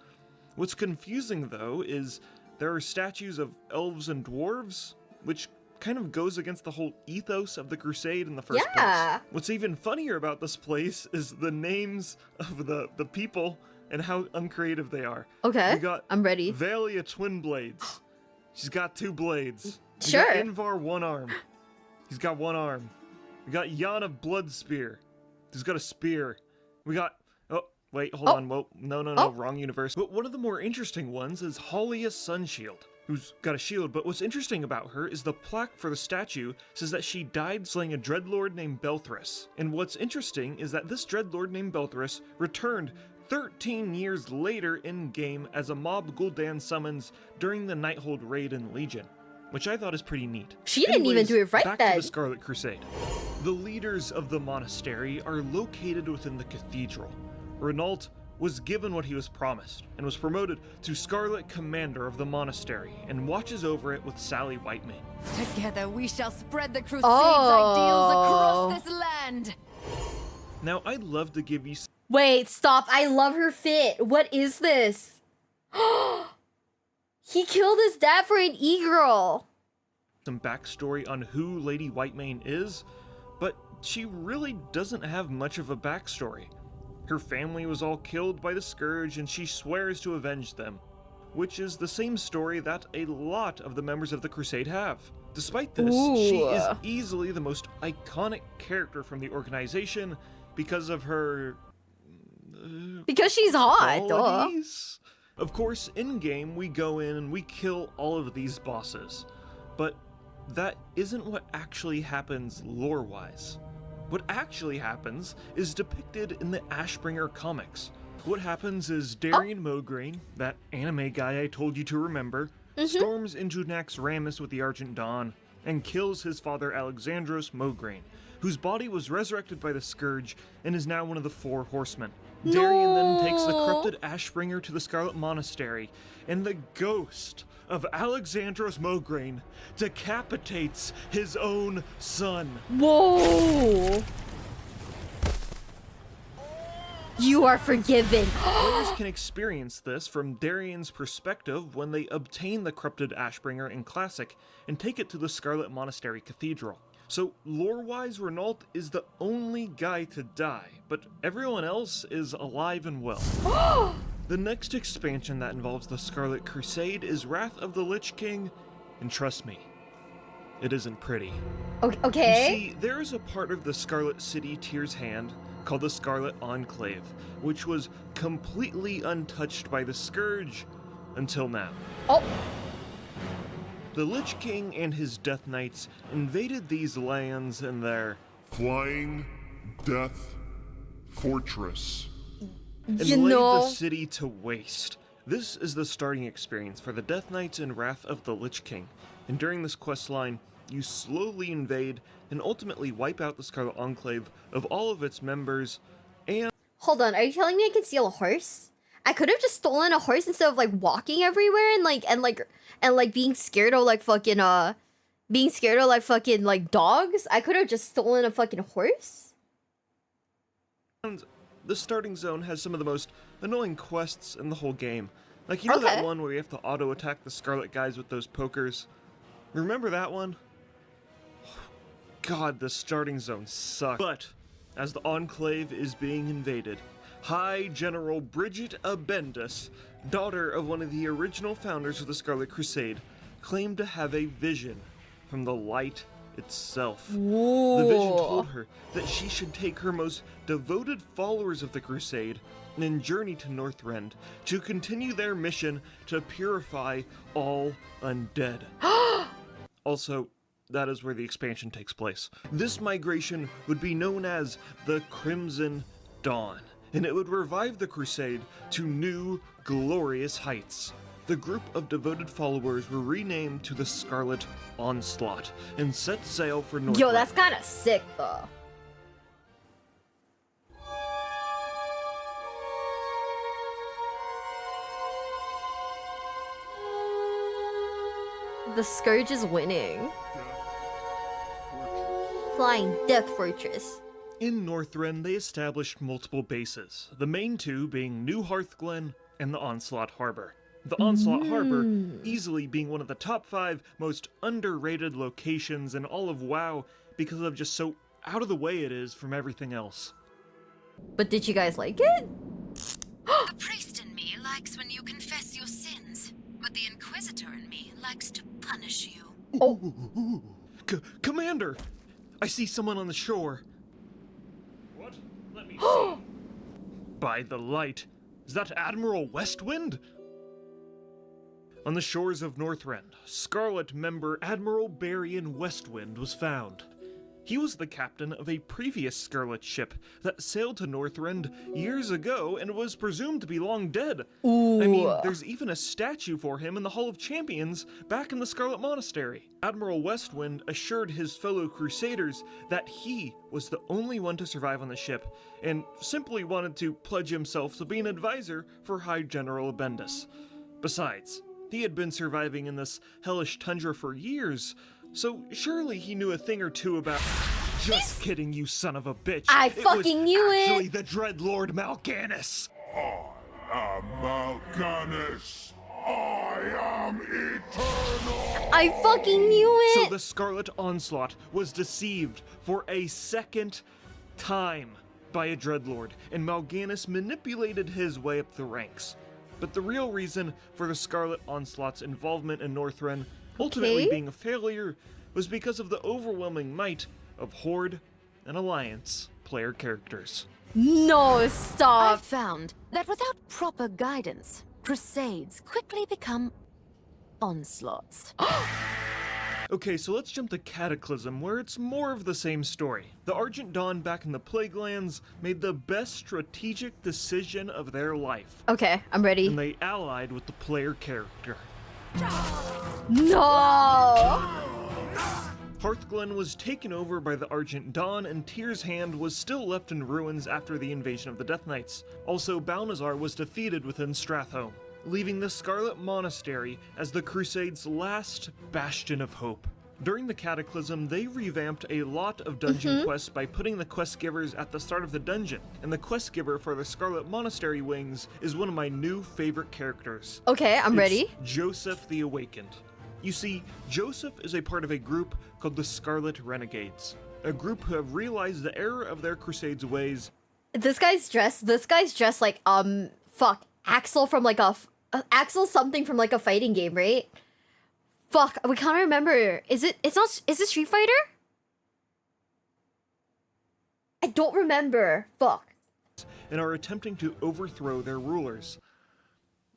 What's confusing, though, is there are statues of elves and dwarves, which kind of goes against the whole ethos of the Crusade in the first place. What's even funnier about this place is the names of the people and how uncreative they are. Okay, we got I'm ready. Valia Twin Blades. She's got 2 blades. Sure. We got Invar 1 arm. He's got 1 arm. We got Yana Blood Spear. He's got a spear. We got... Oh, wait, hold on. Whoa, no, wrong universe. But one of the more interesting ones is Halia Sunshield, who's got a shield. But what's interesting about her is the plaque for the statue says that she died slaying a dreadlord named Belthris. And what's interesting is that this dreadlord named Belthris returned 13 years later in-game as a mob Gul'dan summons during the Nighthold raid in Legion, which I thought is pretty neat. She didn't even do it right back then. to the Scarlet Crusade. The leaders of the monastery are located within the cathedral. Renault was given what he was promised and was promoted to Scarlet Commander of the monastery and watches over it with Sally Whitemane. Together we shall spread the Crusade's ideals across this land. Now, I'd love to give you... Wait, stop. I love her fit. What is this? He killed his dad for an e-girl. Some backstory on who Lady Whitemane is, but she really doesn't have much of a backstory. Her family was all killed by the Scourge and she swears to avenge them, which is the same story that a lot of the members of the Crusade have. Despite this, she is easily the most iconic character from the organization because of her... because she's hot, duh. Of course, in-game, we go in and we kill all of these bosses, but that isn't what actually happens lore-wise. What actually happens is depicted in the Ashbringer comics. What happens is Darian Mograine, that anime guy I told you to remember, storms into Naxxramas with the Argent Dawn and kills his father Alexandros Mograine, whose body was resurrected by the Scourge and is now one of the 4 horsemen. Darian then takes the corrupted Ashbringer to the Scarlet Monastery, and the ghost of Alexandros Mograine decapitates his own son. Whoa! You are forgiven. Players can experience this from Darian's perspective when they obtain the corrupted Ashbringer in Classic and take it to the Scarlet Monastery Cathedral. So, lore-wise, Renault is the only guy to die, but everyone else is alive and well. The next expansion that involves the Scarlet Crusade is Wrath of the Lich King, and trust me, it isn't pretty. Okay. You see, there is a part of the Scarlet City Tyr's Hand called the Scarlet Enclave, which was completely untouched by the Scourge until now. The Lich King and his Death Knights invaded these lands in their Flying Death Fortress and laid the city to waste. This is the starting experience for the Death Knights and Wrath of the Lich King, and during this questline, you slowly invade and ultimately wipe out the Scarlet Enclave of all of its members and... Hold on, are you telling me I can steal a horse? I could have just stolen a horse instead of like walking everywhere and being scared of like fucking dogs. I could have just stolen a fucking horse. And the starting zone has some of the most annoying quests in the whole game. Like, you know that one where you have to auto attack the Scarlet guys with those pokers? Remember that one? God, the starting zone sucks. But as the Enclave is being invaded, High General Bridget Abendus, daughter of one of the original founders of the Scarlet Crusade, claimed to have a vision from the light itself. Whoa. The vision told her that she should take her most devoted followers of the Crusade and journey to Northrend to continue their mission to purify all undead. Also, that is where the expansion takes place. This migration would be known as the Crimson Dawn, and it would revive the Crusade to new, glorious heights. The group of devoted followers were renamed to the Scarlet Onslaught and set sail for Northrend. Yo, that's kinda sick, though. The Scourge is winning. Flying Death Fortress. In Northrend, they established multiple bases, the main 2 being New Hearthglen and the Onslaught Harbor. The Onslaught Harbor easily being one of the top 5 most underrated locations in all of WoW because of just so out of the way it is from everything else. But did you guys like it? The priest in me likes when you confess your sins, but the Inquisitor in me likes to punish you. Oh, Commander! I see someone on the shore. What? Let me see. By the light, is that Admiral Westwind? On the shores of Northrend, Scarlet member Admiral Barian Westwind was found. He was the captain of a previous Scarlet ship that sailed to Northrend years ago and was presumed to be long dead. Ooh. I mean, there's even a statue for him in the Hall of Champions back in the Scarlet Monastery. Admiral Westwind assured his fellow Crusaders that he was the only one to survive on the ship, and simply wanted to pledge himself to be an advisor for High General Bendis. Besides, he had been surviving in this hellish tundra for years, so surely he knew a thing or two about— Just kidding, you son of a bitch. I fucking knew it! Actually, the Dreadlord Mal'Ganis. I am Mal'Ganis. I am eternal. I fucking knew it! So the Scarlet Onslaught was deceived for a second time by a Dreadlord, and Mal'Ganis manipulated his way up the ranks. But the real reason for the Scarlet Onslaught's involvement in Northrend ultimately being a failure was because of the overwhelming might of Horde and Alliance player characters. No, stop! I've found that without proper guidance, Crusades quickly become onslaughts. Okay, so let's jump to Cataclysm, where it's more of the same story. The Argent Dawn back in the Plague Lands made the best strategic decision of their life. Okay, I'm ready. And they allied with the player character. No! Hearthglen was taken over by the Argent Dawn, and Tyr's Hand was still left in ruins after the invasion of the Death Knights. Also, Balnazar was defeated within Stratholme, leaving the Scarlet Monastery as the Crusades' last bastion of hope. During the Cataclysm, they revamped a lot of dungeon quests by putting the quest givers at the start of the dungeon, and the quest giver for the Scarlet Monastery wings is one of my new favorite characters. Okay, I'm ready. Joseph the Awakened. You see, Joseph is a part of a group called the Scarlet Renegades, a group who have realized the error of their Crusades' ways. This guy's dressed like, Axel from like Axel something from like a fighting game, right? Fuck, we can't remember. Is it Street Fighter? I don't remember. Fuck. And are attempting to overthrow their rulers.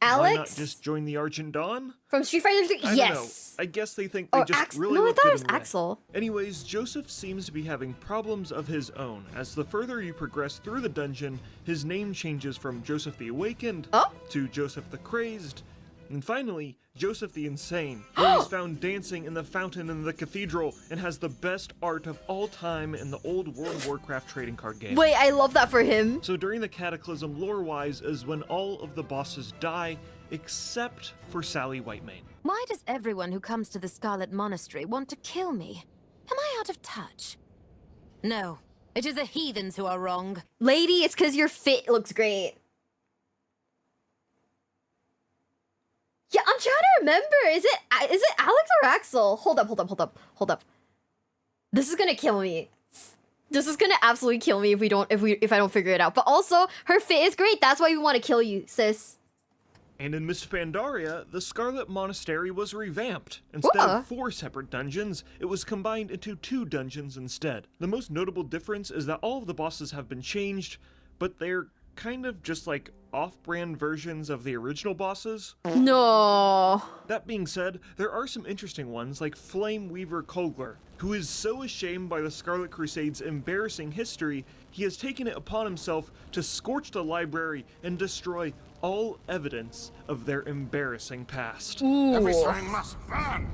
Alex? Why not just join the Argent Dawn? From Street Fighter 3? I yes. don't know. I guess they think they just really No, I look thought good it was in red. Axel. Anyways, Joseph seems to be having problems of his own. As the further you progress through the dungeon, his name changes from Joseph the Awakened to Joseph the Crazed, and finally, Joseph the Insane, where he's found dancing in the fountain in the cathedral and has the best art of all time in the old World of Warcraft trading card game. Wait, I love that for him. So during the Cataclysm, lore-wise, is when all of the bosses die, except for Sally Whitemane. Why does everyone who comes to the Scarlet Monastery want to kill me? Am I out of touch? No, it is the heathens who are wrong. Lady, it's because your fit looks great. Yeah, I'm trying to remember. Is it Alex or Axel? Hold up. This is gonna kill me. This is gonna absolutely kill me if I don't figure it out. But also, her fit is great. That's why we want to kill you, sis. And in Miss Pandaria, the Scarlet Monastery was revamped. Instead of 4 separate dungeons, it was combined into 2 dungeons instead. The most notable difference is that all of the bosses have been changed, but they're kind of just like off-brand versions of the original bosses. No. That being said, there are some interesting ones like Flame Weaver Kogler, who is so ashamed by the Scarlet Crusade's embarrassing history, he has taken it upon himself to scorch the library and destroy all evidence of their embarrassing past. Everything must burn.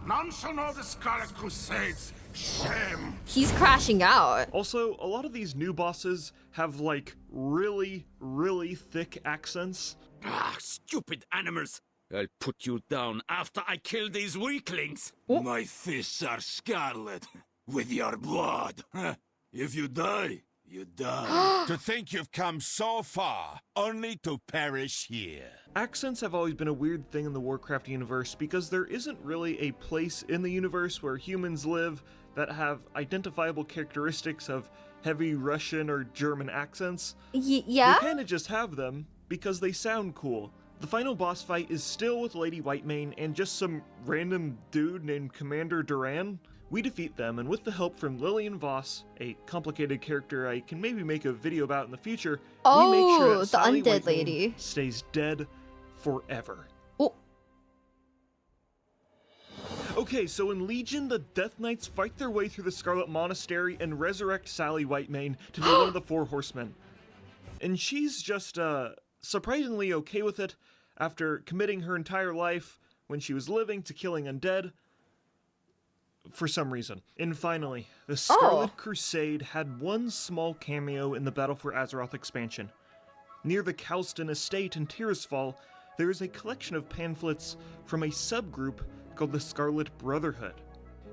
None shall know the Scarlet Crusades. Shame. He's crashing out. Also, a lot of these new bosses have like really, really thick accents. Ah, stupid animals! I'll put you down after I kill these weaklings. My fists are scarlet with your blood. If you die, You done. To think you've come so far, only to perish here. Accents have always been a weird thing in the Warcraft universe because there isn't really a place in the universe where humans live that have identifiable characteristics of heavy Russian or German accents. Yeah? They kinda just have them because they sound cool. The final boss fight is still with Lady Whitemane and just some random dude named Commander Duran. We defeat them, and with the help from Lillian Voss, a complicated character I can maybe make a video about in the future, we make sure that the Sally undead Whitemane lady stays dead forever. Oh. Okay, so in Legion, the Death Knights fight their way through the Scarlet Monastery and resurrect Sally Whitemane to be one of the Four Horsemen. And she's just, surprisingly okay with it after committing her entire life when she was living to killing undead. For some reason. And finally, the Scarlet Crusade had one small cameo in the Battle for Azeroth expansion. Near the Calston Estate in Tirisfal, there is a collection of pamphlets from a subgroup called the Scarlet Brotherhood,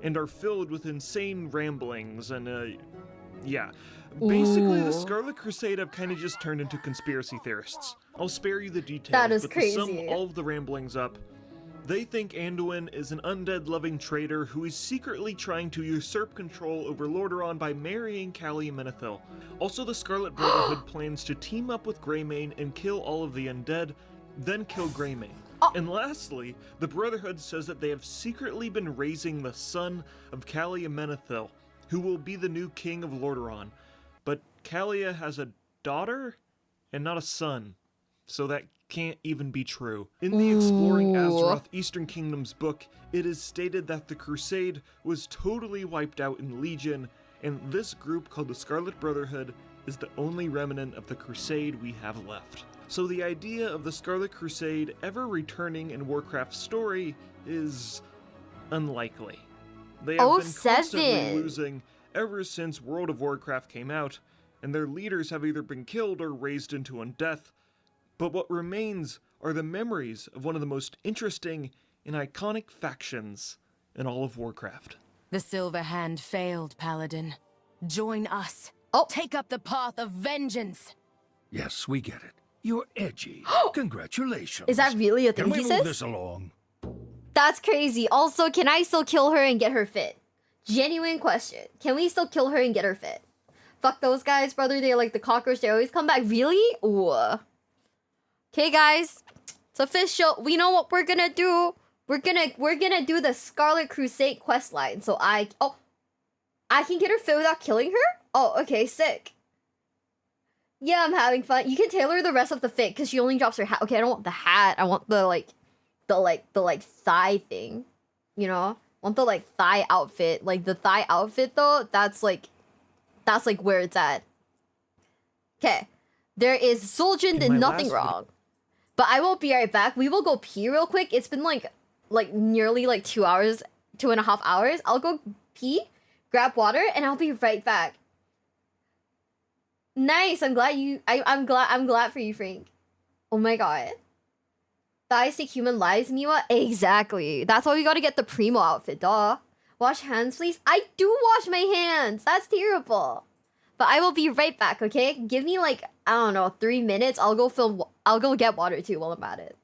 and are filled with insane ramblings and, yeah. Basically, the Scarlet Crusade have kind of just turned into conspiracy theorists. I'll spare you the details, That is but crazy. to sum all of the ramblings up, they think Anduin is an undead-loving traitor who is secretly trying to usurp control over Lordaeron by marrying Callie Menethil. Also, the Scarlet Brotherhood plans to team up with Greymane and kill all of the undead, then kill Greymane. And lastly, the Brotherhood says that they have secretly been raising the son of Callie Menethil, who will be the new king of Lordaeron. But Callia has a daughter and not a son, so that can't even be true. In the Exploring Azeroth Eastern Kingdoms book, it is stated that the Crusade was totally wiped out in Legion, and this group called the Scarlet Brotherhood is the only remnant of the Crusade we have left. So the idea of the Scarlet Crusade ever returning in Warcraft's story is unlikely. They have been constantly losing ever since World of Warcraft came out, and their leaders have either been killed or raised into undeath. But what remains are the memories of one of the most interesting and iconic factions in all of Warcraft. The Silver Hand failed, Paladin. Join us. Take up the path of vengeance. Yes, we get it. You're edgy. Congratulations. Is that really a thing Can he we says? move this along? That's crazy. Also, can I still kill her and get her fit? Genuine question. Can we still kill her and get her fit? Fuck those guys, brother. They're like the cockroach. They always come back. Really? Ooh. Okay, guys. It's official. We know what we're gonna do. We're gonna do the Scarlet Crusade questline. So I can get her fit without killing her? Oh, okay, sick. Yeah, I'm having fun. You can tailor the rest of the fit because she only drops her hat. Okay, I don't want the hat. I want the thigh thing. You know? I want the thigh outfit. Like the thigh outfit though, that's where it's at. Okay. There is Zul'jin did nothing wrong. But I will be right back. We will go pee real quick. It's been like nearly 2 hours, 2.5 hours. I'll go pee, grab water, and I'll be right back. Nice. I'm glad for you, Frank. Oh my god. Thighs take human lives, Miwa? Exactly. That's why we gotta get the primo outfit, duh. Wash hands, please. I do wash my hands. That's terrible. But I will be right back, okay? Give me I don't know, 3 minutes. I'll go get water too while I'm at it.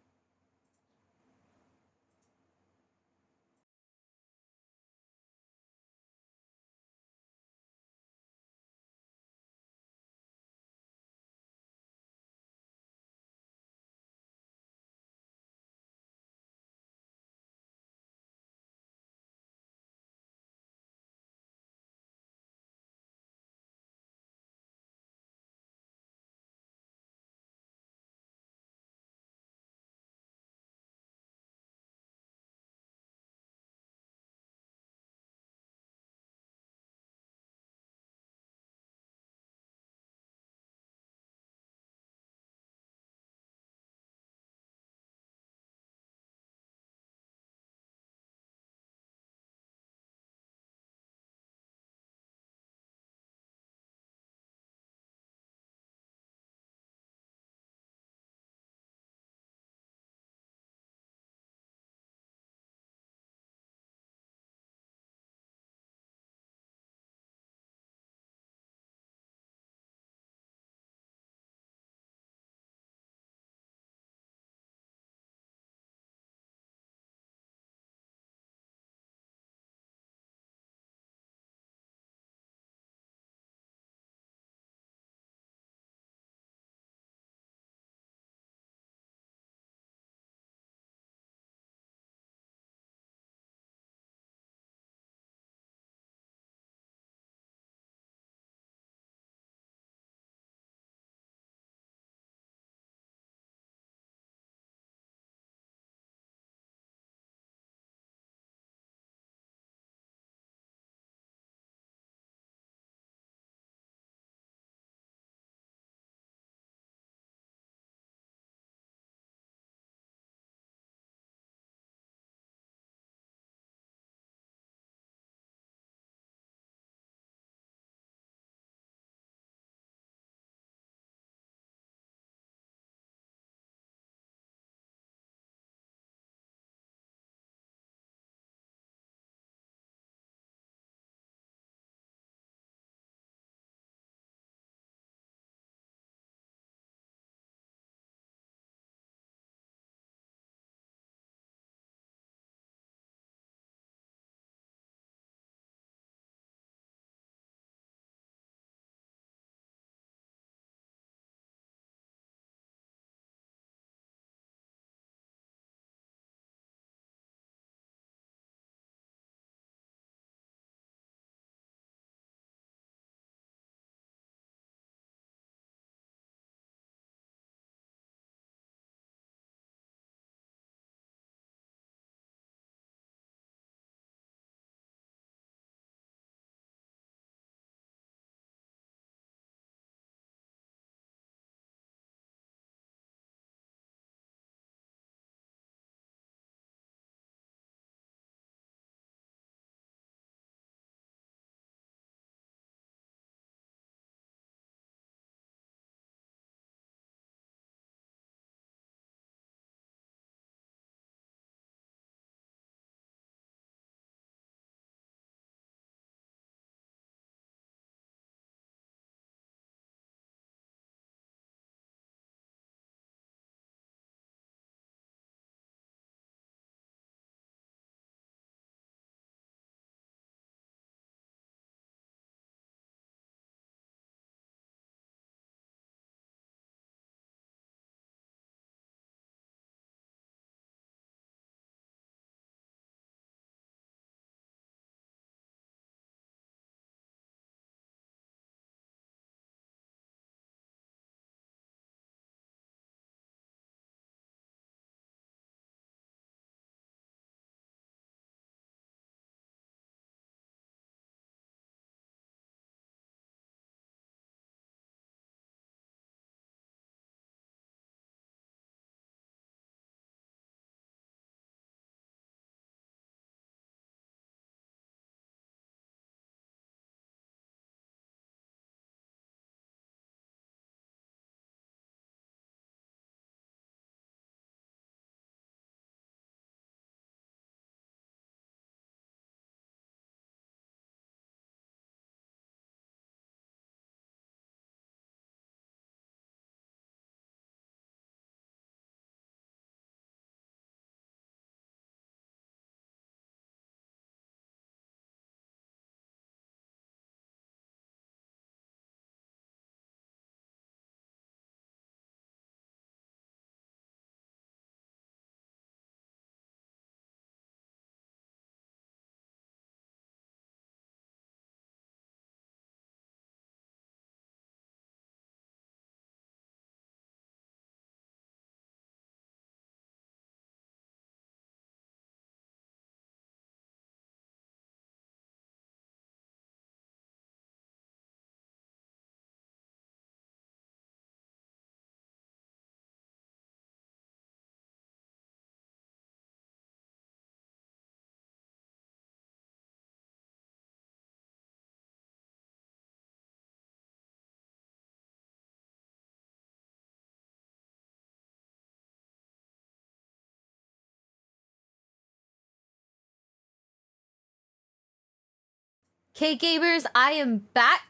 Okay, gamers, I am back.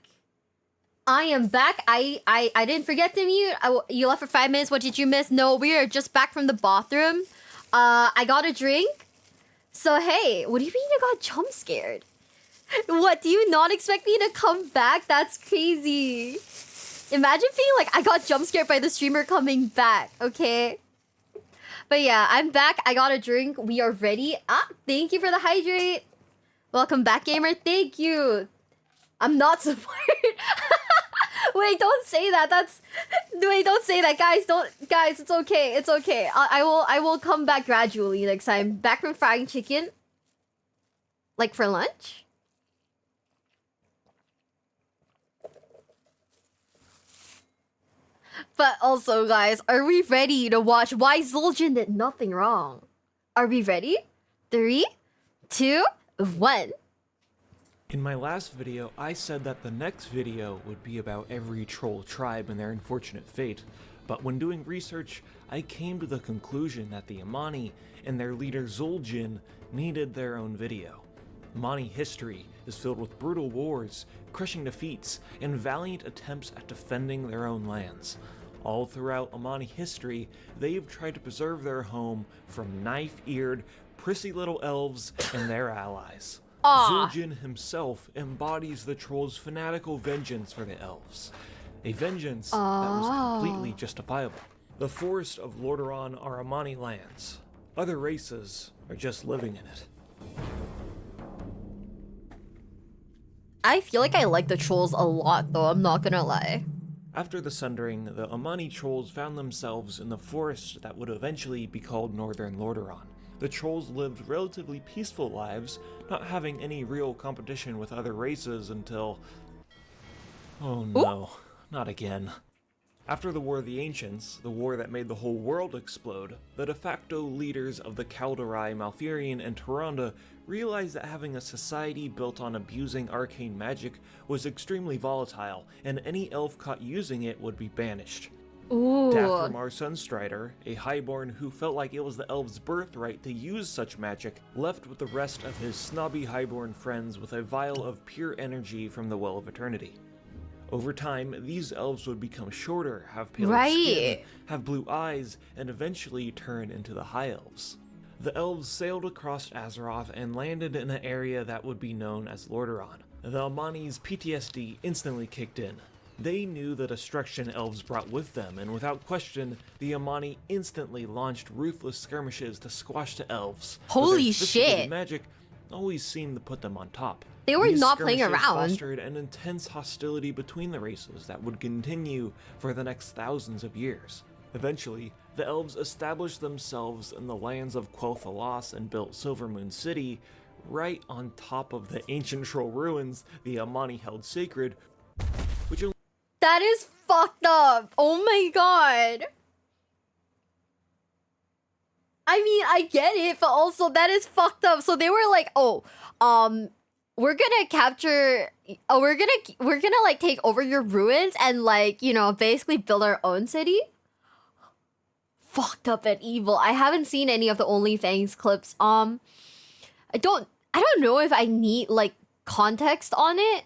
I didn't forget to mute. You left for 5 minutes. What did you miss? No, we are just back from the bathroom. I got a drink. So hey, what do you mean you got jump scared? What, do you not expect me to come back? That's crazy. Imagine being like, I got jump scared by the streamer coming back, okay? But yeah, I'm back. I got a drink. We are ready. Thank you for the hydrate. Welcome back, gamer. Thank you. I'm not support. Wait, don't say that. Wait, don't say that, guys. Guys, it's okay. It's okay. I will come back gradually next time. Back from frying chicken. Like for lunch? But also, guys, are we ready to watch why Zul'jin did nothing wrong? Are we ready? 3, 2, 1. In my last video, I said that the next video would be about every troll tribe and their unfortunate fate, but when doing research, I came to the conclusion that the Amani and their leader Zul'jin needed their own video. Amani history is filled with brutal wars, crushing defeats, and valiant attempts at defending their own lands. All throughout Amani history, they've tried to preserve their home from knife-eared, prissy little elves and their allies. Zul'jin himself embodies the trolls' fanatical vengeance for the elves. A vengeance that was completely justifiable. The forests of Lordaeron are Amani lands. Other races are just living in it. I feel like I like the trolls a lot, though, I'm not gonna lie. After the Sundering, the Amani trolls found themselves in the forest that would eventually be called Northern Lordaeron. The trolls lived relatively peaceful lives, not having any real competition with other races until... Oh no, not again. After the War of the Ancients, the war that made the whole world explode, the de facto leaders of the Kaldorei, Malfurion, and Tyrande realized that having a society built on abusing arcane magic was extremely volatile, and any elf caught using it would be banished. Dathramar Sunstrider, a highborn who felt like it was the elves' birthright to use such magic, left with the rest of his snobby highborn friends with a vial of pure energy from the Well of Eternity. Over time, these elves would become shorter, have paler skin, have blue eyes, and eventually turn into the High Elves. The elves sailed across Azeroth and landed in an area that would be known as Lordaeron. The Amani's PTSD instantly kicked in. They knew the destruction elves brought with them, and without question, the Amani instantly launched ruthless skirmishes to squash the elves. Holy shit! Magic always seemed to put them on top. They were not playing around. Fostered an intense hostility between the races that would continue for the next thousands of years. Eventually, the elves established themselves in the lands of Quel'Thalas and built Silvermoon City, right on top of the ancient troll ruins the Amani held sacred, which... That is fucked up! Oh my god! I mean, I get it, but also that is fucked up. So they were like, we're gonna capture, we're gonna like take over your ruins and like, you know, basically build our own city? Fucked up and evil. I haven't seen any of the OnlyFans clips. I don't know if I need like context on it,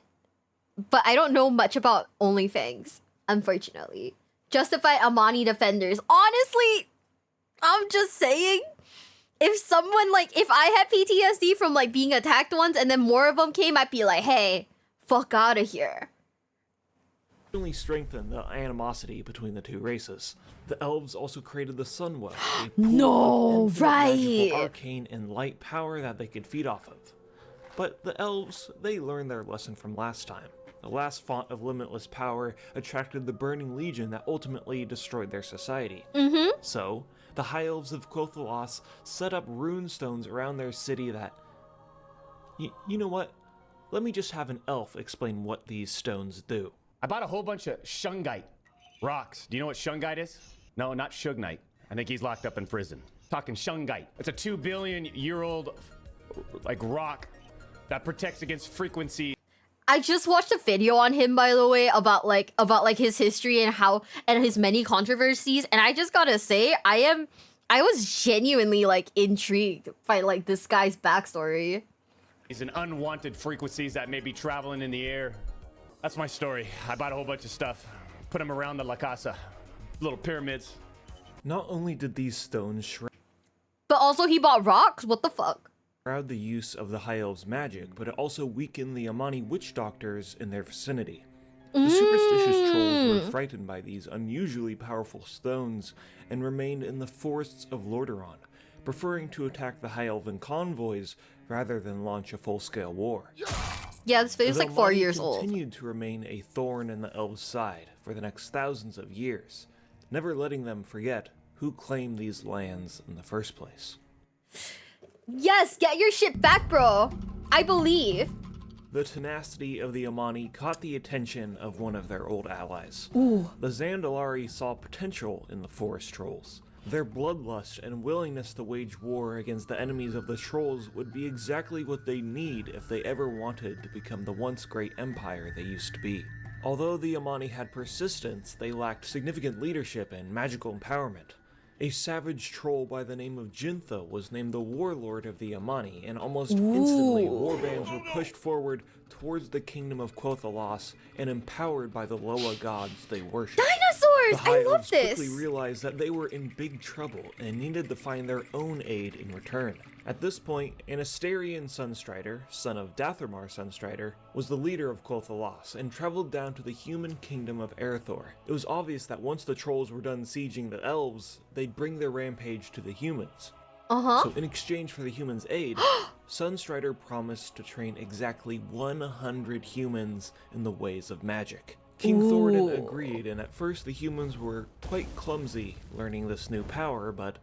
but I don't know much about OnlyFans, unfortunately. Justified Amani defenders. Honestly, I'm just saying, if someone like, if I had PTSD from like being attacked once and then more of them came, I'd be like, hey, fuck out of here. Only strengthened the animosity between the two races. The elves also created the Sunwell, a pool of magical, arcane, and light power that they could feed off of. But the elves, they learned their lesson from last time. The last font of limitless power attracted the Burning Legion that ultimately destroyed their society. So, the High Elves of Quel'Thalas set up rune stones around their city that... You know what? Let me just have an elf explain what these stones do. I bought a whole bunch of shungite rocks. Do you know what shungite is? No, not shugnite. I think he's locked up in prison. Talking shungite. It's a 2 billion year old like rock that protects against frequency. I just watched a video on him, by the way, about his history and his many controversies, and I just gotta say, I was genuinely like intrigued by like this guy's backstory. and unwanted frequencies that may be traveling in the air. That's my story. I bought a whole bunch of stuff, put them around the La Casa, little pyramids. Not only did these stones but also he bought rocks? What the fuck? shroud the use of the High Elves' magic, but it also weakened the Amani witch doctors in their vicinity. The superstitious trolls were frightened by these unusually powerful stones and remained in the forests of Lordaeron, preferring to attack the High Elven convoys rather than launch a full-scale war. Yeah, this video's like 4 years old. old. Continued to remain a thorn in the elves' side for the next thousands of years, never letting them forget who claimed these lands in the first place. Yes, get your shit back, bro. I believe. The tenacity of the Amani caught the attention of one of their old allies. Ooh. The Zandalari saw potential in the forest trolls. Their bloodlust and willingness to wage war against the enemies of the trolls would be exactly what they need if they ever wanted to become the once great empire they used to be. Although the Amani had persistence, they lacked significant leadership and magical empowerment. A savage troll by the name of Jintha was named the warlord of the Amani, and almost instantly warbands were pushed forward towards the kingdom of Quothalas and empowered by the Loa gods they worshipped. Dinosaurs! The High I love Elves this! quickly realized that they were in big trouble and needed to find their own aid in return. At this point, Anasterian Sunstrider, son of Dathermar Sunstrider, was the leader of Quothalas and traveled down to the human kingdom of Earthor. It was obvious that once the trolls were done sieging the elves, they'd bring their rampage to the humans. So in exchange for the humans' aid, Sunstrider promised to train exactly 100 humans in the ways of magic. King Thoradin agreed, and at first the humans were quite clumsy learning this new power, but...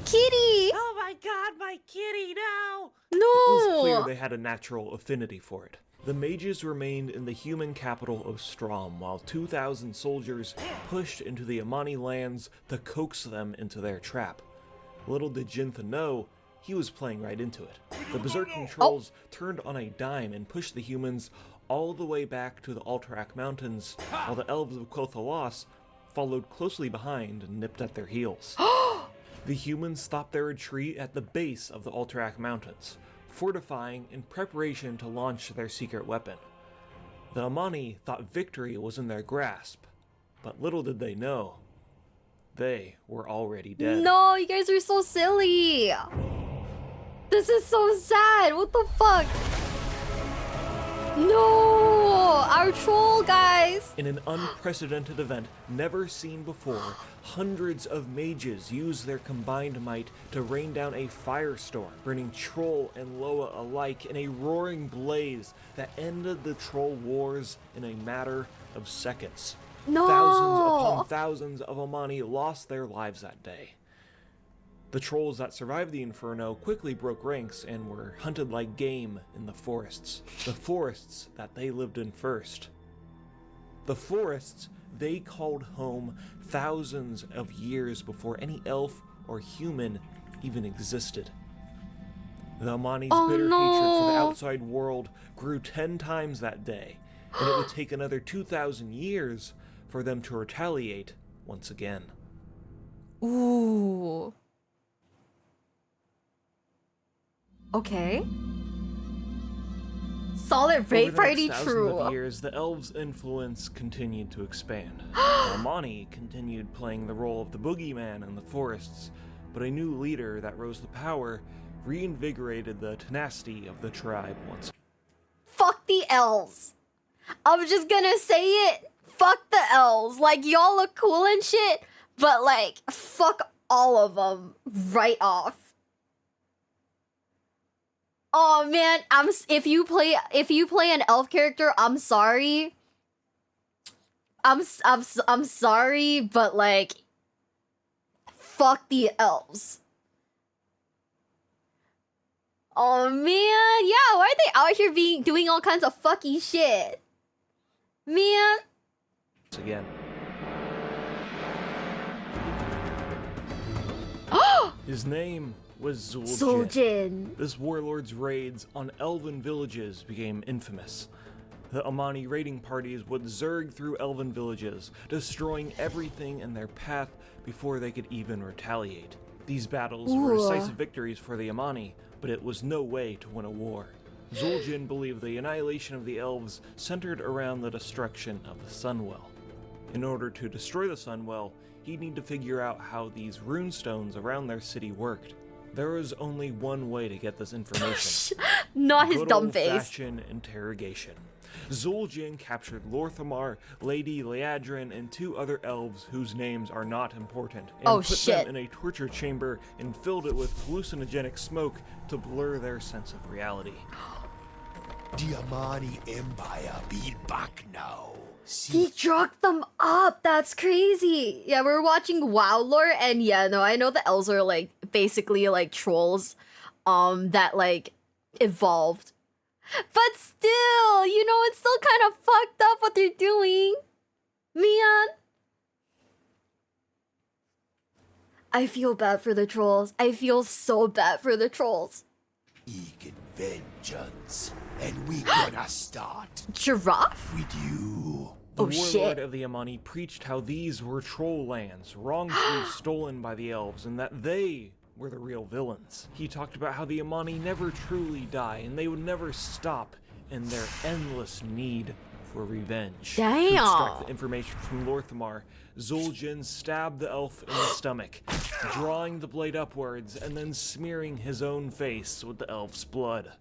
Kitty! Oh my god, my kitty, no! It was clear they had a natural affinity for it. The mages remained in the human capital of Strom, while 2,000 soldiers pushed into the Amani lands to coax them into their trap. Little did Jintha know, he was playing right into it. The berserking trolls turned on a dime and pushed the humans all the way back to the Alterac Mountains, while the elves of Quothalas followed closely behind and nipped at their heels. The humans stopped their retreat at the base of the Alterac Mountains, fortifying in preparation to launch their secret weapon. The Amani thought victory was in their grasp, but little did they know, they were already dead. No, you guys are so silly. This is so sad. What the fuck? No, our troll guys. In an unprecedented event never seen before, hundreds of mages used their combined might to rain down a firestorm, burning troll and Loa alike in a roaring blaze that ended the troll wars in a matter of seconds. No. Thousands upon thousands of Amani lost their lives that day. The trolls that survived the inferno quickly broke ranks and were hunted like game in the forests that they lived in first. The forests they called home thousands of years before any elf or human even existed. The Amani's bitter hatred for the outside world grew 10 times that day, and it would take another 2,000 years for them to retaliate once again. Ooh. Okay. Solid raid party true. Of years, the elves' influence continued to expand. Amani continued playing the role of the boogeyman in the forests, but a new leader that rose to power reinvigorated the tenacity of the tribe once. Fuck the elves. I'm just gonna say it. Fuck the elves. Like, y'all look cool and shit, but like, fuck all of them right off. Oh man, if you play an elf character, I'm sorry. I'm sorry, but like, fuck the elves. Oh man, yeah, why are they out here doing all kinds of fucky shit? Man. Again. His name was Zul'jin. This warlord's raids on elven villages became infamous. The Amani raiding parties would zerg through elven villages, destroying everything in their path before they could even retaliate. These battles were decisive victories for the Amani, but it was no way to win a war. Zul'jin believed the annihilation of the elves centered around the destruction of the Sunwell. In order to destroy the Sunwell, he'd need to figure out how these runestones around their city worked. There was only one way to get this information. Not his dumb face. Good-old-fashioned interrogation. Zul'jin captured Lorthamar, Lady Liadrin, and 2 other elves whose names are not important, and put them in a torture chamber and filled it with hallucinogenic smoke to blur their sense of reality. The Amani Empire be back now. He drugged them up. That's crazy. Yeah, we're watching WoW lore, and yeah, no, I know the elves are like basically like trolls, that like evolved. But still, you know, it's still kind of fucked up what they're doing. Man. I feel bad for the trolls. I feel so bad for the trolls. Egan vengeance, and we gonna start. Giraffe? With you. The warlord of the Amani preached how these were troll lands, wrongfully stolen by the elves, and that they were the real villains. He talked about how the Amani never truly die, and they would never stop in their endless need for revenge. Damn! To extract the information from Lorthamar, Zul'jin stabbed the elf in the stomach, drawing the blade upwards and then smearing his own face with the elf's blood.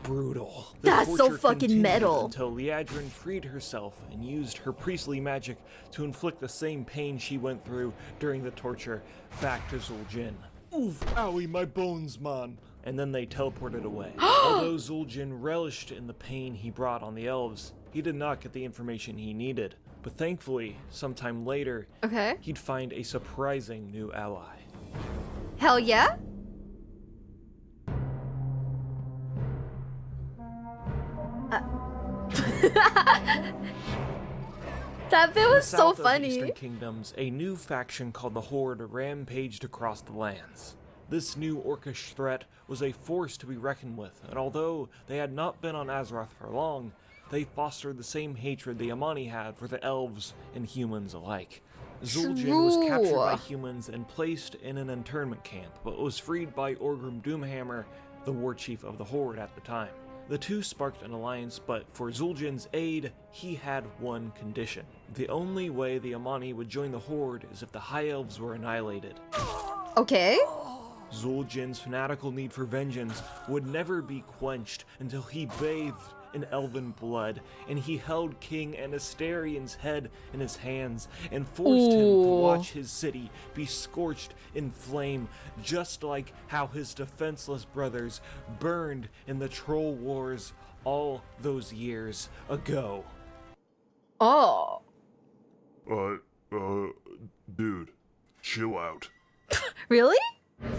Brutal. That's so fucking metal. Until Liadrin freed herself and used her priestly magic to inflict the same pain she went through during the torture back to Zul'jin. Oof, owie, my bones, man. And then they teleported away. Although Zul'jin relished in the pain he brought on the elves, he did not get the information he needed. But thankfully, sometime later, he'd find a surprising new ally. Hell yeah? That bit was so funny. In the Eastern Kingdoms, a new faction called the Horde rampaged across the lands. This new orcish threat was a force to be reckoned with, and although they had not been on Azeroth for long, they fostered the same hatred the Amani had for the elves and humans alike. Zul'jin was captured by humans and placed in an internment camp, but was freed by Orgrim Doomhammer, the war chief of the Horde at the time. The two sparked an alliance, but for Zul'jin's aid, he had one condition. The only way the Amani would join the Horde is if the High Elves were annihilated. Okay. Zul'jin's fanatical need for vengeance would never be quenched until he bathed in elven blood, and he held King Anastarion's head in his hands and forced him to watch his city be scorched in flame, just like how his defenseless brothers burned in the Troll Wars all those years ago. Oh. Dude, chill out. Really?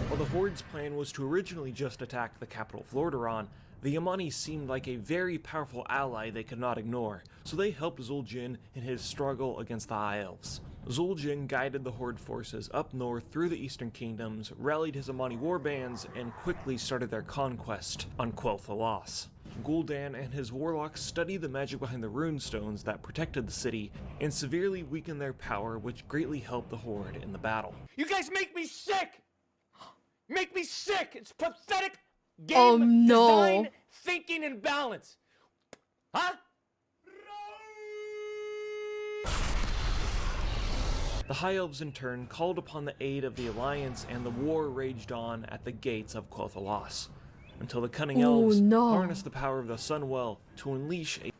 While the Horde's plan was to originally just attack the capital of Lordaeron, the Amani seemed like a very powerful ally they could not ignore, so they helped Zul'jin in his struggle against the High Elves. Zul'jin guided the Horde forces up north through the Eastern Kingdoms, rallied his Amani warbands, and quickly started their conquest on Quel'Thalas. Gul'dan and his warlocks studied the magic behind the runestones that protected the city, and severely weakened their power, which greatly helped the Horde in the battle. You guys make me sick! Make me sick! It's pathetic! Game design, thinking, and balance. Huh? The High Elves in turn called upon the aid of the Alliance, and the war raged on at the gates of Quel'Thalas, until the cunning elves harnessed the power of the Sunwell to unleash a...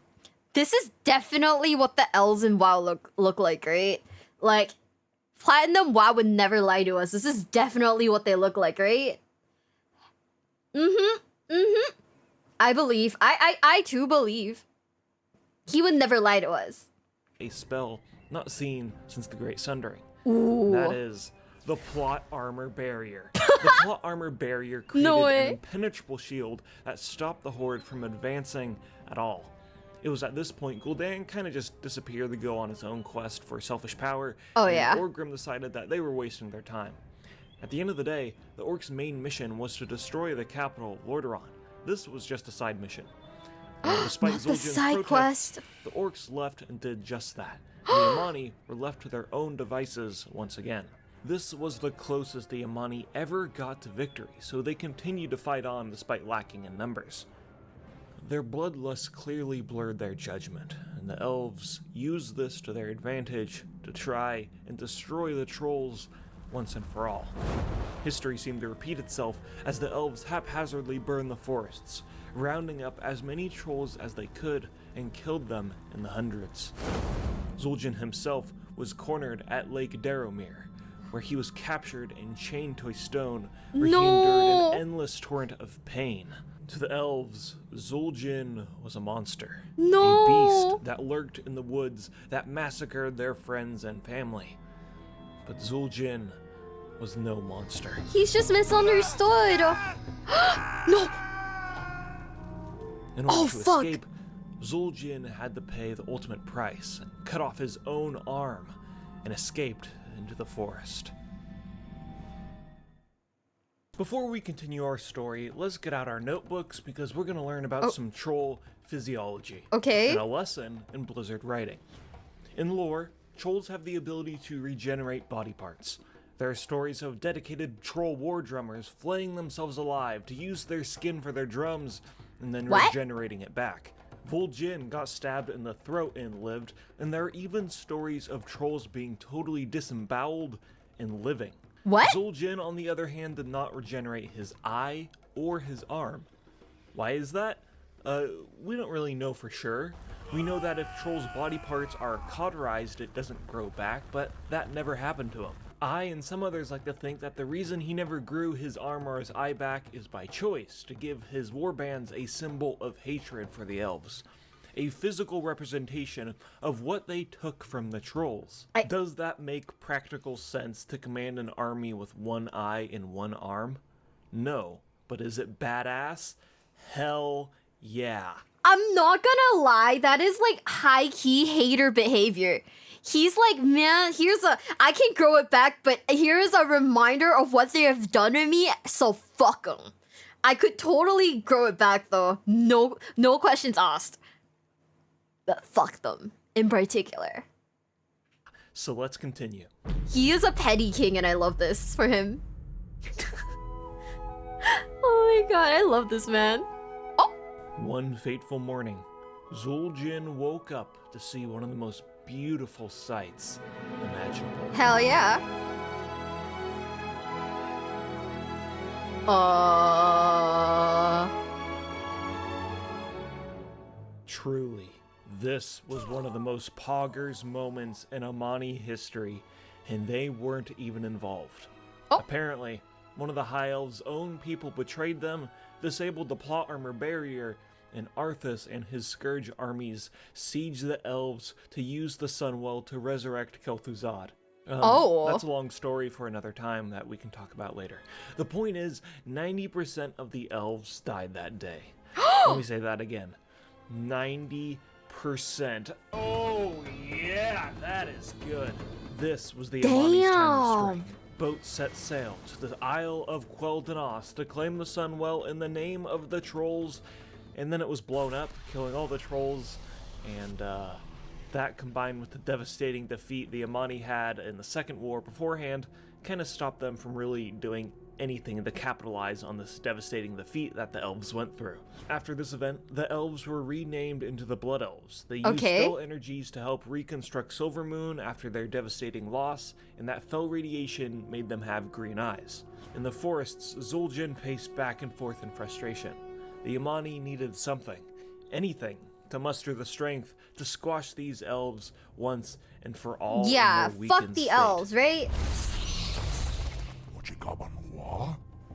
This is definitely what the elves in WoW look like, right? Like, Platinum WoW would never lie to us. This is definitely what they look like, right? I believe. I too believe. He would never lie to us. A spell not seen since the Great Sundering. Ooh. That is the Plot Armor Barrier. The Plot Armor Barrier created an impenetrable shield that stopped the Horde from advancing at all. It was at this point Gul'dan kind of just disappeared to go on his own quest for selfish power. And Orgrim decided that they were wasting their time. At the end of the day, the Orcs' main mission was to destroy the capital of Lordaeron. This was just a side mission. Despite Zul'jin's protest, the Orcs left and did just that. And the Amani were left to their own devices once again. This was the closest the Amani ever got to victory, so they continued to fight on despite lacking in numbers. Their bloodlust clearly blurred their judgment, and the elves used this to their advantage to try and destroy the trolls once and for all. History seemed to repeat itself as the elves haphazardly burned the forests, rounding up as many trolls as they could and killed them in the hundreds. Zul'jin himself was cornered at Lake Daromir, where he was captured and chained to a stone where he endured an endless torrent of pain. To the elves, Zul'jin was a monster. A beast that lurked in the woods that massacred their friends and family. But Zul'jin was no monster. He's just misunderstood. No. In order to escape, Zul'jin had to pay the ultimate price and cut off his own arm and escaped into the forest. Before we continue our story, let's get out our notebooks because we're going to learn about some troll physiology. Okay. And a lesson in Blizzard writing. In lore, trolls have the ability to regenerate body parts. There are stories of dedicated troll war drummers flaying themselves alive to use their skin for their drums and then regenerating it back. Zul'jin got stabbed in the throat and lived, and there are even stories of trolls being totally disemboweled and living. What? Zul'jin, on the other hand, did not regenerate his eye or his arm. Why is that? We don't really know for sure. We know that if trolls' body parts are cauterized, it doesn't grow back, but that never happened to him. I and some others like to think that the reason he never grew his arm or his eye back is by choice, to give his warbands a symbol of hatred for the elves. A physical representation of what they took from the trolls. Does that make practical sense to command an army with one eye and one arm? No. But is it badass? Hell yeah. I'm not gonna lie, that is like high-key hater behavior. He's like, man, I can grow it back, but here is a reminder of what they have done to me, so fuck them. I could totally grow it back though, no questions asked. But fuck them, in particular. So let's continue. He is a petty king and I love this for him. Oh my god, I love this man. One fateful morning, Zul'jin woke up to see one of the most beautiful sights imaginable. Hell yeah. Truly, this was one of the most poggers moments in Amani history, and they weren't even involved. Apparently, one of the High Elves' own people betrayed them, disabled the plot armor barrier, and Arthas and his Scourge armies sieged the elves to use the Sunwell to resurrect Kel'Thuzad. That's a long story for another time that we can talk about later. The point is, 90% of the elves died that day. Let me say that again. 90%. Oh yeah, that is good. This was the Amani's time to strike. Boats set sail to the Isle of Quel'Danas to claim the Sunwell in the name of the trolls, and then it was blown up, killing all the trolls, and that combined with the devastating defeat the Amani had in the second war beforehand kind of stopped them from really doing anything to capitalize on this devastating defeat that the elves went through. After this event, the elves were renamed into the Blood Elves. They used fell energies to help reconstruct Silvermoon after their devastating loss, and that fell radiation made them have green eyes. In the forests, Zul'jin paced back and forth in frustration. The Amani needed something, anything, to muster the strength to squash these elves once and for all. Yeah, fuck the elves, right?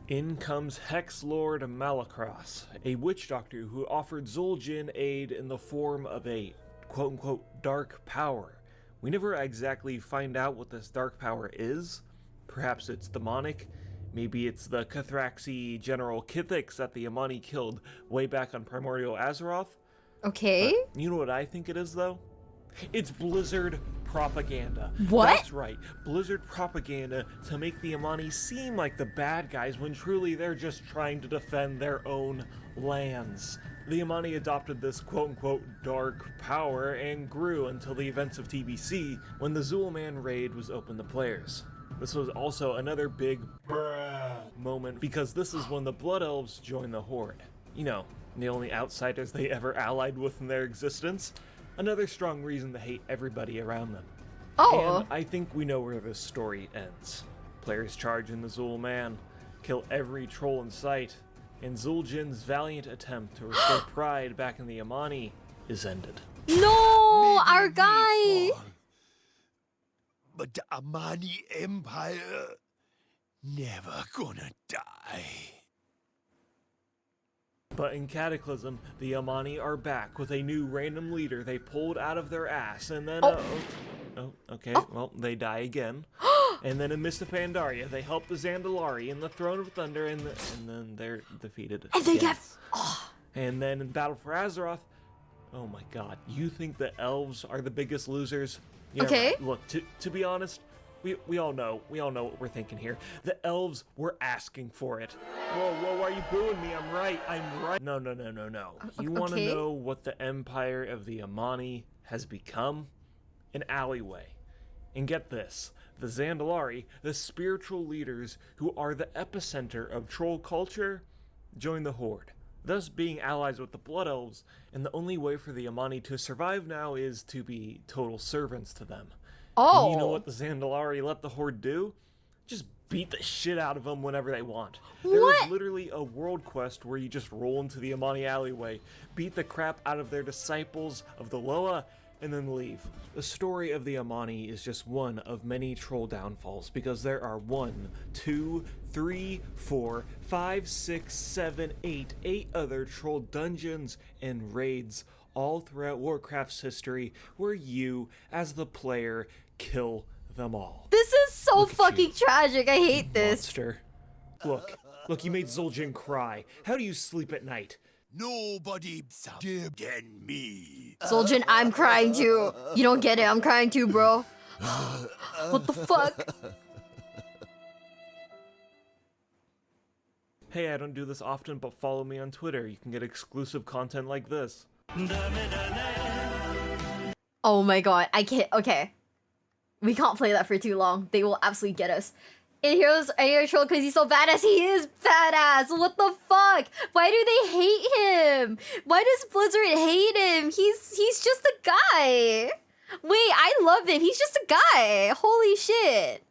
In comes Hex Lord Malacross, a witch doctor who offered Zul'jin aid in the form of a quote-unquote dark power. We never exactly find out what this dark power is. Perhaps it's demonic. Maybe it's the Cathraxi General Kithix that the Amani killed way back on Primordial Azeroth. Okay. But you know what I think it is, though? It's Blizzard propaganda. What? That's right, Blizzard propaganda to make the Amani seem like the bad guys when truly they're just trying to defend their own lands. The Amani adopted this quote-unquote dark power and grew until the events of TBC when the Zul'man raid was open to players. This was also another big moment because this is when the Blood Elves join the Horde. You know, the only outsiders they ever allied with in their existence. Another strong reason to hate everybody around them. Oh. And I think we know where this story ends. Players charge in the Zul Man, kill every troll in sight, and Zul'jin's valiant attempt to restore pride back in the Amani is ended. No, our guy! But the Amani Empire never gonna die. But in Cataclysm, the Amani are back with a new random leader they pulled out of their ass, and then well, they die again. And then in Mist of Pandaria, they help the Zandalari in the Throne of Thunder, and then they're defeated. And they again. get. And then in Battle for Azeroth, oh my god, you think the elves are the biggest losers? Yeah, Okay. right. Look, to be honest, we all know what we're thinking here. The elves were asking for it. Whoa, why are you booing me? I'm right. No. You want to know what the Empire of the Amani has become? An alleyway. And get this, the Zandalari, the spiritual leaders who are the epicenter of troll culture, join the Horde, thus being allies with the Blood Elves, and the only way for the Amani to survive now is to be total servants to them. Oh. And you know what the Zandalari let the Horde do? Just beat the shit out of them whenever they want. There is literally a world quest where you just roll into the Amani alleyway, beat the crap out of their disciples of the Loa, and then leave. The story of the Amani is just one of many troll downfalls, because there are 1, 2, 3, 4, 5, 6, 7, 8 other troll dungeons and raids all throughout Warcraft's history where you, as the player, kill them all. This is so fucking tragic. I hate this. Monster. Look, you made Zul'jin cry. How do you sleep at night? Nobody did than me. Zul'jin, I'm crying too. You don't get it. I'm crying too, bro. What the fuck? Hey, I don't do this often, but follow me on Twitter. You can get exclusive content like this. Oh my god, I can't. Okay. We can't play that for too long. They will absolutely get us. In Heroes, I hear troll because he's so badass. He is badass. What the fuck? Why do they hate him? Why does Blizzard hate him? He's just a guy. Wait, I love him. He's just a guy. Holy shit.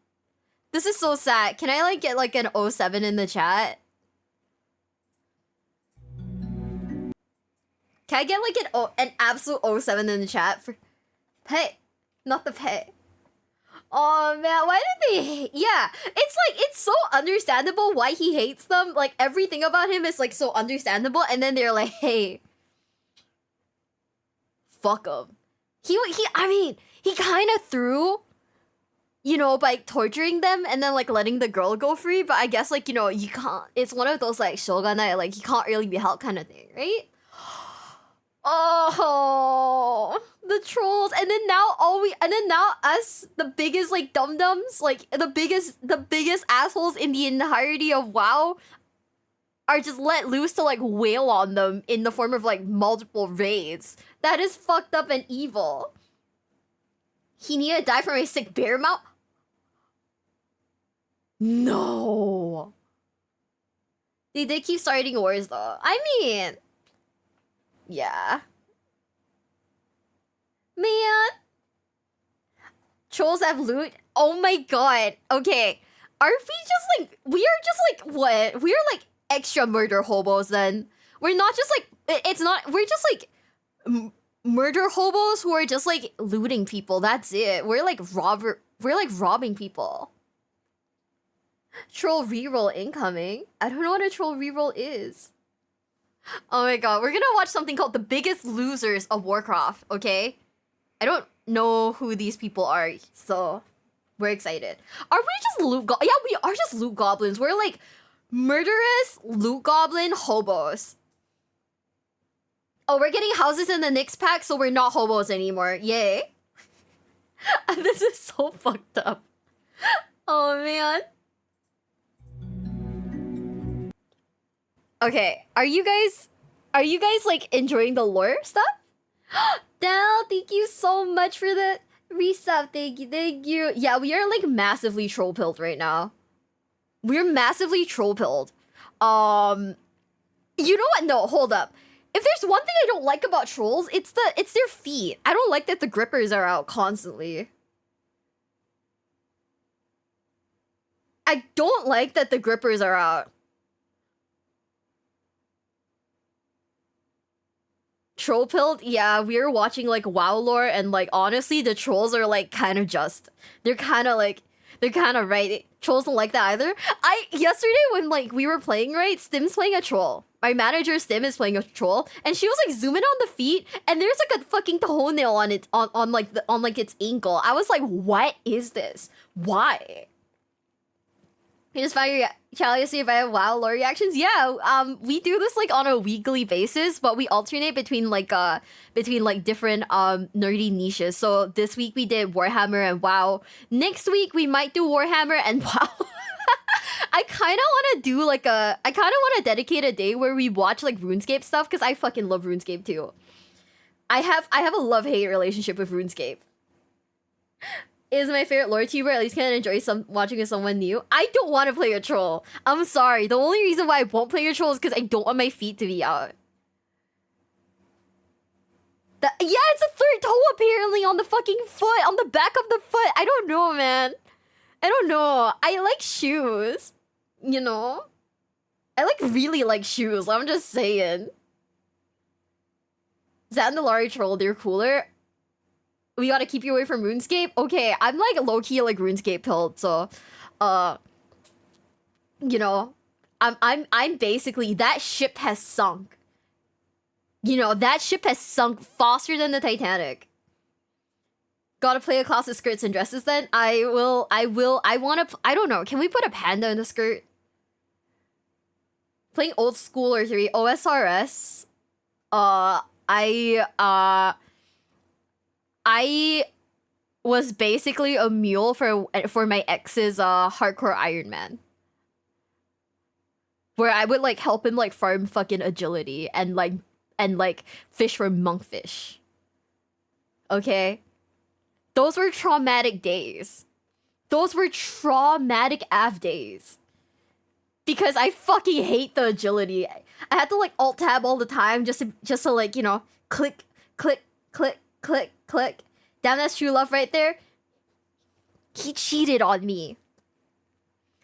This is so sad. Can I like get like an 07 in the chat? Can I get like an absolute 07 in the chat for pay? Not the pay. Oh man, why did they yeah, it's like, it's so understandable why he hates them. Like, everything about him is like so understandable, and then they're like, hey, fuck him. I mean, he kind of threw, you know, by torturing them and then like letting the girl go free, but I guess like, you know, you can't, it's one of those like shogunai, like, he can't really be helped kind of thing, right? Oh, the trolls, and then now us, the biggest like dum-dums, like the biggest assholes in the entirety of WoW, are just let loose to like wail on them in the form of like multiple raids. That is fucked up and evil. He need to die from a sick bear mouth? No. They did keep starting wars though. I mean, yeah. Man. Trolls have loot? Oh my god. Okay. Are we just like, we are just like, what? We are like extra murder hobos then. We're not just like, it's not, we're just like murder hobos who are just like looting people. That's it. We're like robbing people. Troll reroll incoming. I don't know what a troll reroll is. Oh my god, we're gonna watch something called The Biggest Losers of Warcraft, okay? I don't know who these people are, so we're excited. Are we just loot yeah, we are just loot goblins. We're like murderous loot goblin hobos. Oh, we're getting houses in the next pack, so we're not hobos anymore. Yay. This is so fucked up. Oh man. Okay, are you guys like enjoying the lore stuff? Dal, thank you so much for the Resub, thank you, thank you. Yeah, we are like massively troll pilled right now. We're massively troll pilled. You know what? No, hold up. If there's one thing I don't like about trolls, it's their feet. I don't like that the grippers are out constantly. I don't like that the grippers are out. Troll pilled? Yeah, we were watching like WoW lore, and like honestly, the trolls are like kind of just. They're kind of right. Trolls don't like that either. Yesterday when like we were playing, right, Stim's playing a troll. My manager Stim is playing a troll, and she was like zooming on the feet, and there's like a fucking toenail on it on like its ankle. I was like, what is this? Why? You just find your channel to see if I have WoW lore reactions. Yeah, we do this like on a weekly basis, but we alternate between different nerdy niches. So this week we did Warhammer and WoW. Next week we might do Warhammer and WoW. I kind of want to dedicate a day where we watch like RuneScape stuff, because I fucking love RuneScape too. I have a love-hate relationship with RuneScape. Is my favorite lore tuber. At least can enjoy watching with someone new. I don't want to play a troll. I'm sorry. The only reason why I won't play a troll is because I don't want my feet to be out. Yeah, it's a third toe apparently on the fucking foot, on the back of the foot. I don't know, man. I don't know. I like shoes. You know? I really like shoes. I'm just saying. Zandalari troll, they're cooler. We gotta keep you away from RuneScape? Okay, I'm like low-key like RuneScape pilled, so you know, I'm basically, that ship has sunk. You know, that ship has sunk faster than the Titanic. Gotta play a class of skirts and dresses then? I don't know, can we put a panda in a skirt? Playing old school or 3 OSRS. I was basically a mule for my ex's hardcore Iron Man. Where I would like help him like farm fucking agility and like fish for monkfish. Okay? Those were traumatic days. Those were traumatic AF days. Because I fucking hate the agility. I had to like alt tab all the time just to like, you know, click, click, click, click, click. Damn, that's true love right there. He cheated on me.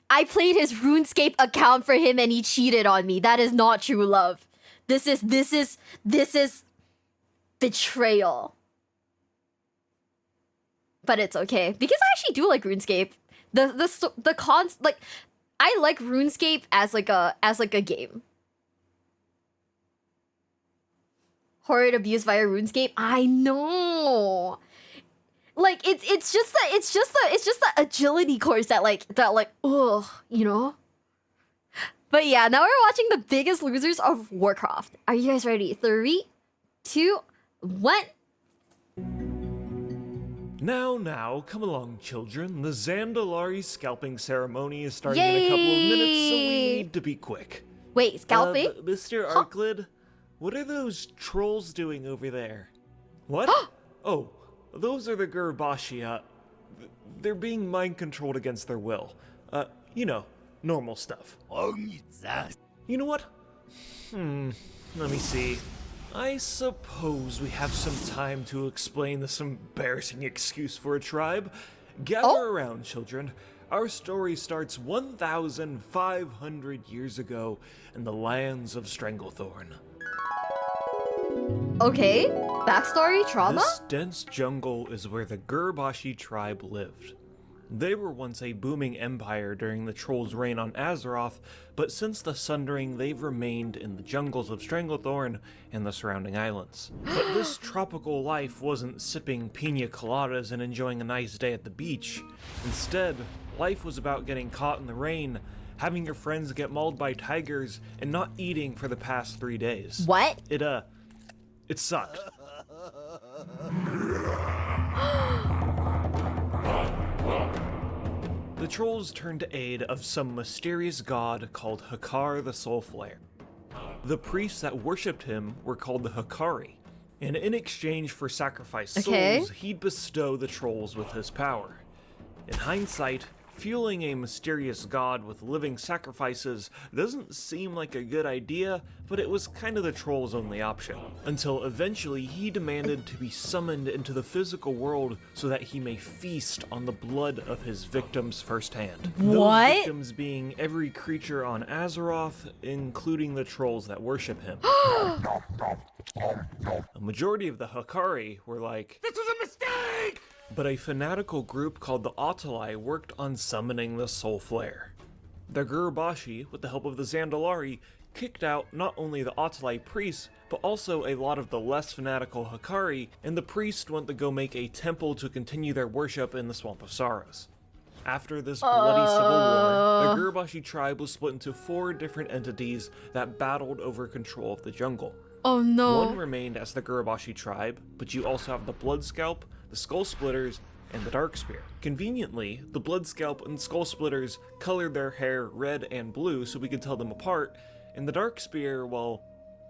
I played his RuneScape account for him and he cheated on me. That is not true love. This is betrayal. But it's okay because I actually do like RuneScape. The cons, like, I like RuneScape as like a game. Horrid abuse via RuneScape. I know. Like it's just the agility course that ugh, you know. But yeah, now we're watching The Biggest Losers of Warcraft. Are you guys ready? 3, 2, 1. Now, come along, children. The Zandalari scalping ceremony is starting in a couple of minutes, so we need to be quick. Wait, scalping? Mr. Arklid, what are those trolls doing over there? What? Oh, those are the Gurbashi. They're being mind-controlled against their will. You know, normal stuff. You know what? Let me see. I suppose we have some time to explain this embarrassing excuse for a tribe. Gather around, children. Our story starts 1,500 years ago in the lands of Stranglethorn. Okay, backstory, trauma? This dense jungle is where the Gurbashi tribe lived. They were once a booming empire during the Trolls' reign on Azeroth, but since the Sundering, they've remained in the jungles of Stranglethorn and the surrounding islands. But this tropical life wasn't sipping pina coladas and enjoying a nice day at the beach. Instead, life was about getting caught in the rain, having your friends get mauled by tigers, and not eating for the past 3 days. What? It sucked. The trolls turned to aid of some mysterious god called Hakar the Soulflare. The priests that worshipped him were called the Hakari. And in exchange for sacrificed Okay. souls, he'd bestow the trolls with his power. In hindsight, fueling a mysterious god with living sacrifices doesn't seem like a good idea, but it was kind of the troll's only option. Until eventually he demanded to be summoned into the physical world so that he may feast on the blood of his victims firsthand. What? Those victims being every creature on Azeroth, including the trolls that worship him. A majority of the Hikari were like, "This was a mistake!" But a fanatical group called the Autelai worked on summoning the Soul Flare. The Gurubashi, with the help of the Zandalari, kicked out not only the Autelai priests, but also a lot of the less fanatical Hikari, and the priests went to go make a temple to continue their worship in the Swamp of Sorrows. After this bloody civil war, the Gurubashi tribe was split into 4 different entities that battled over control of the jungle. Oh no. One remained as the Gurubashi tribe, but you also have the Blood Scalp, the Skull Splitters, and the Dark Spear. Conveniently, the Blood Scalp and Skull Splitters colored their hair red and blue so we could tell them apart, and the Dark Spear, well,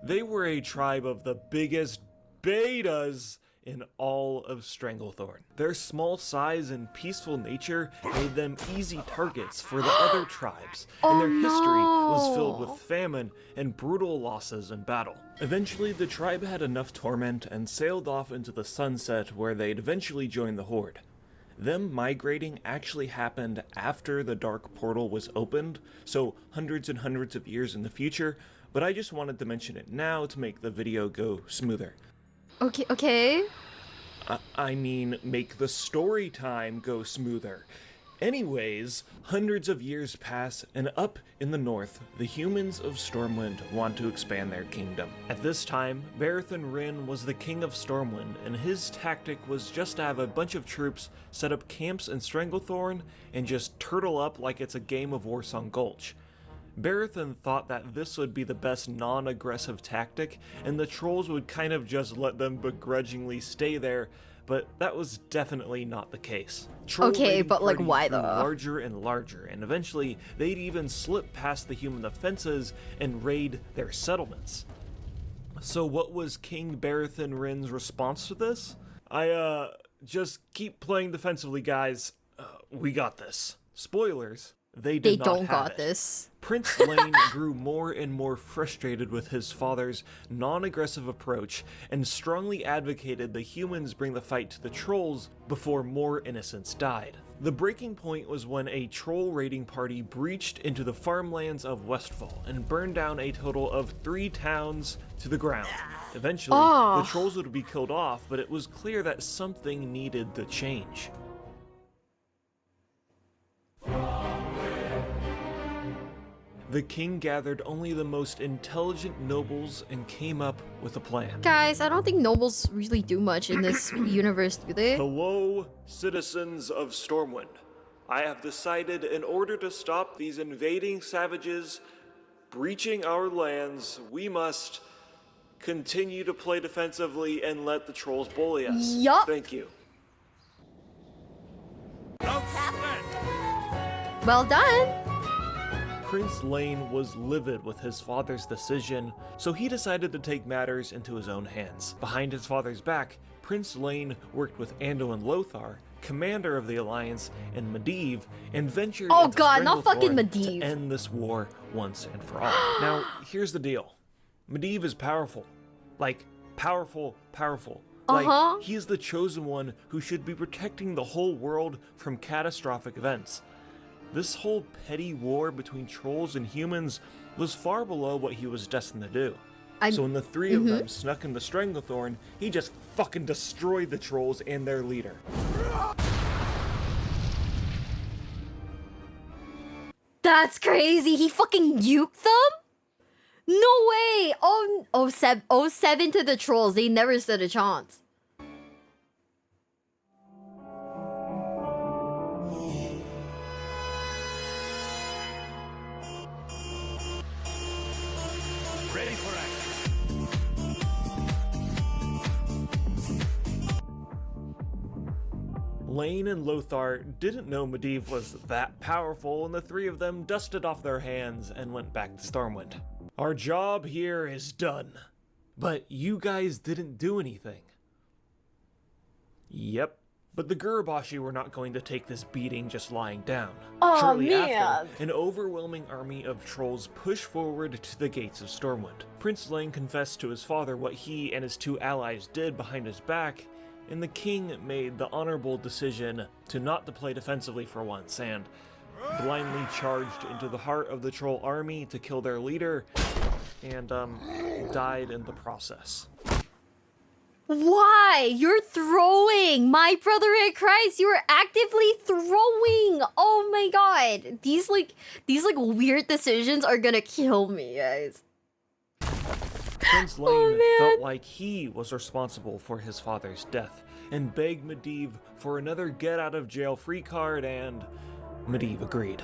they were a tribe of the biggest betas in all of Stranglethorn. Their small size and peaceful nature made them easy targets for the other tribes, and their history was filled with famine and brutal losses in battle. Eventually, the tribe had enough torment and sailed off into the sunset where they'd eventually join the Horde. Them migrating actually happened after the Dark Portal was opened, so hundreds and hundreds of years in the future, but I just wanted to mention it now to make the video go smoother. Okay. I mean, make the story time go smoother. Anyways, hundreds of years pass, and up in the north, the humans of Stormwind want to expand their kingdom. At this time, Barathan Rin was the king of Stormwind, and his tactic was just to have a bunch of troops set up camps in Stranglethorn and just turtle up like it's a game of Warsong Gulch. Barathan thought that this would be the best non-aggressive tactic, and the trolls would kind of just let them begrudgingly stay there, but that was definitely not the case. Okay, but like why though? Larger and larger, and eventually they'd even slip past the human defenses and raid their settlements. So what was King Barathan Rin's response to this? Just keep playing defensively, guys. We got this. Spoilers. They don't got this. Prince Lane grew more and more frustrated with his father's non-aggressive approach and strongly advocated the humans bring the fight to the trolls before more innocents died. The breaking point was when a troll raiding party breached into the farmlands of Westfall and burned down a total of 3 towns to the ground. Eventually, the trolls would be killed off, but it was clear that something needed to change. The king gathered only the most intelligent nobles and came up with a plan. Guys, I don't think nobles really do much in this universe, do they? Hello, citizens of Stormwind. I have decided in order to stop these invading savages breaching our lands, we must continue to play defensively and let the trolls bully us. Yup. Thank you. Well done. Prince Lane was livid with his father's decision, so he decided to take matters into his own hands. Behind his father's back, Prince Lane worked with Anduin Lothar, commander of the Alliance, and Medivh, and ventured into not fucking Stranglethorn Medivh. to end this war once and for all. Now, here's the deal. Medivh is powerful. Like, powerful. Like, he is the chosen one who should be protecting the whole world from catastrophic events. This whole petty war between trolls and humans was far below what he was destined to do. So when the 3 of them snuck into Stranglethorn, he just fucking destroyed the trolls and their leader. That's crazy. He fucking uked them? No way. 07 to the trolls. They never stood a chance. Ready for action. Lane and Lothar didn't know Medivh was that powerful, and the 3 of them dusted off their hands and went back to Stormwind. Our job here is done. But you guys didn't do anything. Yep. But the Gurubashi were not going to take this beating just lying down. Oh, Shortly man. after, an overwhelming army of trolls pushed forward to the gates of Stormwind. Prince Lang confessed to his father what he and his two allies did behind his back, and the king made the honorable decision to not to play defensively for once, and blindly charged into the heart of the troll army to kill their leader, and died in the process. Why? You're throwing! My brother in Christ, you are actively throwing! Oh my god. These weird decisions are gonna kill me, guys. Prince Lane felt like he was responsible for his father's death, and begged Medivh for another get-out-of-jail-free card, and Medivh agreed.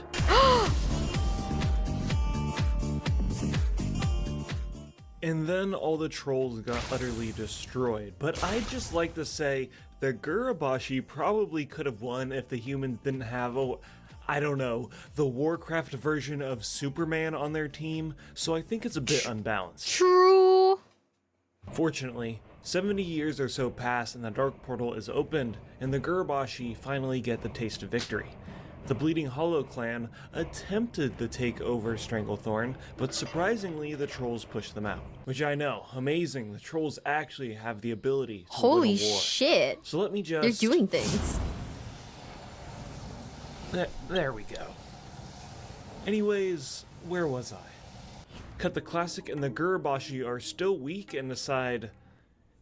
And then all the trolls got utterly destroyed. But I'd just like to say the Gurubashi probably could have won if the humans didn't have, I don't know, the Warcraft version of Superman on their team, so I think it's a bit unbalanced. True. Fortunately, 70 years or so pass and the Dark Portal is opened, and the Gurubashi finally get the taste of victory. The Bleeding Hollow clan attempted to take over Stranglethorn, but surprisingly the trolls pushed them out. Which I know, amazing, the trolls actually have the ability to Holy win a war. shit. So let me just... They're doing things. There we go. Anyways, where was I? Cut the Classic and the Gurubashi are still weak and decide,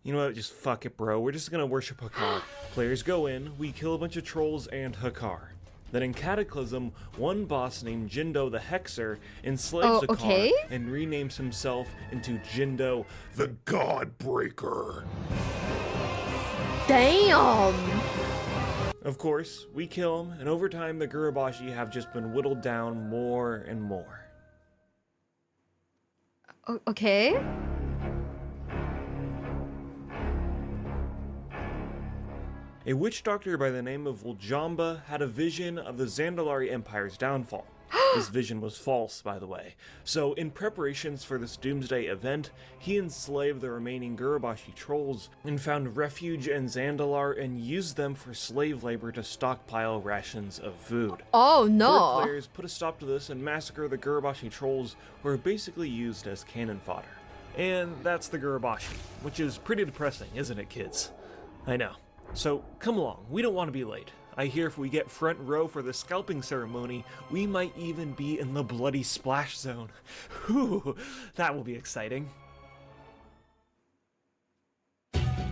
you know what, just fuck it, bro, we're just gonna worship Hakar. Players go in, we kill a bunch of trolls and Hakar. Then in Cataclysm, one boss named Jindo the Hexer enslaves Hakar and renames himself into Jindo the Godbreaker. Damn! Of course, we kill him, and over time the Gurubashi have just been whittled down more and more. Okay. A witch doctor by the name of Uljamba had a vision of the Zandalari Empire's downfall. This vision was false, by the way. So, in preparations for this doomsday event, he enslaved the remaining Gurubashi trolls and found refuge in Zandalar and used them for slave labor to stockpile rations of food. Oh no! Horde players put a stop to this and massacre the Gurubashi trolls, who were basically used as cannon fodder. And that's the Gurubashi, which is pretty depressing, isn't it, kids? I know. So, come along, we don't want to be late. I hear if we get front row for the scalping ceremony, we might even be in the bloody splash zone. Whew, that will be exciting.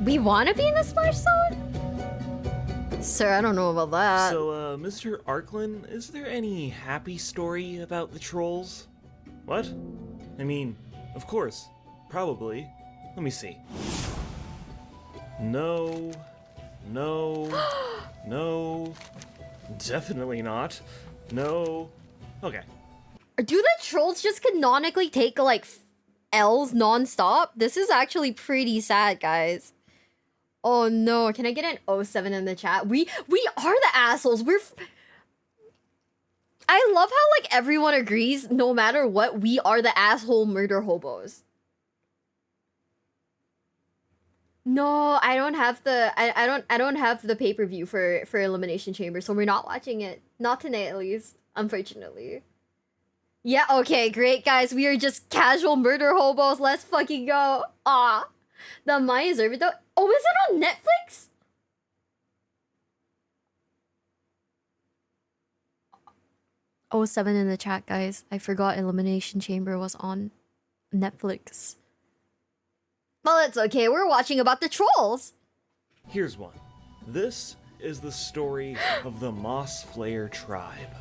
We want to be in the splash zone? Sir, I don't know about that. So, Mr. Arklin, is there any happy story about the trolls? What? I mean, of course, probably. Let me see. No, no, definitely not. No. Okay. Do the trolls just canonically take like L's non-stop? This is actually pretty sad, guys. Oh no, can I get an 07 in the chat? We are the assholes. I love how like everyone agrees, no matter what, we are the asshole murder hobos. No, I don't have the I don't have the pay-per-view for Elimination Chamber, so we're not watching it. Not tonight at least, unfortunately. Yeah, okay, great guys. We are just casual murder hobos. Let's fucking go. Ah. The Maya Zervito. Oh, is it on Netflix? Oh, 7 in the chat, guys. I forgot Elimination Chamber was on Netflix. Well, it's okay. We're watching about the trolls. Here's one. This is the story of the Moss Flayer tribe.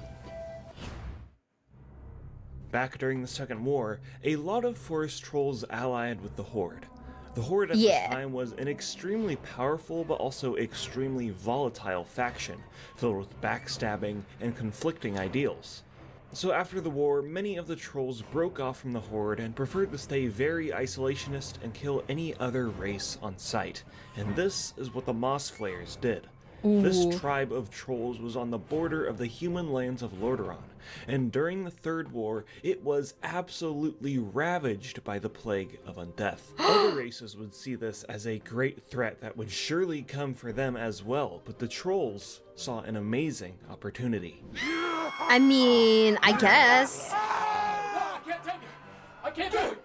Back during the Second War, a lot of forest trolls allied with the Horde. The Horde at the time was an extremely powerful but also extremely volatile faction, filled with backstabbing and conflicting ideals. So after the war, many of the trolls broke off from the Horde and preferred to stay very isolationist and kill any other race on sight. And this is what the Moss Flayers did. This tribe of trolls was on the border of the human lands of Lordaeron, and during the Third War, it was absolutely ravaged by the plague of undeath. Other races would see this as a great threat that would surely come for them as well, but the trolls saw an amazing opportunity. I mean, I guess. I can't do it!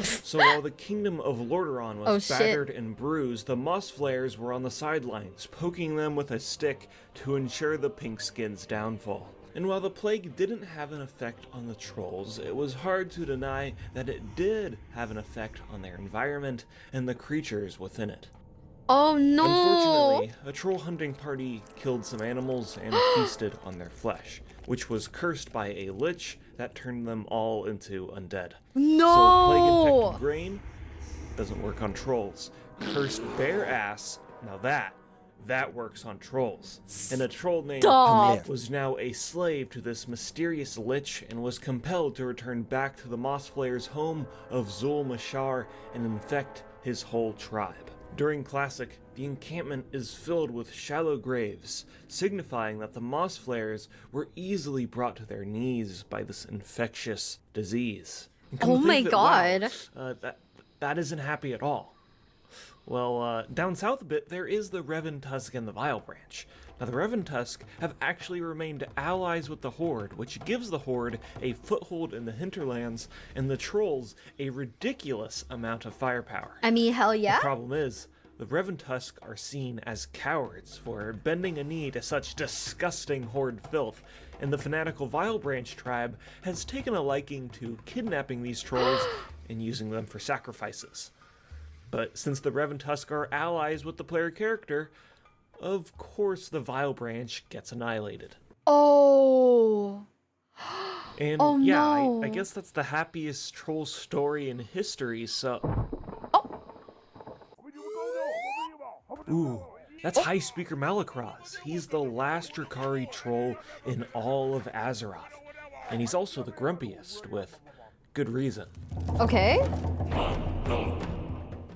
So while the kingdom of Lordaeron was battered and bruised, the moss flayers were on the sidelines, poking them with a stick to ensure the Pinkskins' downfall. And while the plague didn't have an effect on the trolls, it was hard to deny that it did have an effect on their environment and the creatures within it. Oh no! Unfortunately, a troll hunting party killed some animals and feasted on their flesh, which was cursed by a lich that turned them all into undead. No! So plague-infected grain doesn't work on trolls. Cursed bear ass, now that works on trolls. And a troll named Hamir was now a slave to this mysterious lich and was compelled to return back to the Mossflayer's home of Zul Mashar and infect his whole tribe. During Classic, the encampment is filled with shallow graves, signifying that the Mossflayers were easily brought to their knees by this infectious disease. Oh my god. That isn't happy at all. Well, down south a bit, there is the Reventusk and the Vile Branch. Now, the Reventusk have actually remained allies with the Horde, which gives the Horde a foothold in the hinterlands, and the Trolls a ridiculous amount of firepower. I mean, hell yeah. The problem is, the Reventusk are seen as cowards for bending a knee to such disgusting Horde filth, and the fanatical Vile Branch tribe has taken a liking to kidnapping these trolls and using them for sacrifices. But since the Reventusk are allies with the player character, of course the Vile Branch gets annihilated. Oh. And oh, yeah, no. I guess that's the happiest troll story in history, so... Ooh, that's High Speaker Malacross. He's the last Drakari troll in all of Azeroth. And he's also the grumpiest, with good reason. Okay.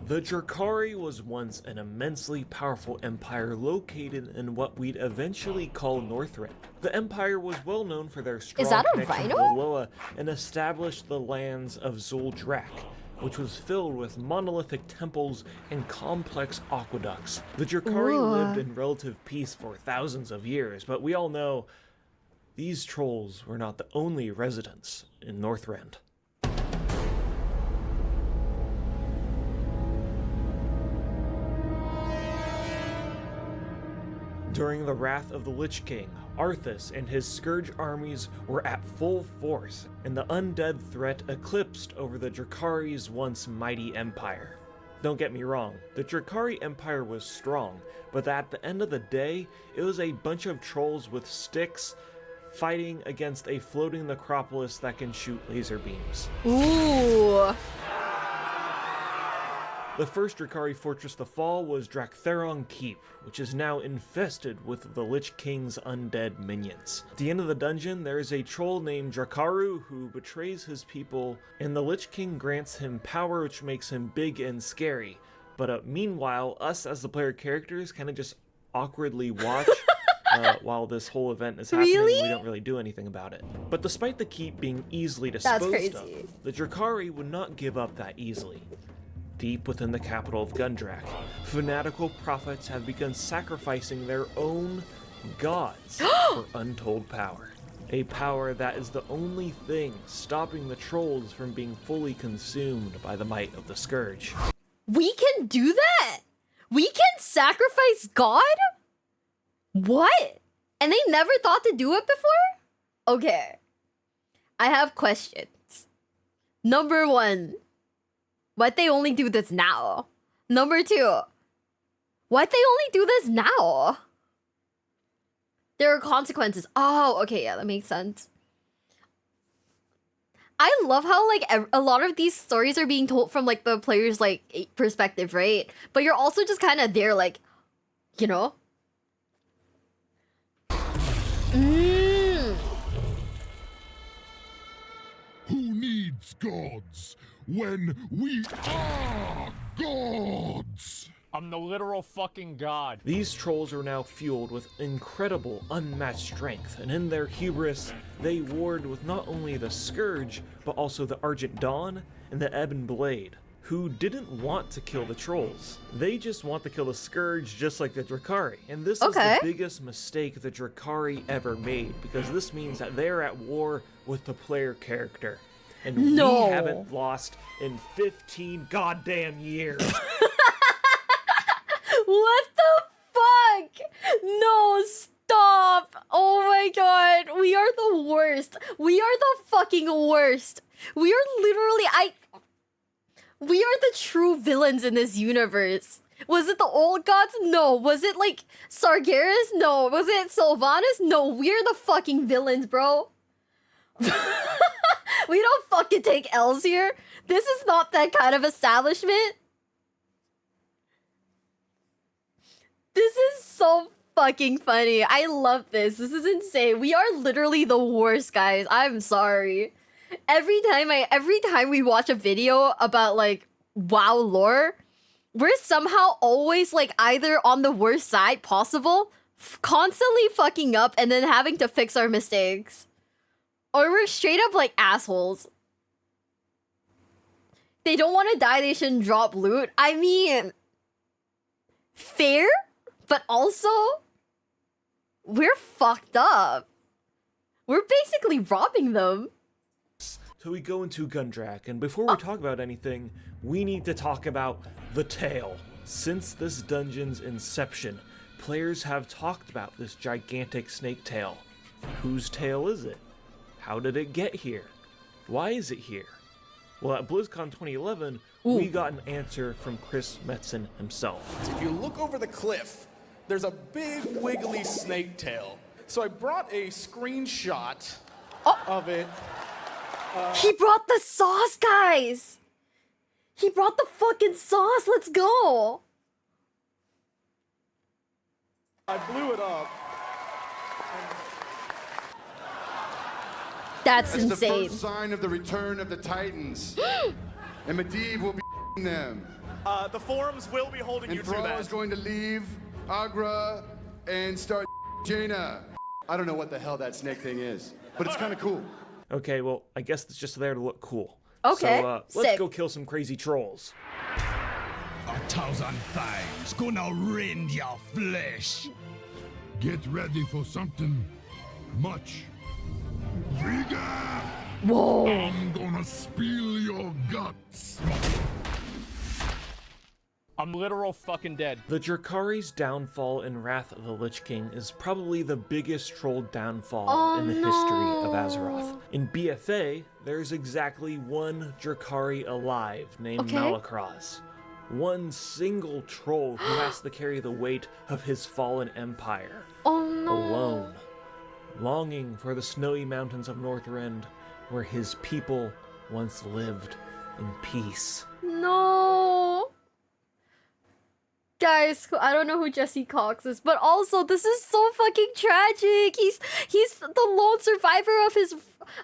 The Drakari was once an immensely powerful empire located in what we'd eventually call Northrend. The empire was well known for their strong connection to Loa and established the lands of Zuldrak, which was filled with monolithic temples and complex aqueducts. The Drakari lived in relative peace for thousands of years, but we all know these trolls were not the only residents in Northrend. During the wrath of the Lich King, Arthas and his Scourge armies were at full force, and the undead threat eclipsed over the Drakari's once mighty empire. Don't get me wrong, the Drakari Empire was strong, but at the end of the day, it was a bunch of trolls with sticks fighting against a floating necropolis that can shoot laser beams. Ooh. The first Drakari fortress to fall was Draktheron Keep, which is now infested with the Lich King's undead minions. At the end of the dungeon, there is a troll named Drakaru who betrays his people, and the Lich King grants him power which makes him big and scary. But meanwhile, us as the player characters kind of just awkwardly watch while this whole event is happening. Really? We don't really do anything about it. But despite the keep being easily disposed of, the Drakari would not give up that easily. Deep within the capital of Gundrak, fanatical prophets have begun sacrificing their own gods for untold power. A power that is the only thing stopping the trolls from being fully consumed by the might of the Scourge. We can do that? We can sacrifice God? What? And they never thought to do it before? Okay. I have questions. Number 1. Why'd they only do this now? Number 2. Why'd they only do this now? There are consequences. Oh, okay, yeah, that makes sense. I love how, like, a lot of these stories are being told from, like, the player's, like, perspective, right? But you're also just kind of there, like, you know? Who needs gods when we are gods? I'm the literal fucking god. These trolls are now fueled with incredible, unmatched strength, and in their hubris, they warred with not only the Scourge, but also the Argent Dawn and the Ebon Blade, who didn't want to kill the trolls. They just want to kill the Scourge just like the Drakari. And this is the biggest mistake the Drakari ever made, because this means that they're at war with the player character. And we haven't lost in 15 goddamn years. What the fuck? No, stop. Oh my god. We are the worst. We are the fucking worst. We are literally, we are the true villains in this universe. Was it the old gods? No. Was it like Sargeras? No. Was it Sylvanas? No. We're the fucking villains, bro. We don't fucking take L's here. This is not that kind of establishment. This is so fucking funny. I love this. This is insane. We are literally the worst, guys. I'm sorry. Every time we watch a video about like WoW lore, we're somehow always like either on the worst side possible, constantly fucking up and then having to fix our mistakes. Or we're straight up like assholes. They don't want to die, they shouldn't drop loot. I mean, fair? But also, we're fucked up. We're basically robbing them. So we go into Gundrak, and before we talk about anything, we need to talk about the tail. Since this dungeon's inception, players have talked about this gigantic snake tail. Whose tail is it? How did it get here? Why is it here? Well, at BlizzCon 2011, we got an answer from Chris Metzen himself. If you look over the cliff, there's a big wiggly snake tail. So I brought a screenshot of it. He brought the sauce, guys! He brought the fucking sauce, let's go! I blew it up. That's insane. insane. The first sign of the return of the Titans. And Medivh will be them. The forums will be holding you to that. Thrall is going to leave Agra and start Jaina. I don't know what the hell that snake thing is, but it's kind of cool. Okay, well, I guess it's just there to look cool. Okay, so, let's go kill some crazy trolls. 1,000 fangs gonna rend your flesh. Get ready for something much bigger. Whoa. I'm gonna spill your guts. I'm literal fucking dead. The Drakari's downfall in Wrath of the Lich King is probably the biggest troll downfall in the history of Azeroth. In BFA, there's exactly one Drakari alive named Malakraz. One single troll who has to carry the weight of his fallen empire. Alone. Longing for the snowy mountains of Northrend, where his people once lived in peace. No. Guys, I don't know who Jesse Cox is, but also this is so fucking tragic. He's the lone survivor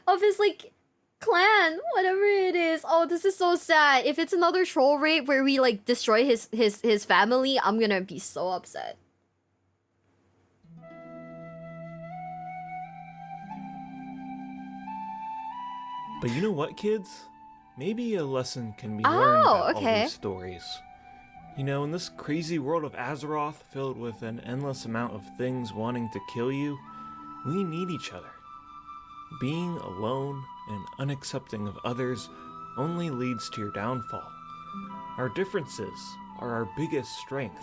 of his like clan, whatever it is. Oh, this is so sad. If it's another troll raid where we like destroy his family, I'm gonna be so upset. But you know what, kids? Maybe a lesson can be learned about all these stories. You know, in this crazy world of Azeroth, filled with an endless amount of things wanting to kill you, we need each other. Being alone and unaccepting of others only leads to your downfall. Our differences are our biggest strength,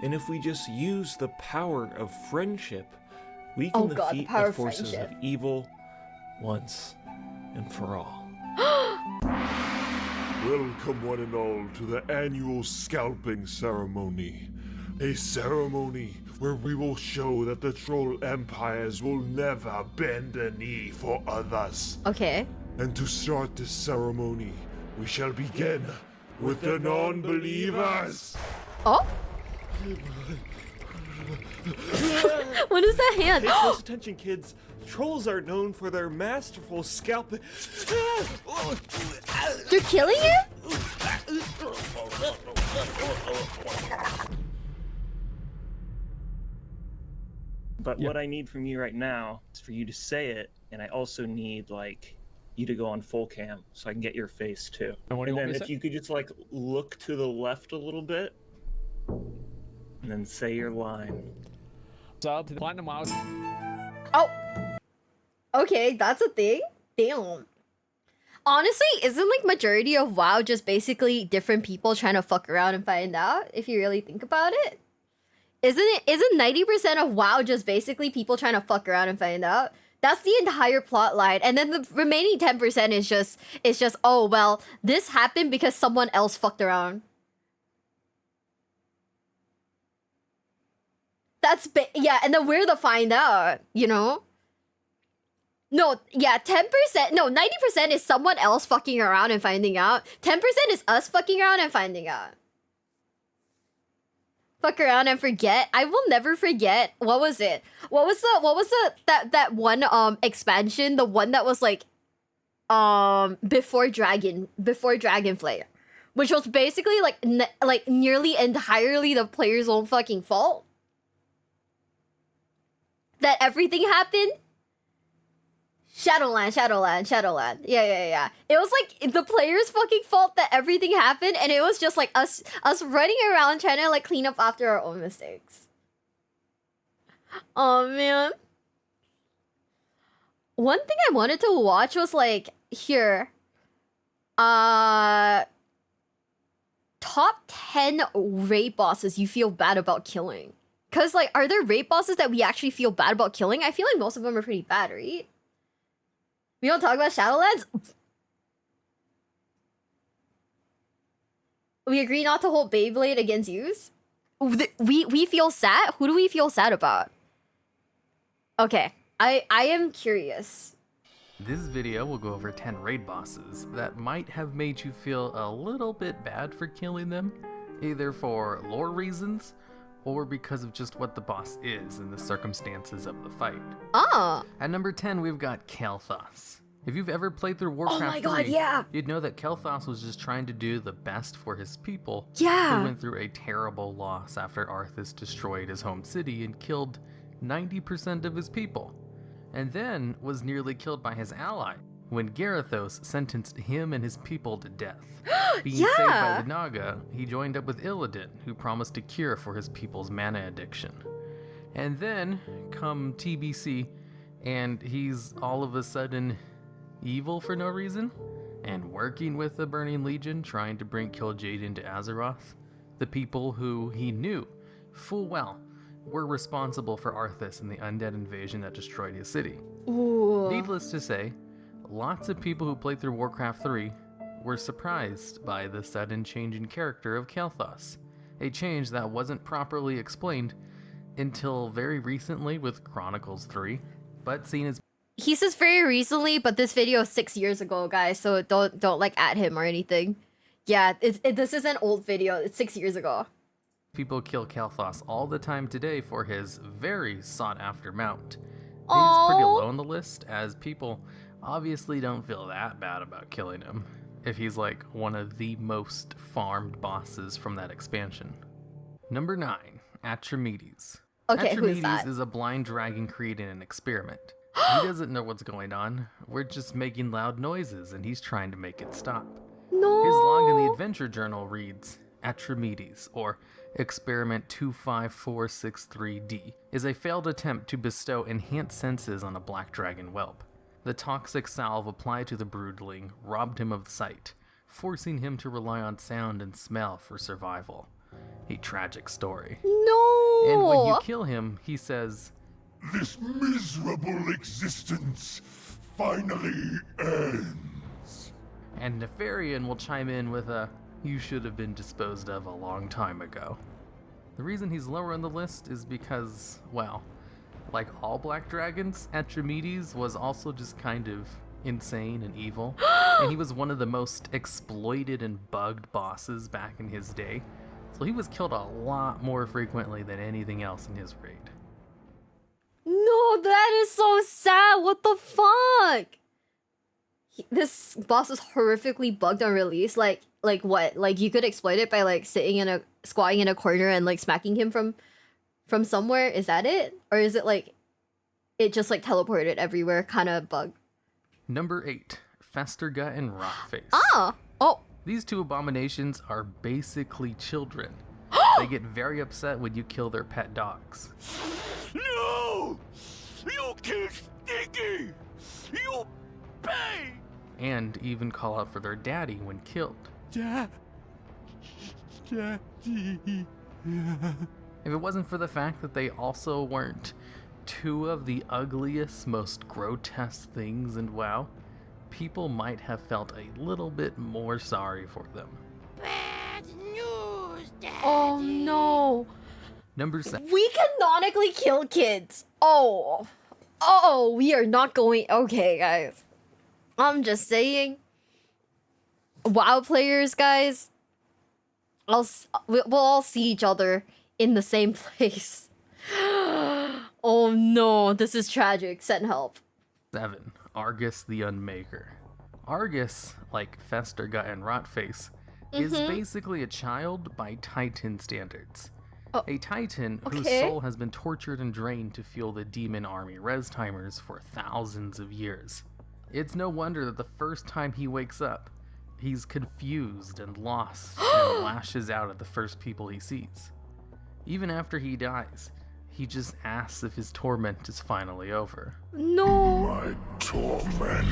and if we just use the power of friendship, we can defeat the forces of evil once and for all. Welcome one and all to the annual scalping ceremony. A ceremony where we will show that the troll empires will never bend a knee for others. Okay. And to start this ceremony, we shall begin with the non-believers. Oh? What is that hand? Pay close attention, kids. Trolls are known for their masterful scalping. You're killing him? But what I need from you right now is for you to say it, and I also need like you to go on full cam so I can get your face too. And what do you want then me to if say? you could just like look to the left a little bit, and then say your line. Sub to the Platinum WoW. Oh. Okay, that's a thing? Damn. Honestly, isn't like majority of WoW just basically different people trying to fuck around and find out, if you really think about it? Isn't 90% of WoW just basically people trying to fuck around and find out? That's the entire plot line. And then the remaining 10% is just, oh well, this happened because someone else fucked around. Yeah, and then we're the find out, you know? No, yeah, 10%, no, 90% is someone else fucking around and finding out. 10% is us fucking around and finding out. Fuck around and forget. I will never forget. What was it? What was that one expansion? The one that was like before Dragonflare, which was basically like nearly entirely the player's own fucking fault. That everything happened. Shadowland. Yeah. It was like the player's fucking fault that everything happened, and it was just like us running around trying to like clean up after our own mistakes. Oh man. One thing I wanted to watch was like here. Top 10 raid bosses you feel bad about killing. Cause like, are there raid bosses that we actually feel bad about killing? I feel like most of them are pretty bad, right? We don't talk about Shadowlands? We agree not to hold Beyblade against use? We feel sad? Who do we feel sad about? Okay, I am curious. This video will go over 10 raid bosses that might have made you feel a little bit bad for killing them, either for lore reasons, or because of just what the boss is and the circumstances of the fight. Oh. At number 10, we've got Kael'thas. If you've ever played through Warcraft 3, my god, yeah. you'd know that Kael'thas was just trying to do the best for his people. Yeah. Who went through a terrible loss after Arthas destroyed his home city and killed 90% of his people. And then was nearly killed by his ally when Garithos sentenced him and his people to death. Being saved by the Naga, he joined up with Illidan, who promised a cure for his people's mana addiction. And then come TBC, and he's all of a sudden evil for no reason, and working with the Burning Legion, trying to bring Kil'jaeden to Azeroth, the people who he knew full well were responsible for Arthas and the undead invasion that destroyed his city. Ooh. Needless to say, lots of people who played through Warcraft 3 were surprised by the sudden change in character of Kael'thas, a change that wasn't properly explained until very recently with Chronicles 3, but seen as... He says very recently, but this video is 6 years ago, guys, so don't like at him or anything. Yeah, this is an old video. It's 6 years ago. People kill Kael'thas all the time today for his very sought-after mount. Aww. He's pretty low on the list, as people obviously don't feel that bad about killing him, if he's like one of the most farmed bosses from that expansion. Number 9, Atramedes. Okay, who's Atramedes that? is a blind dragon created an experiment. He doesn't know what's going on. We're just making loud noises, and he's trying to make it stop. No. His log in the adventure journal reads, Atramedes, or Experiment 25463D, is a failed attempt to bestow enhanced senses on a black dragon whelp. The toxic salve applied to the broodling robbed him of sight, forcing him to rely on sound and smell for survival. A tragic story. No! And when you kill him, he says, "This miserable existence finally ends." And Nefarian will chime in with a, "You should have been disposed of a long time ago." The reason he's lower on the list is because, well, like all black dragons, Atramedes was also just kind of insane and evil, and he was one of the most exploited and bugged bosses back in his day, so he was killed a lot more frequently than anything else in his raid. No, that is so sad. What the fuck? this boss was horrifically bugged on release. Like what? Like you could exploit it by like squatting in a corner and like smacking him from somewhere. Is that it? Or is it like it just like teleported everywhere kind of bug? Number 8, Festergut and Rotface. Ah! Oh! These two abominations are basically children. They get very upset when you kill their pet dogs. No! You killed Stinky! You pay! And even call out for their daddy when killed. Daddy. If it wasn't for the fact that they also weren't two of the ugliest, most grotesque things in WoW, people might have felt a little bit more sorry for them. Bad news, Daddy. Oh no! Number 7. We canonically kill kids! Oh! Oh, we are not going... Okay, guys. I'm just saying. WoW players, guys. We'll all see each other in the same place. Oh no, this is tragic. Send help. 7. Argus the Unmaker. Argus, like Festergut and Rotface, is basically a child by Titan standards. A Titan whose soul has been tortured and drained to fuel the demon army res timers for thousands of years. It's no wonder that the first time he wakes up, he's confused and lost and lashes out at the first people he sees. Even after he dies, he just asks if his torment is finally over. No! My torment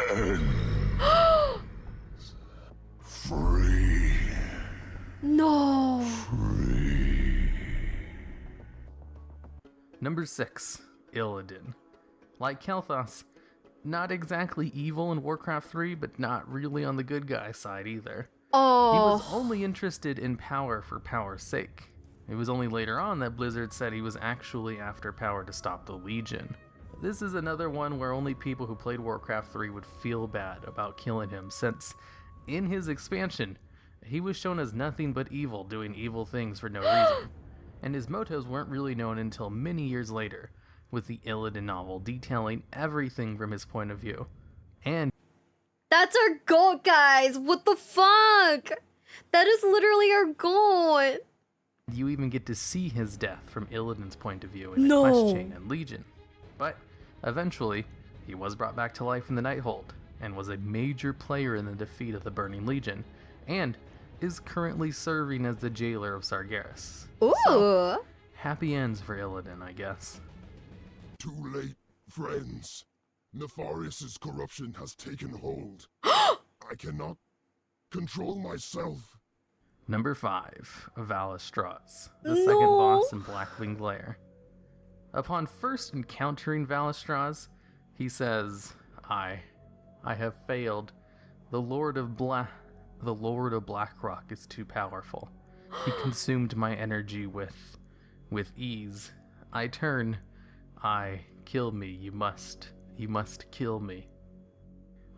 ends. Free. No! Free. Number 6. Illidan. Like Kel'Thas, not exactly evil in Warcraft 3, but not really on the good guy side either. Oh. He was only interested in power for power's sake. It was only later on that Blizzard said he was actually after power to stop the Legion. This is another one where only people who played Warcraft 3 would feel bad about killing him, since in his expansion, he was shown as nothing but evil, doing evil things for no reason. And his motives weren't really known until many years later, with the Illidan novel detailing everything from his point of view. And that's our goal, guys! What the fuck? That is literally our goal! you even get to see his death from Illidan's point of view in the quest chain and Legion. But eventually, he was brought back to life in the Nighthold, and was a major player in the defeat of the Burning Legion, and is currently serving as the jailer of Sargeras. Ooh! So, happy ends for Illidan, I guess. Too late, friends. Nefarious' corruption has taken hold. I cannot control myself. Number 5, Valistraz, the second boss in Blackwing Lair. Upon first encountering Valistraz, he says, I have failed. The Lord of Blackrock is too powerful. He consumed my energy with ease. I turn. Kill me. You must kill me.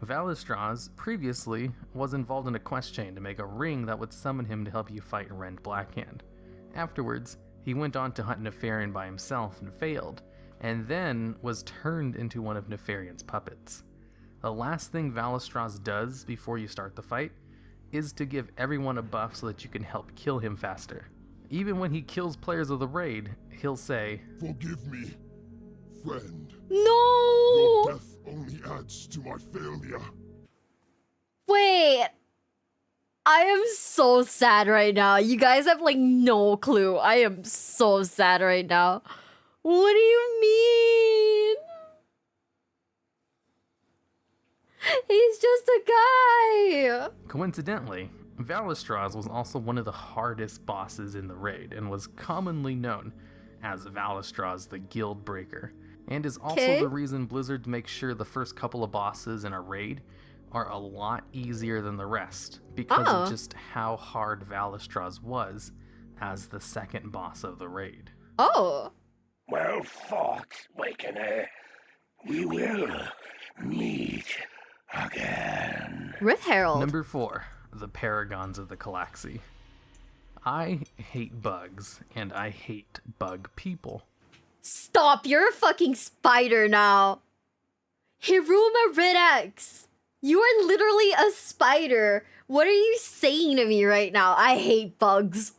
Valistraz previously was involved in a quest chain to make a ring that would summon him to help you fight Rend Blackhand. Afterwards, he went on to hunt Nefarian by himself and failed, and then was turned into one of Nefarian's puppets. The last thing Valistraz does before you start the fight is to give everyone a buff so that you can help kill him faster. Even when he kills players of the raid, he'll say, "Forgive me, friend. No! Your death only adds to my failure." Wait! I am so sad right now. You guys have like no clue. I am so sad right now. What do you mean? He's just a guy! Coincidentally, Valistraz was also one of the hardest bosses in the raid and was commonly known as Valistraz the Guild Breaker, and is also the reason Blizzard makes sure the first couple of bosses in a raid are a lot easier than the rest because of just how hard Valistraz was as the second boss of the raid. Oh. Well fought, Wakener. We will meet again. Rift Herald. Number 4, the Paragons of the Galaxy. I hate bugs, and I hate bug people. Stop, you're a fucking spider now. Hiruma Ridex, you are literally a spider. What are you saying to me right now? I hate bugs.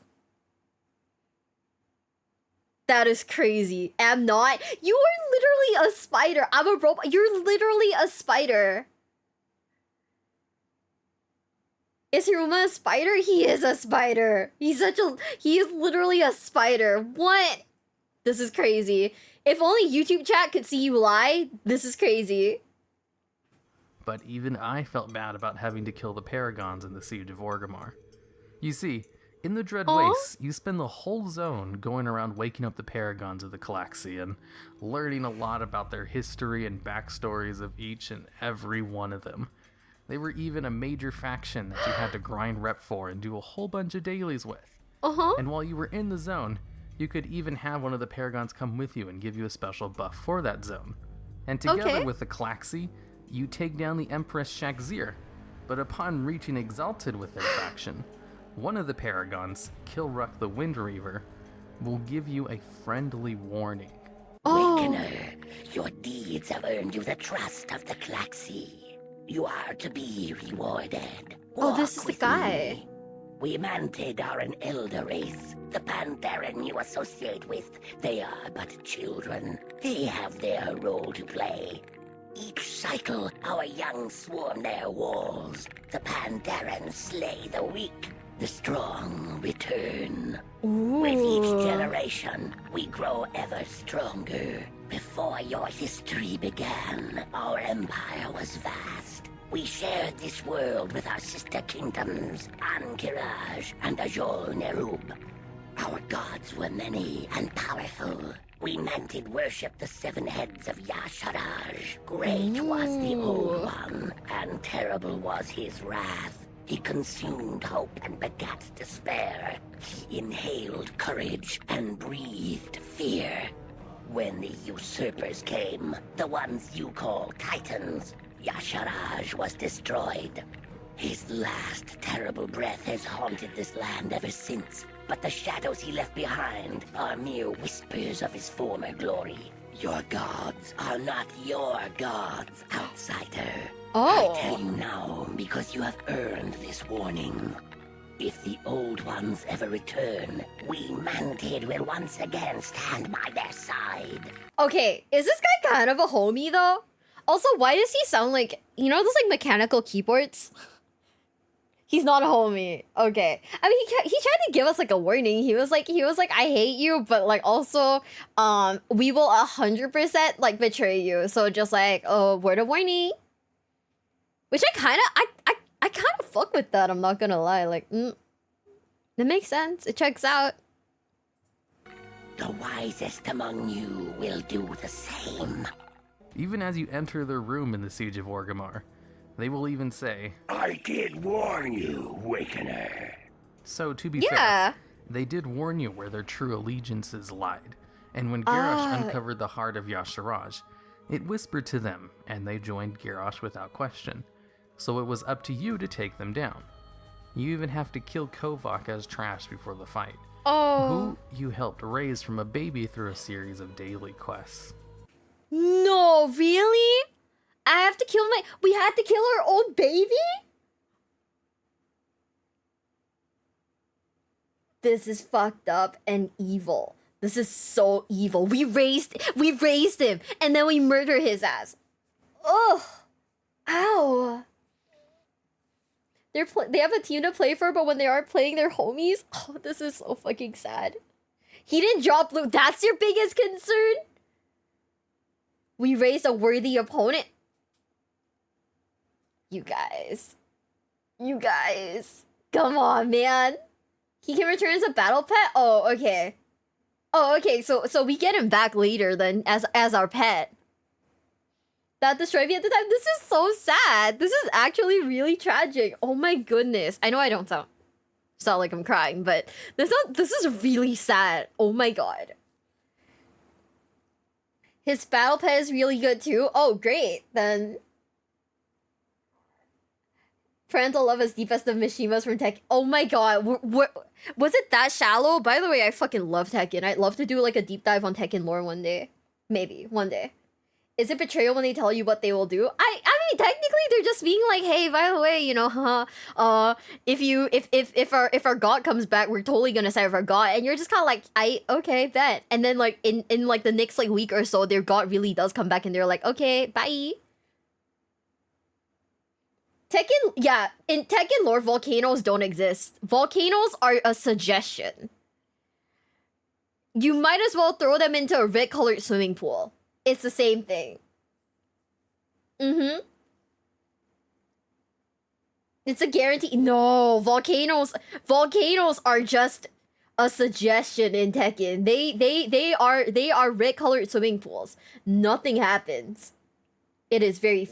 That is crazy. I'm not. You are literally a spider. I'm a robot. You're literally a spider. Is Hiruma a spider? He is a spider. He is literally a spider. What? This is crazy. If only YouTube chat could see you lie, this is crazy. But even I felt bad about having to kill the Paragons in the Siege of Orgrimmar. You see, in the Dread Wastes, you spend the whole zone going around waking up the Paragons of the Calaxian, learning a lot about their history and backstories of each and every one of them. They were even a major faction that you had to grind rep for and do a whole bunch of dailies with. And while you were in the zone, you could even have one of the Paragons come with you and give you a special buff for that zone. And together with the Calaxy, you take down the Empress Shakzir. But upon reaching Exalted with their faction, one of the Paragons, Kilruck the Windreaver, will give you a friendly warning. Awakener, your deeds have earned you the trust of the Calaxy. You are to be rewarded. Oh, this is the guy. Me. We Mantid are an elder race. The Pandaren you associate with, they are but children. They have their role to play. Each cycle, our young swarm their walls. The Pandaren slay the weak. The strong return. With each generation, we grow ever stronger. Before your history began, our empire was vast. We shared this world with our sister kingdoms, Ankiraj and Ajol Nerub. Our gods were many and powerful. We Mantid worshipped the 7 heads of Yasharaj. Great was the Old One, and terrible was his wrath. He consumed hope and begat despair. He inhaled courage and breathed fear. When the usurpers came, the ones you call Titans, Yasharaj was destroyed. His last terrible breath has haunted this land ever since, but the shadows he left behind are mere whispers of his former glory. Your gods are not your gods, outsider. I tell you now because you have earned this warning. If the old ones ever return, we Mantid will once again stand by their side. Okay, is this guy kind of a homie though? Also, why does he sound like, you know those like mechanical keyboards? He's not a homie. Okay. I mean, he tried to give us like a warning. He was like, I hate you, but like also, we will 100% like betray you. So just like, oh, word of warning. Which I kind of fuck with that. I'm not gonna lie. Like, it makes sense. It checks out. The wisest among you will do the same. Even as you enter their room in the Siege of Orgrimmar, they will even say, I did warn you, Awakener. So to be fair, they did warn you where their true allegiances lied. And when Garrosh uncovered the heart of Yasharaj, it whispered to them, and they joined Garrosh without question. So it was up to you to take them down. You even have to kill Kovak as trash before the fight. Who you helped raise from a baby through a series of daily quests. No, really? I have to kill we had to kill our own baby? This is fucked up and evil. This is so evil. We raised him, and then we murder his ass. Ugh. Ow. They have a team to play for, but when they aren't playing, they're homies. Oh, this is so fucking sad. He didn't drop loot. That's your biggest concern? We raised a worthy opponent. You guys. Come on, man. He can return as a battle pet? Oh, okay. Oh, okay. So we get him back later then as our pet. That destroyed me at the time. This is so sad. This is actually really tragic. Oh my goodness. I know I don't sound like I'm crying, but this is really sad. Oh my god. His battle pet is really good too. Oh, great. Then parental love as deep as the Mishimas from Tekken. Oh my god. Was it that shallow? By the way, I fucking love Tekken. I'd love to do like a deep dive on Tekken lore one day. Maybe one day. Is it betrayal when they tell you what they will do? I mean, technically they're just being like, hey, by the way, you know, if our god comes back, we're totally gonna side with our god, and you're just kind of like, okay, bet. And then like in like the next like week or so, their god really does come back, and they're like, okay, bye. Tekken, yeah, in Tekken lore, volcanoes don't exist. Volcanoes are a suggestion. You might as well throw them into a red-colored swimming pool. It's the same thing. It's a guarantee. No, volcanoes are just a suggestion in Tekken. They are red-colored swimming pools. Nothing happens. It is very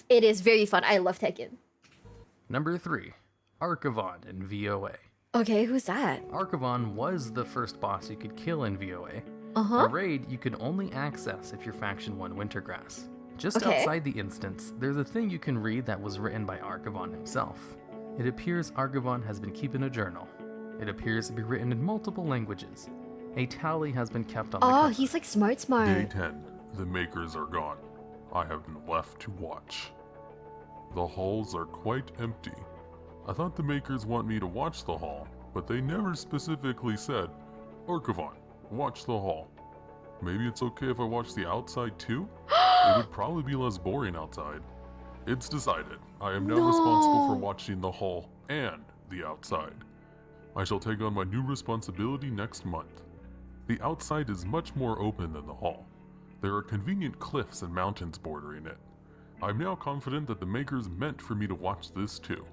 fun. I love Tekken. Number 3, Archivon in VOA. Okay, who's that? Archivon was the first boss you could kill in VOA. A raid you could only access if your faction won Wintergrass. Just outside the instance, there's a thing you can read that was written by Archivon himself. It appears Archivon has been keeping a journal. It appears to be written in multiple languages. A tally has been kept on the cover. He's like smart. Day 10. The makers are gone. I have been left to watch. The halls are quite empty. I thought the makers want me to watch the hall, but they never specifically said, Archivon, watch the hall. Maybe it's okay if I watch the outside too? It would probably be less boring outside. It's decided. I am now responsible for watching the hall and the outside. I shall take on my new responsibility next month. The outside is much more open than the hall. There are convenient cliffs and mountains bordering it. I'm now confident that the makers meant for me to watch this too.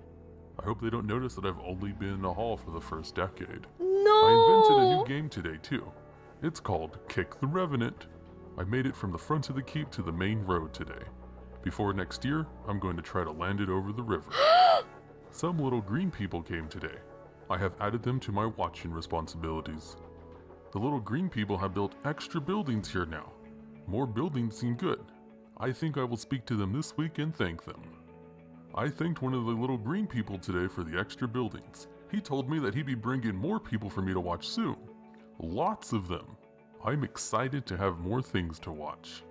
I hope they don't notice that I've only been in the hall for the first decade. I invented a new game today too. It's called Kick the Revenant. I made it from the front of the keep to the main road today. Before next year, I'm going to try to land it over the river. Some little green people came today. I have added them to my watching responsibilities. The little green people have built extra buildings here now. More buildings seem good. I think I will speak to them this week and thank them. I thanked one of the little green people today for the extra buildings. He told me that he'd be bringing more people for me to watch soon. Lots of them. I'm excited to have more things to watch.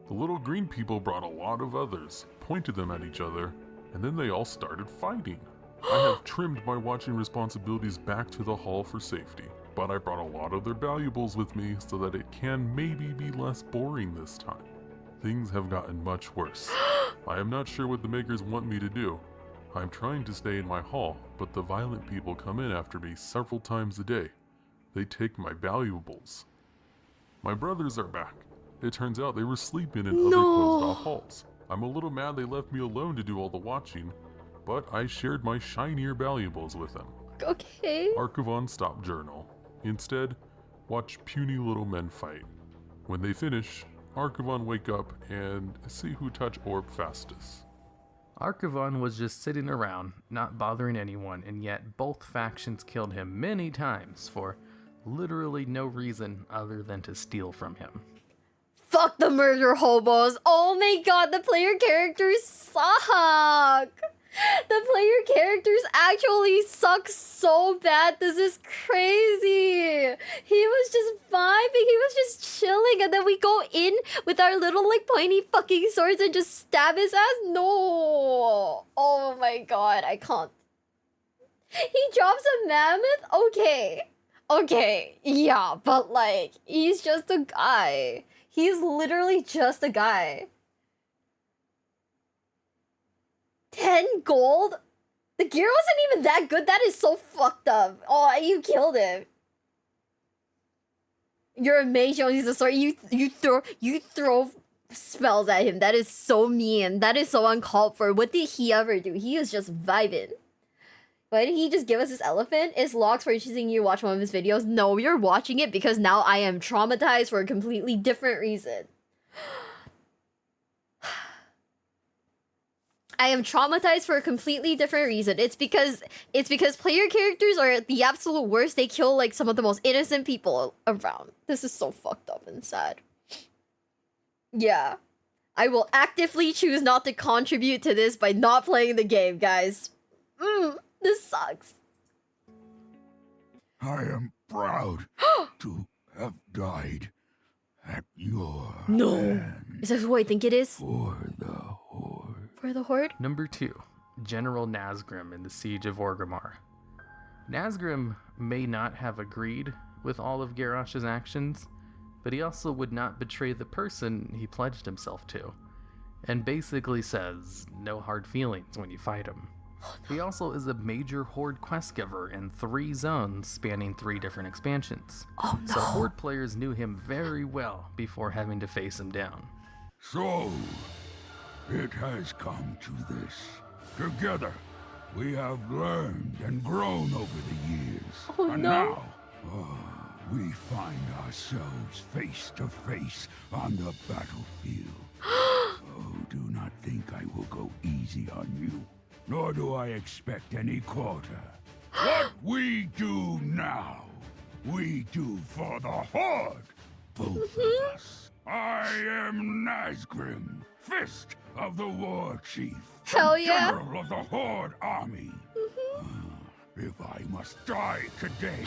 The little green people brought a lot of others, pointed them at each other, and then they all started fighting. I have trimmed my watching responsibilities back to the hall for safety, but I brought a lot of their valuables with me so that it can maybe be less boring this time. Things have gotten much worse. I am not sure what the makers want me to do. I'm trying to stay in my hall, but the violent people come in after me several times a day. They take my valuables. My brothers are back. It turns out they were sleeping in other closed-off halls. I'm a little mad they left me alone to do all the watching, but I shared my shinier valuables with them. Okay. Archivon Stop Journal. Instead, watch puny little men fight. When they finish, Archivon wake up and see who touch orb fastest. Archivon was just sitting around, not bothering anyone, and yet both factions killed him many times for literally no reason other than to steal from him. Fuck the murder hobos. Oh my god, the player characters suck. The player characters actually suck so bad. This is crazy. He was just vibing. He was just chilling. And then we go in with our little like pointy fucking swords and just stab his ass. No. Oh my god, I can't. He drops a mammoth? Okay. Okay. Yeah, but like, he's just a guy. He's literally just a guy. 10 gold? The gear wasn't even that good. That is so fucked up. Oh, you killed him. You're a mage, you use a sword. You throw spells at him. That is so mean. That is so uncalled for. What did he ever do? He was just vibing. Why did he just give us this elephant? Is Lox for choosing you to watch one of his videos? No, you're watching it because now I am traumatized for a completely different reason. I am traumatized for a completely different reason. It's because player characters are the absolute worst. They kill like some of the most innocent people around. This is so fucked up and sad. Yeah. I will actively choose not to contribute to this by not playing the game, guys. This sucks. I am proud to have died at your No. Is that who I think it is? for the Horde. For the Horde? Number 2. General Nazgrim in the Siege of Orgrimmar. Nazgrim may not have agreed with all of Garrosh's actions, but he also would not betray the person he pledged himself to, and basically says no hard feelings when you fight him. He also is a major Horde quest giver in 3 zones spanning 3 different expansions. Oh no. So Horde players knew him very well before having to face him down. So, it has come to this. Together, we have learned and grown over the years. Oh, and no. now, we find ourselves face to face on the battlefield. Oh, do not think I will go easy on you, nor do I expect any quarter. What we do now, we do for the Horde, both of us. I am Nazgrim, Fist of the War Chief. Hell yeah. General of the Horde Army. If I must die today,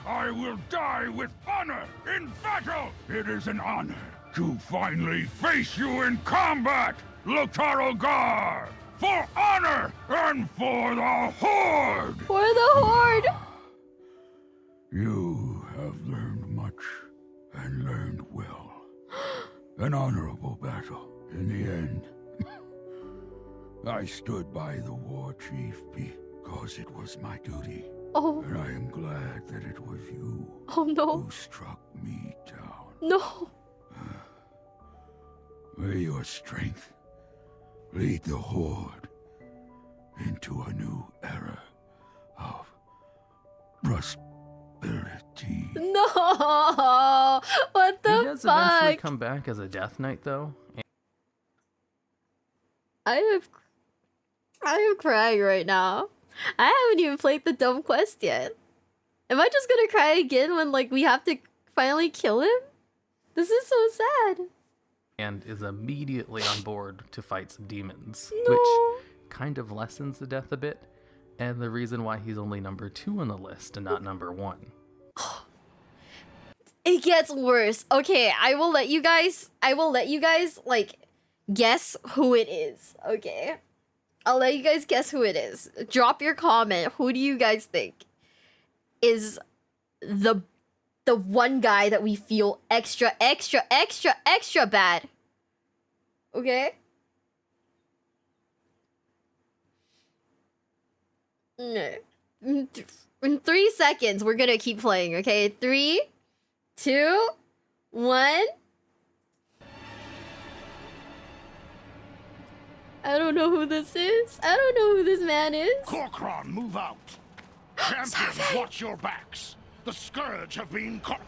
I will die with honor in battle. It is an honor to finally face you in combat, Lotaro Gar, for honor and for the Horde. For the Horde. You have learned much and learned well. An honorable battle in the end. I stood by the war chief because it was my duty. Oh. And I am glad that it was you who struck me down. No. May your strength lead the Horde into a new era of prosperity. No. What the He does eventually fuck? come back as a Death Knight though. I am crying right now. I haven't even played the dumb quest yet. Am I just gonna cry again when like we have to finally kill him? This is so sad. And is immediately on board to fight some demons, No. which kind of lessens the death a bit, and the reason why he's only number 2 on the list and not number 1. It gets worse. Okay, I will let you guys like guess who it is. Okay. I'll let you guys guess who it is. Drop your comment. Who do you guys think is the one guy that we feel extra bad? Okay? No. In 3 seconds, we're gonna keep playing, okay? 3, 2, 1. I don't know who this is. I don't know who this man is. Corcoran, move out. Champions, watch your backs. The Scourge have been caught.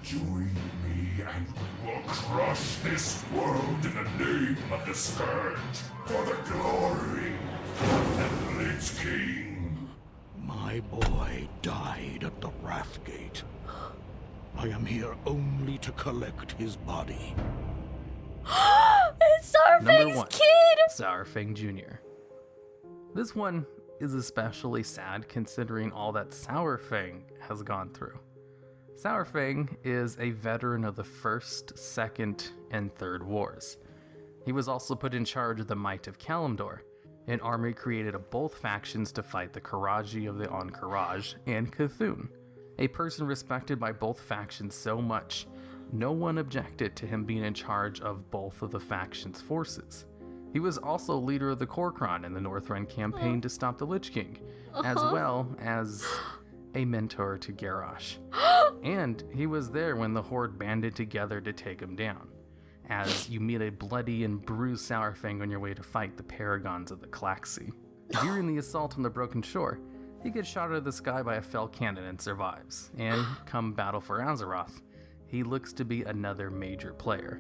Join me and we will crush this world in the name of the Scourge for the glory of the Lich King. My boy died at the Wrathgate. I am here only to collect his body. It's Number Sourfang's 1, kid! Sourfang Jr. This one is especially sad considering all that Sourfang has gone through. Sourfang is a veteran of the First, Second, and Third Wars. He was also put in charge of the Might of Kalimdor, an army created of both factions to fight the Karaji of the Ahn'Qiraj and Cthulhu. A person respected by both factions so much, no one objected to him being in charge of both of the factions' forces. He was also leader of the Corcoran in the Northrend campaign to stop the Lich King, as well as a mentor to Garrosh. And he was there when the Horde banded together to take him down, as you meet a bloody and bruised Sourfang on your way to fight the Paragons of the Klaxi. During the assault on the Broken Shore, he gets shot out of the sky by a fell cannon and survives, and come battle for Azeroth, he looks to be another major player.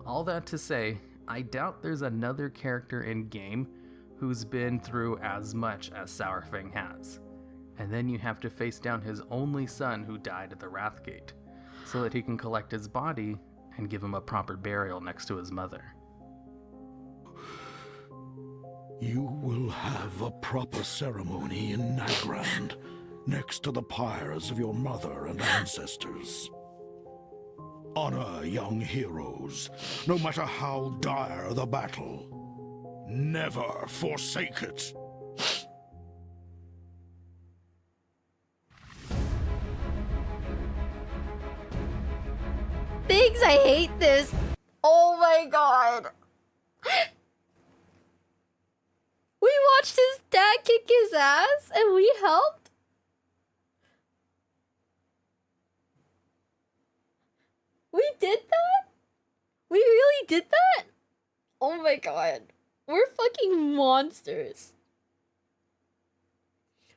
All that to say, I doubt there's another character in-game who's been through as much as Sourfang has. And then you have to face down his only son who died at the Wrathgate, so that he can collect his body and give him a proper burial next to his mother. You will have a proper ceremony in Nagrand, next to the pyres of your mother and ancestors. Honor young heroes, no matter how dire the battle. Never forsake it. Thanks, I hate this. Oh my god. We watched his dad kick his ass and we helped? We did that? We really did that? Oh my god. We're fucking monsters.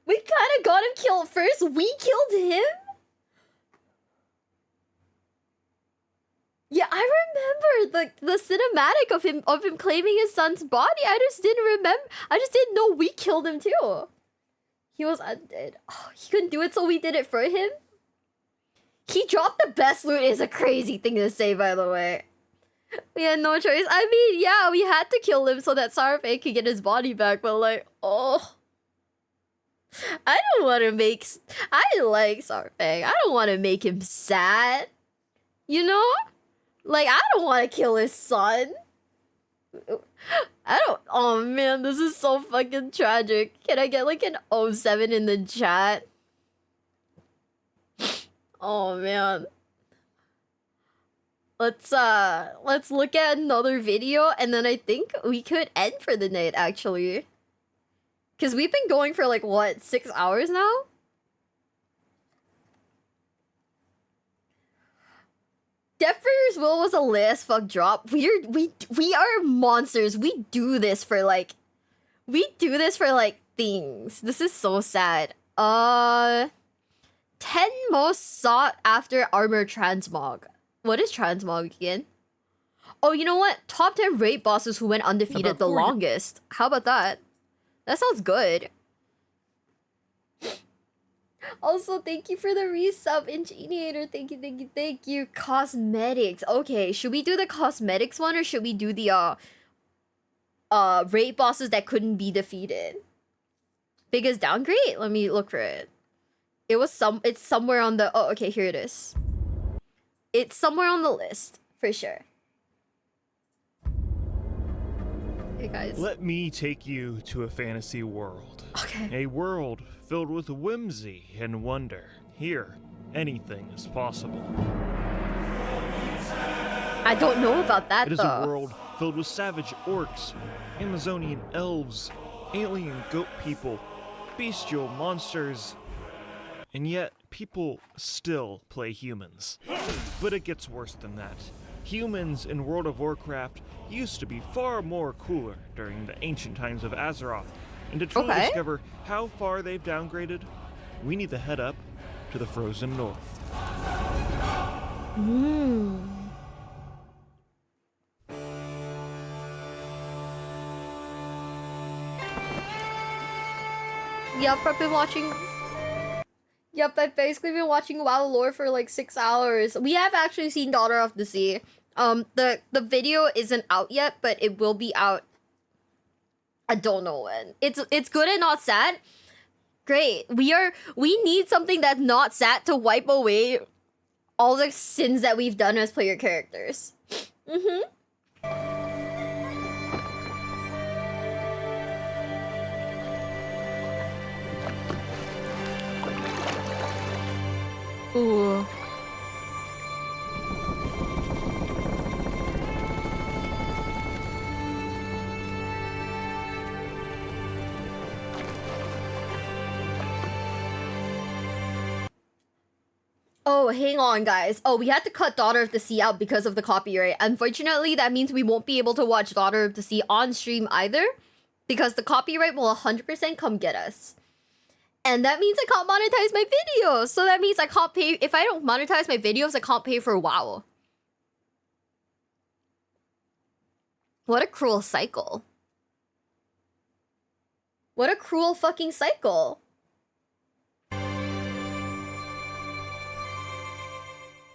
We kind of got him killed first. We killed him? Yeah, I remember the cinematic of him claiming his son's body. I just didn't remember. I just didn't know we killed him too. He was undead. Oh, he couldn't do it, so we did it for him. He dropped the best loot is a crazy thing to say, by the way. We had no choice. I mean, yeah, we had to kill him so that Sarfe could get his body back, but like, oh. I don't want to make... I like Sarfe. I don't want to make him sad. You know? Like, I don't want to kill his son. I don't... Oh, man, this is so fucking tragic. Can I get, like, an 07 in the chat? Oh, man. Let's look at another video, and then I think we could end for the night, actually. Because we've been going for, like, what, 6 hours now? Deathbringer's Will was a last fuck drop. We are monsters. We do this for like things. This is so sad. 10 most sought after armor transmog. What is transmog again? Oh, you know what? Top 10 raid bosses who went undefeated the longest. How about that? That sounds good. Also, thank you for the resub, Ingeniator. Thank you. Cosmetics. Okay, should we do the cosmetics one or should we do the raid bosses that couldn't be defeated? Biggest downgrade? Let me look for it. It's somewhere on the... Oh, okay, here it is. It's somewhere on the list, for sure. Hey guys. Let me take you to a fantasy world. Okay. A world filled with whimsy and wonder. Here, anything is possible. I don't know about that, It is though. a world filled with savage orcs, Amazonian elves, alien goat people, bestial monsters, and yet people still play humans. But it gets worse than that. Humans in World of Warcraft used to be far more cooler during the ancient times of Azeroth, and to truly discover how far they've downgraded, we need to head up to the frozen north. Yup, I've been watching... Yup, I've basically been watching WoW lore for like 6 hours. We have actually seen Daughter of the Sea. The video isn't out yet, but it will be out. I don't know when. It's good and not sad. Great. We need something that's not sad to wipe away all the sins that we've done as player characters. Ooh. Oh, hang on, guys. Oh, we had to cut Daughter of the Sea out because of the copyright. Unfortunately, that means we won't be able to watch Daughter of the Sea on stream either, because the copyright will 100% come get us. And that means I can't monetize my videos. So that means I can't pay... If I don't monetize my videos, I can't pay for WoW. What a cruel cycle. What a cruel fucking cycle.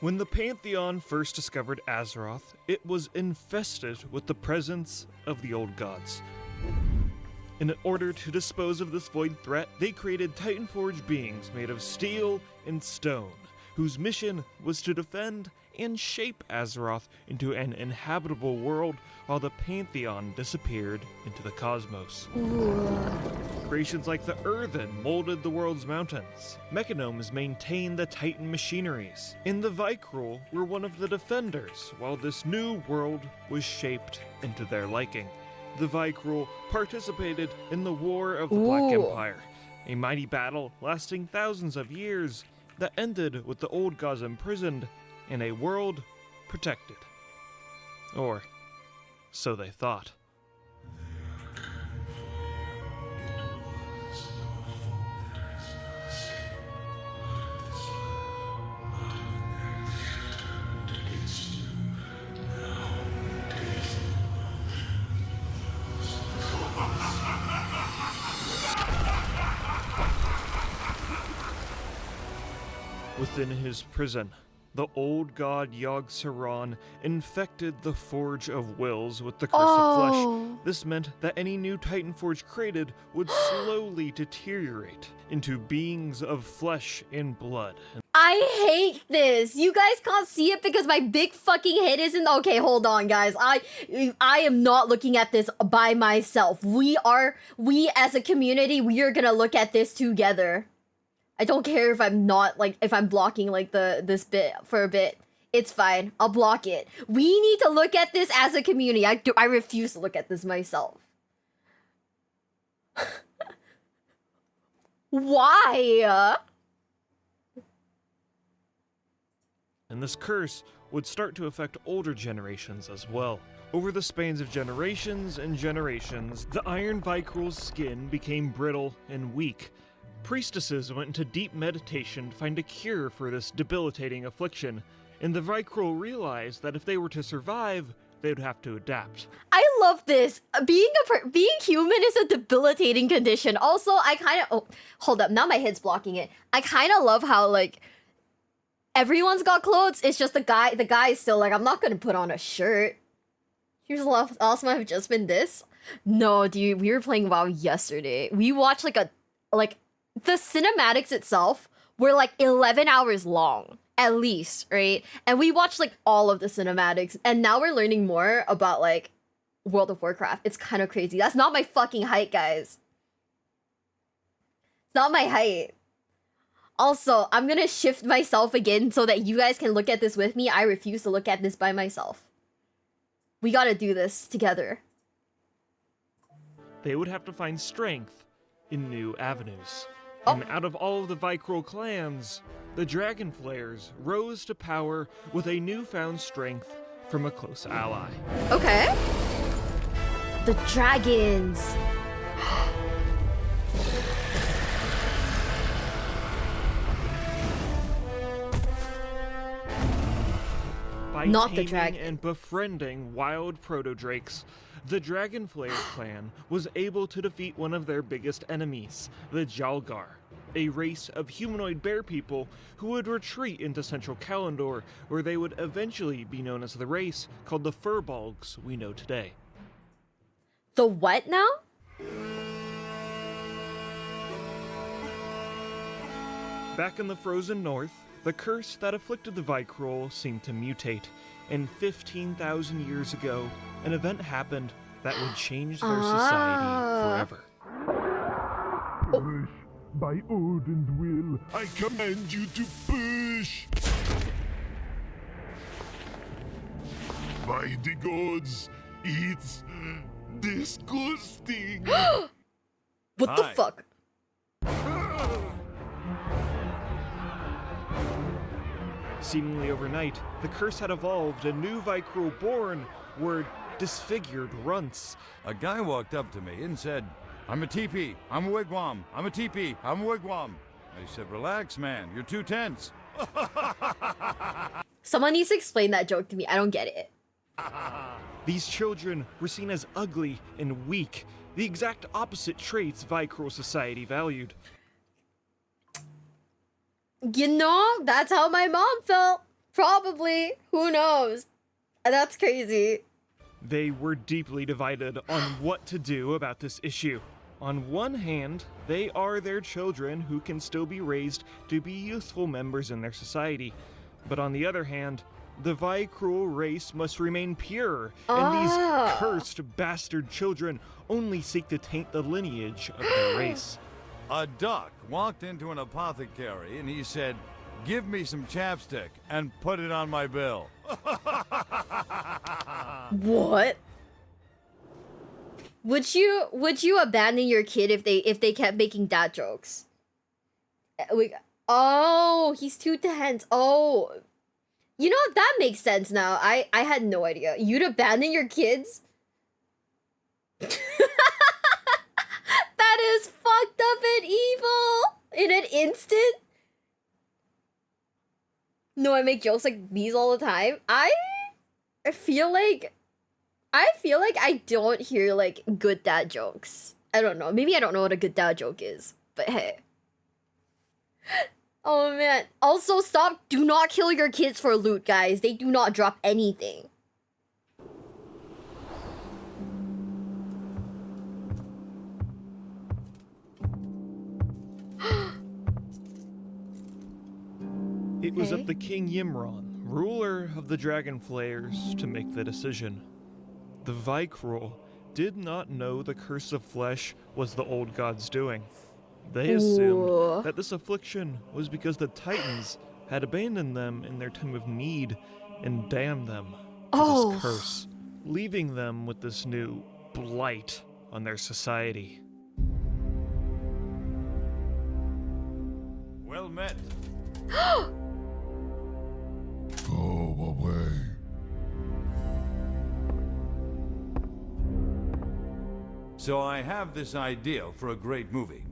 When the Pantheon first discovered Azeroth, it was infested with the presence of the old gods. In order to dispose of this void threat, they created Titanforge beings made of steel and stone, whose mission was to defend and shape Azeroth into an inhabitable world while the Pantheon disappeared into the cosmos. Creations like the Earthen molded the world's mountains. Mechanomes maintained the Titan machineries, and the Vicrul were one of the defenders while this new world was shaped into their liking. The Vicrul participated in the War of the Black Empire, a mighty battle lasting thousands of years that ended with the old gods imprisoned and a world protected. Or so they thought. Within his prison, the old god Yogg-Saron infected the Forge of Wills with the Curse of Flesh. This meant that any new Titanforge created would slowly deteriorate into beings of flesh and blood. I hate this. You guys can't see it because my big fucking head isn't... Okay, hold on, guys. I am not looking at this by myself. We as a community, we are gonna look at this together. I don't care if I'm not, like, if I'm blocking, like, this bit for a bit. It's fine. I'll block it. We need to look at this as a community. I refuse to look at this myself. Why? And this curse would start to affect older generations as well. Over the spans of generations and generations, the Iron Vicrul's skin became brittle and weak. Priestesses went into deep meditation to find a cure for this debilitating affliction, and the Vicrul realized that if they were to survive, they would have to adapt. I love this. Being human is a debilitating condition. Also, I kind of... Oh, hold up. Now my head's blocking it. I kind of love how, like, everyone's got clothes. It's just the guy is still like, I'm not going to put on a shirt. Here's a lot also have just been this. No, dude, we were playing WoW yesterday. We watched, like, the cinematics itself were like 11 hours long, at least, right? And we watched like all of the cinematics, and now we're learning more about like World of Warcraft. It's kind of crazy. That's not my fucking height, guys. It's not my height. Also, I'm gonna shift myself again so that you guys can look at this with me. I refuse to look at this by myself. We gotta do this together. They would have to find strength in new avenues. And out of all of the Vicrul clans, the Dragonflayers rose to power with a newfound strength from a close ally. Okay. The dragons. By not the taming dragon and befriending wild proto-drakes, the Dragonflayer clan was able to defeat one of their biggest enemies, the Jalgar, a race of humanoid bear people who would retreat into Central Kalimdor, where they would eventually be known as the race called the Furbolgs we know today. The what now? Back in the frozen north, the curse that afflicted the Vicrul seemed to mutate, and 15,000 years ago, an event happened that would change their society forever. Push by Odin's will. I command you to push. By the gods, it's disgusting. What the fuck? Seemingly overnight, the curse had evolved, and new Vicrul born were disfigured runts. A guy walked up to me and said, "I'm a teepee, I'm a wigwam, I'm a teepee, I'm a wigwam." I said, "Relax, man, you're too tense." Someone needs to explain that joke to me. I don't get it. These children were seen as ugly and weak, the exact opposite traits Vicrul society valued. You know, that's how my mom felt. Probably. Who knows? That's crazy. They were deeply divided on what to do about this issue. On one hand, they are their children who can still be raised to be useful members in their society. But on the other hand, the Vicruel race must remain pure, and these cursed bastard children only seek to taint the lineage of their race. A duck walked into an apothecary and he said, "Give me some chapstick and put it on my bill." What? Would you abandon your kid if they kept making dad jokes? Oh, he's too tense. Oh. You know, that makes sense now. I had no idea. You'd abandon your kids? That is fucked up and evil in an instant. No, I make jokes like these all the time. I feel like I don't hear like good dad jokes. I don't know. Maybe I don't know what a good dad joke is, but hey. Oh man. Also, do not kill your kids for loot, guys. They do not drop anything. It was up to King Yimron, ruler of the Dragon Flayers, to make the decision. The Vicruel did not know the curse of flesh was the old god's doing. They assumed that this affliction was because the Titans had abandoned them in their time of need and damned them to this curse, leaving them with this new blight on their society. Well met. Go away. So I have this idea for a great movie.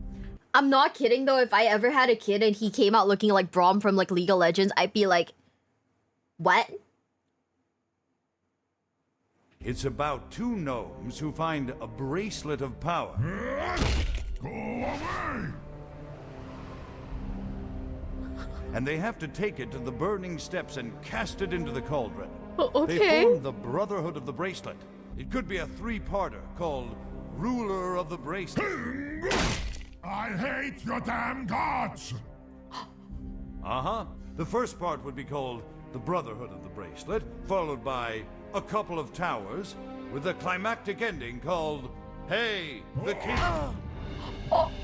I'm not kidding though, if I ever had a kid and he came out looking like Braum from like League of Legends, I'd be like, what? It's about two gnomes who find a bracelet of power. Go away! And they have to take it to the burning steps and cast it into the cauldron. Okay. They form the Brotherhood of the Bracelet. It could be a three-parter called Ruler of the Bracelet. I hate your damn gods! Uh-huh. The first part would be called the Brotherhood of the Bracelet, followed by a couple of towers, with a climactic ending called Hey, the King.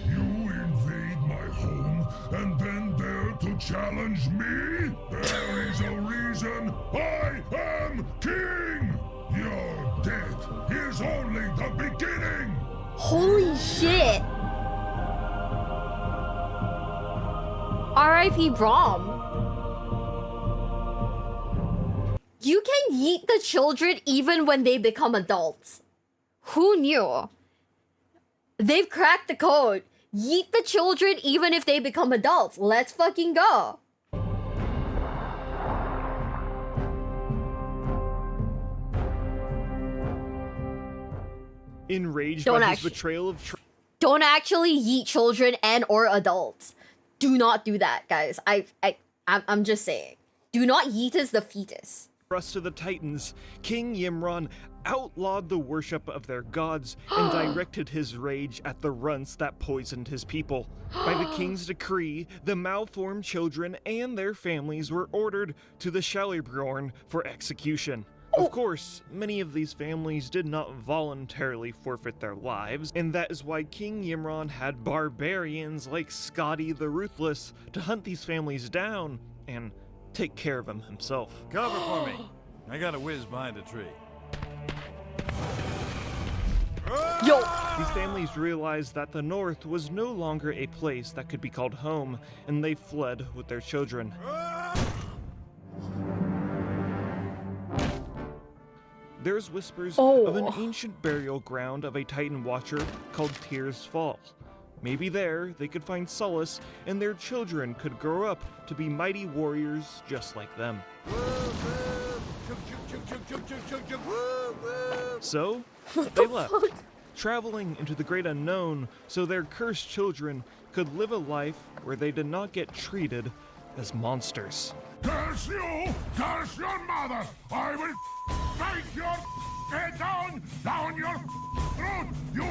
You invade my home and then dare to challenge me? There is a reason I am king! Your death is only the beginning! Holy shit! R.I.P. Braum. You can yeet the children even when they become adults. Who knew? They've cracked the code. Yeet the children even if they become adults. Let's fucking go. Enraged by his betrayal of don't actually yeet children and or adults. Do not do that, guys. I'm just saying. Do not yeetus the fetus. Trust to the Titans, King Yimron outlawed the worship of their gods and directed his rage at the runts that poisoned his people. By the king's decree, the malformed children and their families were ordered to the Shalibrorn for execution. Of course, many of these families did not voluntarily forfeit their lives, and that is why King Yimron had barbarians like Scotty the Ruthless to hunt these families down and take care of them himself. Cover for me. I got a whiz behind a tree. Yo! These families realized that the North was no longer a place that could be called home, and they fled with their children. There's whispers of an ancient burial ground of a Titan Watcher called Tears Fall. Maybe there they could find solace, and their children could grow up to be mighty warriors just like them. So, they left, traveling into the great unknown so their cursed children could live a life where they did not get treated as monsters. Curse you! Curse your mother! I will break your head down your throat, you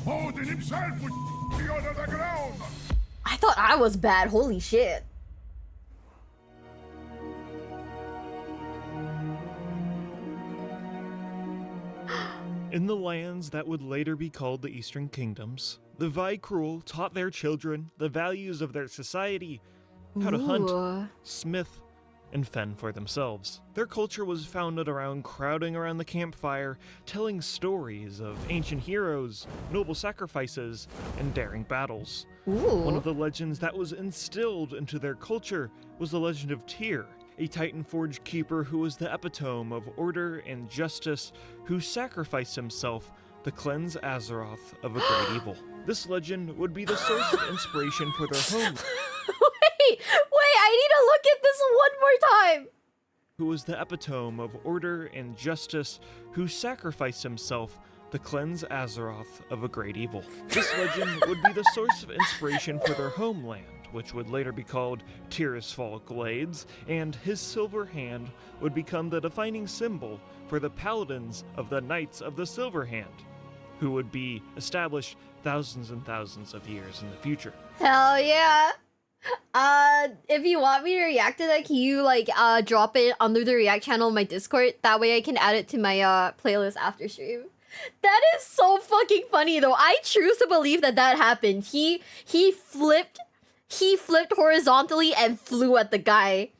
Odin himself would be under the ground. I thought I was bad. Holy shit. In the lands that would later be called the Eastern Kingdoms, the Vaikrul taught their children the values of their society, how to hunt, smith, and fend for themselves. Their culture was founded around crowding around the campfire, telling stories of ancient heroes, noble sacrifices, and daring battles. One of the legends that was instilled into their culture was the legend of Tyr, a Titan-forged keeper who was the epitome of order and justice, who sacrificed himself to cleanse Azeroth of a great evil. This legend would be the source of inspiration for their home. Wait, I need to look at this one more time. Who was the epitome of order and justice, who sacrificed himself to cleanse Azeroth of a great evil. This legend would be the source of inspiration for their homeland, which would later be called Tirisfal Glades, and his silver hand would become the defining symbol for the paladins of the Knights of the Silver Hand, who would be established thousands and thousands of years in the future. Hell yeah. If you want me to react to that, can you like drop it under the react channel on my Discord? That way I can add it to my playlist after stream. That is so fucking funny though. I choose to believe that that happened. He flipped horizontally and flew at the guy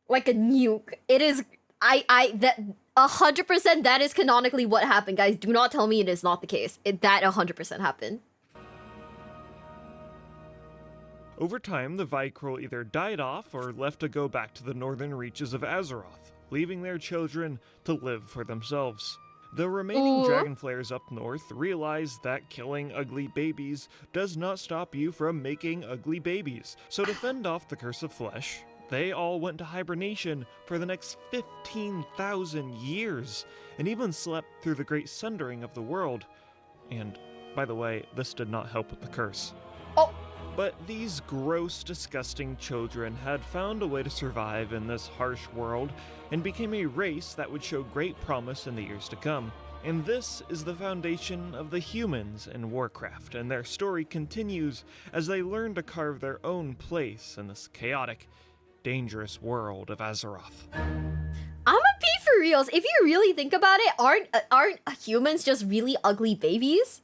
like a nuke. It is that 100% that is canonically what happened, guys. Do not tell me it is not the case. That 100% happened. Over time, the Vaikrul either died off or left to go back to the northern reaches of Azeroth, leaving their children to live for themselves. The remaining Dragonflayers up north realized that killing ugly babies does not stop you from making ugly babies. So to fend off the curse of flesh, they all went to hibernation for the next 15,000 years, and even slept through the great sundering of the world. And, by the way, this did not help with the curse. But these gross, disgusting children had found a way to survive in this harsh world and became a race that would show great promise in the years to come. And this is the foundation of the humans in Warcraft, and their story continues as they learn to carve their own place in this chaotic, dangerous world of Azeroth. I'ma be for reals. If you really think about it, aren't humans just really ugly babies?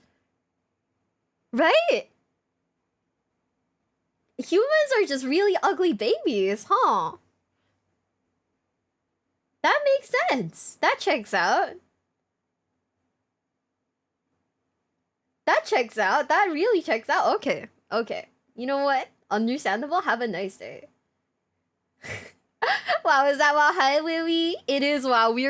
Right? Humans are just really ugly babies, huh? That makes sense. That checks out. That checks out. That really checks out. Okay. Okay. You know what? Understandable. Have a nice day. Wow, is that WoW? Hi, Lily. It is WoW. We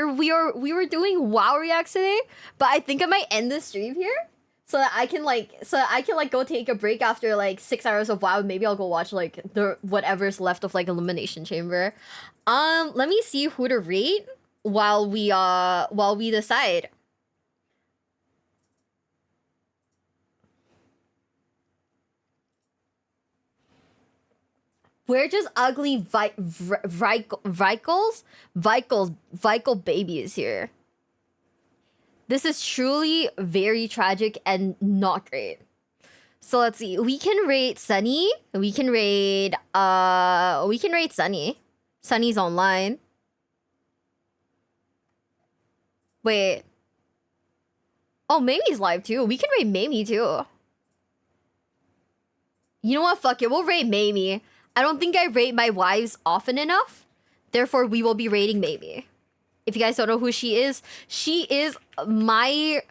were doing WoW reacts today, but I think I might end the stream here. So that I can go take a break after like 6 hours of WoW. Maybe I'll go watch like the whatever's left of like Elimination Chamber. Let me see who to rate while we decide. We're just ugly Vikel babies here. This is truly very tragic and not great. So let's see. We can rate Sunny. We can rate Sunny. Sunny's online. Wait. Oh, Mamie's live too. We can rate Mamie too. You know what? Fuck it. We'll rate Mamie. I don't think I rate my wives often enough. Therefore, we will be rating Mamie. If you guys don't know who she is my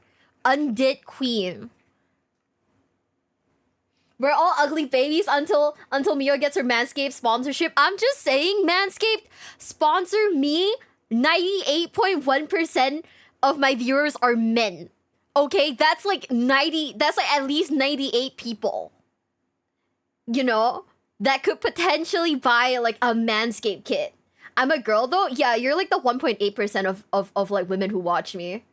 undid queen. We're all ugly babies until Mio gets her Manscaped sponsorship. I'm just saying, Manscaped, sponsor me. 98.1% of my viewers are men. Okay, that's like at least 98 people. You know, that could potentially buy like a Manscaped kit. I'm a girl though. Yeah, you're like the 1.8% of like women who watch me.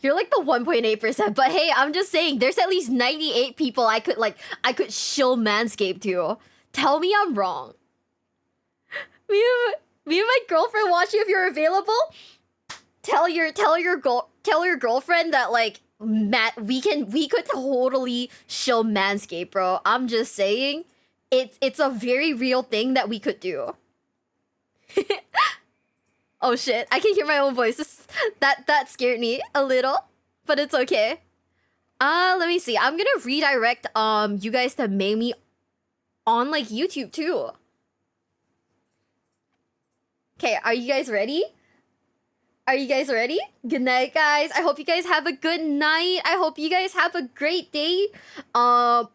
You're like the 1.8%, but hey, I'm just saying there's at least 98 people I could shill Manscaped to. Tell me I'm wrong. Me and my girlfriend watch you if you're available. Tell your girlfriend that like we could totally show Manscaped, bro. I'm just saying, it's a very real thing that we could do. Oh shit, I can hear my own voice. That scared me a little, but it's okay. Let me see. I'm gonna redirect you guys to Mamie on like YouTube too. Okay, are you guys ready? Are you guys ready? Good night, guys. I hope you guys have a good night. I hope you guys have a great day. I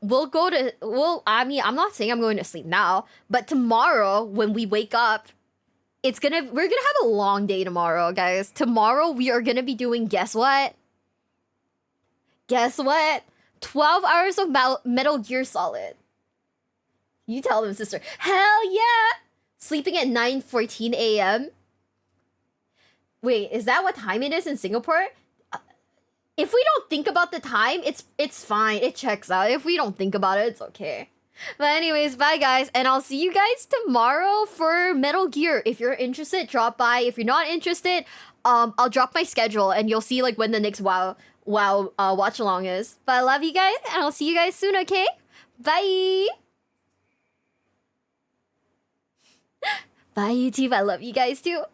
mean, I'm not saying I'm going to sleep now, but tomorrow when we wake up, we're gonna have a long day tomorrow, guys. Tomorrow we are gonna be doing, guess what? Guess what? 12 hours of Metal Gear Solid. You tell them, sister. Hell yeah! Sleeping at 9:14 a.m. Wait, is that what time it is in Singapore? If we don't think about the time, it's fine. It checks out. If we don't think about it, it's okay. But anyways, bye guys, and I'll see you guys tomorrow for Metal Gear. If you're interested, drop by. If you're not interested, I'll drop my schedule and you'll see like when the next WoW watch along is. But I love you guys, and I'll see you guys soon. Okay, bye. Bye YouTube. I love you guys too.